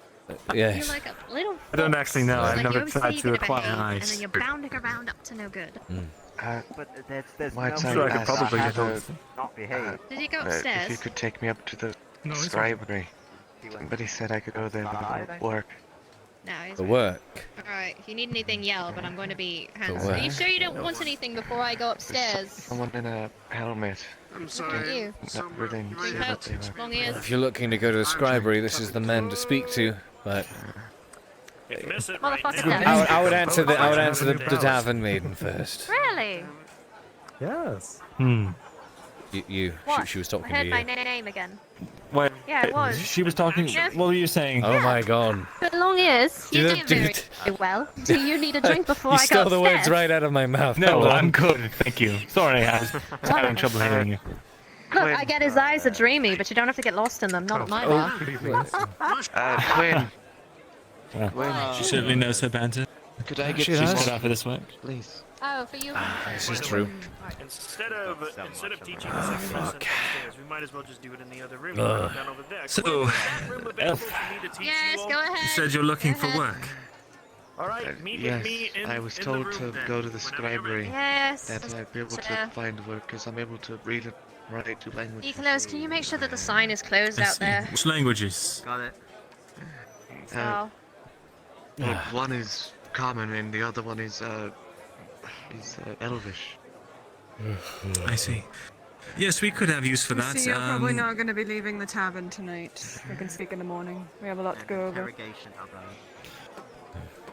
Yes. you're like a little I don't actually know. I've like never you always say tried you're to gonna acquire behave, ice. and then you're bounding around up to no good. But there's Might no I sure I could ask probably you get to, not behave. Did you go if upstairs? you could take me up to the No, it's scribery. Somebody said I could go there for work. No, he's The work. Alright, if you need anything, yell, but I'm going to be The hands Are you work. sure you don't want anything before I go upstairs? Someone in a helmet. I'm Not sorry. you. Not really Green sure what coat, they were. long ears. If you're looking to go to the scribery, this is the man to speak to. But Miss it Motherfucker right does. I would answer the tavern maiden first. Really? Yes. What? She was talking I to heard you. my name again. Wait, Yeah, it was. she was talking. Yes. What were you saying? Oh my god. The long is, you Did do it- very did well. Do you need a drink before You I go stole the words upstairs? right out of my mouth. No, Hold on. I'm good, thank you. Sorry, I was having trouble hearing you. Look, I get his eyes are dreamy, but you don't have to get lost in them. Not at my bar. Quinn. She certainly knows her banter. Could I get She's you cut more, out for this work. please? Oh, for you. This is true. Instead of teaching the second lesson upstairs, we might as well just do it in the other room. Ugh. Down over there. So, Quinn, is that room available for me to teach Yes, you all? go ahead. You said you're looking for work. All right, meet Yes, with me in I was in told the room to then, go to the whenever you're ready. scribery. Yes. That I'd be able to find work because I'm able to read and write two languages. Nicholas, can you make sure that the sign is closed I out see. there? Which languages? Got it. Oh. One is common and the other one is Elvish. I see. Yes, we could have use for that. So you're probably not going to be leaving the tavern tonight. We can speak in the morning. We have a lot to go over. Interrogation,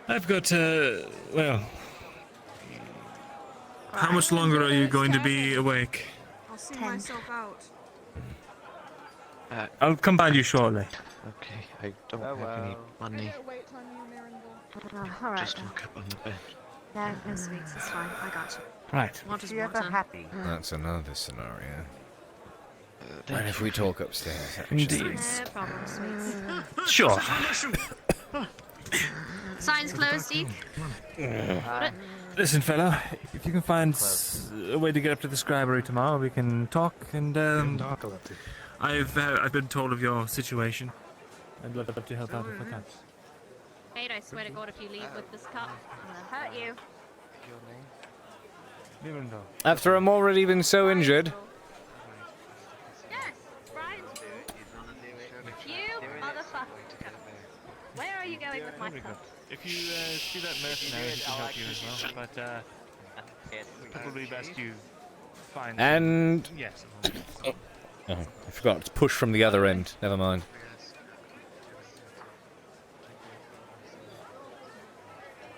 I've got, well... How much longer are you going to be awake? I'll see myself out. I'll come by you shortly. Okay, I don't have any money. Alright. Just woke up on the bed. No, no sweets, it's fine. I got you. Right. Want us You ever water? happy? That's another scenario. And if we talk upstairs, Indeed. No problem, sweets. Sure. Sign's closed, Eve. Listen, fella, if you can find a way to get up to the scribery tomorrow, we can talk, and, I've been told of your situation. I'd love to help out if I can. Cade, I swear to God, if you leave with this cup, I'm gonna hurt you. After I'm already been so injured. Yes, Brian. You motherfucker. Where are you going with my cup? If you see that mercenary, he can help you as well, but probably best you find... And... Yes. Oh, I forgot to push from the other end. Never mind.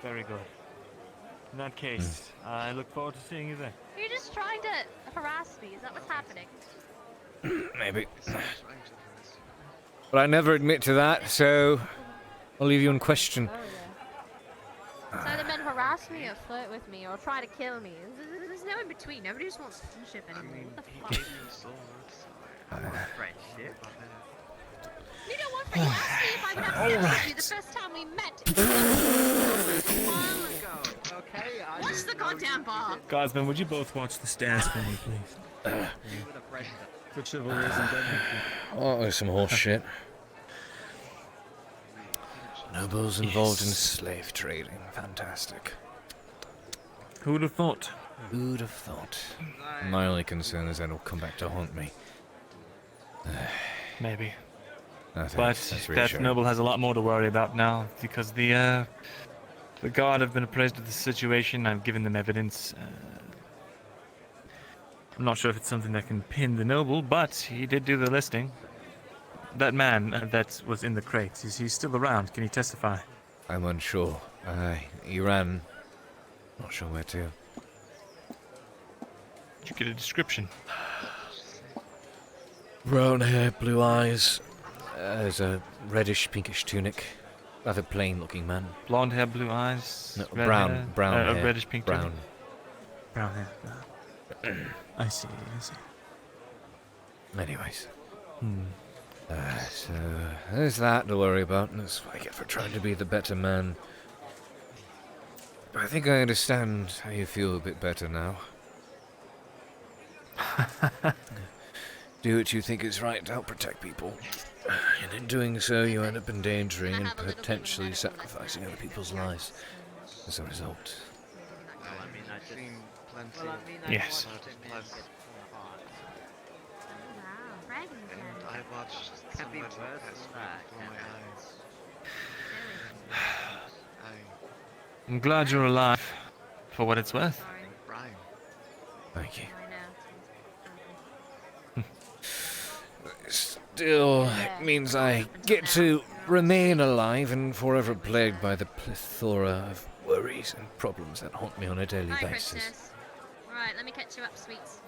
Very good. In that case, I look forward to seeing you there. You're just trying to harass me. Is that what's happening? Maybe. But I never admit to that, so I'll leave you in question. So the men harass me or flirt with me or try to kill me. There's no in between. Nobody just wants friendship anymore. What the fuck? Friendship. You don't want friendship. Ask me if I would have sex with you the first time we met. Okay, What's the goddamn bar? Guardsman, would you both watch the stairs for me, please? Good chivalry isn't dead. Oh, there's some horse shit. Nobles involved in slave trading. Fantastic. Who would have thought? Who'd have thought? My only concern is that it'll come back to haunt me. Maybe. No, thanks. But That's that reassuring. noble has a lot more to worry about now, because the guard have been appraised of the situation. I've given them evidence. I'm not sure if it's something that can pin the noble, but he did do the listing. That man that was in the crates, is he still around? Can he testify? I'm unsure. He ran. Not sure where to. Did you get a description? Brown hair, blue eyes. There's a reddish, pinkish tunic. Rather plain-looking man. Blonde hair, blue eyes. No, red brown, hair, brown hair. reddish pink. Brown. tunic? Brown hair. I see. Anyways. So there's that to worry about, and that's what I get for trying to be the better man. But I think I understand how you feel a bit better now. Do what you think is right to help protect people. And in doing so, you end up endangering and potentially sacrificing other people's lives as a result. I've seen plenty. Yes. And I watched somebody pass before my eyes. I'm glad you're alive, for what it's worth. Brian. Thank you. Still, it means I get to remain alive and forever plagued by the plethora of worries and problems that haunt me on a daily Hi, basis. Princess. Right, let me catch you up, sweets.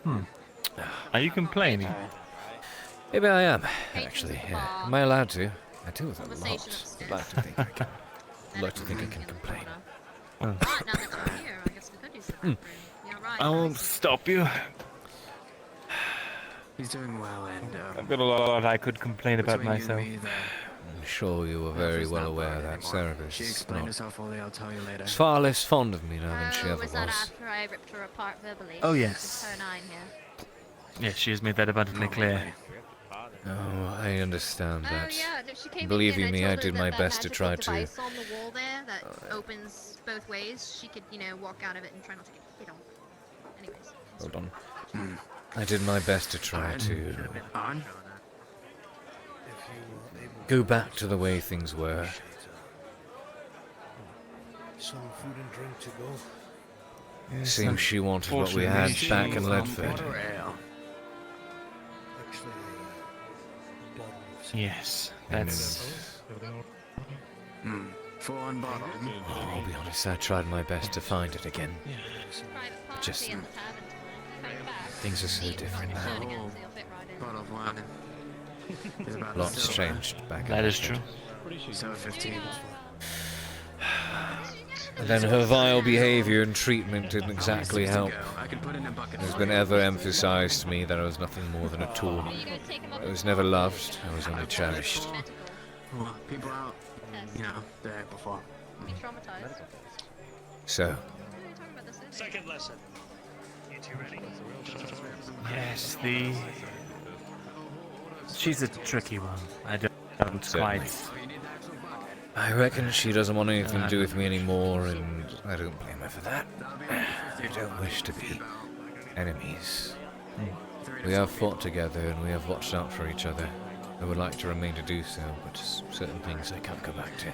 Are you complaining? Maybe I am, actually. Yeah. Am I allowed to? I deal with a lot. I'd like to think I can. I'd like to think I can complain. Oh. Right, now that you're here, I guess we could use the bathroom. Yeah, right. I won't stop you. He's doing well, and I've got a lot I could complain about between you myself. and me, I'm sure you were very well aware that Sarah she is explained not. herself fully. I'll tell you later. Is far less fond of me now than she ever Was that was. after I ripped her apart verbally? Oh, She's yes. just her 9 here. Yes, she has made that abundantly clear. Oh, I understand that. Yeah, she came Believe in you and me, I I told her did my that best to magical try to. device on the wall there that opens both ways. She could, walk out of it and try not to get hit on. Anyways. Hold on. I did my best to try to go back to the way things were. Some food and drink to go. It seems she wanted what we had back in Ledford. Yes, that's... Full on bottle. I'll be honest, I tried my best to find it again. Just... things are so different now. Bottle of wine. Lots changed back That in is Ledford. true. So 15. And then her vile behaviour and treatment didn't exactly help. It's been ever emphasised to me that I was nothing more than a tool. I was never loved, I was only cherished. Well, people out, there before. So, Second lesson. You two ready? Yes, she's a tricky one. I don't Certainly. quite... I reckon she doesn't want anything to do with me anymore, and I don't blame her for that. We don't wish to be enemies. We have fought together and we have watched out for each other. I would like to remain to do so, but certain things I can't go back to.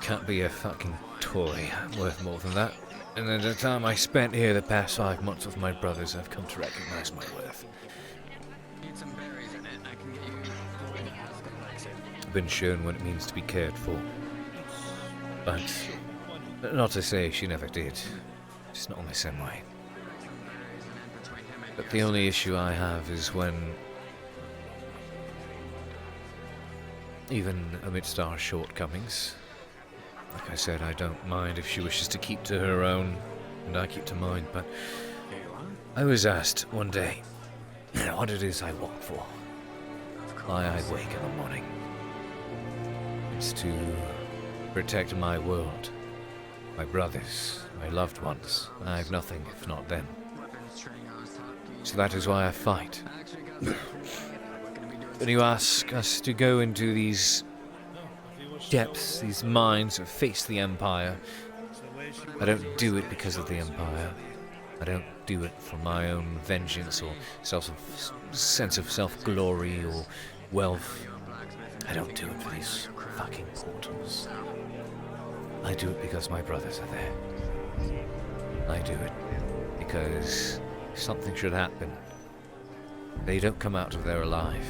Can't be a fucking toy worth more than that. And at the time I spent here the past 5 months with my brothers, I've come to recognize my worth. I've been shown what it means to be cared for. But not to say she never did. Just not in the same way. But the only issue I have is when, even amidst our shortcomings, like I said, I don't mind if she wishes to keep to her own, and I keep to mine, but I was asked one day what it is I walk for, why I wake in the morning. It's to protect my world, my brothers, my loved ones. I have nothing if not them. So that is why I fight. When you ask us to go into these depths, these mines, or face the Empire, I don't do it because of the Empire. I don't do it for my own vengeance or sense of self-glory or wealth. I don't do it for these fucking portals. I do it because my brothers are there. I do it because something should happen. They don't come out of there alive.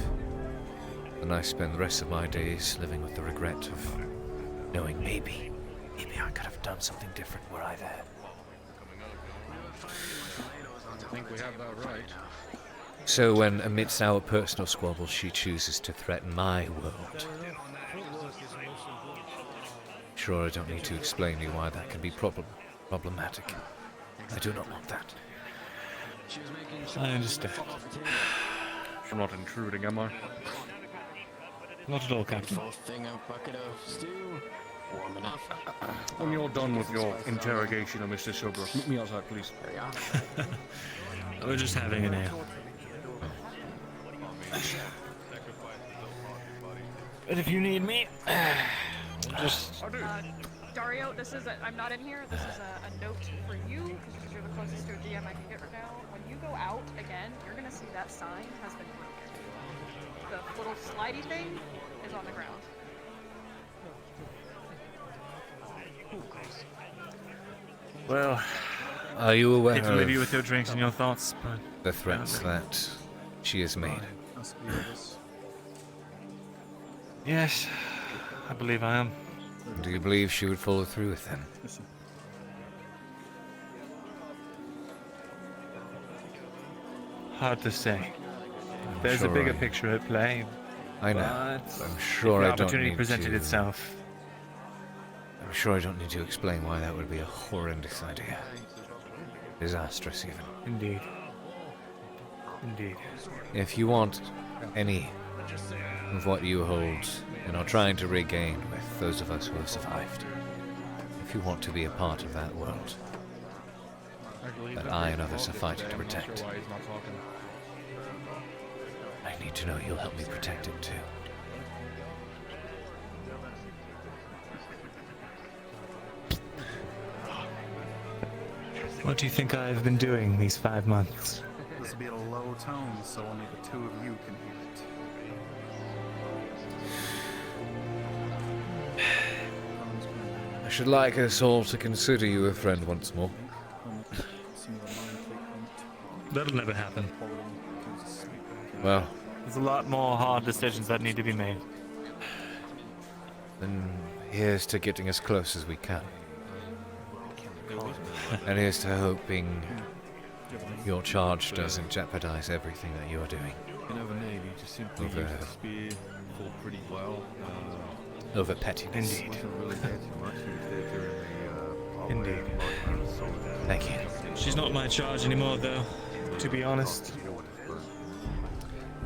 And I spend the rest of my days living with the regret of knowing maybe I could have done something different were I there. I think we have that right. So when, amidst our personal squabbles, she chooses to threaten my world, sure, I don't need to explain to you why that can be problematic. I do not want that. I understand. I'm not intruding, am I? Not at all, Captain. Thing a bucket of stew. Warm enough. When you're done with your interrogation of Mr. Shilbrouk, meet me outside, please. We're just having an ale. But if you need me, just... Dario, I'm not in here. This is a note for you, because you're the closest to a DM I can get right now. When you go out again, you're gonna see that sign has been broken. The little slidey thing is on the ground. Well, are you aware hate to leave you of with your drinks and your thoughts, but the threats that she has made? Yes, I believe I am. Do you believe she would follow through with them? Hard to say. There's sure a bigger I- picture at play. I know. But I'm sure if I the don't opportunity need presented to. itself. I'm sure I don't need to explain why that would be a horrendous idea. Disastrous, even. Indeed. Indeed. If you want any of what you hold and are trying to regain with those of us who have survived, if you want to be a part of that world that I and others are fighting to protect, I need to know you'll help me protect it too. What do you think I've been doing these 5 months? This will be at a low tone, so only the two of you can hear it. I should like us all to consider you a friend once more. That'll never happen. Well, there's a lot more hard decisions that need to be made. then here's to getting as close as we can. And here's to hoping your charge doesn't jeopardize everything that you're doing. Over pettiness. Indeed. Indeed. Thank you. She's not my charge anymore, though, to be honest.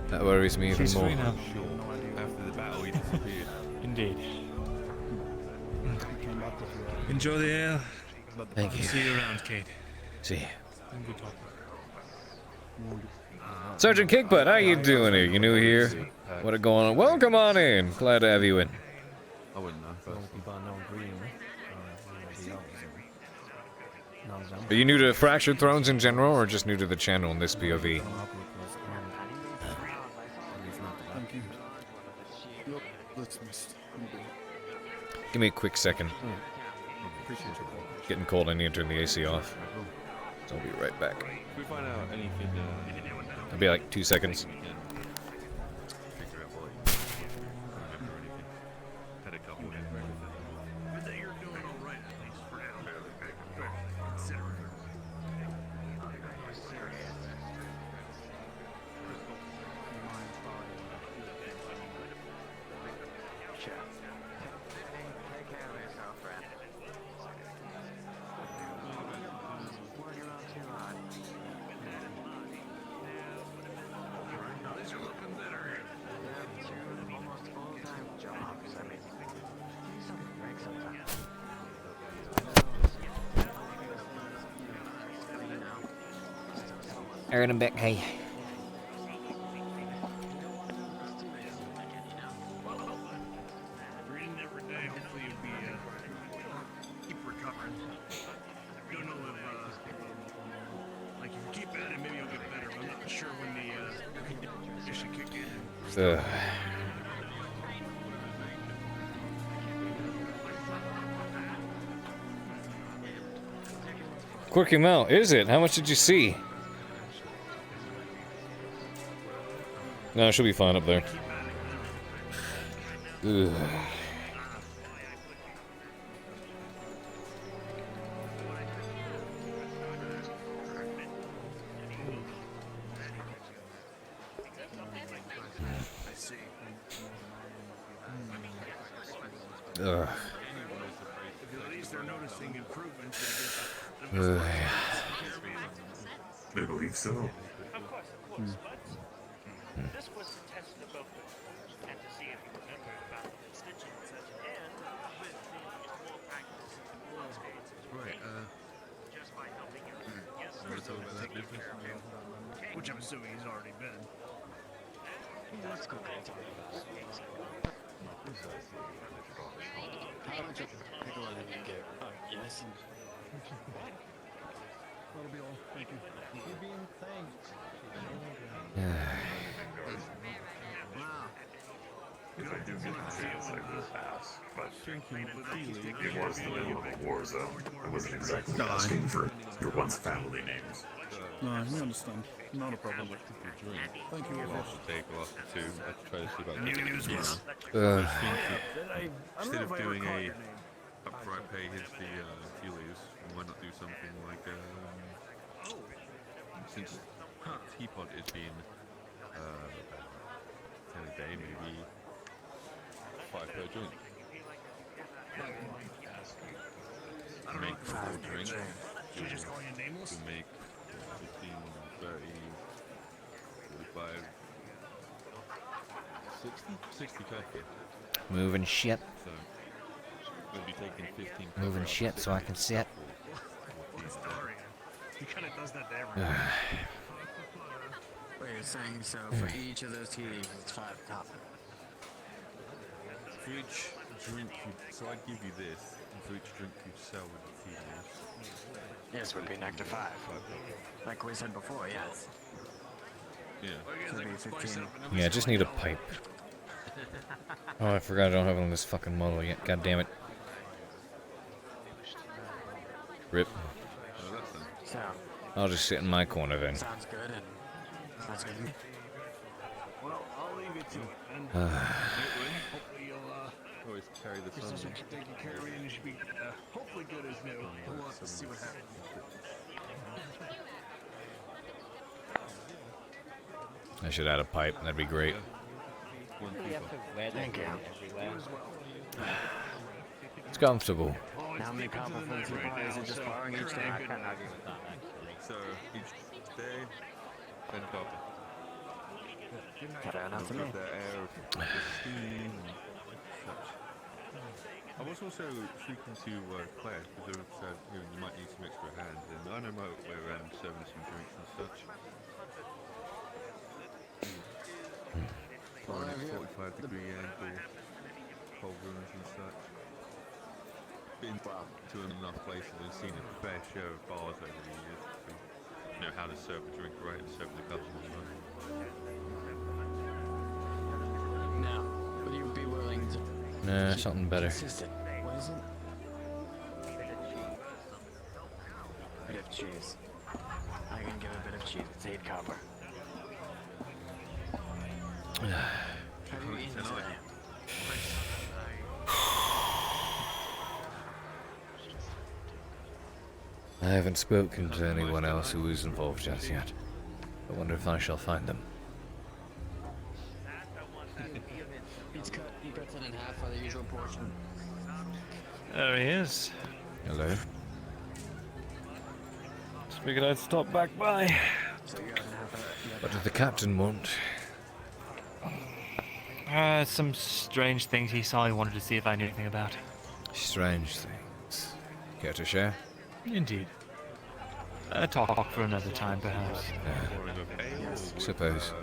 That worries me even She's more. free now. Indeed. Enjoy the ale. Thank you. See you around, Cade. See you. Good talk. Sergeant Kickbutt, how you doing here? You new here? What going on? Well, come on in. Glad to have you in. I wouldn't know. Are you new to Fractured Thrones in general, or just new to the channel in this POV? Thank you. Yep, that's missed. Give me a quick second. Appreciate your call. Getting cold, I need to turn the AC off. So I'll be right back. If we find out anything, It'll be like 2 seconds. had a couple. Aaron and Beck, hey. Keep recovering. Don't know if, like, you keep at it, maybe you'll get better. I'm not sure when the condition kick in. Quirky Mel, is it? How much did you see? No, she'll be fine up there. Ugh. Ugh. Ugh. I believe so. This was a test of both and to see if you remember about the stitching and such, and with more practice in the skates. Right, just by helping you. Yes, want to talk about that business? Which I'm assuming he's already been. Let's go crazy. How much piccolo did you get? Oh, yes. That'll be all. Thank you. You're being thanked. If I do get the chance, I will pass. But it was the middle of a war zone. I wasn't exactly asking for your once family names. No, we understand. Not a problem. Thank you. We'll also take off too. I try to see about News. Instead of doing a upfront pay, here's the tea leaves. Why not do something like since teapot has been about 10 a day, maybe 5 per drink. Make 4 drinks. She's just calling you nameless? To make 15, 30, 45, 60 coffee. Moving shit. So, we'll be taking 15 Moving shit so I can sit. He kind of does that to everyone. Wait, you're saying so for each of those tea leaves, it's 5 copper. For each drink, so I'd give you this, and for each drink you sell with the tea leaves. Yes, would be an extra 5. Like we said before, yes. Yeah. So it'd be 15. Yeah, I just need a pipe. Oh, I forgot I don't have it on this fucking model yet. God damn it. Rip. So, I'll just sit in my corner then. sounds good, and sounds good. Well, I'll leave it to it. And hopefully you'll always carry the sun. Take your carry and you should be hopefully good as new. We'll have to see what happens. I should add a pipe. That'd be great. Thank you. It's comfortable. How many copper plates you buy? Is it just borrowing each day? I can't argue with that, actually. So, each day, 10 copper. Fair enough to me. The air of the steam and such. I was also speaking to Claire, because they said you might need some extra hands, and I know my way around serving some drinks and such. 45-degree angle, cold rooms and such. Been to enough places and seen a fair share of bars over the years to know how to serve a drink right and serve the customers right. Now, would you be willing to... Nah, something better. Consistent. What is it? Bit of cheese. I can give a bit of cheese. It's 8 copper. Have you eaten today? I haven't spoken to anyone else who is involved just yet. I wonder if I shall find them. It's cut. He cuts it in half for the usual portion. There he is. Hello. Just figured I'd stop back by. So you haven't had What did the captain want? Some strange things he saw he wanted to see if I knew anything about. Strange things. Care to share? Indeed. A talk for another time, perhaps. Suppose.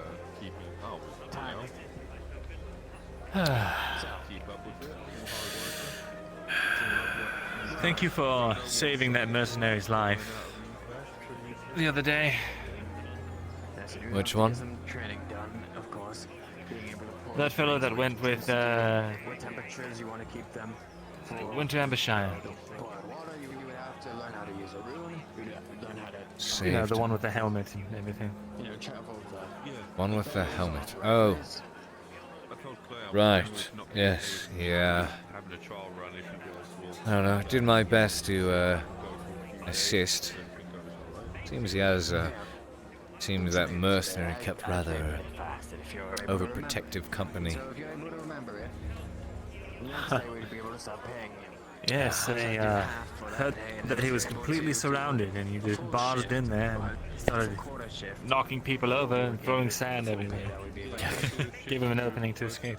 Thank you for saving that mercenary's life the other day. Which one? Training done, of course. Being able to pour That fellow that went with, what temperatures you want to keep them? went to Ambershire. Water, you would have to learn how to use a rune. You'd learn how to... You know, the one with the helmet and everything. You know, travel the... One with the helmet. Oh. Right. Yes. Yeah. I don't know. I did my best to assist. Seems he has. Seems that mercenary kept rather overprotective company. So if you're able to remember it, next day we'd be able to start paying you. Yes, they heard that he was completely surrounded and you just barged in there and started knocking people over and throwing sand everywhere. Give him an opening to escape.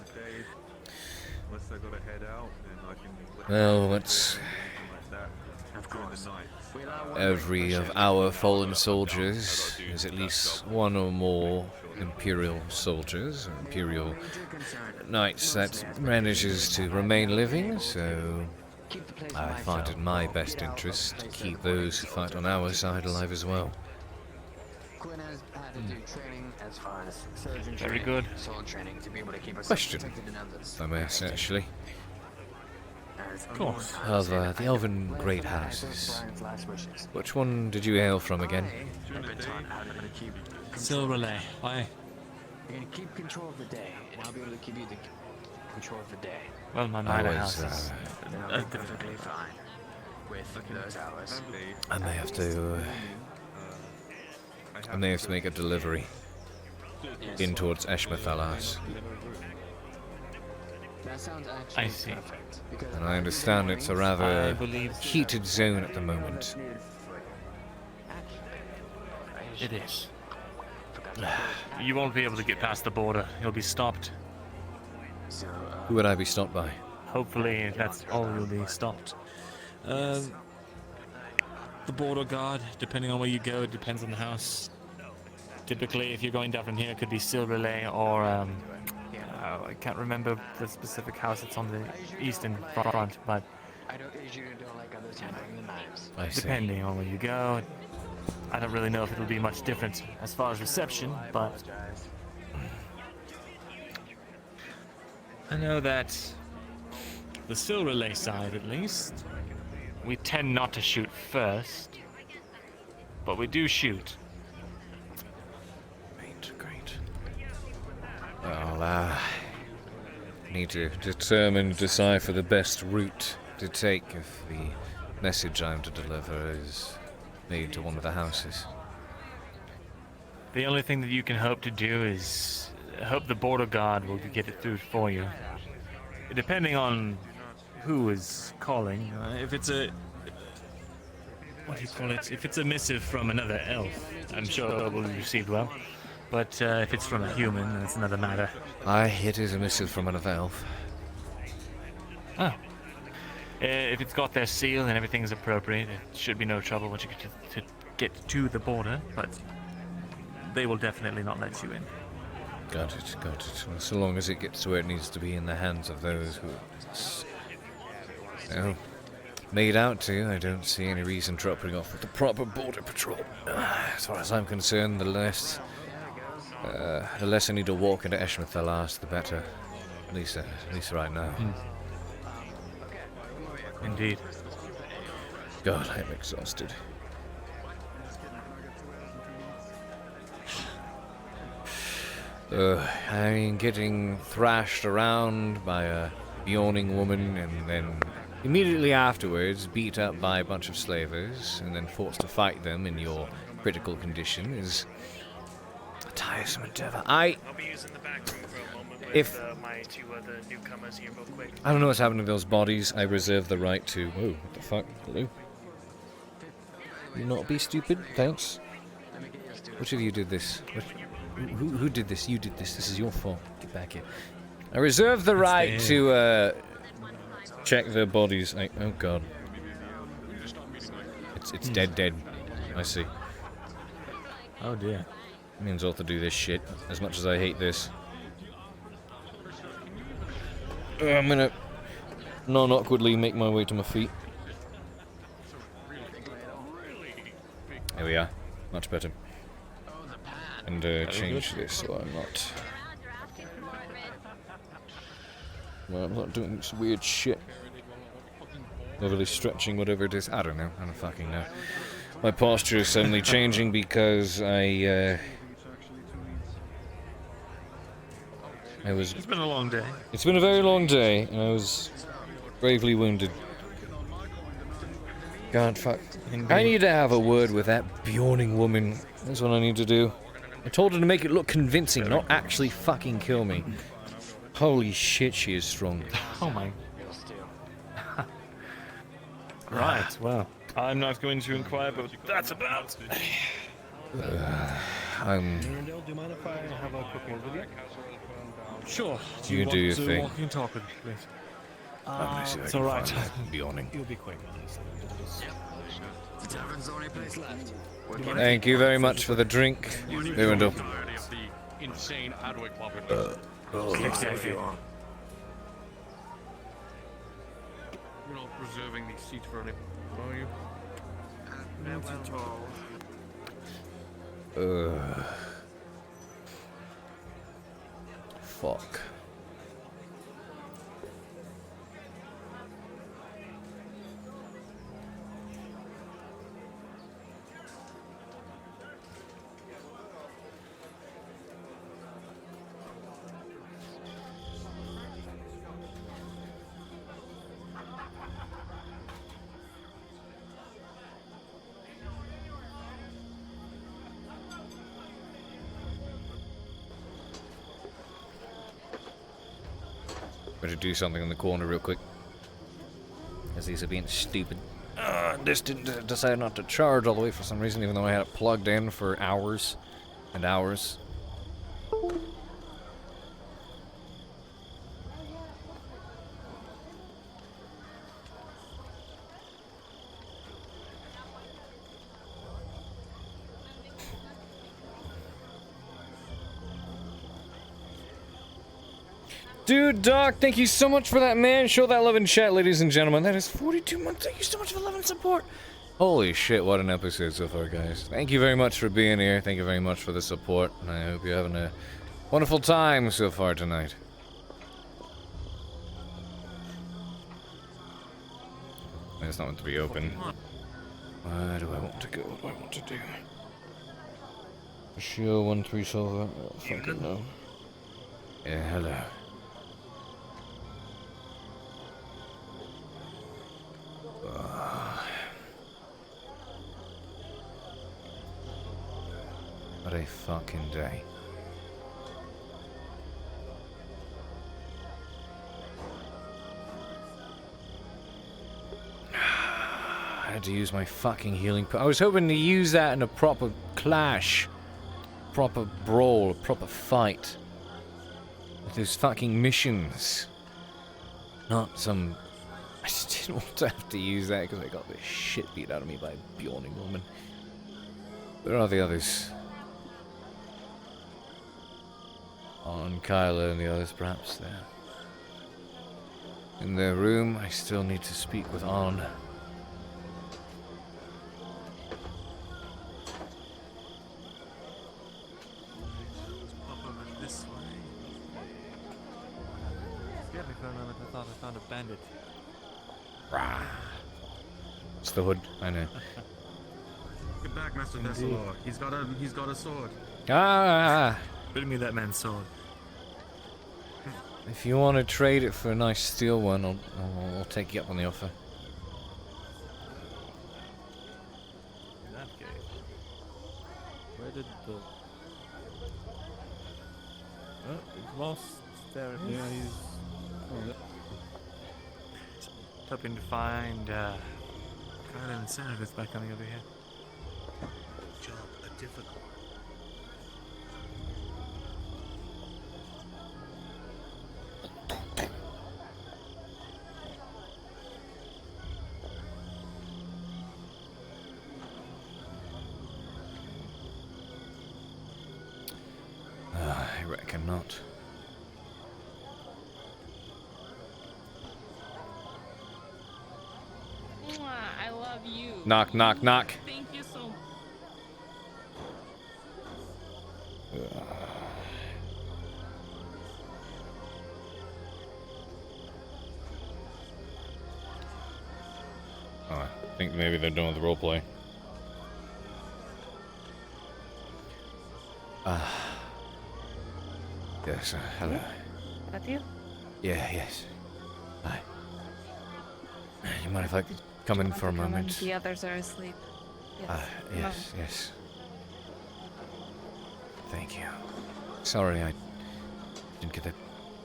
Well, it's every of our fallen soldiers is at least one or more Imperial soldiers, or Imperial knights that manages to remain living, so I find it my best interest to keep those who fight on our side alive as well. Quinn has had to do training as far as surgeon Very training, good. soul training to be able to keep us Question, protected in others. if I may ask, actually. Of course. Of the elven great houses, which one did you hail from again? Silverlay. Why? You're gonna keep control of the day, and I'll be able to give you the control of the day. Well, my I minor was, house is... And I'll be perfectly fine with those hours. I may have to and they have to make a delivery in towards Eshmathalas. That sounds I actually see. perfect. Because And I understand it's a rather I believe heated zone at the moment. it is. You won't be able to get past the border. You'll be stopped. Who would I be stopped by? Hopefully, that's all you'll be stopped. The border guard, depending on where you go, it depends on the house. Typically, if you're going down from here, it could be Silver Lay or I can't remember the specific house. It's on the eastern front, but I don't usually don't like others handling the knives. I see. depending on where you go, I don't really know if it'll be much different as far as reception, but I know that the Silver Lay side, at least, we tend not to shoot first, but we do shoot. Great. Well, need to determine, decipher the best route to take if the message I'm to deliver is made to one of the houses. The only thing that you can hope to do is hope the border guard will get it through for you. Depending on who is calling, if it's a what do you call it? If it's a missive from another elf, I'm sure it will be received well. But if it's from a human, that's another matter. Aye, it is a missive from another elf. Oh. If it's got their seal and everything's appropriate, it should be no trouble once you get to the border, but they will definitely not let you in. Got it, got it. Well, so long as it gets to where it needs to be in the hands of those who it's, made out to, I don't see any reason dropping off with the proper border patrol. As far as I'm concerned, the less I need to walk into Eshmathalas, the better. At least right now. Indeed. God, I'm exhausted. I mean, getting thrashed around by a yawning woman and then immediately afterwards beat up by a bunch of slavers and then forced to fight them in your critical condition is a tiresome endeavor. I'll be using the back room for a moment with my two other newcomers here real quick. I don't know what's happened to those bodies. I reserve the right to... Whoa, what the fuck? Hello? You not be stupid? Thanks. Which of you did this? Who did this? You did this. This is your fault. Get back here. I reserve the right to check their bodies. Oh god. It's dead. I see. Oh dear. It means I'll have to do this shit, as much as I hate this. I'm gonna non-awkwardly make my way to my feet. There we are. Much better. And change this so I'm not... Well, I'm not doing this weird shit. Overly stretching, whatever it is. I don't know. I don't fucking know. My posture is suddenly changing because I was... It's been a long day. It's been a very long day, and I was gravely wounded. God, fuck. I need to have a word with that yawning woman. That's what I need to do. I told her to make it look convincing, not actually fucking kill me. Holy shit, she is strong. Oh my. Right, well, I'm not going to inquire, but that's about. Mirandale, do you mind if I have a quick word with you? Sure. You do your thing. Walk and talk with me, please? It's all right. Yawning. You'll be quick. The tavern's the only place left. Thank you very much for the drink, Mirandale. Insane Adwick Exactly. We're not reserving these seats for any, are you? Fuck. Better do something in the corner real quick. As these are being stupid. This didn't decide not to charge all the way for some reason, even though I had it plugged in for hours and hours. Dude, Doc, thank you so much for that, man. Show that love in chat, ladies and gentlemen. That is 42 months. Thank you so much for love and support. Holy shit, what an episode so far, guys. Thank you very much for being here. Thank you very much for the support. And I hope you're having a wonderful time so far tonight. It's not meant to be open. Where do I want to go? What do I want to do? Show 1-3 silver? Oh, fucking no. Yeah, hello. What a fucking day. I had to use my fucking healing I was hoping to use that in a proper clash. Proper brawl, a proper fight. With those fucking missions. Not some... I just didn't want to have to use that because I got the shit beat out of me by a yawning woman. Where are the others? On Kyla and the others, perhaps there. In their room, I still need to speak with On. Up over this way. Scared me for a moment. I thought I found a bandit. Rah. It's the hood, I know. Get back, Master Vesselor. He's got a sword. Ah! Bring me that man's sword. If you want to trade it for a nice steel one, I'll take you up on the offer. In that case, where did the... Oh, we've lost there. Yeah, he's... Oh, hoping to find Kyla and Senators by coming over here. Job a difficult. I reckon not. I love you. Knock, knock, knock. Thank you so much. Oh, I think maybe they're done with the roleplay. Yes, hello. That you? Yeah, yes. Hi. You mind if I could come in for a moment? The others are asleep. Yes. Yes, yes. Thank you. Sorry I didn't get the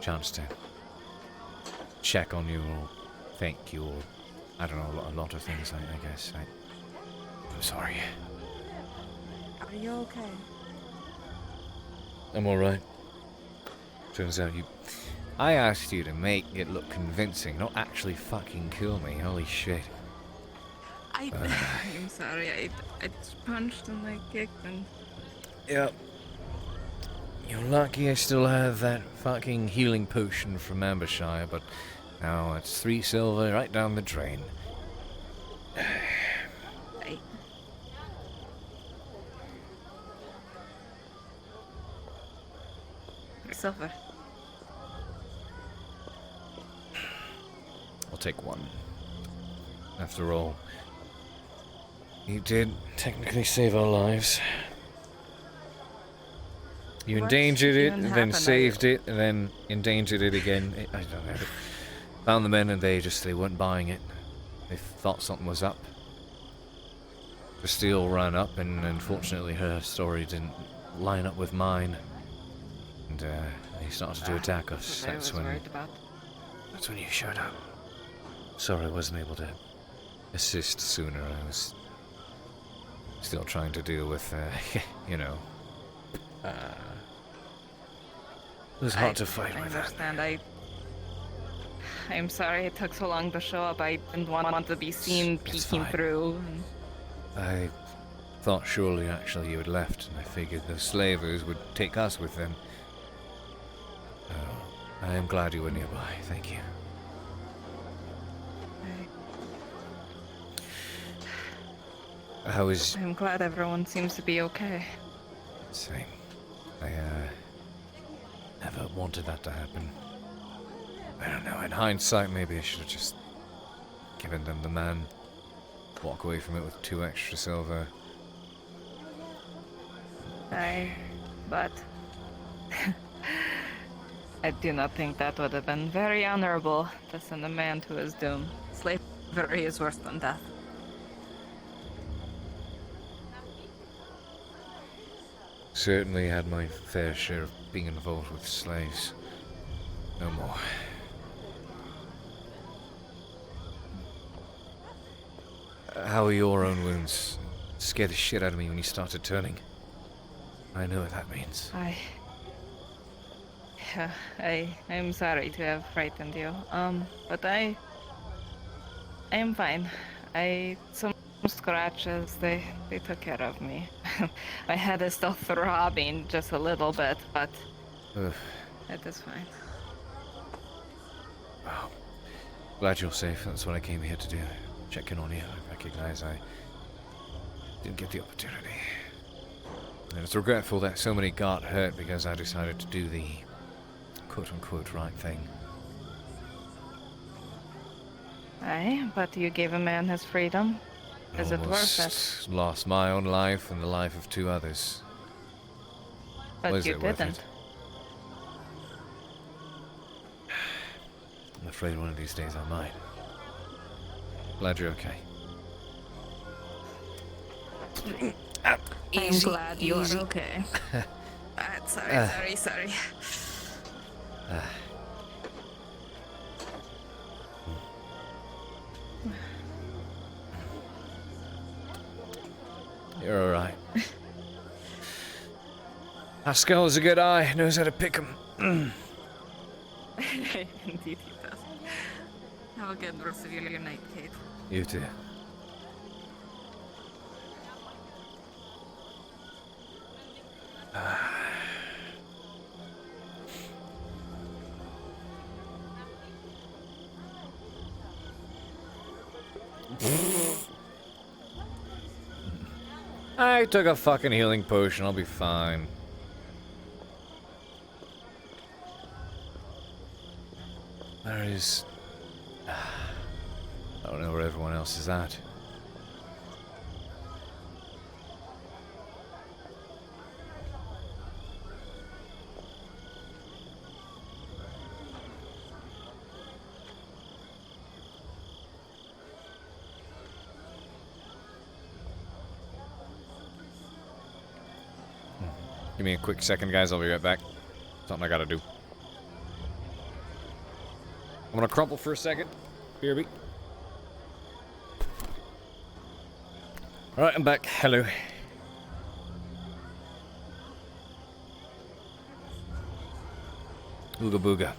chance to check on you or thank you or I don't know, a lot of things I guess. I'm sorry. Are you okay? I'm alright. Turns out I asked you to make it look convincing, not actually fucking kill me. Holy shit. I'm sorry. I punched and I kicked and... Yep. You're lucky I still have that fucking healing potion from Ambershire, but now it's 3 silver right down the drain. Hey. Silver. I'll take 1. After all, you did technically save our lives. You endangered it, and then saved it, and then endangered it again. I don't know. Found the men and they weren't buying it. They thought something was up. The steel ran up, and unfortunately her story didn't line up with mine. And they started to attack us. That's when... That's when you showed up. Sorry I wasn't able to assist sooner. I was still trying to deal with, you know. It was hard to fight I with that. understand. I'm sorry it took so long to show up. I didn't want to be seen peeking fine. through. I thought surely actually you had left, and I figured the slavers would take us with them. Oh, I am glad you were nearby, thank you. How is... I'm glad everyone seems to be okay. Same. I, never wanted that to happen. I don't know, in hindsight, maybe I should have just given them the man. Walk away from it with 2 extra silver. But I do not think that would have been very honorable to send a man to his doom. Slavery is worse than death. Certainly had my fair share of being involved with slaves. No more. How are your own wounds? Scared the shit out of me when you started turning. I know what that means. I'm sorry to have frightened you. But I am fine. Some scratches, they took care of me. My head is still throbbing just a little bit, but it is fine. Wow. Glad you're safe. That's what I came here to do. Check in on you. I recognize I didn't get the opportunity. And it's regretful that so many got hurt because I decided to do the quote-unquote right thing. Aye, but you gave a man his freedom. Is it worth it? Almost lost my own life and the life of 2 others. But Was you it worth didn't. it? I'm afraid one of these days I might. Glad you're okay. I'm glad you're okay. Sorry. You're alright. Pascal's a good eye, knows how to pick 'em. Indeed he does. Have a good rest of your night, Cade. You too. I took a fucking healing potion, I'll be fine. Where is... I don't know where everyone else is at. Give me a quick second, guys. I'll be right back. Something I gotta do. I'm gonna crumple for a second. BRB. Alright, I'm back. Hello. Ooga booga.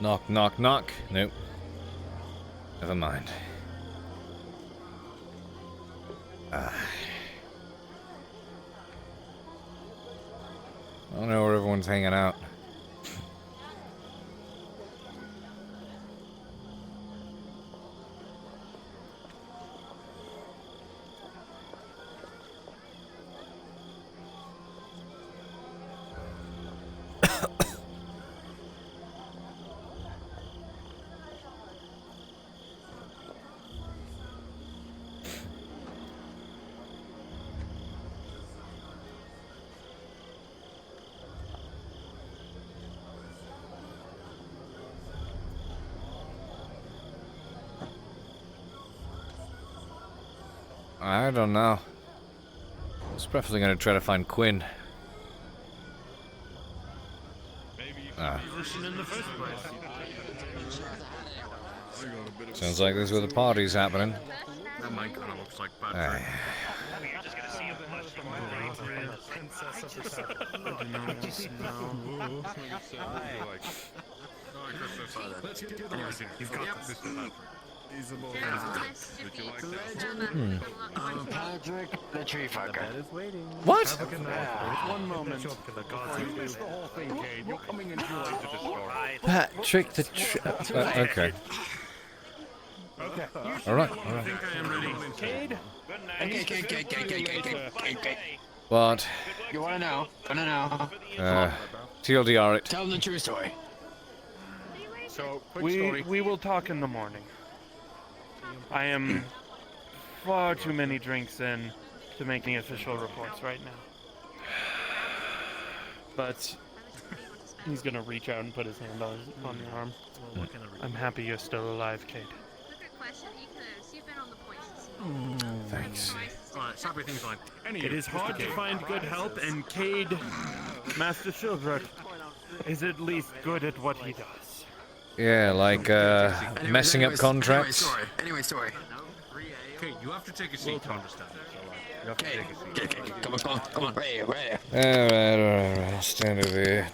Knock, knock, knock. Nope. Never mind. I don't know where everyone's hanging out. I don't know. I was preferably gonna try to find Quinn. Ah. Sounds like this is where the party's happening. That mic kind of looks like bad. Aye. You're just gonna see a Let's get the rest. You've got this. He's a Would you like that? Patrick, the tree fucker. What? One moment. You missed the whole thing, Cade. You're coming in too late to this story. Patrick the okay. Okay. Alright, I alright. think I am ready. Cade? Cade. What? You wanna know? TLDR it. Tell them the true story. So, we will talk in the morning. I am far too many drinks in to make any official reports right now. But he's gonna reach out and put his hand on your arm. I'm happy you're still alive, Cade. Thanks. Alright, stop everything's fine. It is hard to find good help, and Cade, Master Shilbrouk, is at least good at what he does. Yeah, like messing up contracts. Anyway, story. Okay, you have to take a seat to understand it. You have to take a seat. Come on, right here. Alright, I'll stand over here.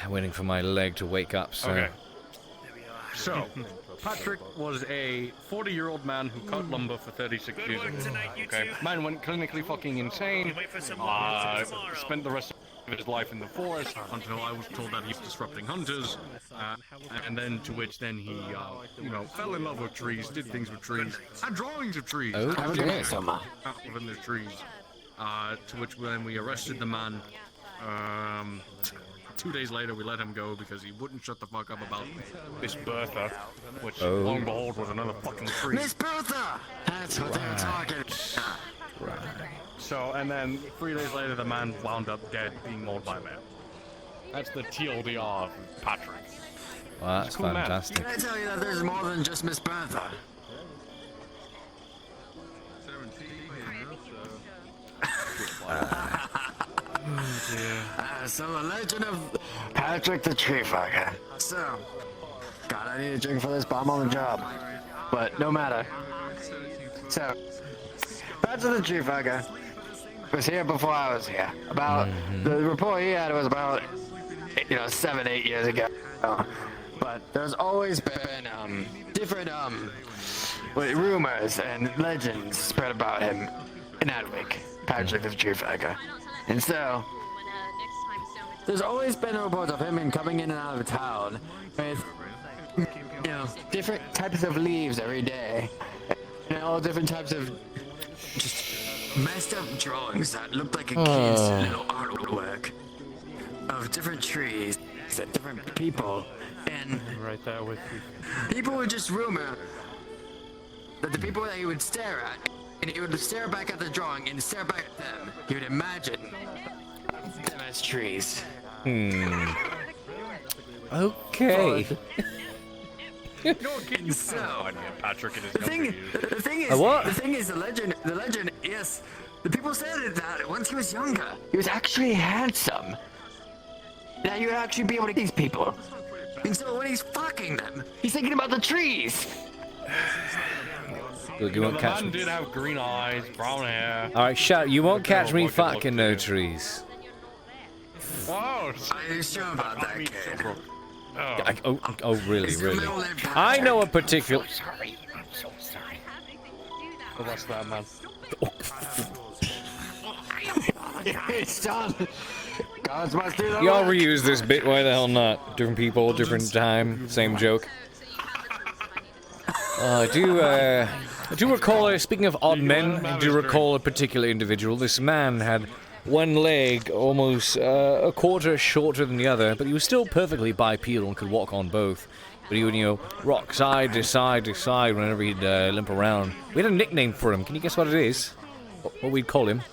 Waiting for my leg to wake up, so... Okay. So, Patrick was a 40-year-old man who cut lumber for 36 years. Okay, man went clinically fucking insane. Spent the rest of his life in the forest until I was told that he was disrupting hunters, and then to which then he, fell in love with trees, did things with trees, had drawings of trees. Okay. Within the trees. To which then we arrested the man. 2 days later, we let him go because he wouldn't shut the fuck up about Miss Bertha, which, lo and behold, was another fucking tree. Miss Bertha! That's what they were talking. Right. So, and then 3 days later, the man wound up dead, being mauled by a man. That's the TLDR of Patrick. Well, that's Cool man. fantastic. Can I tell you that there's more than just Miss Bertha? So the legend of Patrick the Tree Fucker. So, God, I need a drink for this, but I'm on the job. But no matter. So, Patrick the Tree Fucker was here before I was here. About the report he had was about 7, 8 years ago. But there's always been different rumors and legends spread about him in Adwick, Patrick the Tree Fucker. And so, there's always been reports of him coming in and out of town with, different types of leaves every day. And all different types of just messed up drawings that looked like a kid's little artwork of different trees and different people. And right there with you. People would just rumor that the people that he would stare at, and he would stare back at the drawing and stare back at them, he would imagine them as trees. Okay. So, Patrick and his the thing is, the legend, yes, the people said that once he was younger, he was actually handsome. That you would actually be able to these people. And so when he's fucking them, he's thinking about the trees. Look, you won't catch man me. did have green eyes, brown hair. Alright, shut. You won't catch me fucking no trees. Oh, are you sure about that, kid? Oh, really, really. I know a particular. Sorry, I'm so sorry. The rest of that man. It's done. Y'all reuse this bit, why the hell not? Different people, different time, same joke. I do recall, speaking of odd men, I do recall a particular individual. This man had one leg almost a quarter shorter than the other, but he was still perfectly bipedal and could walk on both. But he would, you know, rock side to side to side whenever he'd limp around. We had a nickname for him. Can you guess what it is? What we'd call him?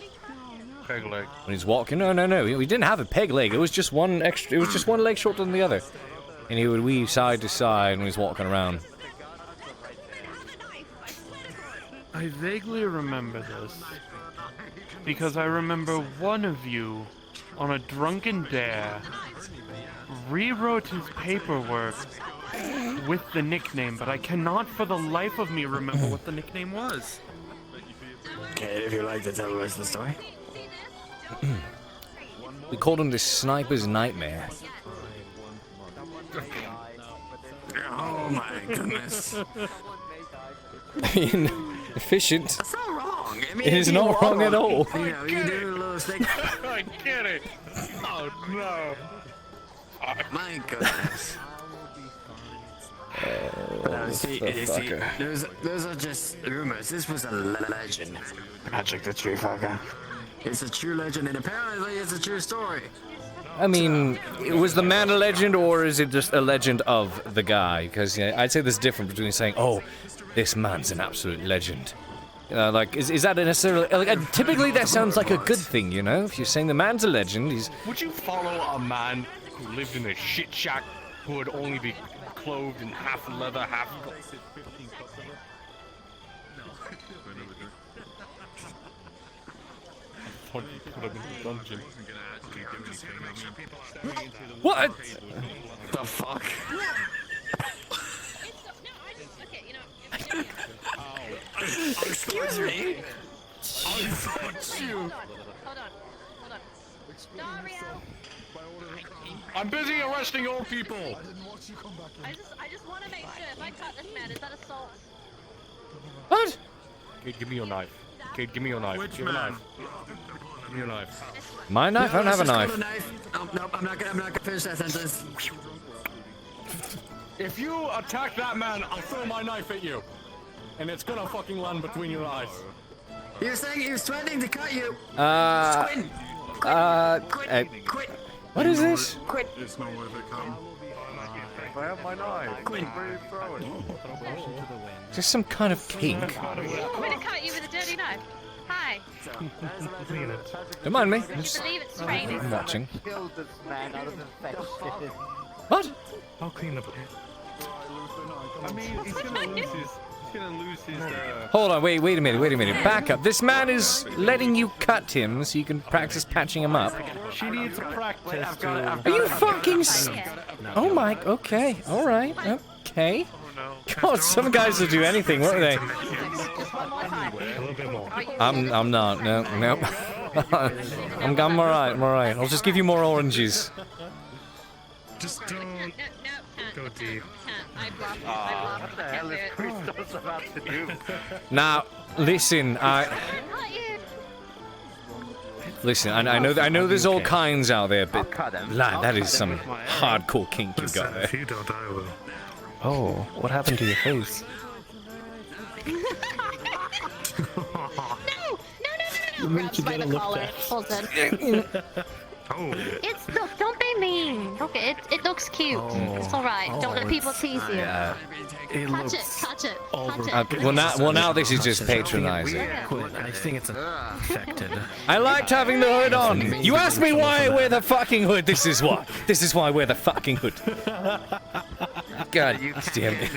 Peg leg. When he's walking? No. We didn't have a peg leg. It was just one extra. It was just one leg shorter than the other, and he would weave side to side when he's walking around. I vaguely remember this because I remember one of you, on a drunken dare, rewrote his paperwork with the nickname, but I cannot for the life of me remember what the nickname was. Okay, if you'd like to tell the rest of the story. We called him the Sniper's Nightmare. Oh my goodness. I mean, efficient. That's not wrong. I mean, It is not wrong at all. You know, you do a little stick. I get it. Oh no. My goodness. Those are just rumors. This was a legend. Patrick the Tree Fucker. It's a true legend, and apparently it's a true story. I mean, was the man a legend, or is it just a legend of the guy? Because I'd say there's a difference between saying, "Oh, this man's an absolute legend." Like, is that necessarily? Like, typically, that sounds like a good thing, you know. If you're saying the man's a legend, he's. Would you follow a man who lived in a shit shack who would only be clothed in half leather, half... Put him in the dungeon. What? The fuck? Excuse me? I thought you... Hold on. Dario! I'm busy arresting old people! I just want to make sure, if I cut this man, is that assault? What? Cade, give me your knife. Cade, give me your knife. Give me a knife. Give me your knife. My knife? I don't have a knife. No, I'm not gonna finish that sentence. If you attack that man, I'll throw my knife at you. And it's gonna fucking land between your eyes. He was saying he was threatening to cut you. Quit. What is this? Quit. It's not worth it, come. I have my knife. Quit. Where are you throwing? Is this some kind of kink? I'm gonna cut you with a dirty knife. Hi. Don't mind me. Can you believe it's raining? I'm watching. Killed this man out of infection. What? I'll clean up. I mean, he's gonna lose his, Hold on, wait a minute. Back up. This man is letting you cut him so you can practice patching him up. She needs practice. Are you fucking Oh my, okay, alright, okay. God, some guys will do anything, won't they? I'm not, no. I'm alright. I'll just give you more oranges. Just don't go deep. what the hell is Christos about to do? Now, listen, Listen, I know there's all kinds out there, but lad, that is some hardcore kink you've got there. If you don't, I will. Oh, what happened to your face? No. Grabs by the collar, pulls it. It's look. Don't be mean. Okay, it looks cute. It's all right. Don't let people tease you. Touch it. Well now this is just patronizing. I think it's affected. I liked having the hood on. You asked me why I wear the fucking hood. This is why. This is why I wear the fucking hood. God damn it.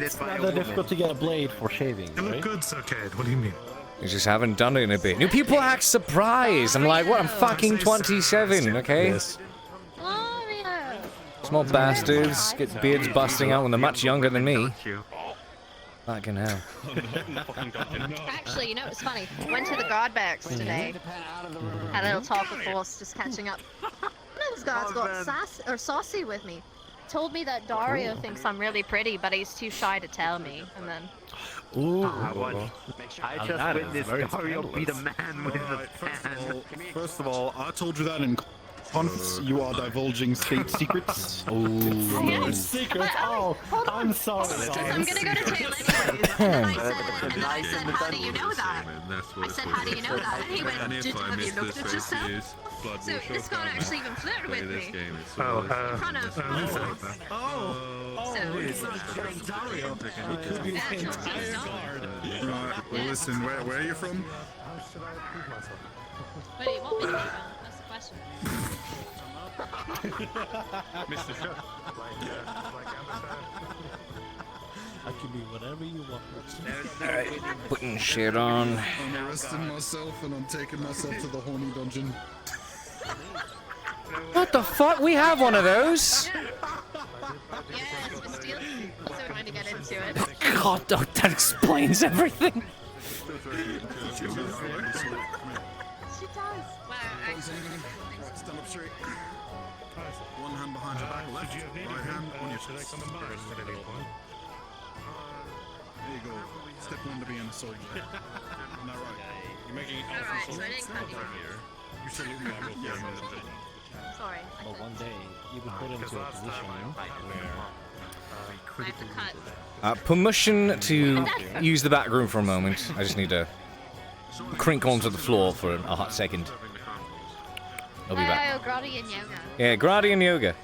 It's not that difficult to get a blade for shaving. You look good, Sir Cade. What do you mean? You just haven't done it in a bit. New people act surprised. I'm like, what? I'm fucking 27, okay? Small bastards get beards busting out when they're much younger than me. Fucking hell. Actually, you know what's funny? Went to the guard barracks today. Had a little talk with Force, just catching up. One of those guards got saucy with me. Told me that Dario thinks I'm really pretty, but he's too shy to tell me. And then. Ooh. I just witnessed Dario beat a man with a pan. First of all, I told you that in Ponce, you are divulging state secrets. Ooh. Secrets? Oh, I'm sorry. I'm gonna go to jail anyway. And I said, how do you know that? I said, how do you know that? And he went, have you looked at yourself? So this guy actually even flirted with me. In front of Right, well listen, where are you from? Where do you want me to be from? That's the question. Mr. Shut. I can be whatever you want. Alright, putting shit on. I'm arresting myself and I'm taking myself to the horny dungeon. What the fuck? We have one of those. Yes, we're stealing. So we're trying to get into it. God, that explains everything. She does. Wow, Stand up straight. One hand behind your back, left, right hand on your chest. There you go. Step one to being a soldier. Isn't that right? You're making an alright, so I didn't come here. You salute me, I will carry my Sorry. But one day, you will put into a position where critically Permission to use the back room for a moment. I just need to crink onto the floor for a hot second. I'll be back. Oh, Grotty and yoga. Yeah, Grotty and yoga.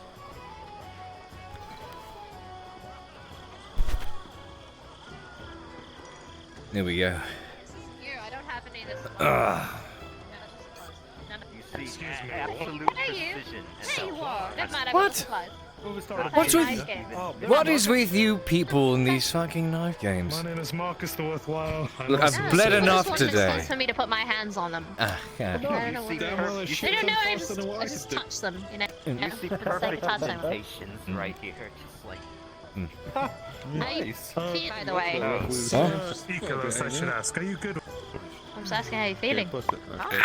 There we go. Here, I don't have any of this. Excuse me. Absolute precision. Hey, you are. Never mind, I What? got supplies. What's with what is with you people in these fucking knife games? My name is Marcus the Worthwhile. Look, I've bled enough today. For me to put my hands on them. Ah, yeah. I don't know what they don't know. I just touch them. You know. You see perfect sensations right here. Just like. Nice. By the way. Ecolos, I should ask. Are you good? I'm just asking how you're feeling.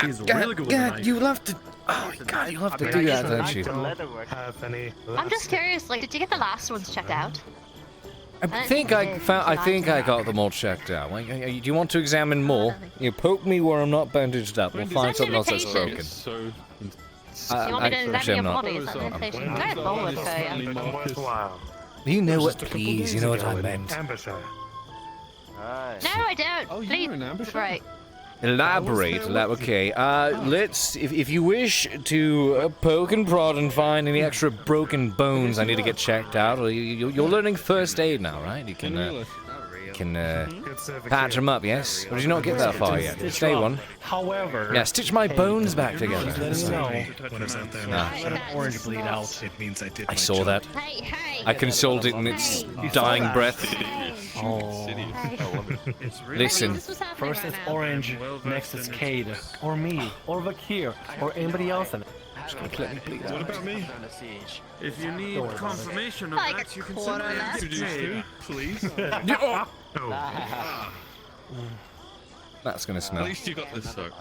He's really good with a God, knife. you'll have to. Oh God, you'll have to do that, don't you? Have any I'm just curious. Like, did you get the last ones checked out? I think I found. I think I got them all checked out. Like, do you want to examine more? You poke me where I'm not bandaged up. We'll find something else that's broken. You want me to examine your body? Is that an invitation? I'm very bold for you. Worthwhile. You know what, please. You know what I meant. Ambusher. No, I don't. Oh, Please. you're an ambusher? Right. Elaborate. Okay. Let's. If you wish to poke and prod and find any extra broken bones, I need to get checked out. Or you're learning first aid now, right? You can patch them up. Yes. Or did you not get that far yet? Stay one. However, Yeah. Stitch my bones back together. What is that there? an orange bleed out. It means I did I my saw job. that. Hey, hey. I consoled it in its dying breath. Oh. Listen. First it's orange, next it's Cade, or me, or Vakir, or anybody else in it. Just gonna let me bleed out. What about me? If you need confirmation of Like that, a you can quarter send me left. to Cade. Please. That's gonna smell. At least you got this soap.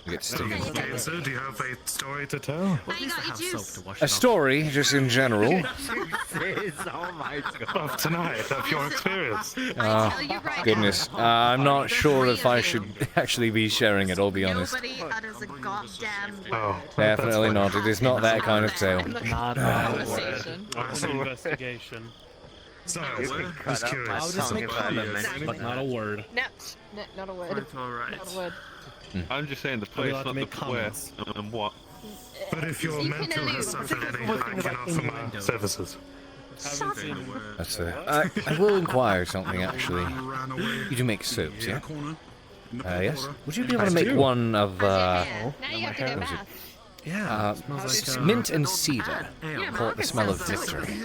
You get sticky. Okay, so do you have a story to tell? I got your juice. A story, just in general. Oh my god. Of tonight, of your experience. Oh, goodness. I'm not sure if I should actually be sharing it, I'll be honest. Nobody utters a goddamn word. Oh, Definitely not. It is not that kind of tale. Not Conversation. Investigation. Sorry, just curious. I'll just make but not a word. No, not a word. It's alright. Not a word. I'm just saying the place, allowed to not the make where comments. and what. But if your You can mentor has allude. suffered any, I can offer my services. That's I will inquire something, actually. You do make soaps, yeah? Yes? Would you be able to make one of, Now you have to go bath. yeah, mint and cedar? Call it the smell of victory.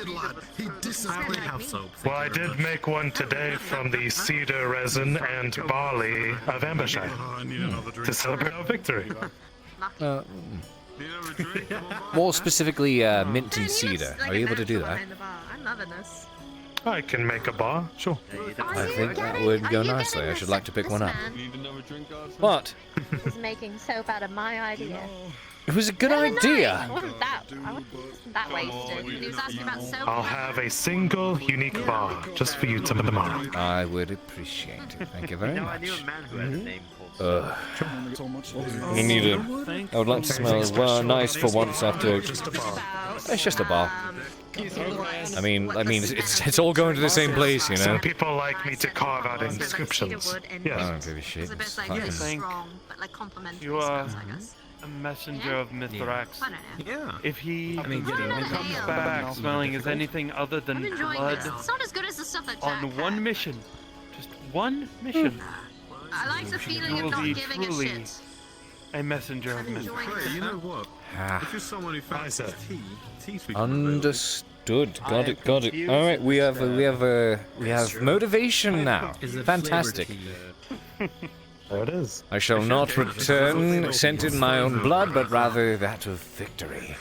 Well, I did make one today from the cedar resin and barley of Ambusher to celebrate our victory. More specifically, mint and cedar. Are you able to do that? I'm loving this. I can make a bar, sure. I think that would go nicely. I should like to pick one up. You need another drink, guys? What? He's making soap out of my idea. It was a good idea. It wasn't that wasted. He was asking about soap. I'll have a single unique bar just for you tomorrow. I would appreciate it. Thank you very much. I knew a man who had a name called You need a. I would like to smell nice for once after. It's just a bar. I mean, it's all going to the same place, you know. Some people like me to carve out inscriptions. Yeah. I don't give a shit. You are a messenger of Mithrax. Yeah. If he comes back smelling as anything other than blood It's not as good as the stuff that Jack on had. one mission, just one mission, I like the feeling you of will not be giving a truly shit. a messenger of Mithrax. You know what? If you're someone who fancies tea sweet. Understood. Got it. All right, we have motivation now. Fantastic. There it is. I shall not return scented my own blood, but rather that of victory,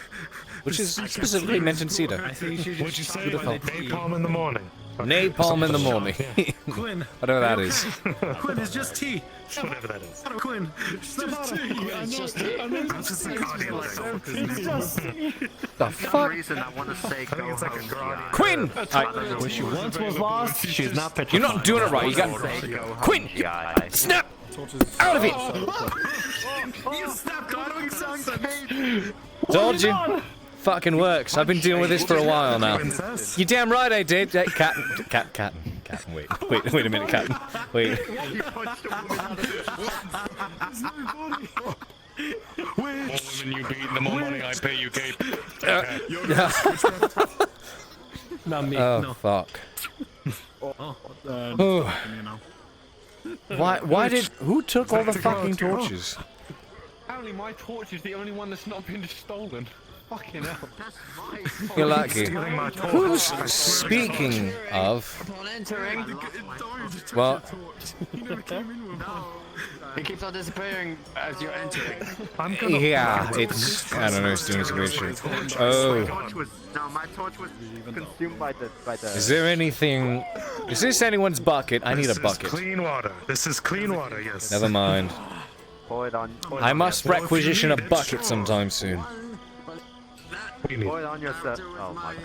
which is specifically meant in cedar. Would you say napalm in the morning? Napalm in the morning. Quinn. Whatever that is. Quinn, it's just tea. Whatever that is. Quinn, it's just tea. It's just tea. That's just a cardio The fuck? reason I want to say go home. Quinn! When she once was lost, she's not petrified. You're not doing it right. You got Quinn. Snap out of it. You snapped out of Told you. Fucking works. I've been dealing with this for a while now. You're damn right I did. Hey, Captain. Wait a minute, Captain. Wait. When you beat, the more money I pay you, Gabe. Not me. Oh no. fuck. Why did? Who took all the fucking torches? Apparently my torch is the only one that's not been stolen. Fucking hell. You're lucky. Who's speaking of? Upon entering. Well, He keeps on disappearing as you're entering. yeah, it's. I don't know. It's doing some weird shit. Oh. My torch was consumed by the. Is there anything? Is this anyone's bucket? I need a bucket. This is clean water. This is clean water. Yes. Never mind. Pour it on. I must requisition a bucket sometime soon. Pour it on yourself. Oh my.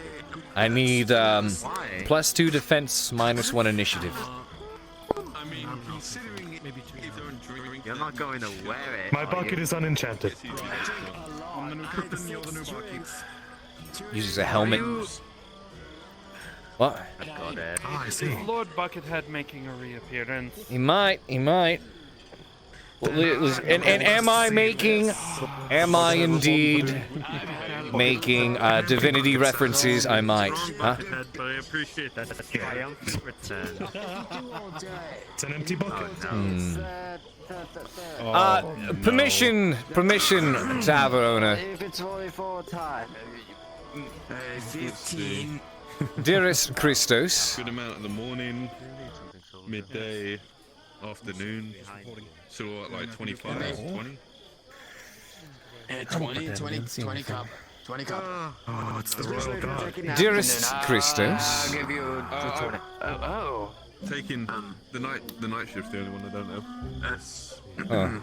I need +2 defense, -1 initiative. I mean, considering it, maybe You're not going to wear it. My bucket is unenchanted. Uses a helmet. What? Got it. Oh, I see. Lord Buckethead making a reappearance. He might. And am I indeed making divinity references? I might. Huh? I appreciate that. Triumphant return. It's an empty bucket. Permission, tavern owner. If it's 44 time. 15. Dearest Christos. Good amount in the morning, midday, afternoon. So what, like 25, 20? 20 cup. 20 cup. Oh, it's the royal guard. Dearest Christos. I'll give you 20. Oh. Taking the night shift's the only one I don't know. Oh.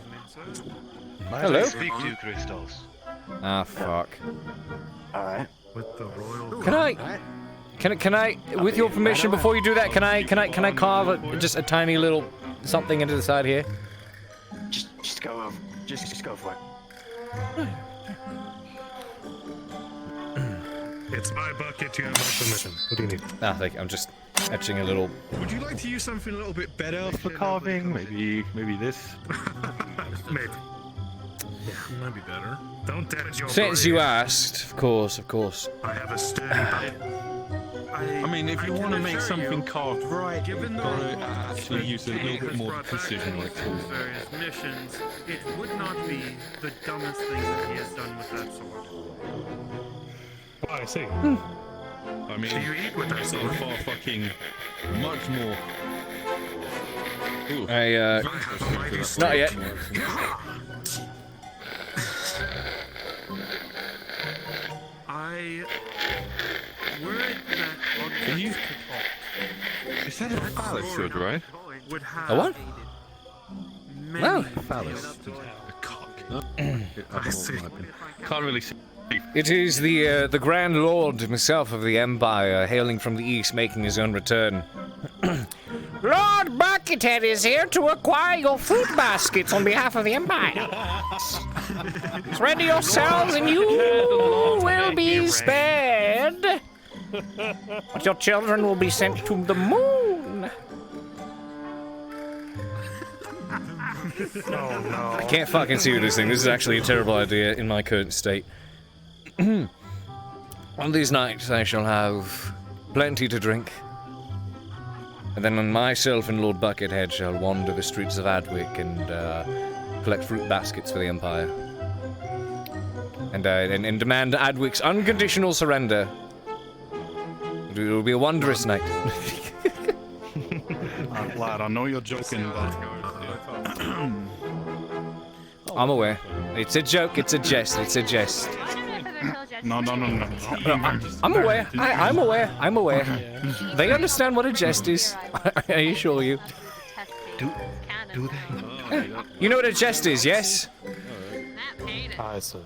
Hello. Speak to you, Christos. Ah, fuck. Alright. With the royal. Can I, with your permission, before you do that, can I carve just a tiny little something into the side here? Just go over. Just go for it. It's my bucket. You have my permission. What do you need? Ah, thank you. I'm just etching a little. Would you like to use something a little bit better For carving, maybe this. Maybe. Yeah, might be better. Don't damage your Since body. you asked, of course. I have a sturdy bucket. I mean, if you want to make something carved right, you've Given the got to actually use a little bit more precision with tools. Various missions, it would not be the dumbest thing that he has done with that sword. Oh, I see. I mean, Do you eat with that it's sword? far fucking much more. Ooh. Not yet. I worried that Can you? Is that a phallus sword, right? would have A what? many No. Phallus. A cock. I see. Can't really see. It is the Grand Lord himself of the Empire, hailing from the east, making his own return. Lord Buckethead is here to acquire your fruit baskets on behalf of the Empire. Ready yourselves and you will be spared. But your children will be sent to the moon. Oh no. I can't fucking see this thing. This is actually a terrible idea in my current state. On these nights I shall have plenty to drink. And then myself and Lord Buckethead shall wander the streets of Adwick and collect fruit baskets for the Empire. And demand Adwick's unconditional surrender. It will be a wondrous night. Lad, I know you're joking, but... I'm aware. It's a joke, it's a jest, it's a jest. No. I'm aware. I'm aware. I'm aware. They understand what a jest is. I assure you. Do they? You know what a jest is, yes? I see.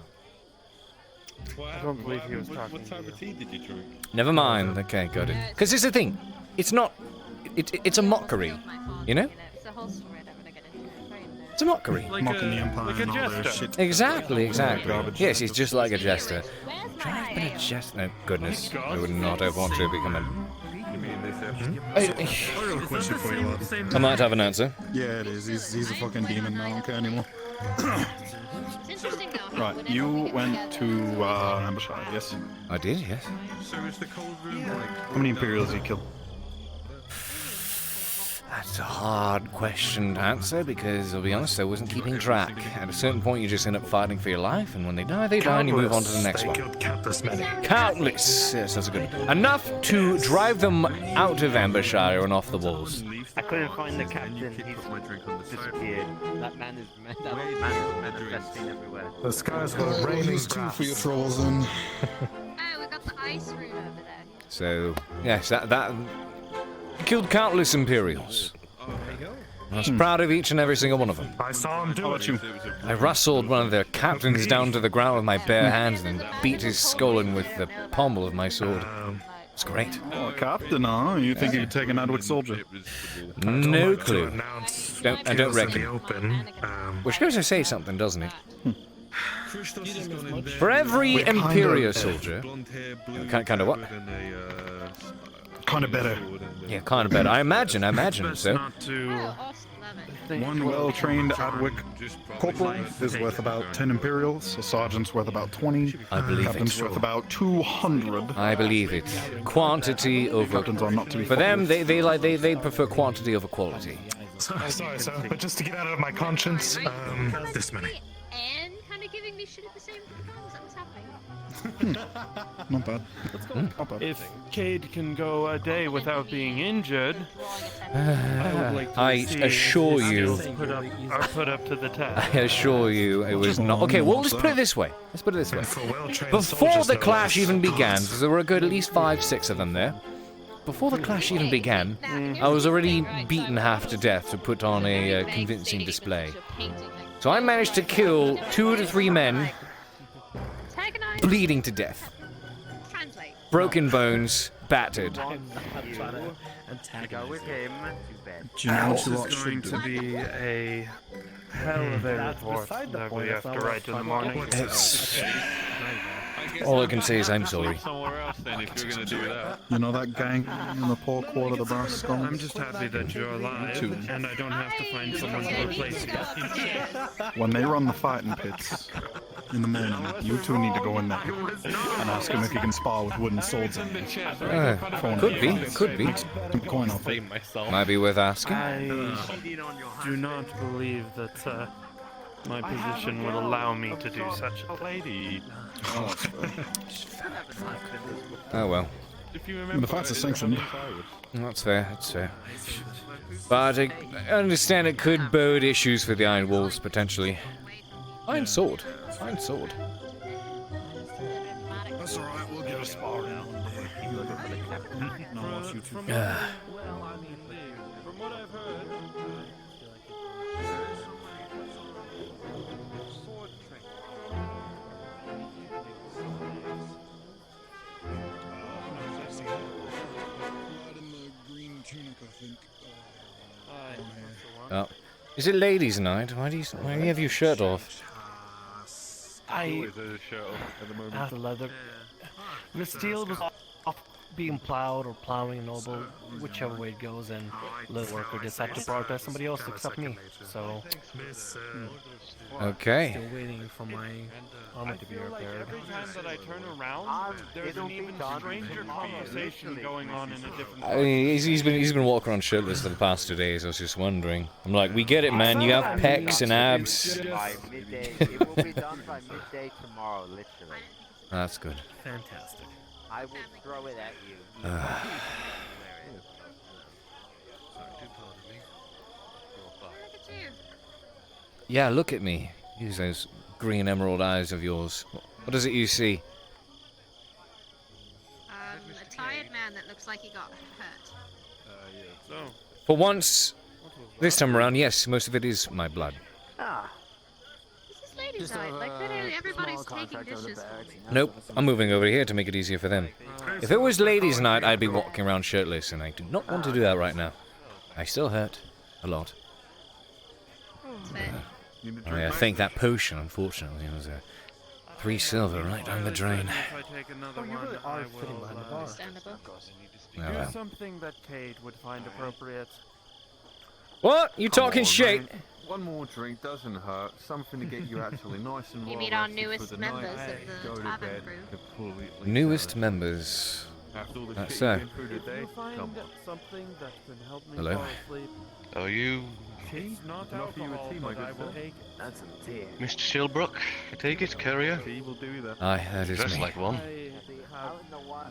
I don't believe he was talking What type of tea did you drink? Never mind. Okay, got it. Because here's the thing. It's not... It's a mockery. You know? It's a mockery. Mocking the Empire like a and all their jester. shit. Exactly, exactly. Garbage. Yes, he's just like a jester. Try to be a jester. No, goodness. I would not have wanted to become a... I got a question for you, lad. I might have an answer. Yeah, it is. He's a fucking demon now. I don't care anymore. Right, you went to Ambershire, yes? I did, yes. So is the cold room like... How many Imperials did you kill? That's a hard question to answer because, I'll be honest, I wasn't keeping track. At a certain point, you just end up fighting for your life, and when they die, and you move on to the next one. Killed countless many. Countless! Yes, that's a good one. Enough to drive them out of Ambershire and off the walls. I couldn't find the captain. He's disappeared. That man is manifesting everywhere. The skies were raining grass. For your trolls, and... Oh, we got the ice room over there. So, yes, that killed countless Imperials. I was proud of each and every single one of them. I saw him do it. I rustled one of their captains down to the ground with my bare hands and then beat his skull in with the pommel of my sword. It's great. Oh, Captain, huh? You think you could take an Adwick soldier? No clue. I don't reckon. Open. Which goes to say something, doesn't it? For every Imperial soldier... Kind of what? Kind of better. Yeah, kind of better. I imagine so. One well-trained Adwick corporal is worth about 10 Imperials. A sergeant's worth about 20. I believe Captain's it. worth about 200. I believe it. Quantity over... Captains are not to be For them, fucked with. they prefer quantity over quality. Sorry, sir, but just to get out of my conscience, this many. And kind of giving me shit at the same time. Is that what's happening? Not bad. Not bad. If Cade can go a day without being injured, I would like to I see assure his you... skills put up to the test. I assure you it was not... Okay, well, let's put it this way. Before the clash even began, because there were a good at least 5-6 of them there, before the clash even began, I was already beaten half to death to put on a convincing display. So I managed to kill 2 to 3 men, bleeding to death. Broken bones, battered. Do you know what you lot This is should going do? to be a hell of a report that we have to write in the morning. All I can say is I'm sorry. Somewhere else then if you're gonna do that. You know that gang in the poor quarter of the brass skull? I'm just happy that you're alive, and I don't have to find someone to replace you. When they run the fighting pits in the morning, you two need to go in there and ask him if he can spar with wooden swords in there. Could be. Coin off it. Might be worth asking. I do not believe that my position would allow me to do such a lady. Oh well. The fights are sanctioned. That's fair, that's fair. But I understand it could bode issues for the Iron Wolves, potentially. Fine sword. Fine sword. That's alright, we'll get a spar in one day. No, watch you two. From what I've heard, Oh. Is it ladies' night? Why do you have your shirt off? I at the moment. the leather. The steel was off being plowed or plowing a noble, whichever way it goes, and the worker decided to prioritize somebody else except me. So, Okay. still waiting for my armor to be repaired. Every time that I turn around, there's an even stranger conversation going on in a different. I mean, he's been walking around shirtless for the past 2 days. I was just wondering. I'm like, we get it, man. You have pecs and abs. By midday, it will be done by midday tomorrow, literally. That's good. Fantastic. I will throw it at you. Yeah, look at me. Use those green emerald eyes of yours. What is it you see? A tired man that looks like he got hurt. For once, this time around, yes, most of it is my blood. Ah. This is ladies' night. Like, literally everybody's taking dishes for me. Nope, I'm moving over here to make it easier for them. If it was ladies' night, I'd be walking around shirtless, and I do not want to do that right now. I still hurt. A lot. I think that potion, unfortunately, was 3 silver right down the drain. If I take another one, I will. Oh, well. Do something that Cade would find appropriate. What? You talking shit? One more drink doesn't hurt. Something to get you actually nice and You well meet our rested for newest the members night. of Go the to tavern bed crew. completely Newest members. After all the That's shit so. you've been through If today, you find come on. something that can help me Hello. fall asleep, Are you it's not Enough for you alcohol, a tea, my but I good will sir. take it. That's some tea. Mr. Shilbrouk? I take it, courier? Tea will do that. Aye, that is Dressed me. like one.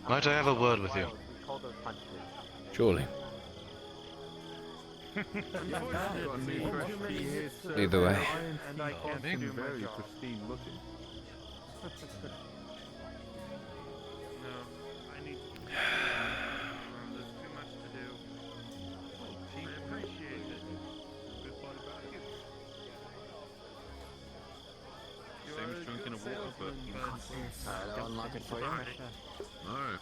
Might I have a word with you? Surely. Either way. And I can't Being do my very job. pristine looking. No, I need to. There's too much to do. She appreciates it. Good part about it. Same as drinking a water, but I'll unlock it for you. Alright.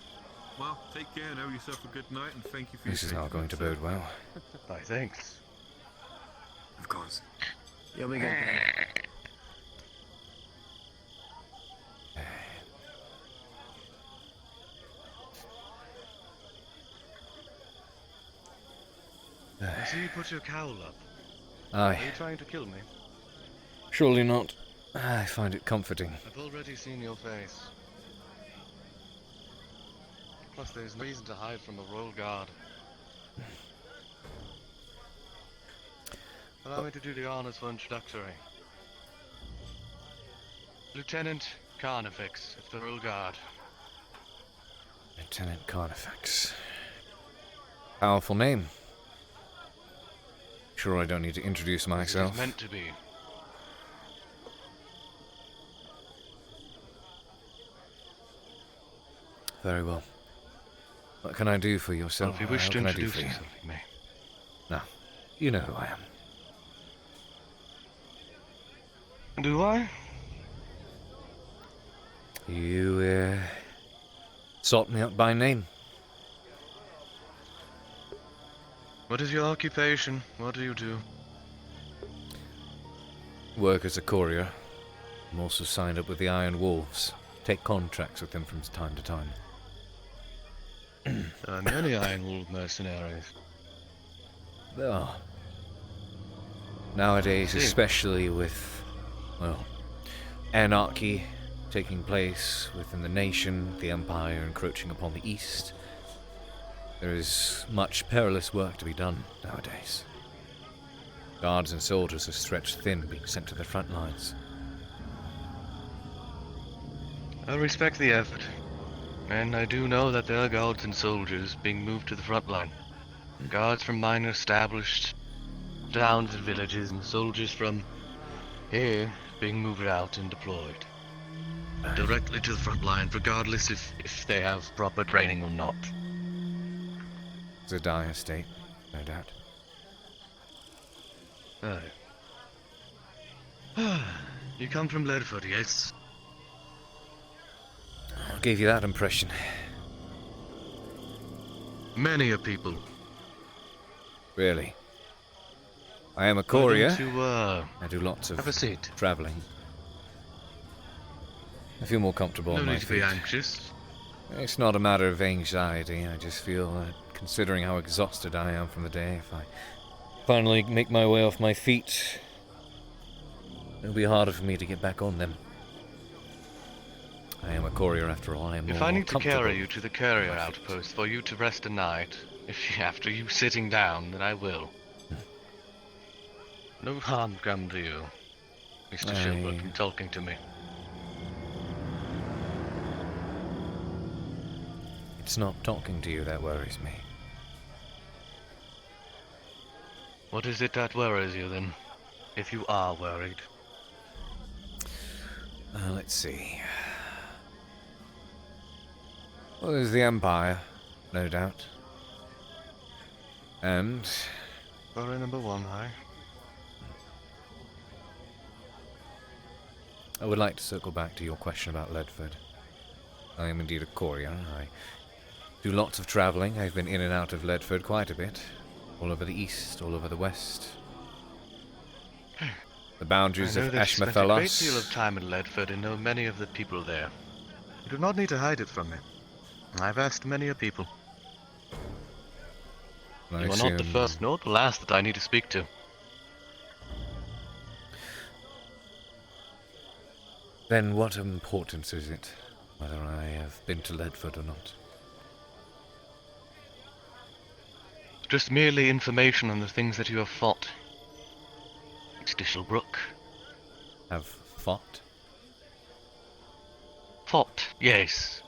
Well, take care and have yourself a good night, and thank you for This is your not going to bode well. Why, thanks. Of course. You'll be good. I see you put your cowl up. Aye. Are you trying to kill me? Surely not. I find it comforting. I've already seen your face. Plus, there's no reason to hide from the Royal Guard. Allow me to do the honors for introductory. Lieutenant Carnifex of the Royal Guard. Lieutenant Carnifex. Powerful name. Sure I don't need to introduce It's myself. meant to be. Very well. What can I do for yourself? Well, if you wish How to can I do introduce for you? yourself, you may. No. You know who I am. Do I? You, sought me out by name. What is your occupation? What do you do? Work as a courier. I'm also signed up with the Iron Wolves. Take contracts with them from time to time. There are many Iron Wolf mercenaries. There are. Nowadays, See. especially with, well, anarchy taking place within the nation, the Empire encroaching upon the East, there is much perilous work to be done nowadays. Guards and soldiers are stretched thin, being sent to the front lines. I respect the effort, and I do know that there are guards and soldiers being moved to the front line. Guards from minor established towns and villages, and soldiers from here being moved out and deployed. Directly to the front line, regardless if they have proper training or not. It's a dire state, no doubt. Aye. You come from Ledford, yes? I gave you that impression. Many a people Really? I am a Why courier. don't you, I do lots of have a seat. traveling. I feel more comfortable No on my need to be feet. anxious. It's not a matter of anxiety. I just feel that, considering how exhausted I am from the day, if I finally make my way off my feet, it'll be harder for me to get back on them. I am a courier after all. I am If more I need to comfortable. carry you to the courier outpost for you to rest a night, after you sitting down, then I will. No harm come to you, Mr. Shilbrouk, from talking to me. It's not talking to you that worries me. What is it that worries you then, if you are worried? Let's see. Well, there's the Empire, no doubt. And... Worry number one, aye? I would like to circle back to your question about Ledford. I am indeed a courier. I do lots of travelling. I've been in and out of Ledford quite a bit. All over the east, all over the west. The boundaries I know of that you spent a great Ashmethalos. deal of time in Ledford and know many of the people there. You do not need to hide it from me. I've asked many a people. You are not the first nor the last that I need to speak to. Then what importance is it, whether I have been to Ledford or not? Just merely information on the things that you have fought. Mr. Shilbrouk. Have fought? Fought, yes.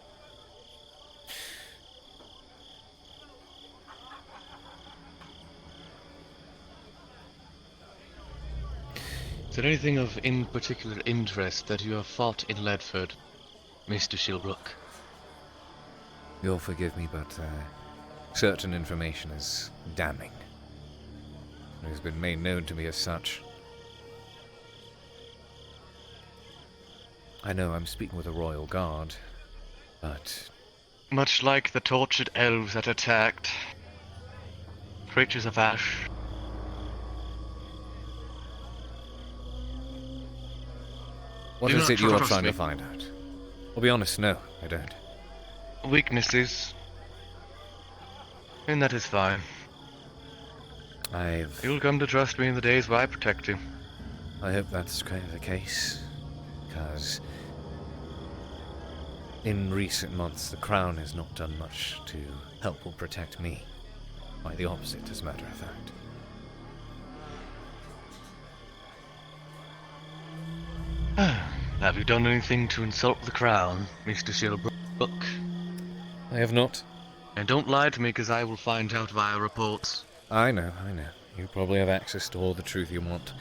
Is there anything of in particular interest that you have fought in Ledford, Mr. Shilbrouk? You'll forgive me, but certain information is damning. It has been made known to me as such. I know I'm speaking with a royal guard, but... Much like the tortured elves that attacked creatures of ash. What is it you're trying to find out? I'll be honest, no, I don't. Weaknesses. And that is fine. You'll come to trust me in the days where I protect you. I hope that's kind of the case, because in recent months the Crown has not done much to help or protect me. Quite the opposite, as a matter of fact. Have you done anything to insult the Crown, Mr. Shilbrouk? I have not. And don't lie to me, because I will find out via reports. I know. You probably have access to all the truth you want.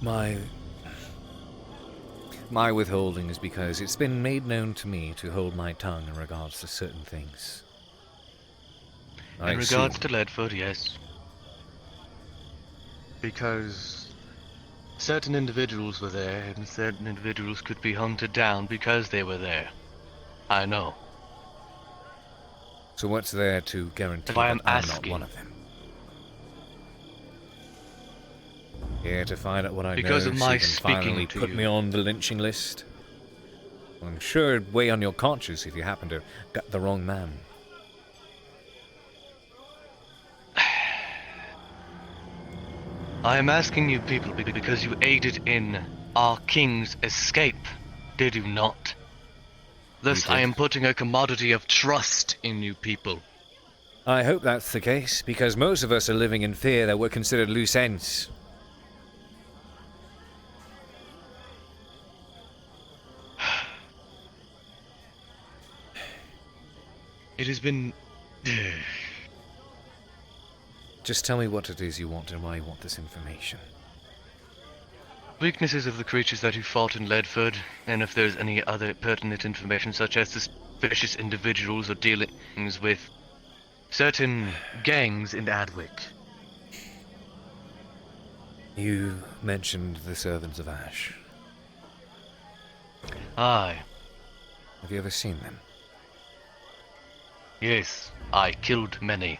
My withholding is because it's been made known to me to hold my tongue in regards to certain things. In regards to Ledford, yes. Because certain individuals were there, and certain individuals could be hunted down because they were there. I know. So what's there to guarantee Why that I'm I'm not asking. one of them? Here to find out what I Because know, of so my you can finally speaking to put you. me on the lynching list? Well, I'm sure it'd weigh on your conscience if you happen to get the wrong man. I am asking you people because you aided in our king's escape, did you not? Thus, I am putting a commodity of trust in you people. I hope that's the case, because most of us are living in fear that we're considered loose ends. It has been... Just tell me what it is you want and why you want this information. Weaknesses of the creatures that you fought in Ledford, and if there's any other pertinent information such as suspicious individuals or dealings with certain gangs in Adwick. You mentioned the Servants of Ash. Aye. Have you ever seen them? Yes, I killed many.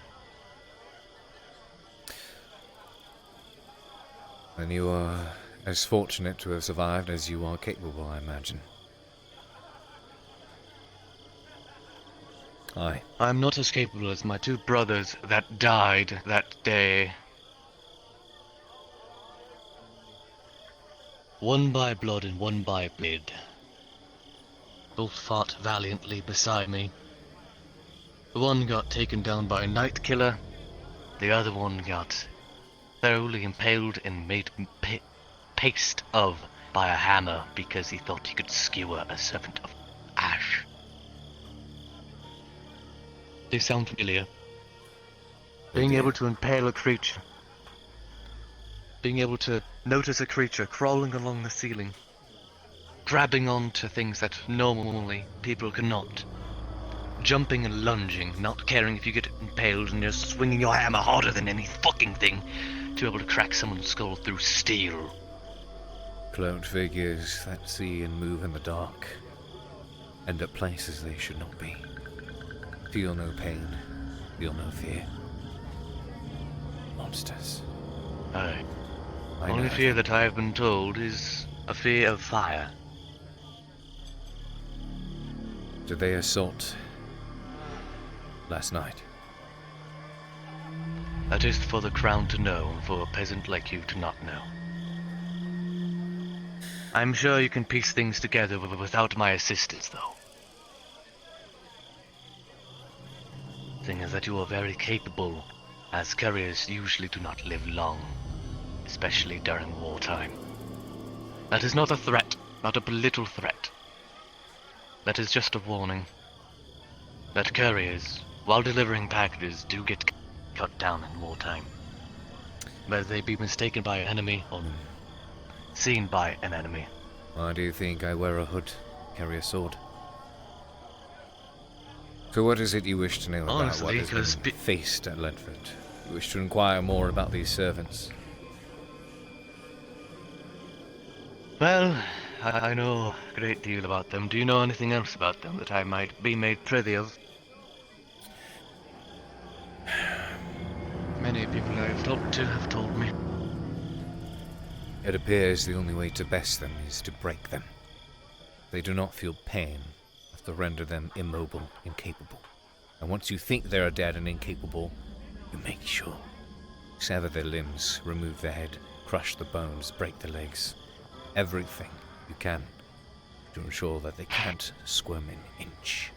And you are as fortunate to have survived as you are capable, I imagine. Aye. I'm not as capable as my two brothers that died that day. One by blood and one by blade. Both fought valiantly beside me. The one got taken down by a night killer. The other one got thoroughly impaled and made paste of by a hammer because he thought he could skewer a servant of ash. They sound familiar. Being able to impale a creature. Being able to notice a creature crawling along the ceiling. Grabbing onto things that normally people cannot. Jumping and lunging, not caring if you get impaled, and just swinging your hammer harder than any fucking thing to be able to crack someone's skull through steel. Cloaked figures that see and move in the dark end up places they should not be. Feel no pain, feel no fear. Monsters. Aye. Only fear that I have been told is a fear of fire. Did they assault last night? That is for the crown to know, and for a peasant like you to not know. I'm sure you can piece things together without my assistance, though. Thing is that you are very capable, as couriers usually do not live long, especially during wartime. That is not a threat, not a belittle threat. That is just a warning. That couriers, while delivering packages, do get cut down in wartime. Whether they be mistaken by an enemy or seen by an enemy. Why do you think I wear a hood, carry a sword? So what is it you wish to know about Honestly, what has been faced at Ledford? You wish to inquire more about these servants? Well, I know a great deal about them. Do you know anything else about them that I might be made privy of? Many people I have talked to have told me. It appears the only way to best them is to break them. They do not feel pain enough to render them immobile, incapable. And once you think they are dead and incapable, you make sure. Sever their limbs, remove their head, crush the bones, break the legs. Everything you can to ensure that they can't squirm an inch.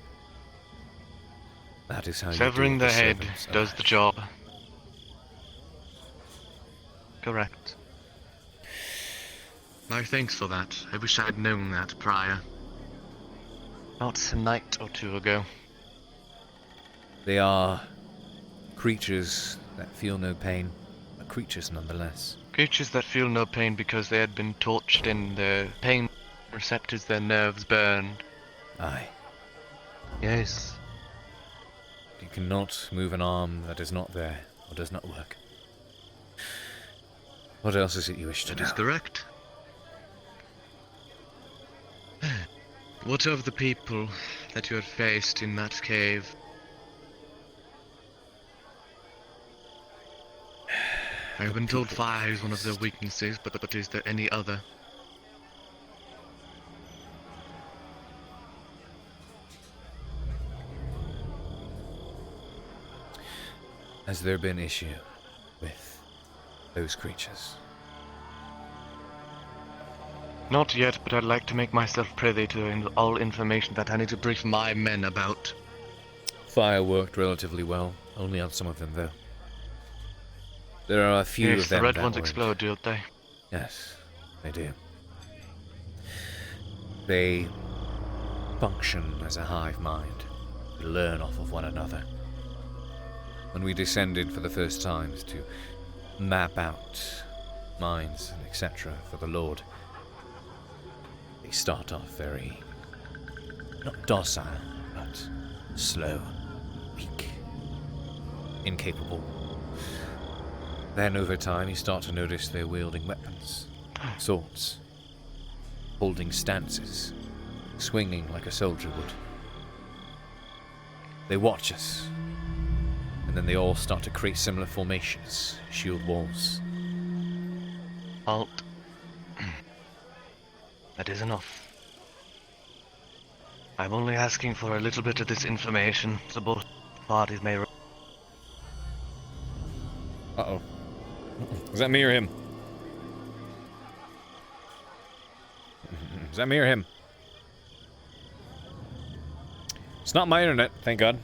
That is how Severing you the do head servants does the job. Correct. My thanks for that. I wish I had known that prior. Not a night or two ago. They are creatures that feel no pain, but creatures nonetheless. Creatures that feel no pain because they had been tortured and their pain receptors, their nerves burned. Aye. Yes. You cannot move an arm that is not there, or does not work. What else is it you wish to know? That is correct. What of the people that you had faced in that cave? I have been told fire is one of their weaknesses, but is there any other? Has there been issue with those creatures? Not yet, but I'd like to make myself privy to all information that I need to brief my men about. Fire worked relatively well, only on some of them though. There are a few Yes, of them the red that ones weren't. explode, don't they? Yes, they do. They function as a hive mind. They learn off of one another. When we descended for the first times to map out mines and etc. for the Lord, they start off very, not docile, but slow, weak, incapable. Then over time you start to notice they're wielding weapons, swords, holding stances, swinging like a soldier would. They watch us. And then they all start to create similar formations, shield walls. Halt. That is enough. I'm only asking for a little bit of this information so both parties may... Uh-oh. Is that me or him? Is that me or him? It's not my internet, thank God.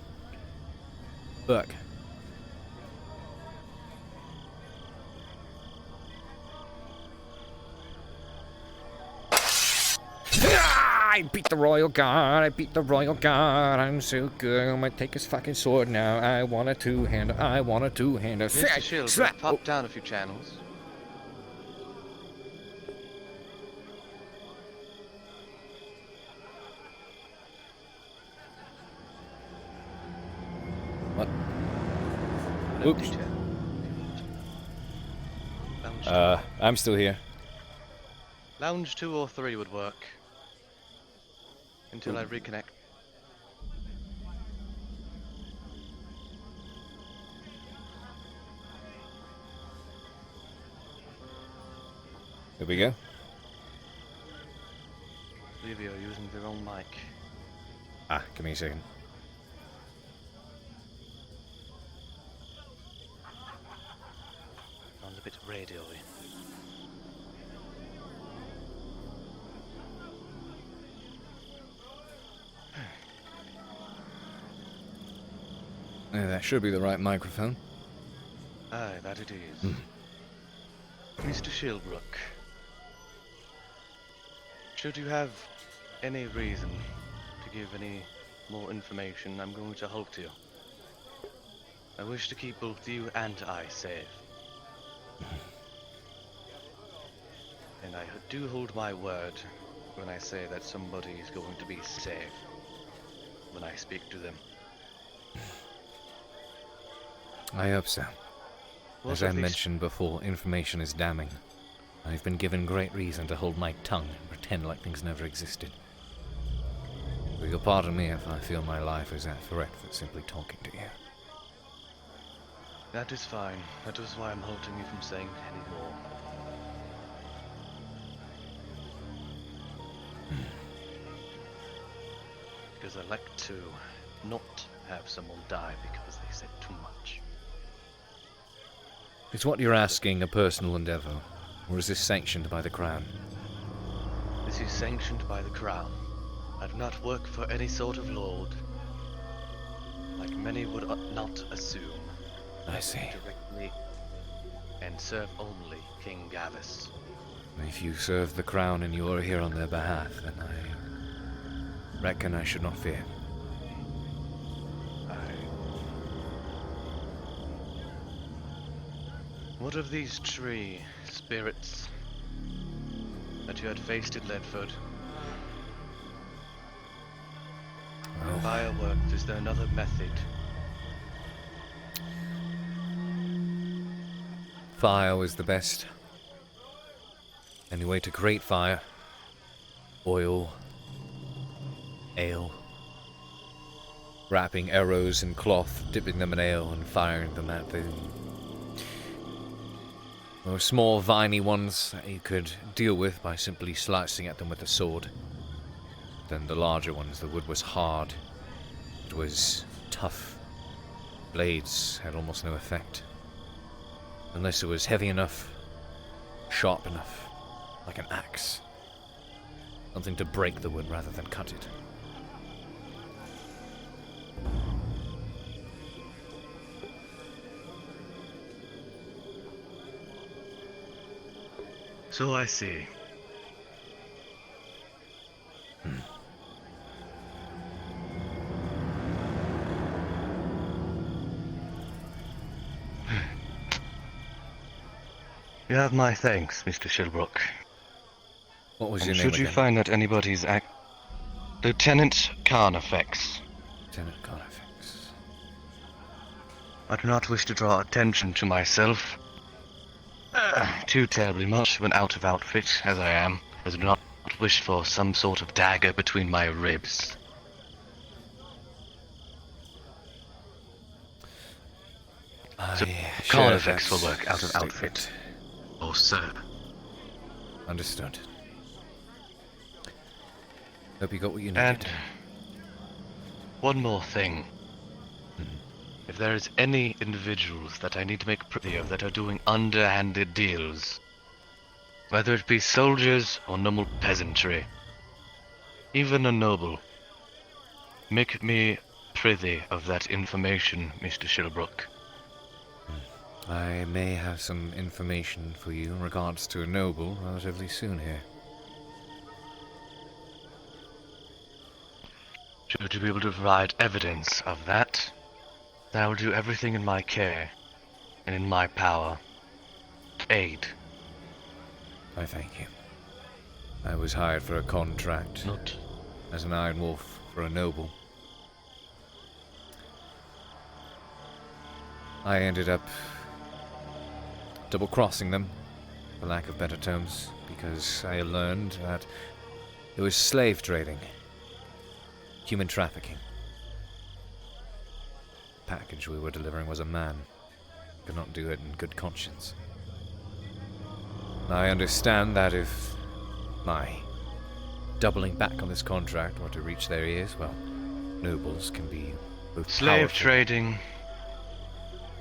Look. I beat the royal guard, I beat the royal guard, I'm so good, I'm gonna take his fucking sword now, I want a two-hander, I want a two-hander. Mr. Shilbrouk, pop down a few channels. What? Oops. I'm still here. Lounge 2 or 3 would work. Until I reconnect. Here we go. Believe you're using the wrong mic. Ah, give me a second. Sounds a bit radio-y. Yeah, that should be the right microphone. Aye, that it is. Mr. Shilbrouk, should you have any reason to give any more information, I'm going to halt you. I wish to keep both you and I safe. And I do hold my word when I say that somebody is going to be safe when I speak to them. I hope so. What As I of these- mentioned before, information is damning. I've been given great reason to hold my tongue and pretend like things never existed. So you'll pardon me if I feel my life is at threat for simply talking to you. That is fine. That is why I'm halting you from saying any more. Because I like to not have someone die because they said too much. Is what you're asking a personal endeavor, or is this sanctioned by the Crown? This is sanctioned by the Crown. I do not work for any sort of lord, like many would not assume. I see. Directly and serve only King Gavis. If you serve the Crown and you are here on their behalf, then I reckon I should not fear. What of these tree spirits that you had faced in Ledford? Well, Fireworks, is there another method? fire was the best. Any way to create fire? Oil. Ale. Wrapping arrows in cloth, dipping them in ale, and firing them at the... There were small, viney ones that you could deal with by simply slicing at them with a sword. Then the larger ones, the wood was hard. It was tough. Blades had almost no effect. Unless it was heavy enough, sharp enough, like an axe. Something to break the wood rather than cut it. So I see. You have my thanks, Mr. Shilbrouk. What was And your name should you again? find that anybody's Lieutenant Carnifex. Lieutenant Carnifex. I do not wish to draw attention to myself too terribly much when out of outfit, as I am. I do not wish for some sort of dagger between my ribs. So share Carnifex that will work out of statement. outfit. Oh, sir. Understood. Hope you got what you needed. And one more thing. If there is any individuals that I need to make privy of that are doing underhanded deals, whether it be soldiers or normal peasantry, even a noble, make me privy of that information, Mr. Shilbrouk. I may have some information for you in regards to a noble relatively soon here. Should you be able to provide evidence of that, then I will do everything in my care and in my power to aid. I thank you. I was hired for a contract. Not as an Iron Wolf for a noble. I ended up double-crossing them, for lack of better terms, because I learned that it was slave trading, human trafficking. The package we were delivering was a man. Could not do it in good conscience. I understand that if my doubling back on this contract were to reach their ears, well, nobles can be both slave powerful. trading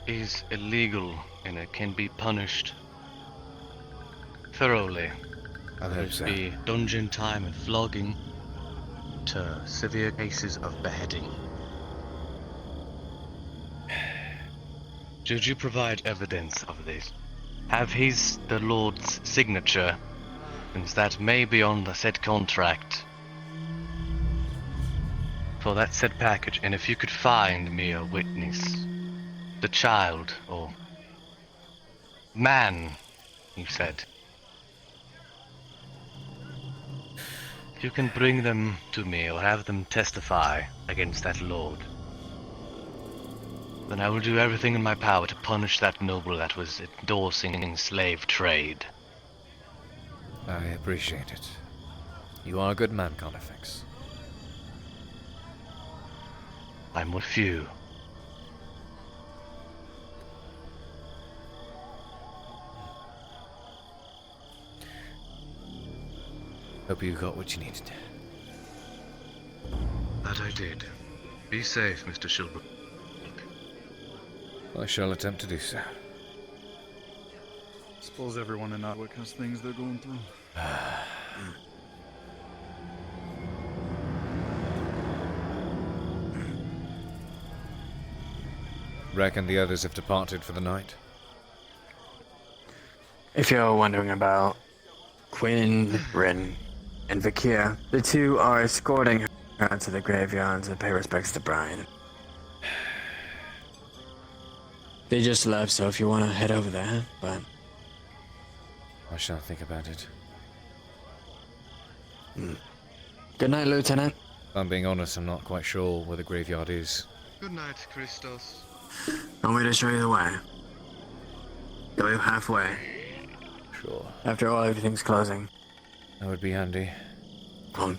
is illegal and it can be punished thoroughly. Whether it be dungeon time and flogging to severe cases of beheading. Should you provide evidence of this, have the Lord's signature, since that may be on the said contract for that said package, and if you could find me a witness, the child, or man, you said. If you can bring them to me or have them testify against that lord, then I will do everything in my power to punish that noble that was endorsing slave trade. I appreciate it. You are a good man, Carnifex. I'm with you. Hope you got what you needed. That I did. Be safe, Mr. Shilbrouk. I shall attempt to do so. Suppose everyone in Atwick has things they're going through. Reckon the others have departed for the night? If you're wondering about Quinn, Rin, and Vakir, the two are escorting her to the graveyard to pay respects to Brian. They just left, so if you want to head over there, but... I shall think about it. Good night, Lieutenant. If I'm being honest, I'm not quite sure where the graveyard is. Good night, Christos. Want me to show you the way? Go halfway. Sure. After all, everything's closing. That would be handy. Come on.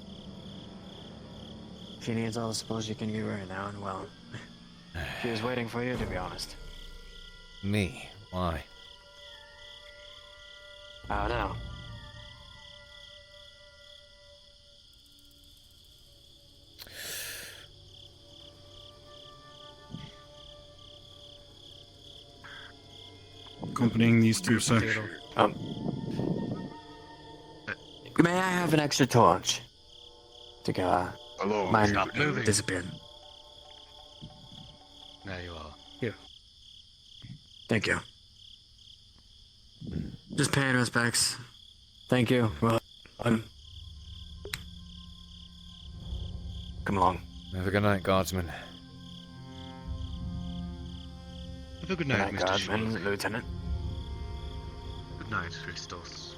She needs all the support she can give right now, and well... she was waiting for you, to be honest. Me? Why? I don't know. Accompanying these two, sir. May I have an extra torch? To go, mine Stop moving. disappeared. There you are. Here. Thank you. Just paying respects. Thank you. Well, come along. Have a good night, guardsman. Have a good night, Mr. Guardsman, Shilbrouk. Lieutenant. Good night, Christos.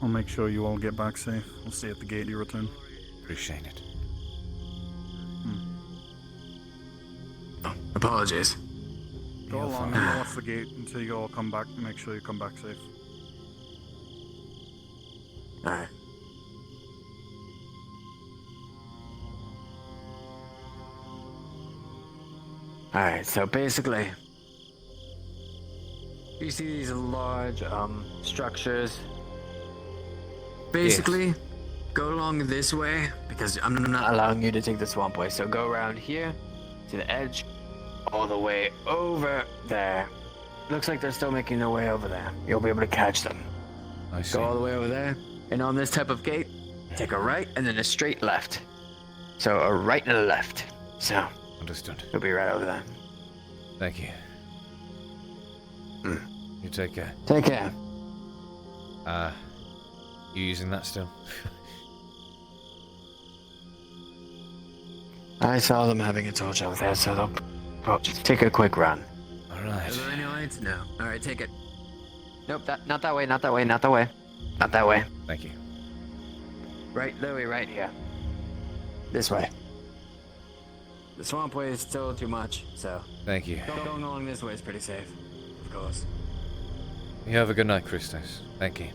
I'll make sure you all get back safe. We'll see you at the gate you return. Appreciate it. Apologies. Go You're along fine. and watch the gate until you all come back. Make sure you come back safe. Alright. Alright, so basically, you see these large structures. Basically, go along this way, because I'm not allowing you to take the swamp way. So go around here to the edge, all the way over there. Looks like they're still making their way over there. You'll be able to catch them. I see. Go all the way over there, and on this type of gate, take a right and then a straight left. So a right and a left. So. Understood. You'll be right over there. Thank you. You take care. Take care. You using that still? I saw them having a torch over there, so they'll just take a quick run. Alright. Are there any lights? No. Alright, take it. Nope, not that way, not that way, not that way. Not that way. Thank you. Right, Louis, right here. This way. The swamp way is still too much, so. Thank you. Going along this way is pretty safe, of course. You have a good night, Christos. Thank you.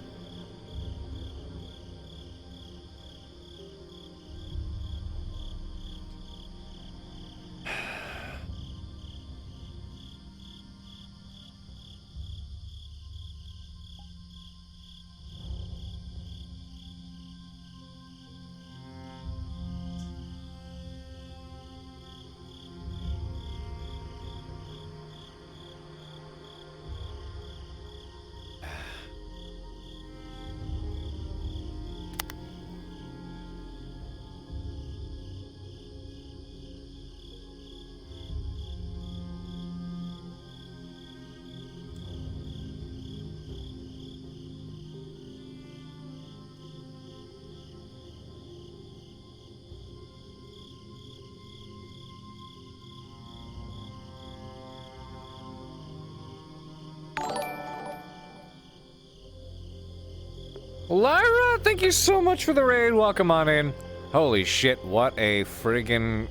Lyra, thank you so much for the raid. Welcome on in. Holy shit, what a friggin...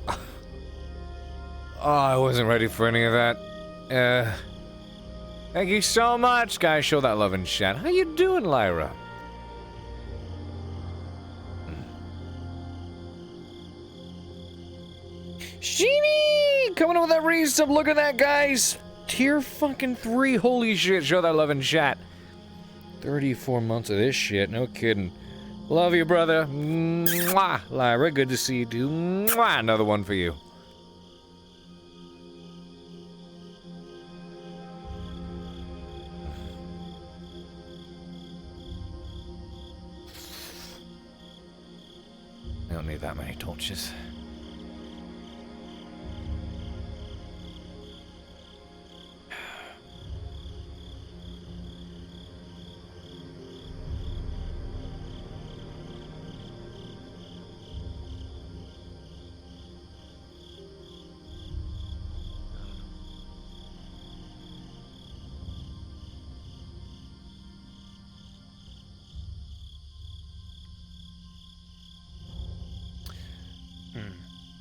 Oh, I wasn't ready for any of that. Thank you so much, guys. Show that love in chat. How you doing, Lyra? Sheeny! Coming up with that resub. Look at that, guys. Tier fucking 3. Holy shit. Show that love in chat. 34 months of this shit. No kidding. Love you, brother. Mwah. Lyra, good to see you, too. Mwah. Another one for you. I don't need that many torches.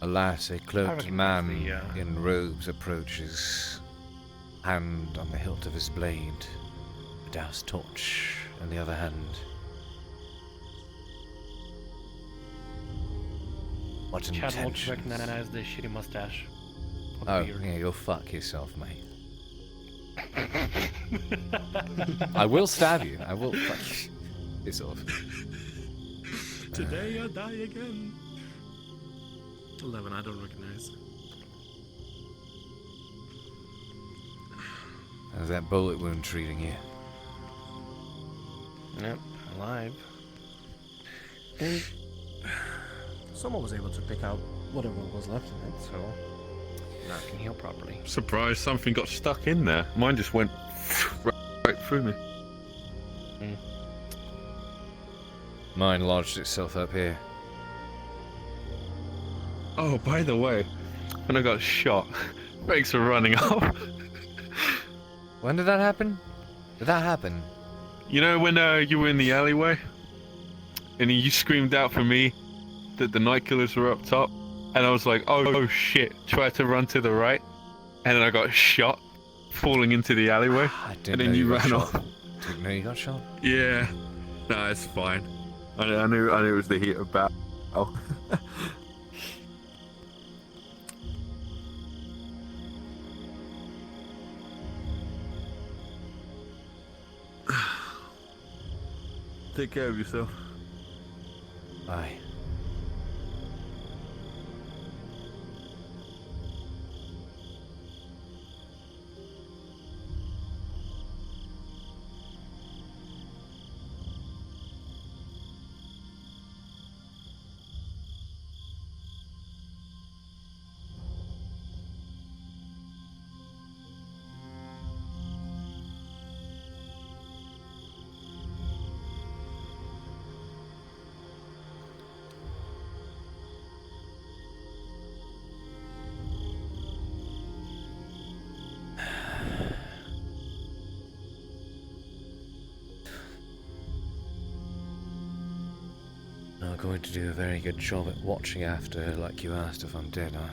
Alas, a cloaked man in robes approaches, hand on the hilt of his blade, a doused torch in the other hand. What Chad won't intentions? recognize the shitty mustache. Oh, yeah, go fuck yourself, mate. I will stab you. I will fuck you. Piss off. Today I die again. 11, I don't recognize. How's that bullet wound treating you? Yep, alive. And someone was able to pick out whatever was left in it, so now it can heal properly. Surprised something got stuck in there. Mine just went right through me. Mine lodged itself up here. Oh, by the way, when I got shot, brakes were running off. When did that happen? Did that happen? You know when you were in the alleyway, and you screamed out for me that the night killers were up top, and I was like, oh shit, tried to run to the right, and then I got shot, falling into the alleyway, and then you ran off. Didn't know you got shot? Yeah, no, it's fine. I knew it was the heat of battle. Take care of yourself. Bye. Not going to do a very good job at watching after her like you asked if I'm dead, huh?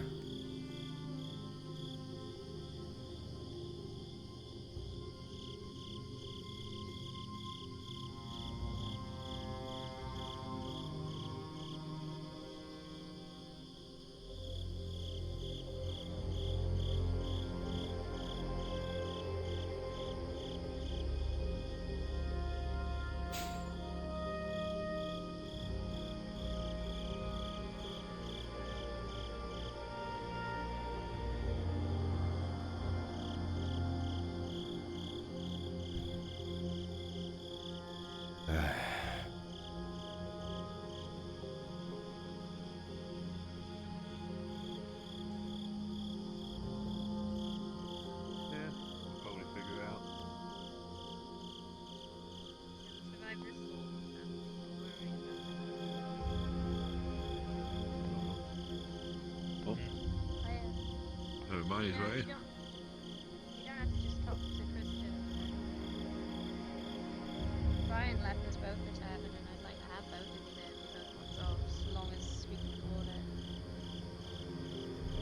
Probably figure it out. Oh. Oh, money's right. You don't have to just talk to Christian. Brian left us both the tavern, and I'd like to have both of you there if you both want jobs, as long as we can afford it.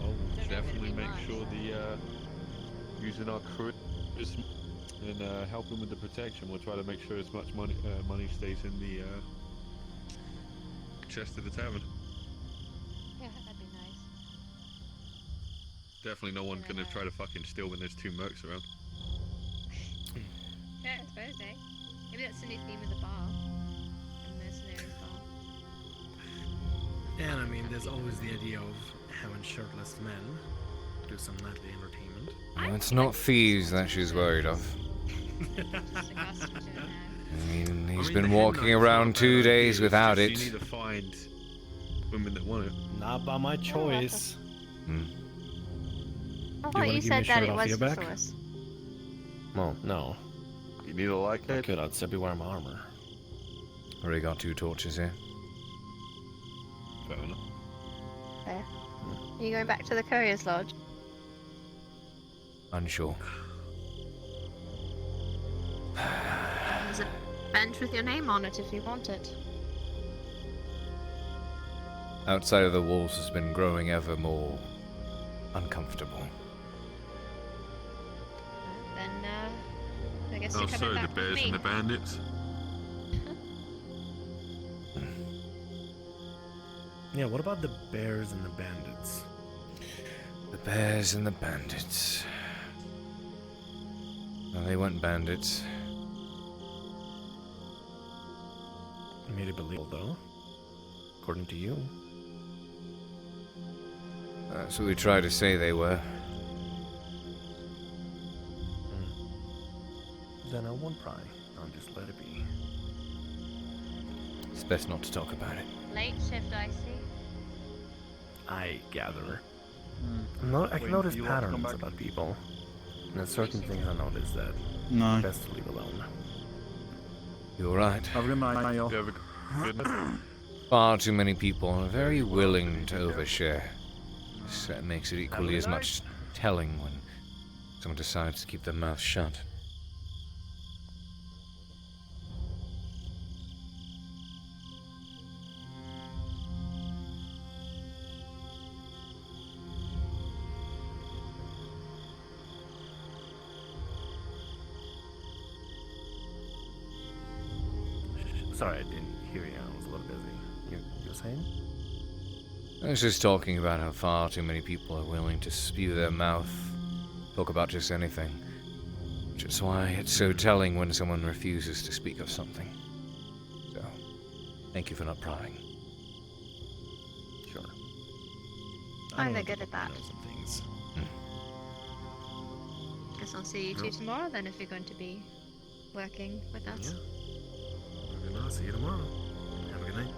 I'll definitely make sure the using our crew and helping with the protection. We'll try to make sure as much money stays in the chest of the tavern. Yeah, that'd be nice. Definitely no one gonna try to fucking steal when there's two mercs around. Yeah, I suppose, eh? Maybe that's the new theme of the bar. The mercenaries bar. And I mean, there's always the idea of having shirtless men do some nightly entertainment. Well, it's not thieves that she's worried of. I mean, he's been walking around 2 days without it. You need to find women that want it. Not by my choice. Hmm. I You thought wanna you give me said a that shirt it off was your back? useless. Well, no. You need a light, I could, I'd still be wearing my armor. Already got 2 torches here. Fair enough. Fair. Are you going back to the Courier's Lodge? Unsure. There's a bench with your name on it if you want it. Outside of the walls has been growing ever more uncomfortable. Then, I guess Oh, you're coming sorry, the back with bears me. and the bandits. Yeah, what about the bears and the bandits? The bears and the bandits. Well, they weren't bandits. Made it believable, though. According to you. That's what we tried to say they were. Then I won't pry. I'll just let it be. It's best not to talk about it. Late shift, I see. I gather. I can notice patterns about people. And there's certain things I notice that No. best to leave alone. You're right. Have a good night, y'all. Far too many people are very willing to overshare. This makes it equally as much telling when someone decides to keep their mouth shut. Sorry, I didn't hear you. I was a little busy. You were saying? I was just talking about how far too many people are willing to spew their mouth, talk about just anything. Which is why it's so telling when someone refuses to speak of something. So, thank you for not prying. Sure. I'm very good at that. Some things. Guess I'll see you two tomorrow then if you're going to be working with us. I'll see you tomorrow. Have a good night.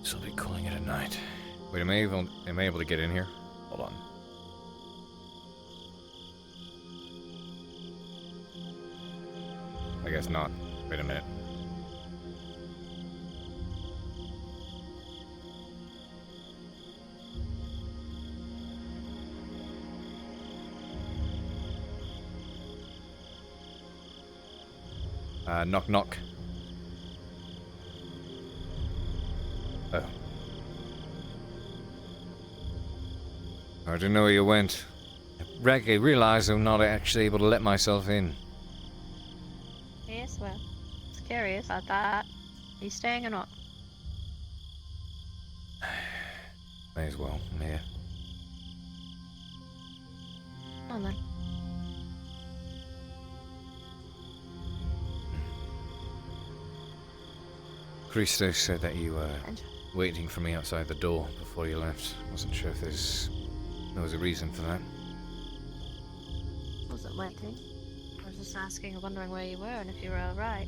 So I'll be calling it a night. Wait, am I able to get in here? Hold on. I guess not. Wait a minute. Knock knock. Oh. I didn't know where you went. I realised I'm not actually able to let myself in. Yes, well, I was curious about that. Are you staying or not? May as well. I'm here. Come on then. Christo said that you were waiting for me outside the door before you left. Wasn't sure if there was a reason for that. Wasn't waiting. I was just asking, wondering where you were and if you were alright.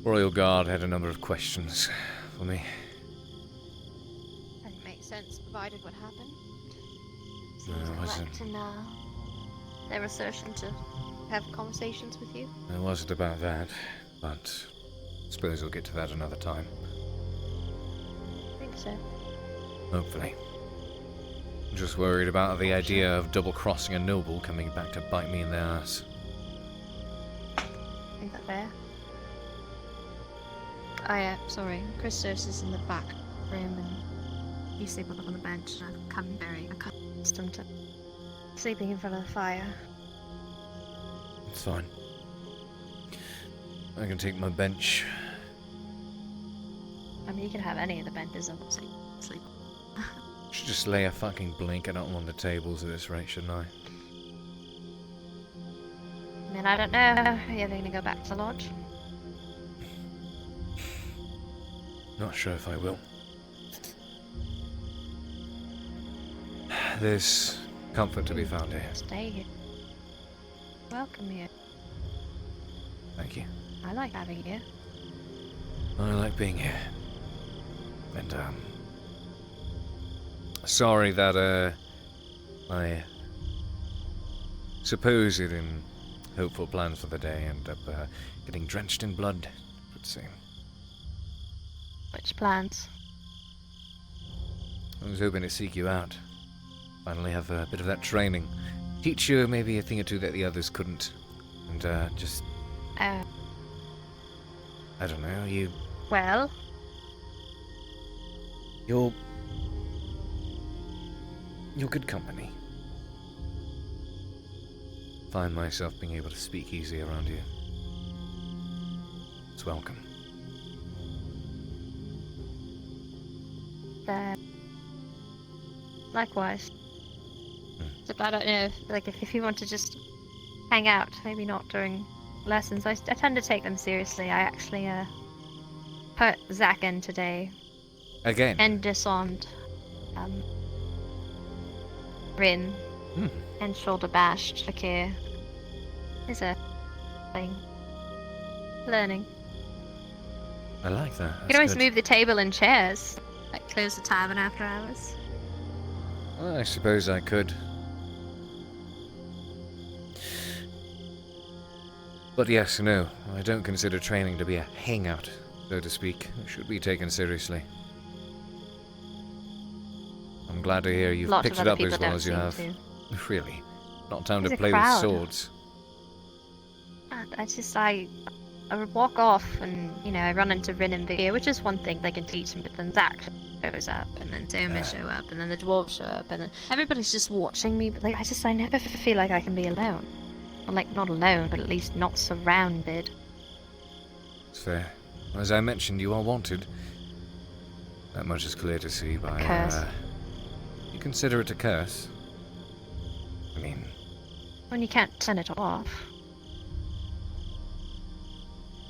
Royal Guard had a number of questions for me. And it makes sense, provided what happened. No, Seems it wasn't. correct in their assertion to have conversations with you. It wasn't about that, but I suppose we'll get to that another time. I think so. Hopefully. I'm just worried about the idea of double-crossing a noble coming back to bite me in the ass. I think that's fair. Sorry, Christos is in the back room and you sleep on the bench. I've become very accustomed to sleeping in front of the fire. It's fine. I can take my bench. I mean, you can have any of the benches and sleep. Should just lay a fucking blanket out on the tables at this rate, shouldn't I? I mean, I don't know. Are you ever going to go back to the lodge? Not sure if I will. There's comfort to be found here. Stay here. Welcome here. Thank you. I like having you here. I like being here. And, sorry that, my supposed and hopeful plans for the day end up, getting drenched in blood, it would seem. Which plans? I was hoping to seek you out. Finally have a bit of that training. Teach you maybe a thing or two that the others couldn't. And, just... Oh. I don't know, you... Well? You're good company. Find myself being able to speak easy around you. It's welcome. Likewise. Except I don't know, if you want to just hang out, maybe not during lessons. I tend to take them seriously. I actually, put Zach in today. Again? And disarmed, Rin. Hmm. And shoulder bashed Fakir. Is a thing. Learning. I like that. You can always move the table and chairs. Like close the tavern after hours. Well, I suppose I could. But yes, no, I don't consider training to be a hangout, so to speak. It should be taken seriously. I'm glad to hear you've picked it up as well as you have. Really, not time to play with swords. I I walk off and, you know, I run into Rin and Vigia, which is one thing they can teach me, but then Zach shows up, and then Soma show up, and then the dwarves show up, and then everybody's just watching me, but like, I never feel like I can be alone. Or like, not alone, but at least not surrounded. It's fair. As I mentioned, you are wanted. That much is clear to see by, curse. You consider it a curse? I mean... When you can't turn it off.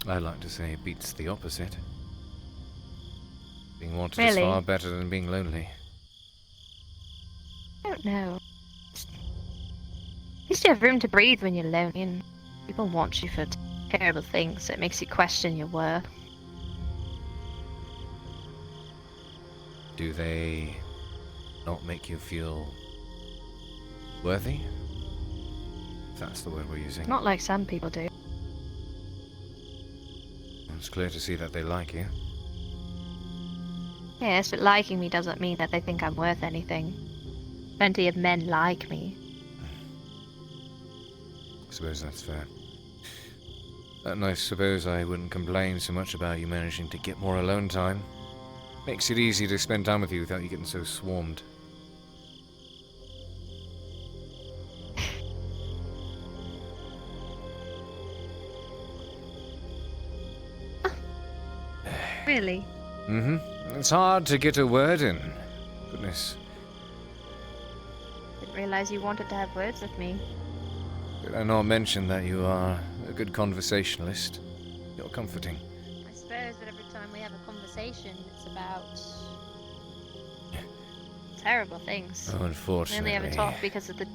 I like to say it beats the opposite. Being wanted Really? is far better than being lonely. I don't know. At least you have room to breathe when you're lonely, and people want you for terrible things, so it makes you question your worth. Do they not make you feel worthy? If that's the word we're using. Not like some people do. It's clear to see that they like you. Yes, but liking me doesn't mean that they think I'm worth anything. Plenty of men like me. I suppose that's fair. And I suppose I wouldn't complain so much about you managing to get more alone time. Makes it easy to spend time with you without you getting so swarmed. Really? Mm-hmm. It's hard to get a word in. Goodness. Didn't realize you wanted to have words with me. Did I not mention that you are a good conversationalist? You're comforting. I suppose that every time we have a conversation, it's about terrible things. Oh, unfortunately. We only ever talk because of the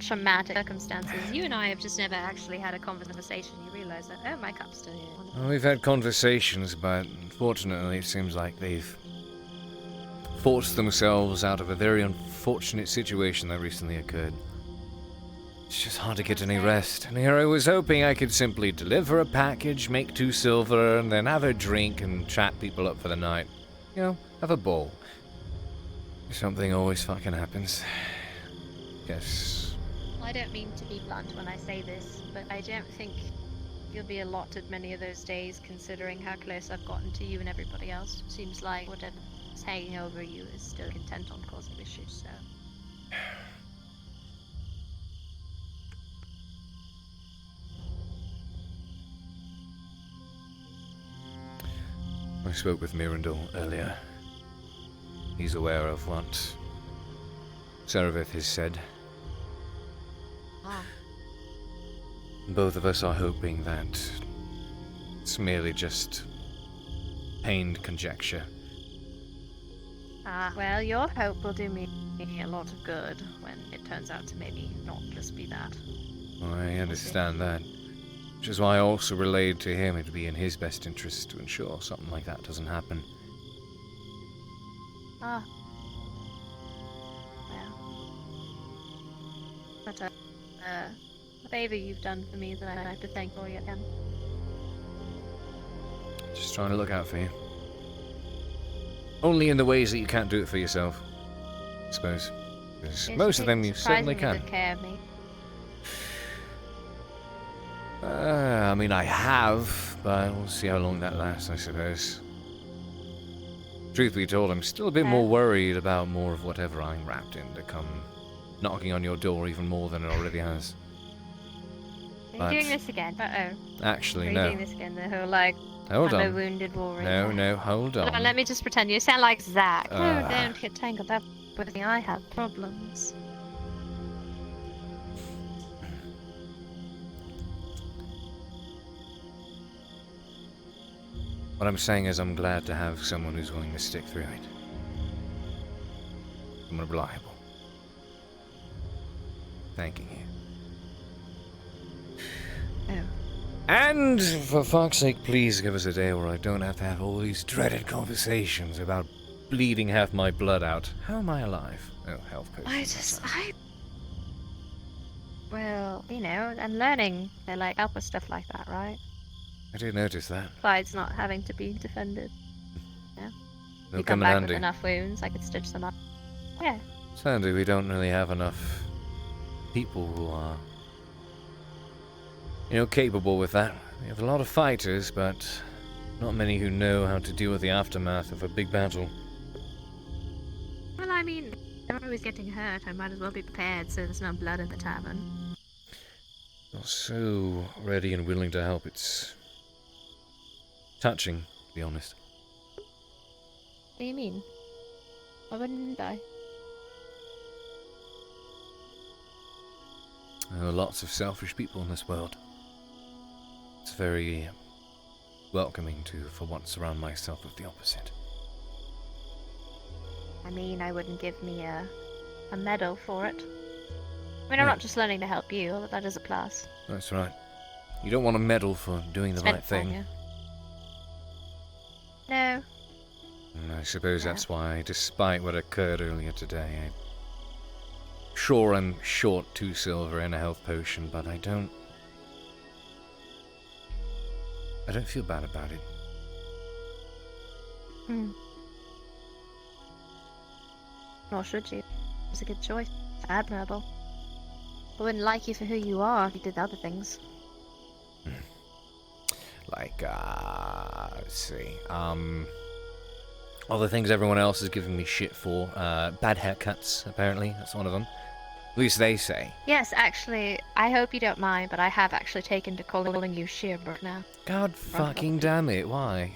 traumatic circumstances. You and I have just never actually had a conversation. You realize that? Oh, my cup's still here. Well, we've had conversations, but unfortunately it seems like they've forced themselves out of a very unfortunate situation that recently occurred. It's just hard to get any rest. And here I was hoping I could simply deliver a package, make 2 silver, and then have a drink and chat people up for the night. You know, have a ball. Something always fucking happens. Guess. I don't mean to be blunt when I say this, but I don't think you'll be allotted many of those days, considering how close I've gotten to you and everybody else. Seems like whatever's hanging over you is still intent on causing issues, so... I spoke with Mirandul earlier. He's aware of what Serevith has said. Ah. Both of us are hoping that it's merely just pained conjecture. Ah, well, your hope will do me a lot of good when it turns out to maybe not just be that. I understand that. Which is why I also relayed to him it'd be in his best interest to ensure something like that doesn't happen. Ah. Well. But, a favor you've done for me that I have to thank for you again. Just trying to look out for you. Only in the ways that you can't do it for yourself, I suppose. Because most of them you certainly can. Good care of me. I mean, I have, but we'll see how long that lasts, I suppose. Truth be told, I'm still a bit more worried about more of whatever I'm wrapped in to come knocking on your door even more than it already has. Are you doing this again? Uh-oh. Actually, Are you no. doing this again? The whole, like, Hold I'm on. a wounded warrior. No, hold on. Hold on, let me just pretend. You sound like Zach. Oh, Ah. don't get tangled up with me. I have problems. What I'm saying is I'm glad to have someone who's willing to stick through it. Someone reliable. Thanking you. Oh. And, for fuck's sake, please give us a day where I don't have to have all these dreaded conversations about bleeding half my blood out. How am I alive? Oh, health potions. Well, you know, and learning, they like help with stuff like that, right? I did notice that. Besides not having to be defended. Yeah. They'll You come come in back handy. with enough wounds, I could stitch them up. Yeah. Sadly, we don't really have enough people who are capable with that. We have a lot of fighters, but not many who know how to deal with the aftermath of a big battle. Well, I mean, they're always getting hurt. I might as well be prepared so there's no blood in the tavern. You're so ready and willing to help. It's touching, to be honest. What do you mean? Why wouldn't I? There are lots of selfish people in this world. It's very welcoming to, for once, surround myself with the opposite. I mean, I wouldn't give me a medal for it. I mean, I'm not just learning to help you, although that is a plus. That's right. You don't want a medal for doing the It's meant right for thing. you. No. And I suppose that's why, despite what occurred earlier today, sure I'm short 2 silver and a health potion, but I don't feel bad about it. Nor should you. It's a good choice. Admirable. I wouldn't like you for who you are if you did other things. Like, let's see, all the things everyone else is giving me shit for. Bad haircuts, apparently, that's one of them. At least they say. Yes, actually, I hope you don't mind, but I have actually taken to calling you Shilbrouk now. God fucking damn it, why?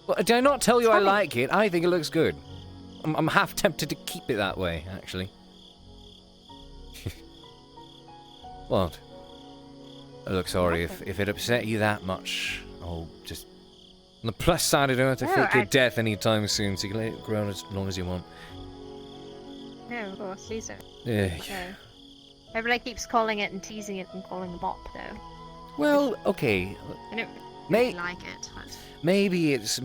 Well, did I not tell you I like it? I think it looks good. I'm half tempted to keep it that way, actually. What? Oh, look, sorry, if it upset you that much, I'll just... On the plus side, I don't have to fake your death anytime soon, so you can let it grow as long as you want. No, of course, please don't. Yeah. No. Everybody keeps calling it and teasing it and calling the mop, though. Well, okay. I don't really like it, but... Maybe it's...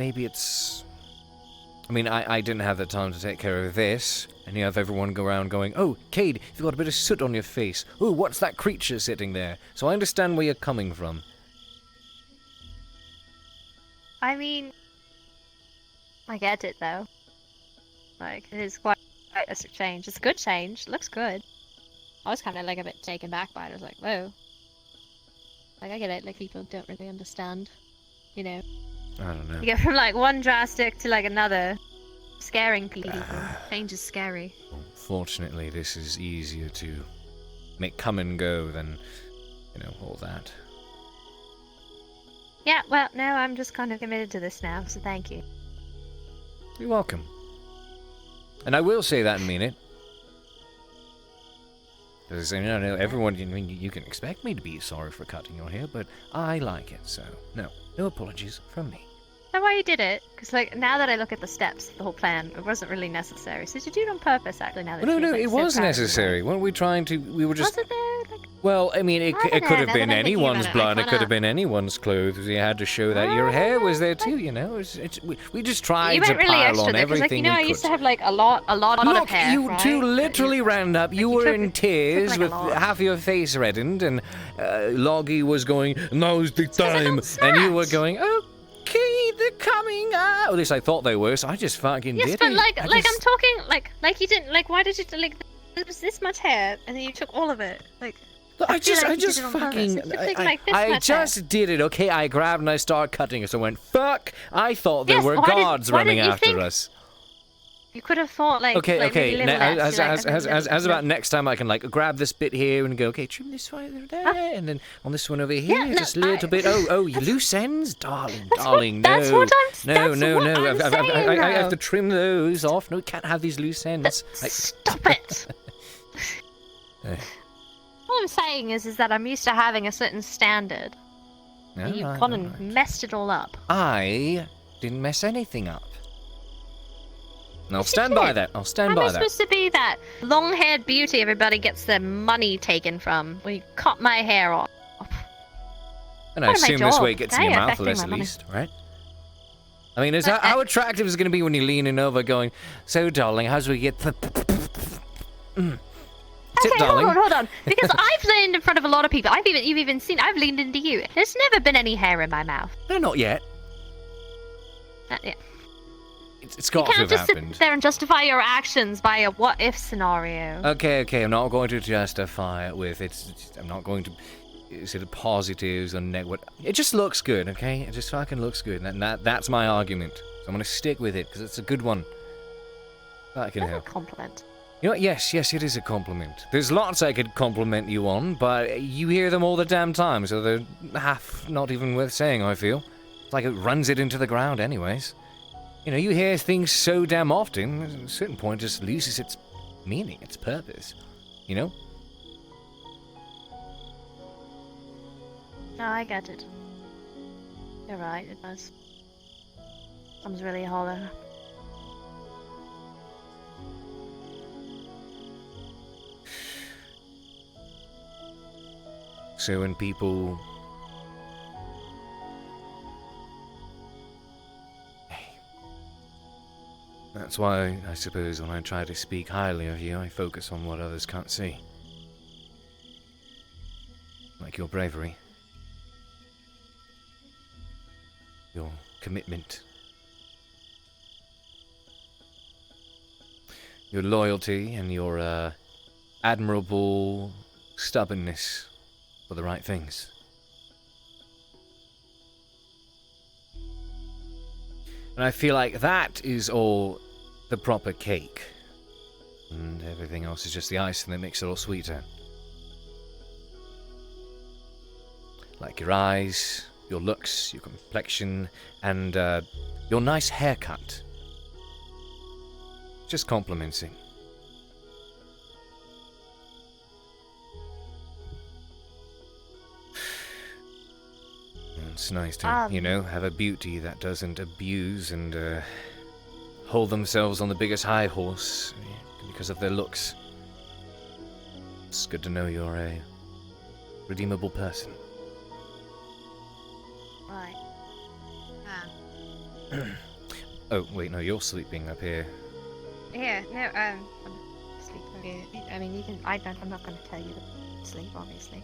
I mean, I didn't have the time to take care of this, and you have everyone go around going, "Oh, Cade, you've got a bit of soot on your face. Oh, what's that creature sitting there?" So I understand where you're coming from. I mean... I get it, though. Like, it is quite a change. It's a good change. It looks good. I was kind of like a bit taken back by it. I was like, whoa. Like, I get it. Like, people don't really understand. You know. I don't know. You get from, like, one drastic to, like, another. Scaring people. Change is scary. Fortunately, this is easier to make come and go than, all that. Yeah, well, no, I'm just kind of committed to this now, so thank you. You're welcome. And I will say that and mean it. Because, everyone, you can expect me to be sorry for cutting your hair, but I like it, so no apologies from me. That's why you did it, because, like, now that I look at the steps, the whole plan, it wasn't really necessary. So did you do it on purpose, actually, now that No, you're, like, it so was proud of necessary. Weren't we trying to... We were just... Was it there? Like, well, I mean, it don't could know, have been now that I'm thinking anyone's about it, blood, I it could have kinda- been anyone's clothes. You had to show that your hair was there too, we just tried you to went really pile extra on there, because, like, everything I we used could. to have, like, a lot of Look, hair, you right? two literally round up. You were in tears like, a with lot. half your face reddened, and Loggy was going, "Now's the time," and you were going, "Okay, they're coming out." At least I thought they were, so I just fucking Yes, did but it. like, I I'm just- talking, like you didn't, like, why did you, like, there was this much hair, and then you took all of it, like... Look, I feel just like you did it on purpose. fucking, It took, like, this I much hair. just did it, okay? I grabbed and I started cutting it, so I went, fuck! I thought there Yes, were why did- guards why running didn't you after think- us. You could have thought, like, Okay, like, maybe a little less, as about next time I can, like, grab this bit here and go, okay, trim this one there, and then on this one over here, no, just a little bit. Oh, you loose ends? Darling, darling, no. that's what no, I'm saying, I have though. to trim those off. No, we can't have these loose ends. Stop it! All I'm saying is that I'm used to having a certain standard. And you've gone and messed it all up. I didn't mess anything up. And I'll Yes, you stand by did. that. I'll stand How by am I that. supposed to be that long-haired beauty everybody gets their money taken from when you cut my hair off? And I What am I, assume this dog? way it gets in Now your you're mouth affecting less my at money. least, right? I mean, how attractive is it going to be when you're leaning over going, "So, darling, how's we get the... Sit, Okay, darling." hold on. Because I've leaned in front of a lot of people. You've even seen, I've leaned into you. There's never been any hair in my mouth. No, not yet. Yeah. It's You got to can't have just happened. sit there and justify your actions by a what-if scenario. Okay, I'm not going to justify it with I'm not going to... is it positives or negative? It just looks good, okay? It just fucking looks good, and that's my argument. So I'm gonna stick with it because it's a good one. That can help. Compliment. You know what? Yes, it is a compliment. There's lots I could compliment you on, but you hear them all the damn time, so they're half not even worth saying, I feel. It's like it runs it into the ground anyways. You know, you hear things so damn often, at a certain point it just loses its meaning, its purpose. You know? No, I get it. You're right, it does. Comes really hollow. So when people... That's why, I suppose, when I try to speak highly of you, I focus on what others can't see. Like your bravery. Your commitment. Your loyalty and your, admirable stubbornness for the right things. And I feel like that is all the proper cake. And everything else is just the icing that makes it all sweeter. Like your eyes, your looks, your complexion, and your nice haircut. Just complimenting. It's nice to, you know, have a beauty that doesn't abuse and hold themselves on the biggest high horse because of their looks. It's good to know you're a redeemable person. Right. Oh, wait, no, you're sleeping up here. Here, no, I'm sleeping here. I mean, you can. I'm not going to tell you to sleep, obviously.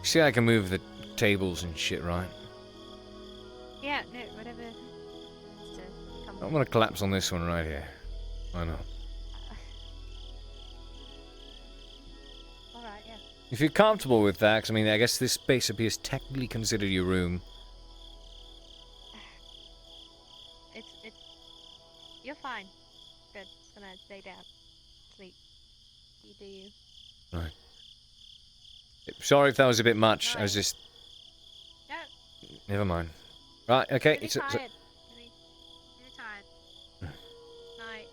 See, I can move the tables and shit, right? Yeah, no, whatever. I'm gonna collapse on this one right here. Why not? Alright, yeah. If you're comfortable with that, 'cause I mean, I guess this space up here is technically considered your room. You're fine. Good. Just gonna lay down. Sleep. You do you. Right. Sorry if that was a bit much. I was just... No. Never mind. Right, okay. Really tired. Really tired. Night.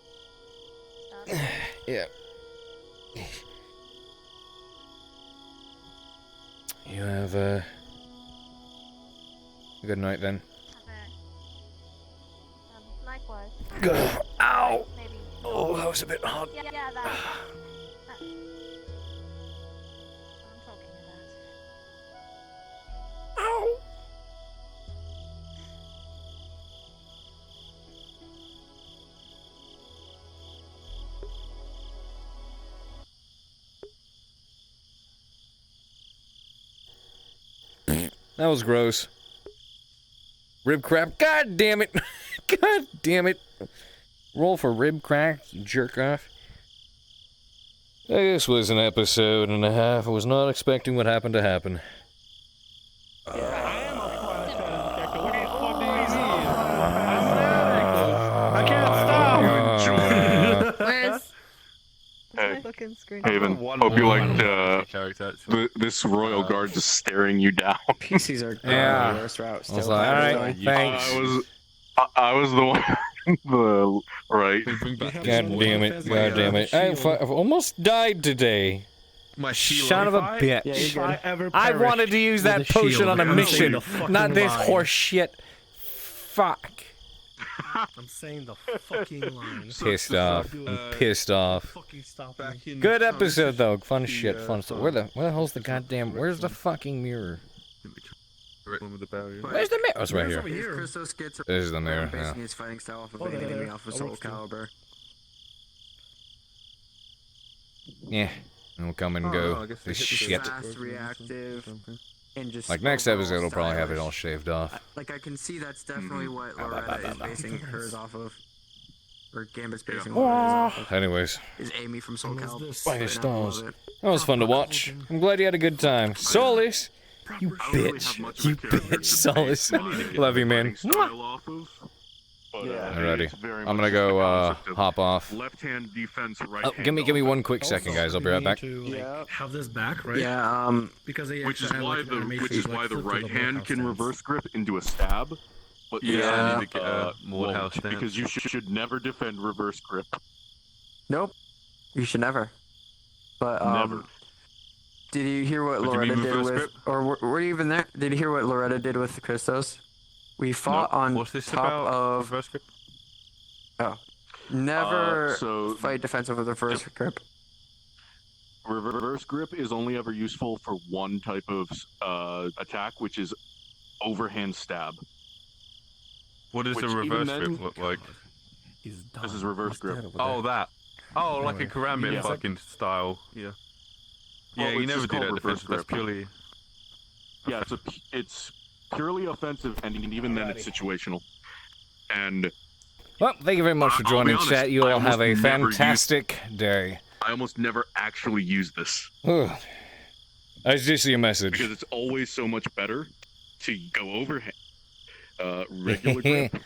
Stop. Yeah. You have a good night then. Likewise. Ow! Maybe. Oh, that was a bit hard. Yeah, that. I'm talking about. Ow! That was gross. Rib crap. God damn it. God damn it. Roll for rib crack, you jerk off. This was an episode and a half. I was not expecting what happened to happen. I can't stop! Where's Hey, fucking screen? Haven, hope you liked this royal guard just staring you down. PCs are Yeah. the worst route. I was like, alright, thanks. I was the one. The right. God damn it. God damn it. I've almost died today. My shield. Son of a Yeah, bitch. I wanted to use that potion on a mission, not this horse shit. Fuck. I'm saying the fucking line. Pissed off. I'm pissed off. Fucking stop me. Good episode though. Fun shit. Fun stuff. Where the hell's the goddamn? Where's the fucking mirror? With the barrier. Where's the mirror? Oh, it's right here. Christos gets This is the mirror. Yeah. basing his fighting style off of an enemy off of Soul Calibur. Yeah. It'll come and go. This shit. Fast, reactive, and just Like next overall episode, I'll probably have it stylish. all shaved off. Like I can see that's definitely what Loretta is basing hers off of, or Gambit's basing what hers off of. Anyways. Is Amy from Soul Calibur. By the stars. That was fun to watch. I'm glad you had a good time. Solis, You bitch. You bitch, Solace. Love you, man. Alrighty. I'm gonna go hop off. Left-hand defense, right. Oh, give me one quick second, guys. I'll be right back. Have this back, right? Yeah. Because they Which is actually have, why like, which is why the right hand can reverse grip into a stab. But Yeah. need to get won't, because you should never defend reverse grip. Nope. You should never. But Never. Did you hear what What do you Loretta mean did reverse with, grip? or were you even there? Did you hear what Loretta did with the Christos? We fought on What's this top about? of. Reverse grip? Oh, never so fight defensive with reverse grip. Reverse grip is only ever useful for one type of attack, which is overhand stab. What does Which a even reverse then- grip look like? This is reverse grip. Oh, that. Oh, like a Anyway. karambit Yeah. fucking style. Yeah. Yeah, Oh, you it's never just do called that reverse defensive. That's grip. purely. Yeah, it's purely offensive, and even then it's situational. And Well, thank you very much for I'll be joining, honest, chat. You I all have a almost never fantastic day. I almost never actually use this Ugh. I just see a message. because it's always so much better to go overhand, regular grip,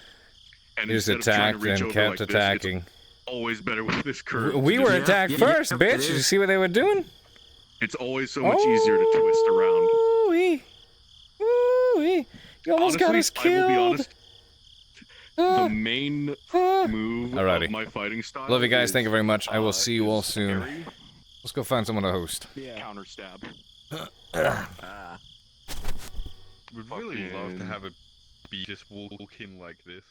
and Just instead of trying attacked to reach and over kept like this, attacking. it's always better with this curve. We were attacked first, bitch. Did you see what they were doing? It's always so much easier to twist around. Ooh-wee. Ooh-wee. You almost got us Honestly, I will be killed. honest. The main move Alrighty. of my fighting style. Love you guys. is, Thank you very much. I will see you all soon. Let's go find someone to host. Counter stab. Would really love to have it be just walking like this.